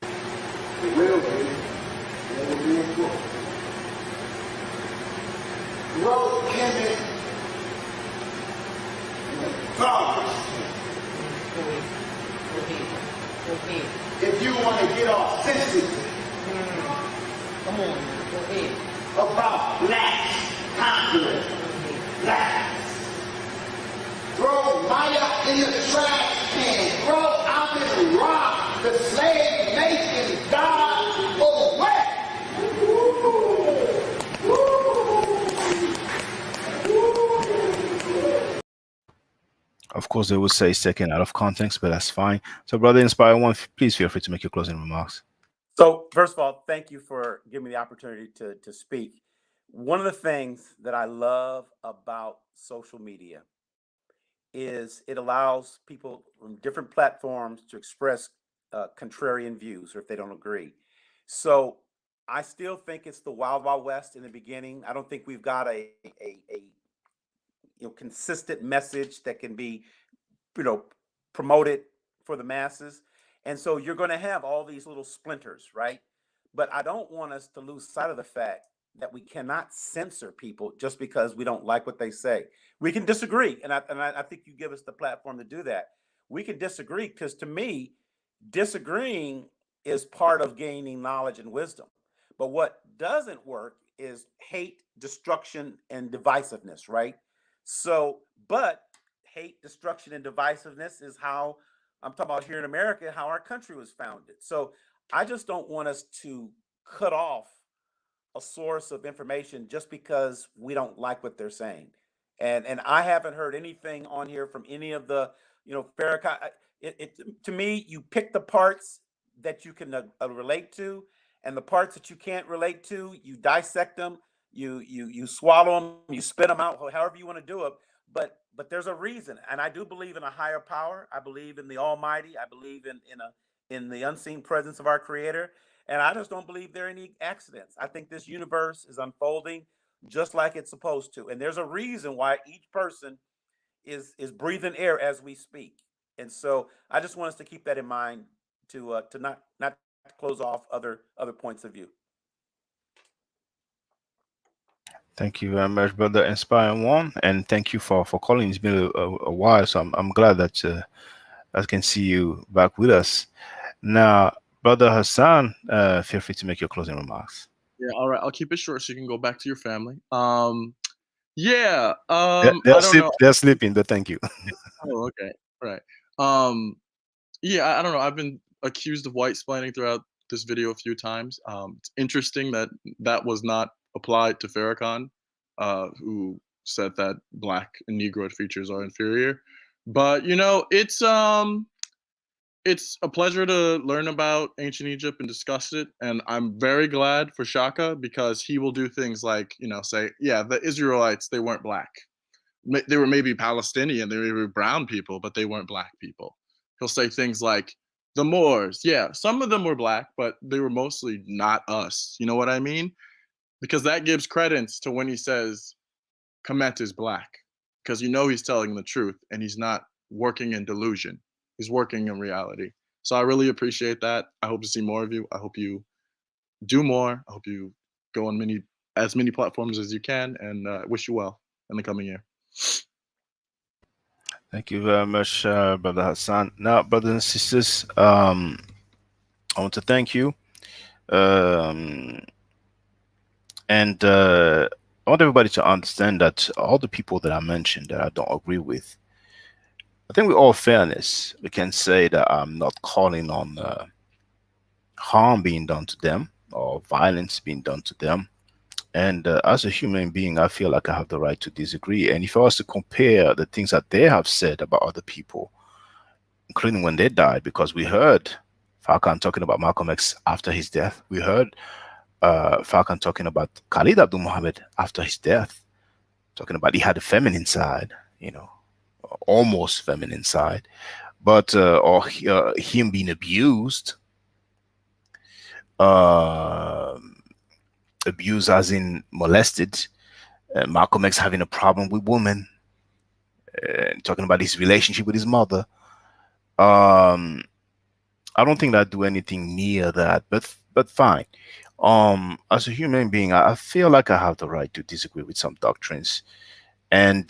If you want to get authentic about blacks, conquering blacks, throw Maya in the trash can, throw Amin Ra, the slave making God away. Of course, they will say second out of context, but that's fine. So, Brother Inspire One, please feel free to make your closing remarks. So, first of all, thank you for giving me the opportunity to speak. One of the things that I love about social media is it allows people from different platforms to express contrarian views or if they don't agree. So, I still think it's the Wild Wild West in the beginning. I don't think we've got a consistent message that can be promoted for the masses. And so you're going to have all these little splinters, right? But I don't want us to lose sight of the fact that we cannot censor people just because we don't like what they say. We can disagree, and I think you give us the platform to do that. We can disagree because, to me, disagreeing is part of gaining knowledge and wisdom. But what doesn't work is hate, destruction, and divisiveness, right? So, but hate, destruction, and divisiveness is how I'm talking about here in America, how our country was founded. So I just don't want us to cut off a source of information just because we don't like what they're saying. And I haven't heard anything on here from any of the, Farrakhan. To me, you pick the parts that you can relate to, and the parts that you can't relate to, you dissect them, you swallow them, you spit them out, however you want to do it. But there's a reason, and I do believe in a higher power. I believe in the Almighty. I believe in the unseen presence of our Creator. And I just don't believe there are any accidents. I think this universe is unfolding just like it's supposed to. And there's a reason why each person is breathing air as we speak. And so I just want us to keep that in mind to not close off other points of view. Thank you very much, brother Inspire One, and thank you for calling. It's been a while, so I'm glad that I can see you back with us now, brother Hassan. Feel free to make your closing remarks. Yeah, all right. I'll keep it short so you can go back to your family. Yeah. They're I don't know. they're sleeping, but thank you. Oh, okay. Right. Um, yeah, I don't know. I've been accused of white splaining throughout this video a few times. It's interesting that that was not applied to Farrakhan, who said that black and Negroid features are inferior. But it's a pleasure to learn about ancient Egypt and discuss it, and I'm very glad for Shaka because he will do things like, say, yeah, the Israelites, they weren't black. They were maybe Palestinian, they were brown people, but they weren't black people. He'll say things like, the Moors, yeah, some of them were black, but they were mostly not us. You know what I mean? Because that gives credence to when he says Kemet is black, because he's telling the truth and he's not working in delusion. He's working in reality. So I really appreciate that. I hope to see more of you. I hope you do more. I hope you go on as many platforms as you can, and wish you well in the coming year. Thank you very much, brother Hassan. Now, brothers and sisters, I want to thank you. Um, and I want everybody to understand that all the people that I mentioned that I don't agree with, I think with all fairness, we can say that I'm not calling on harm being done to them or violence being done to them. And as a human being, I feel like I have the right to disagree. And if I was to compare the things that they have said about other people, including when they died, because we heard Farrakhan talking about Malcolm X after his death, we heard Farrakhan talking about Khalid Abdul Muhammad after his death, talking about he had a feminine side, almost feminine side, but or him being abused, uh, abused as in molested, Malcolm X having a problem with women, talking about his relationship with his mother. I don't think that I do anything near that, but fine. As a human being, I feel like I have the right to disagree with some doctrines, and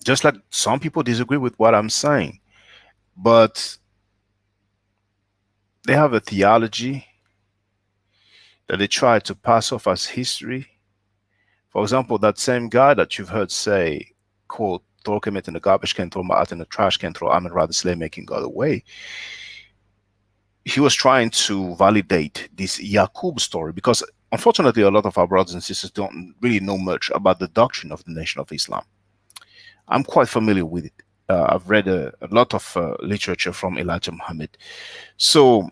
just like some people disagree with what I'm saying, but they have a theology that they try to pass off as history. For example, that same guy that you've heard say, quote, throw Kemet in the garbage can, throw Ma'at in the trash can, throw Ahmed Rad slave making God away. He was trying to validate this Yaqub story because unfortunately a lot of our brothers and sisters don't really know much about the doctrine of the Nation of Islam. I'm quite familiar with it. I've read a lot of literature from Elijah Muhammad. So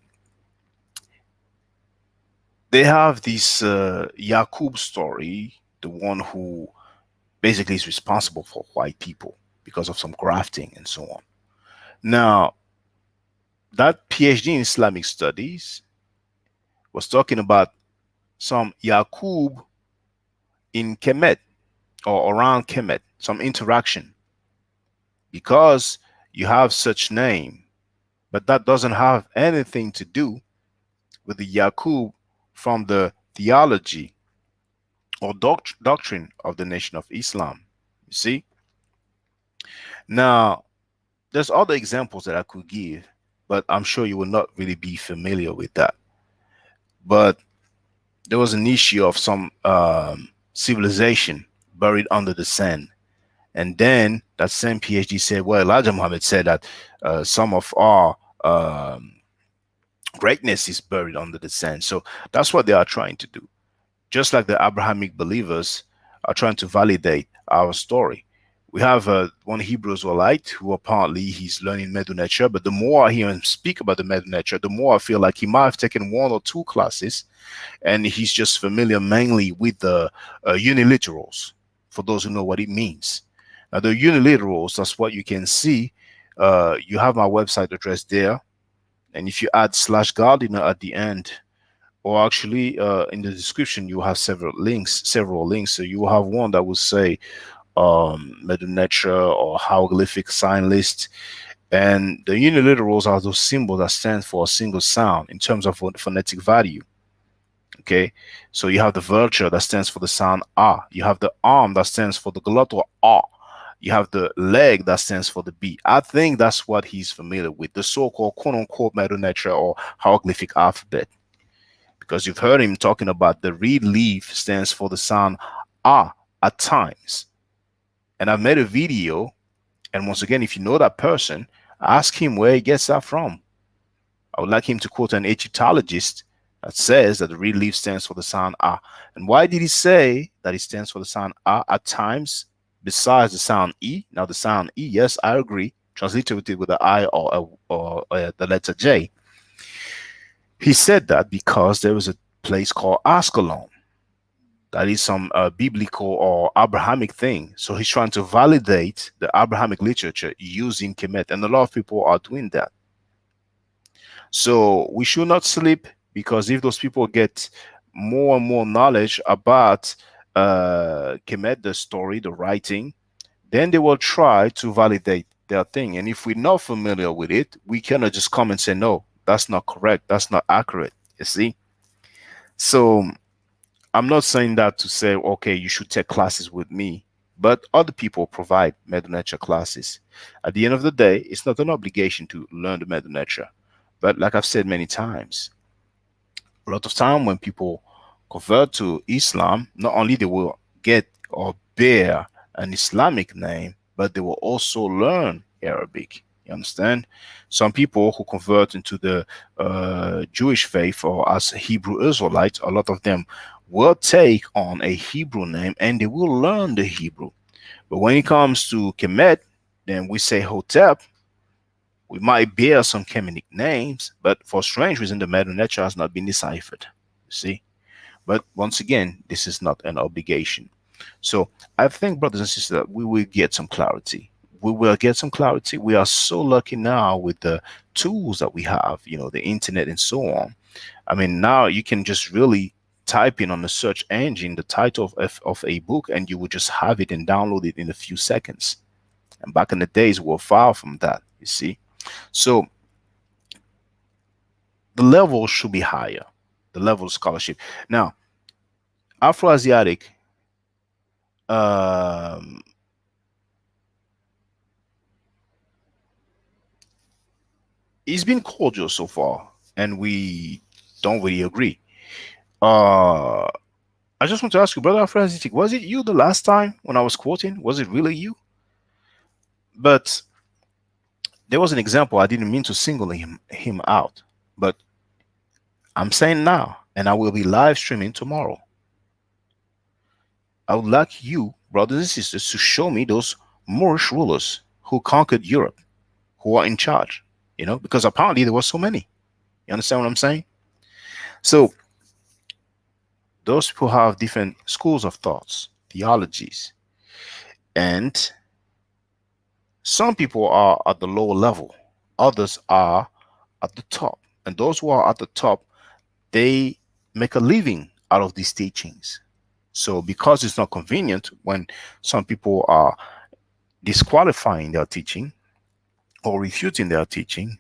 they have this Yaqub story, the one who basically is responsible for white people because of some grafting and so on. Now, that PhD in Islamic studies was talking about some Yaqub in Kemet or around Kemet, some interaction, because you have such name, but that doesn't have anything to do with the Yaqub from the theology or doctrine of the Nation of Islam. You see? Now, there's other examples that I could give, but I'm sure you will not really be familiar with that. But there was an issue of some civilization buried under the sand. And then that same PhD said, well, Elijah Muhammad said that some of our um, greatness is buried under the sand. So that's what they are trying to do. Just like the Abrahamic believers are trying to validate our story. We have one Hebrew Israelite who apparently he's learning Medu Nature, but the more I hear him speak about the Medu Nature, the more I feel like he might have taken one or two classes and he's just familiar mainly with the uniliterals, for those who know what it means. Now, the uniliterals, that's what you can see. You have my website address there, and if you add slash gardener at the end, or actually in the description, you have several links. So you will have one that will say Nature or hieroglyphic sign list. And the uniliterals are those symbols that stand for a single sound in terms of phonetic value. Okay, so you have the vulture that stands for the sound ah. You have the arm that stands for the glottal ah. You have the leg that stands for the B. I think that's what he's familiar with, the so-called quote-unquote Nature or hieroglyphic alphabet, because you've heard him talking about the reed leaf stands for the sound ah at times. And I've made a video, and once again, if you know that person, ask him where he gets that from. I would like him to quote an Egyptologist that says that the reed leaf stands for the sound ah. And why did he say that it stands for the sound ah at times besides the sound e? Now the sound e, yes, I agree, transliterated with the I or the letter J. He said that because there was a place called Ascalon. That is some biblical or Abrahamic thing. So he's trying to validate the Abrahamic literature using Kemet. And a lot of people are doing that. So we should not sleep, because if those people get more and more knowledge about Kemet, the story, the writing, then they will try to validate their thing. And if we're not familiar with it, we cannot just come and say, no, that's not correct, that's not accurate, you see. So I'm not saying that to say, okay, you should take classes with me, but other people provide Medu Nature classes. At the end of the day, it's not an obligation to learn the Medu Nature. But like I've said many times, a lot of time when people convert to Islam, not only they will get or bear an Islamic name, but they will also learn Arabic. You understand? Some people who convert into the Jewish faith or as Hebrew Israelites, a lot of them will take on a Hebrew name and they will learn the Hebrew. But when it comes to Kemet, then we say Hotep. We might bear some Kemetic names, but for strange reason, the Medu Nature has not been deciphered. You see? But once again, this is not an obligation. So I think, brothers and sisters, that we will get some clarity. We will get some clarity. We are so lucky now with the tools that we have, the internet and so on. I mean, now you can just really type in on the search engine the title of a book, and you will just have it and download it in a few seconds. And back in the days, we were far from that, you see. So the level should be higher, the level of scholarship. Now, Afroasiatic, um, he's been cordial so far, and we don't really agree. I just want to ask you, brother Afroasiatic, was it you the last time when I was quoting? Was it really you? But there was an example. I didn't mean to single him out, but I'm saying now, and I will be live streaming tomorrow. I would like you, brothers and sisters, to show me those Moorish rulers who conquered Europe, who are in charge, because apparently there were so many. You understand what I'm saying? So those people have different schools of thoughts, theologies, and some people are at the lower level, others are at the top. And those who are at the top, they make a living out of these teachings. So because it's not convenient when some people are disqualifying their teaching or refuting their teaching,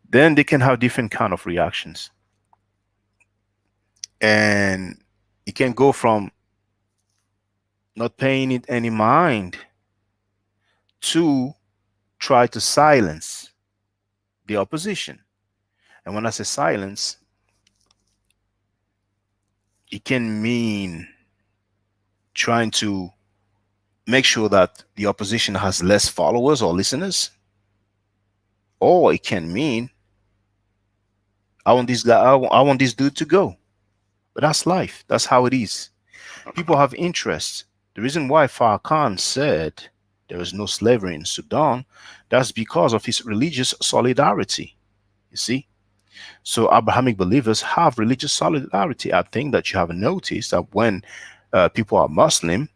then they can have different kind of reactions. And it can go from not paying it any mind to try to silence the opposition. And when I say silence, it can mean trying to make sure that the opposition has less followers or listeners, or it can mean I want this guy. I want this dude to go. But that's life. That's how it is. People have interests. The reason why Farrakhan said there is no slavery in Sudan, that's because of his religious solidarity. You see? So Abrahamic believers have religious solidarity. I think that you have noticed that when people are Muslim,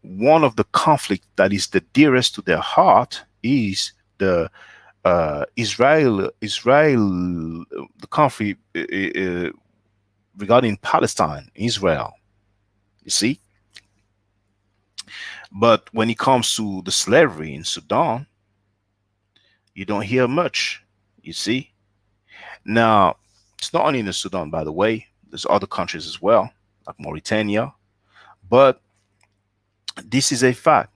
one of the conflict that is the dearest to their heart is the Israel, the conflict regarding Palestine, Israel. You see, but when it comes to the slavery in Sudan, you don't hear much. You see, now it's not only in the Sudan, by the way. There's other countries as well, like Mauritania. But this is a fact.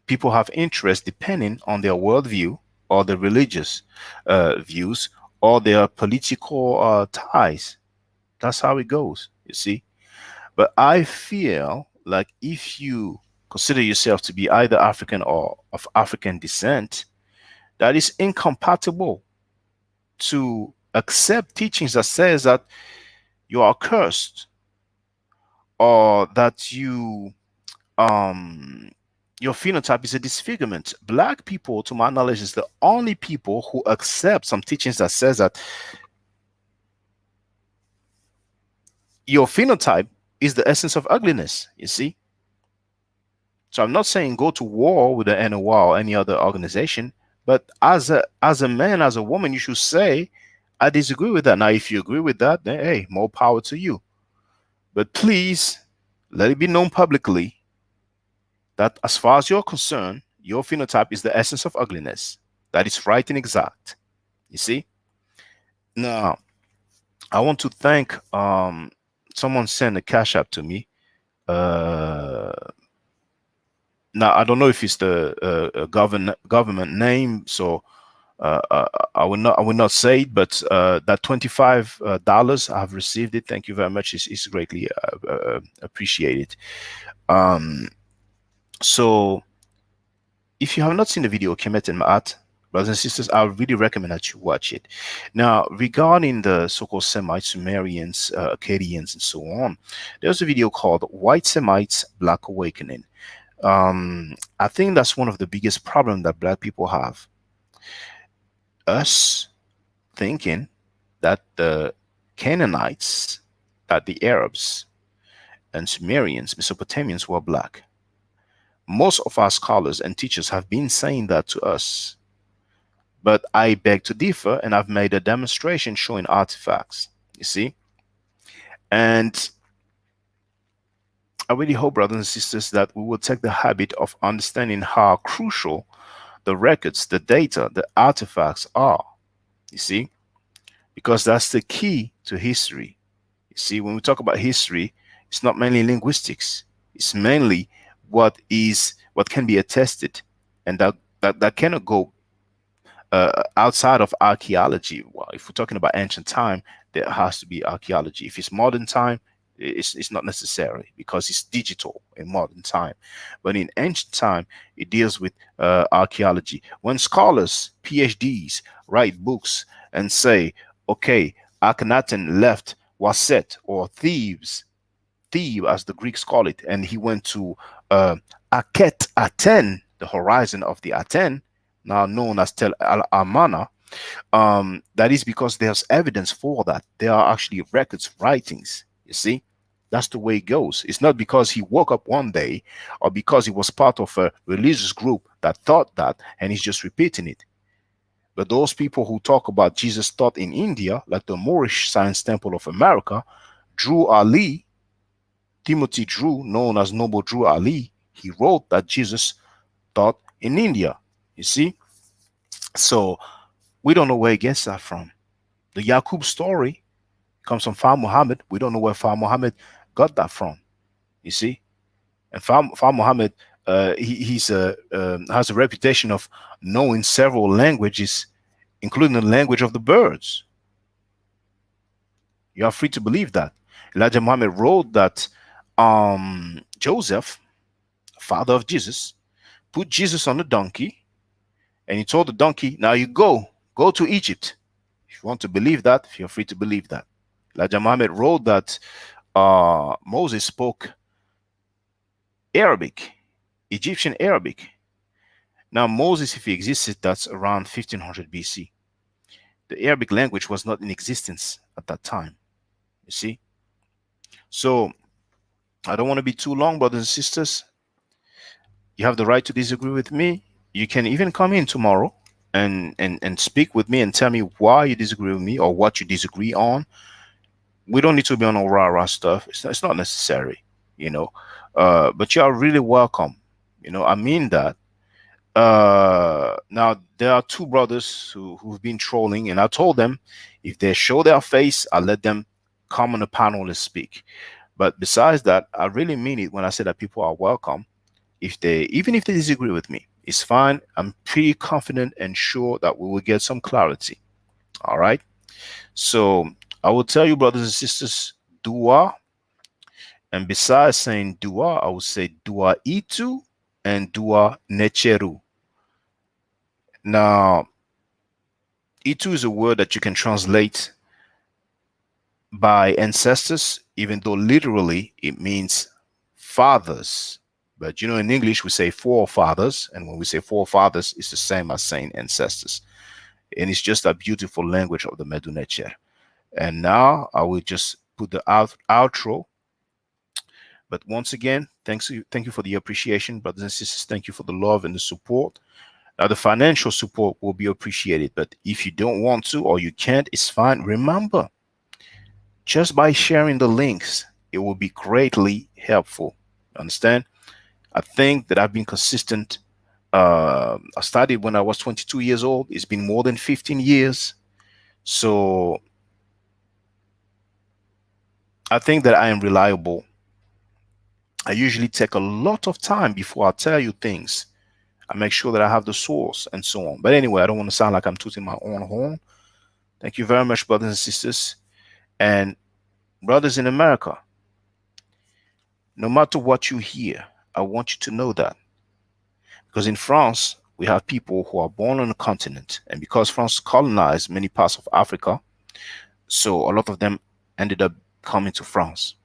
People have interest depending on their worldview or their religious views or their political ties. That's how it goes, you see. But I feel like if you consider yourself to be either African or of African descent, that is incompatible to accept teachings that says that you are cursed or that um your phenotype is a disfigurement. Black people, to my knowledge, is the only people who accept some teachings that says that your phenotype is the essence of ugliness, you see. So I'm not saying go to war with the NOR or any other organization, but as a man, as a woman, you should say, I disagree with that. Now, if you agree with that, then hey, more power to you. But please let it be known publicly that as far as you're concerned, your phenotype is the essence of ugliness. That is right and exact. You see? Now, I want to thank someone sent a cash app to me. Uh Now I don't know if it's the government name, so I will not say it, but that $25 I have received it. Thank you very much. It's greatly appreciated. Um, so if you have not seen the video Kemet and Maat, brothers and sisters, I really recommend that you watch it. Now, regarding the so-called Semites, Sumerians, Akkadians, and so on, there's a video called White Semites, Black Awakening. I think that's one of the biggest problems that black people have. Us thinking that the Canaanites, that the Arabs and Sumerians, Mesopotamians were black. Most of our scholars and teachers have been saying that to us. But I beg to differ, and I've made a demonstration showing artifacts, you see? And I really hope, brothers and sisters, that we will take the habit of understanding how crucial the records, the data, the artifacts are, you see, because that's the key to history. You see, when we talk about history, it's not mainly linguistics, it's mainly what can be attested, and that cannot go outside of archaeology. Well, if we're talking about ancient time, there has to be archaeology. If it's modern time, it's not necessary because it's digital in modern time. But in ancient time, it deals with archaeology. When scholars, PhDs, write books and say, okay, Akhenaten left Waset or Thebes, as the Greeks call it, and he went to Aket Aten, the horizon of the Aten, now known as Tel Al Amana. That is because there's evidence for that. There are actually records, writings. You see, that's the way it goes. It's not because he woke up one day or because he was part of a religious group that thought that and he's just repeating it. But those people who talk about Jesus taught in India, like the Moorish Science Temple of America, Drew Ali, Timothy Drew, known as Noble Drew Ali, he wrote that Jesus taught in India. You see? So we don't know where he gets that from. The Yaqub story comes from Far Muhammad. We don't know where Far Muhammad got that from. You see? And Far Muhammad, he's has a reputation of knowing several languages, including the language of the birds. You are free to believe that. Elijah Muhammad wrote that Joseph, father of Jesus, put Jesus on a donkey, and he told the donkey, now you go to Egypt. If you want to believe that, feel free to believe that. Elijah Muhammad wrote that Moses spoke Arabic, Egyptian Arabic. Now, Moses, if he existed, that's around 1500 BC. The Arabic language was not in existence at that time. You see? So, I don't want to be too long, brothers and sisters. You have the right to disagree with me. You can even come in tomorrow and speak with me and tell me why you disagree with me or what you disagree on. We don't need to be on all rah rah stuff. It's not necessary, you know. But you are really welcome. You know, I mean that. Now there are two brothers who've been trolling, and I told them if they show their face, I'll let them come on the panel and speak. But besides that, I really mean it when I say that people are welcome. Even if they disagree with me, it's fine. I'm pretty confident and sure that we will get some clarity. All right. So I will tell you, brothers and sisters, dua. And besides saying dua, I will say dua itu and dua necheru. Now, itu is a word that you can translate by ancestors, even though literally it means fathers. But you know, in English, we say forefathers. And when we say forefathers, it's the same as saying ancestors. And it's just a beautiful language of the Medu Necher. And now I will just put the outro. But once again, thank you for the appreciation, brothers and sisters. Thank you for the love and the support. Now, the financial support will be appreciated, but if you don't want to or you can't, it's fine. Remember, just by sharing the links, it will be greatly helpful. Understand? I think that I've been consistent. I started when I was 22 years old. It's been more than 15 years. So I think that I am reliable. I usually take a lot of time before I tell you things. I make sure that I have the source and so on. But anyway, I don't want to sound like I'm tooting my own horn. Thank you very much, brothers and sisters. And brothers in America, no matter what you hear, I want you to know that. Because in France, we have people who are born on the continent. And because France colonized many parts of Africa, so a lot of them ended up coming to France.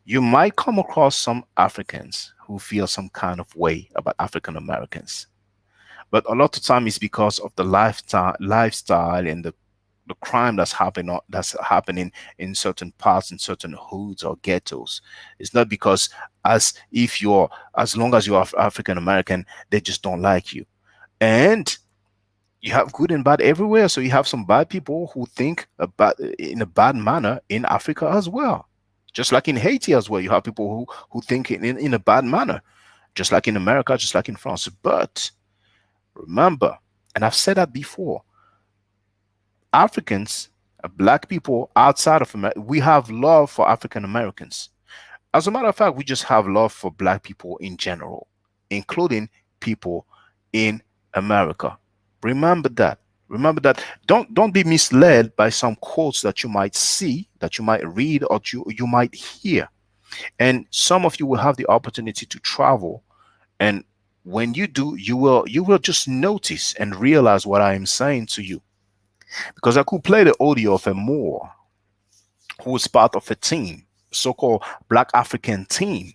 You might come across some Africans who feel some kind of way about African Americans. But a lot of time it's because of the lifestyle and the crime that's happening in certain parts, in certain hoods or ghettos. It's not because as long as you're African American, they just don't like you. And you have good and bad everywhere. So you have some bad people who think about in a bad manner in Africa as well. Just like in Haiti as well, you have people who think in a bad manner, just like in America, just like in France. But remember, and I've said that before, Africans, black people outside of America, we have love for African Americans. As a matter of fact, we just have love for black people in general, including people in America. Remember that. Remember that. Don't be misled by some quotes that you might see, that you might read, or you might hear. And some of you will have the opportunity to travel, and when you do, you will just notice and realize what I am saying to you. Because I could play the audio of a Moor who was part of a team, so-called Black African team,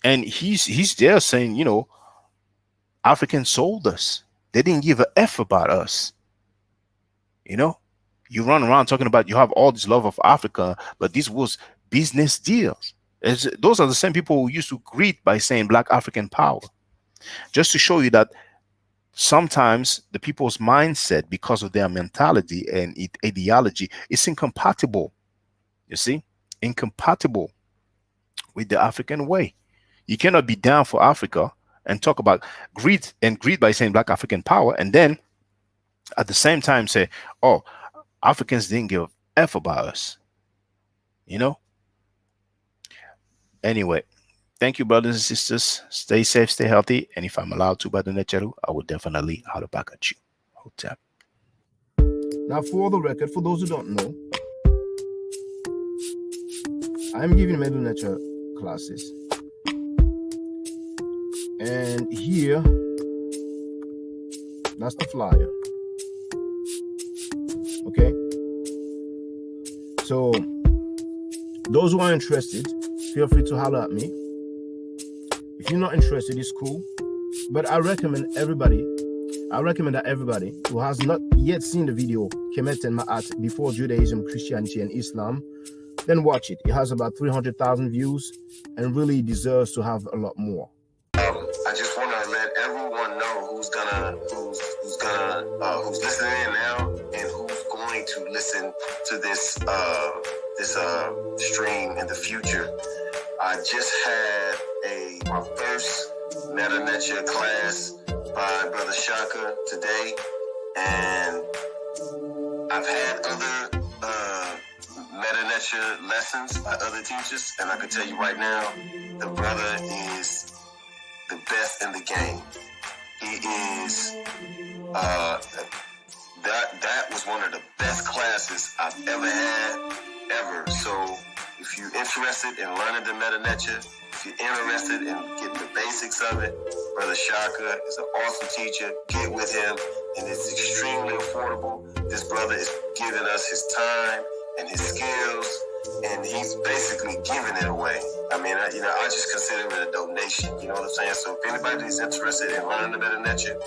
and he's there saying, you know, Africans sold us. They didn't give a F about us. You know, you run around talking about you have all this love of Africa, but this was business deals. Those are the same people who used to greet by saying Black African power. Just to show you that sometimes the people's mindset, because of their mentality and ideology, is incompatible. You see, incompatible with the African way. You cannot be down for Africa and talk about greet by saying Black African power, and then at the same time say, oh, Africans didn't give a F about us. You know? Anyway, thank you, brothers and sisters. Stay safe, stay healthy. And if I'm allowed to, by the Necheru, I will definitely holler back at you. Hotep. Now, for the record, for those who don't know, I'm giving Medu Nature classes. And here, that's the flyer. Okay, so those who are interested, feel free to holler at me. If you're not interested, it's cool, but I recommend that everybody who has not yet seen the video Kemet and Ma'at before Judaism, Christianity, and Islam, then watch it. It has about 300,000 views and really deserves to have a lot more. I just want to let everyone know who's listening in now and who's going to listen to this stream in the future. I just had my first Meta Nature class by Brother Shaka today, and I've had other Meta Nature lessons by other teachers, and I can tell you right now, the brother is the best in the game. He is that was one of the best classes I've ever had, ever. So if you're interested in learning the Meta Nature, if you're interested in getting the basics of it, Brother Shaka is an awesome teacher. Get with him, and it's extremely affordable. This brother is giving us his time and his skills, and he's basically giving it away. I mean, I just consider it a donation. You know what I'm saying? So if anybody's interested in learning the Meta Nature,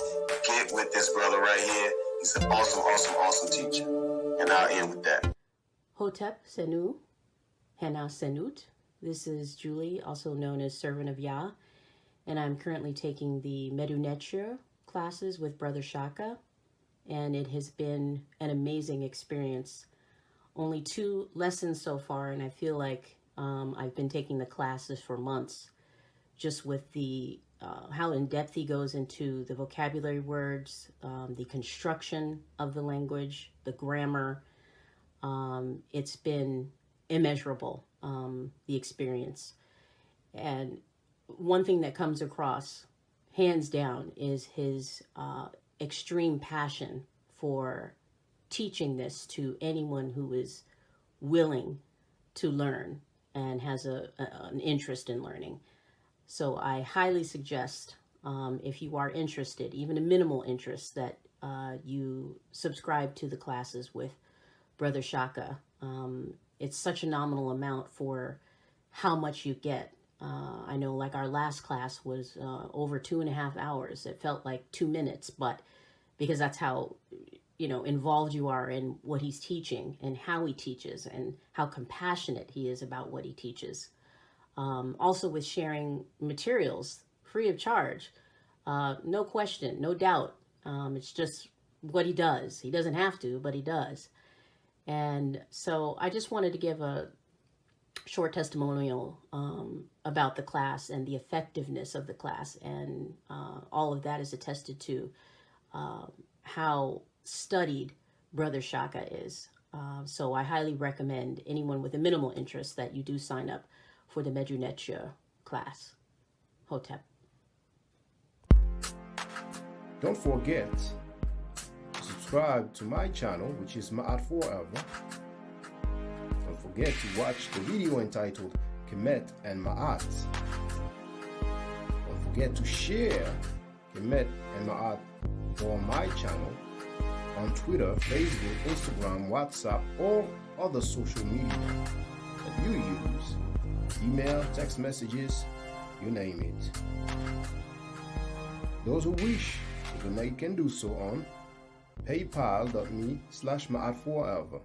get with this brother right here. He's an awesome, awesome, awesome teacher. And I'll end with that. Hotep Senu, Hana Senut. This is Julie, also known as Servant of Yah, and I'm currently taking the Medu Neture classes with Brother Shaka, and it has been an amazing experience. Only 2 lessons so far, and I feel like I've been taking the classes for months, just with the how in depth he goes into the vocabulary words, the construction of the language, the grammar. It's been immeasurable, the experience. And one thing that comes across, hands down, is his extreme passion for teaching this to anyone who is willing to learn and has an interest in learning. So I highly suggest, if you are interested, even a minimal interest, that you subscribe to the classes with Brother Shaka. It's such a nominal amount for how much you get. I know, like, our last class was over 2.5 hours. It felt like 2 minutes, but because that's how, involved you are in what he's teaching and how he teaches and how compassionate he is about what he teaches. Also with sharing materials free of charge, no question, no doubt. It's just what he does. He doesn't have to, but he does. And so I just wanted to give a short testimonial about the class and the effectiveness of the class. And all of that is attested to how studied Brother Shaka is. So I highly recommend anyone with a minimal interest that you do sign up for the Medu Neture class. Hotep. Don't forget to subscribe to my channel, which is Ma'at Forever. Don't forget to watch the video entitled Kemet and Ma'at. Don't forget to share Kemet and Ma'at on my channel on Twitter, Facebook, Instagram, WhatsApp, or other social media that you use. Email, text messages, you name it. Those who wish to donate can do so on paypal.me/Ma'at Forever.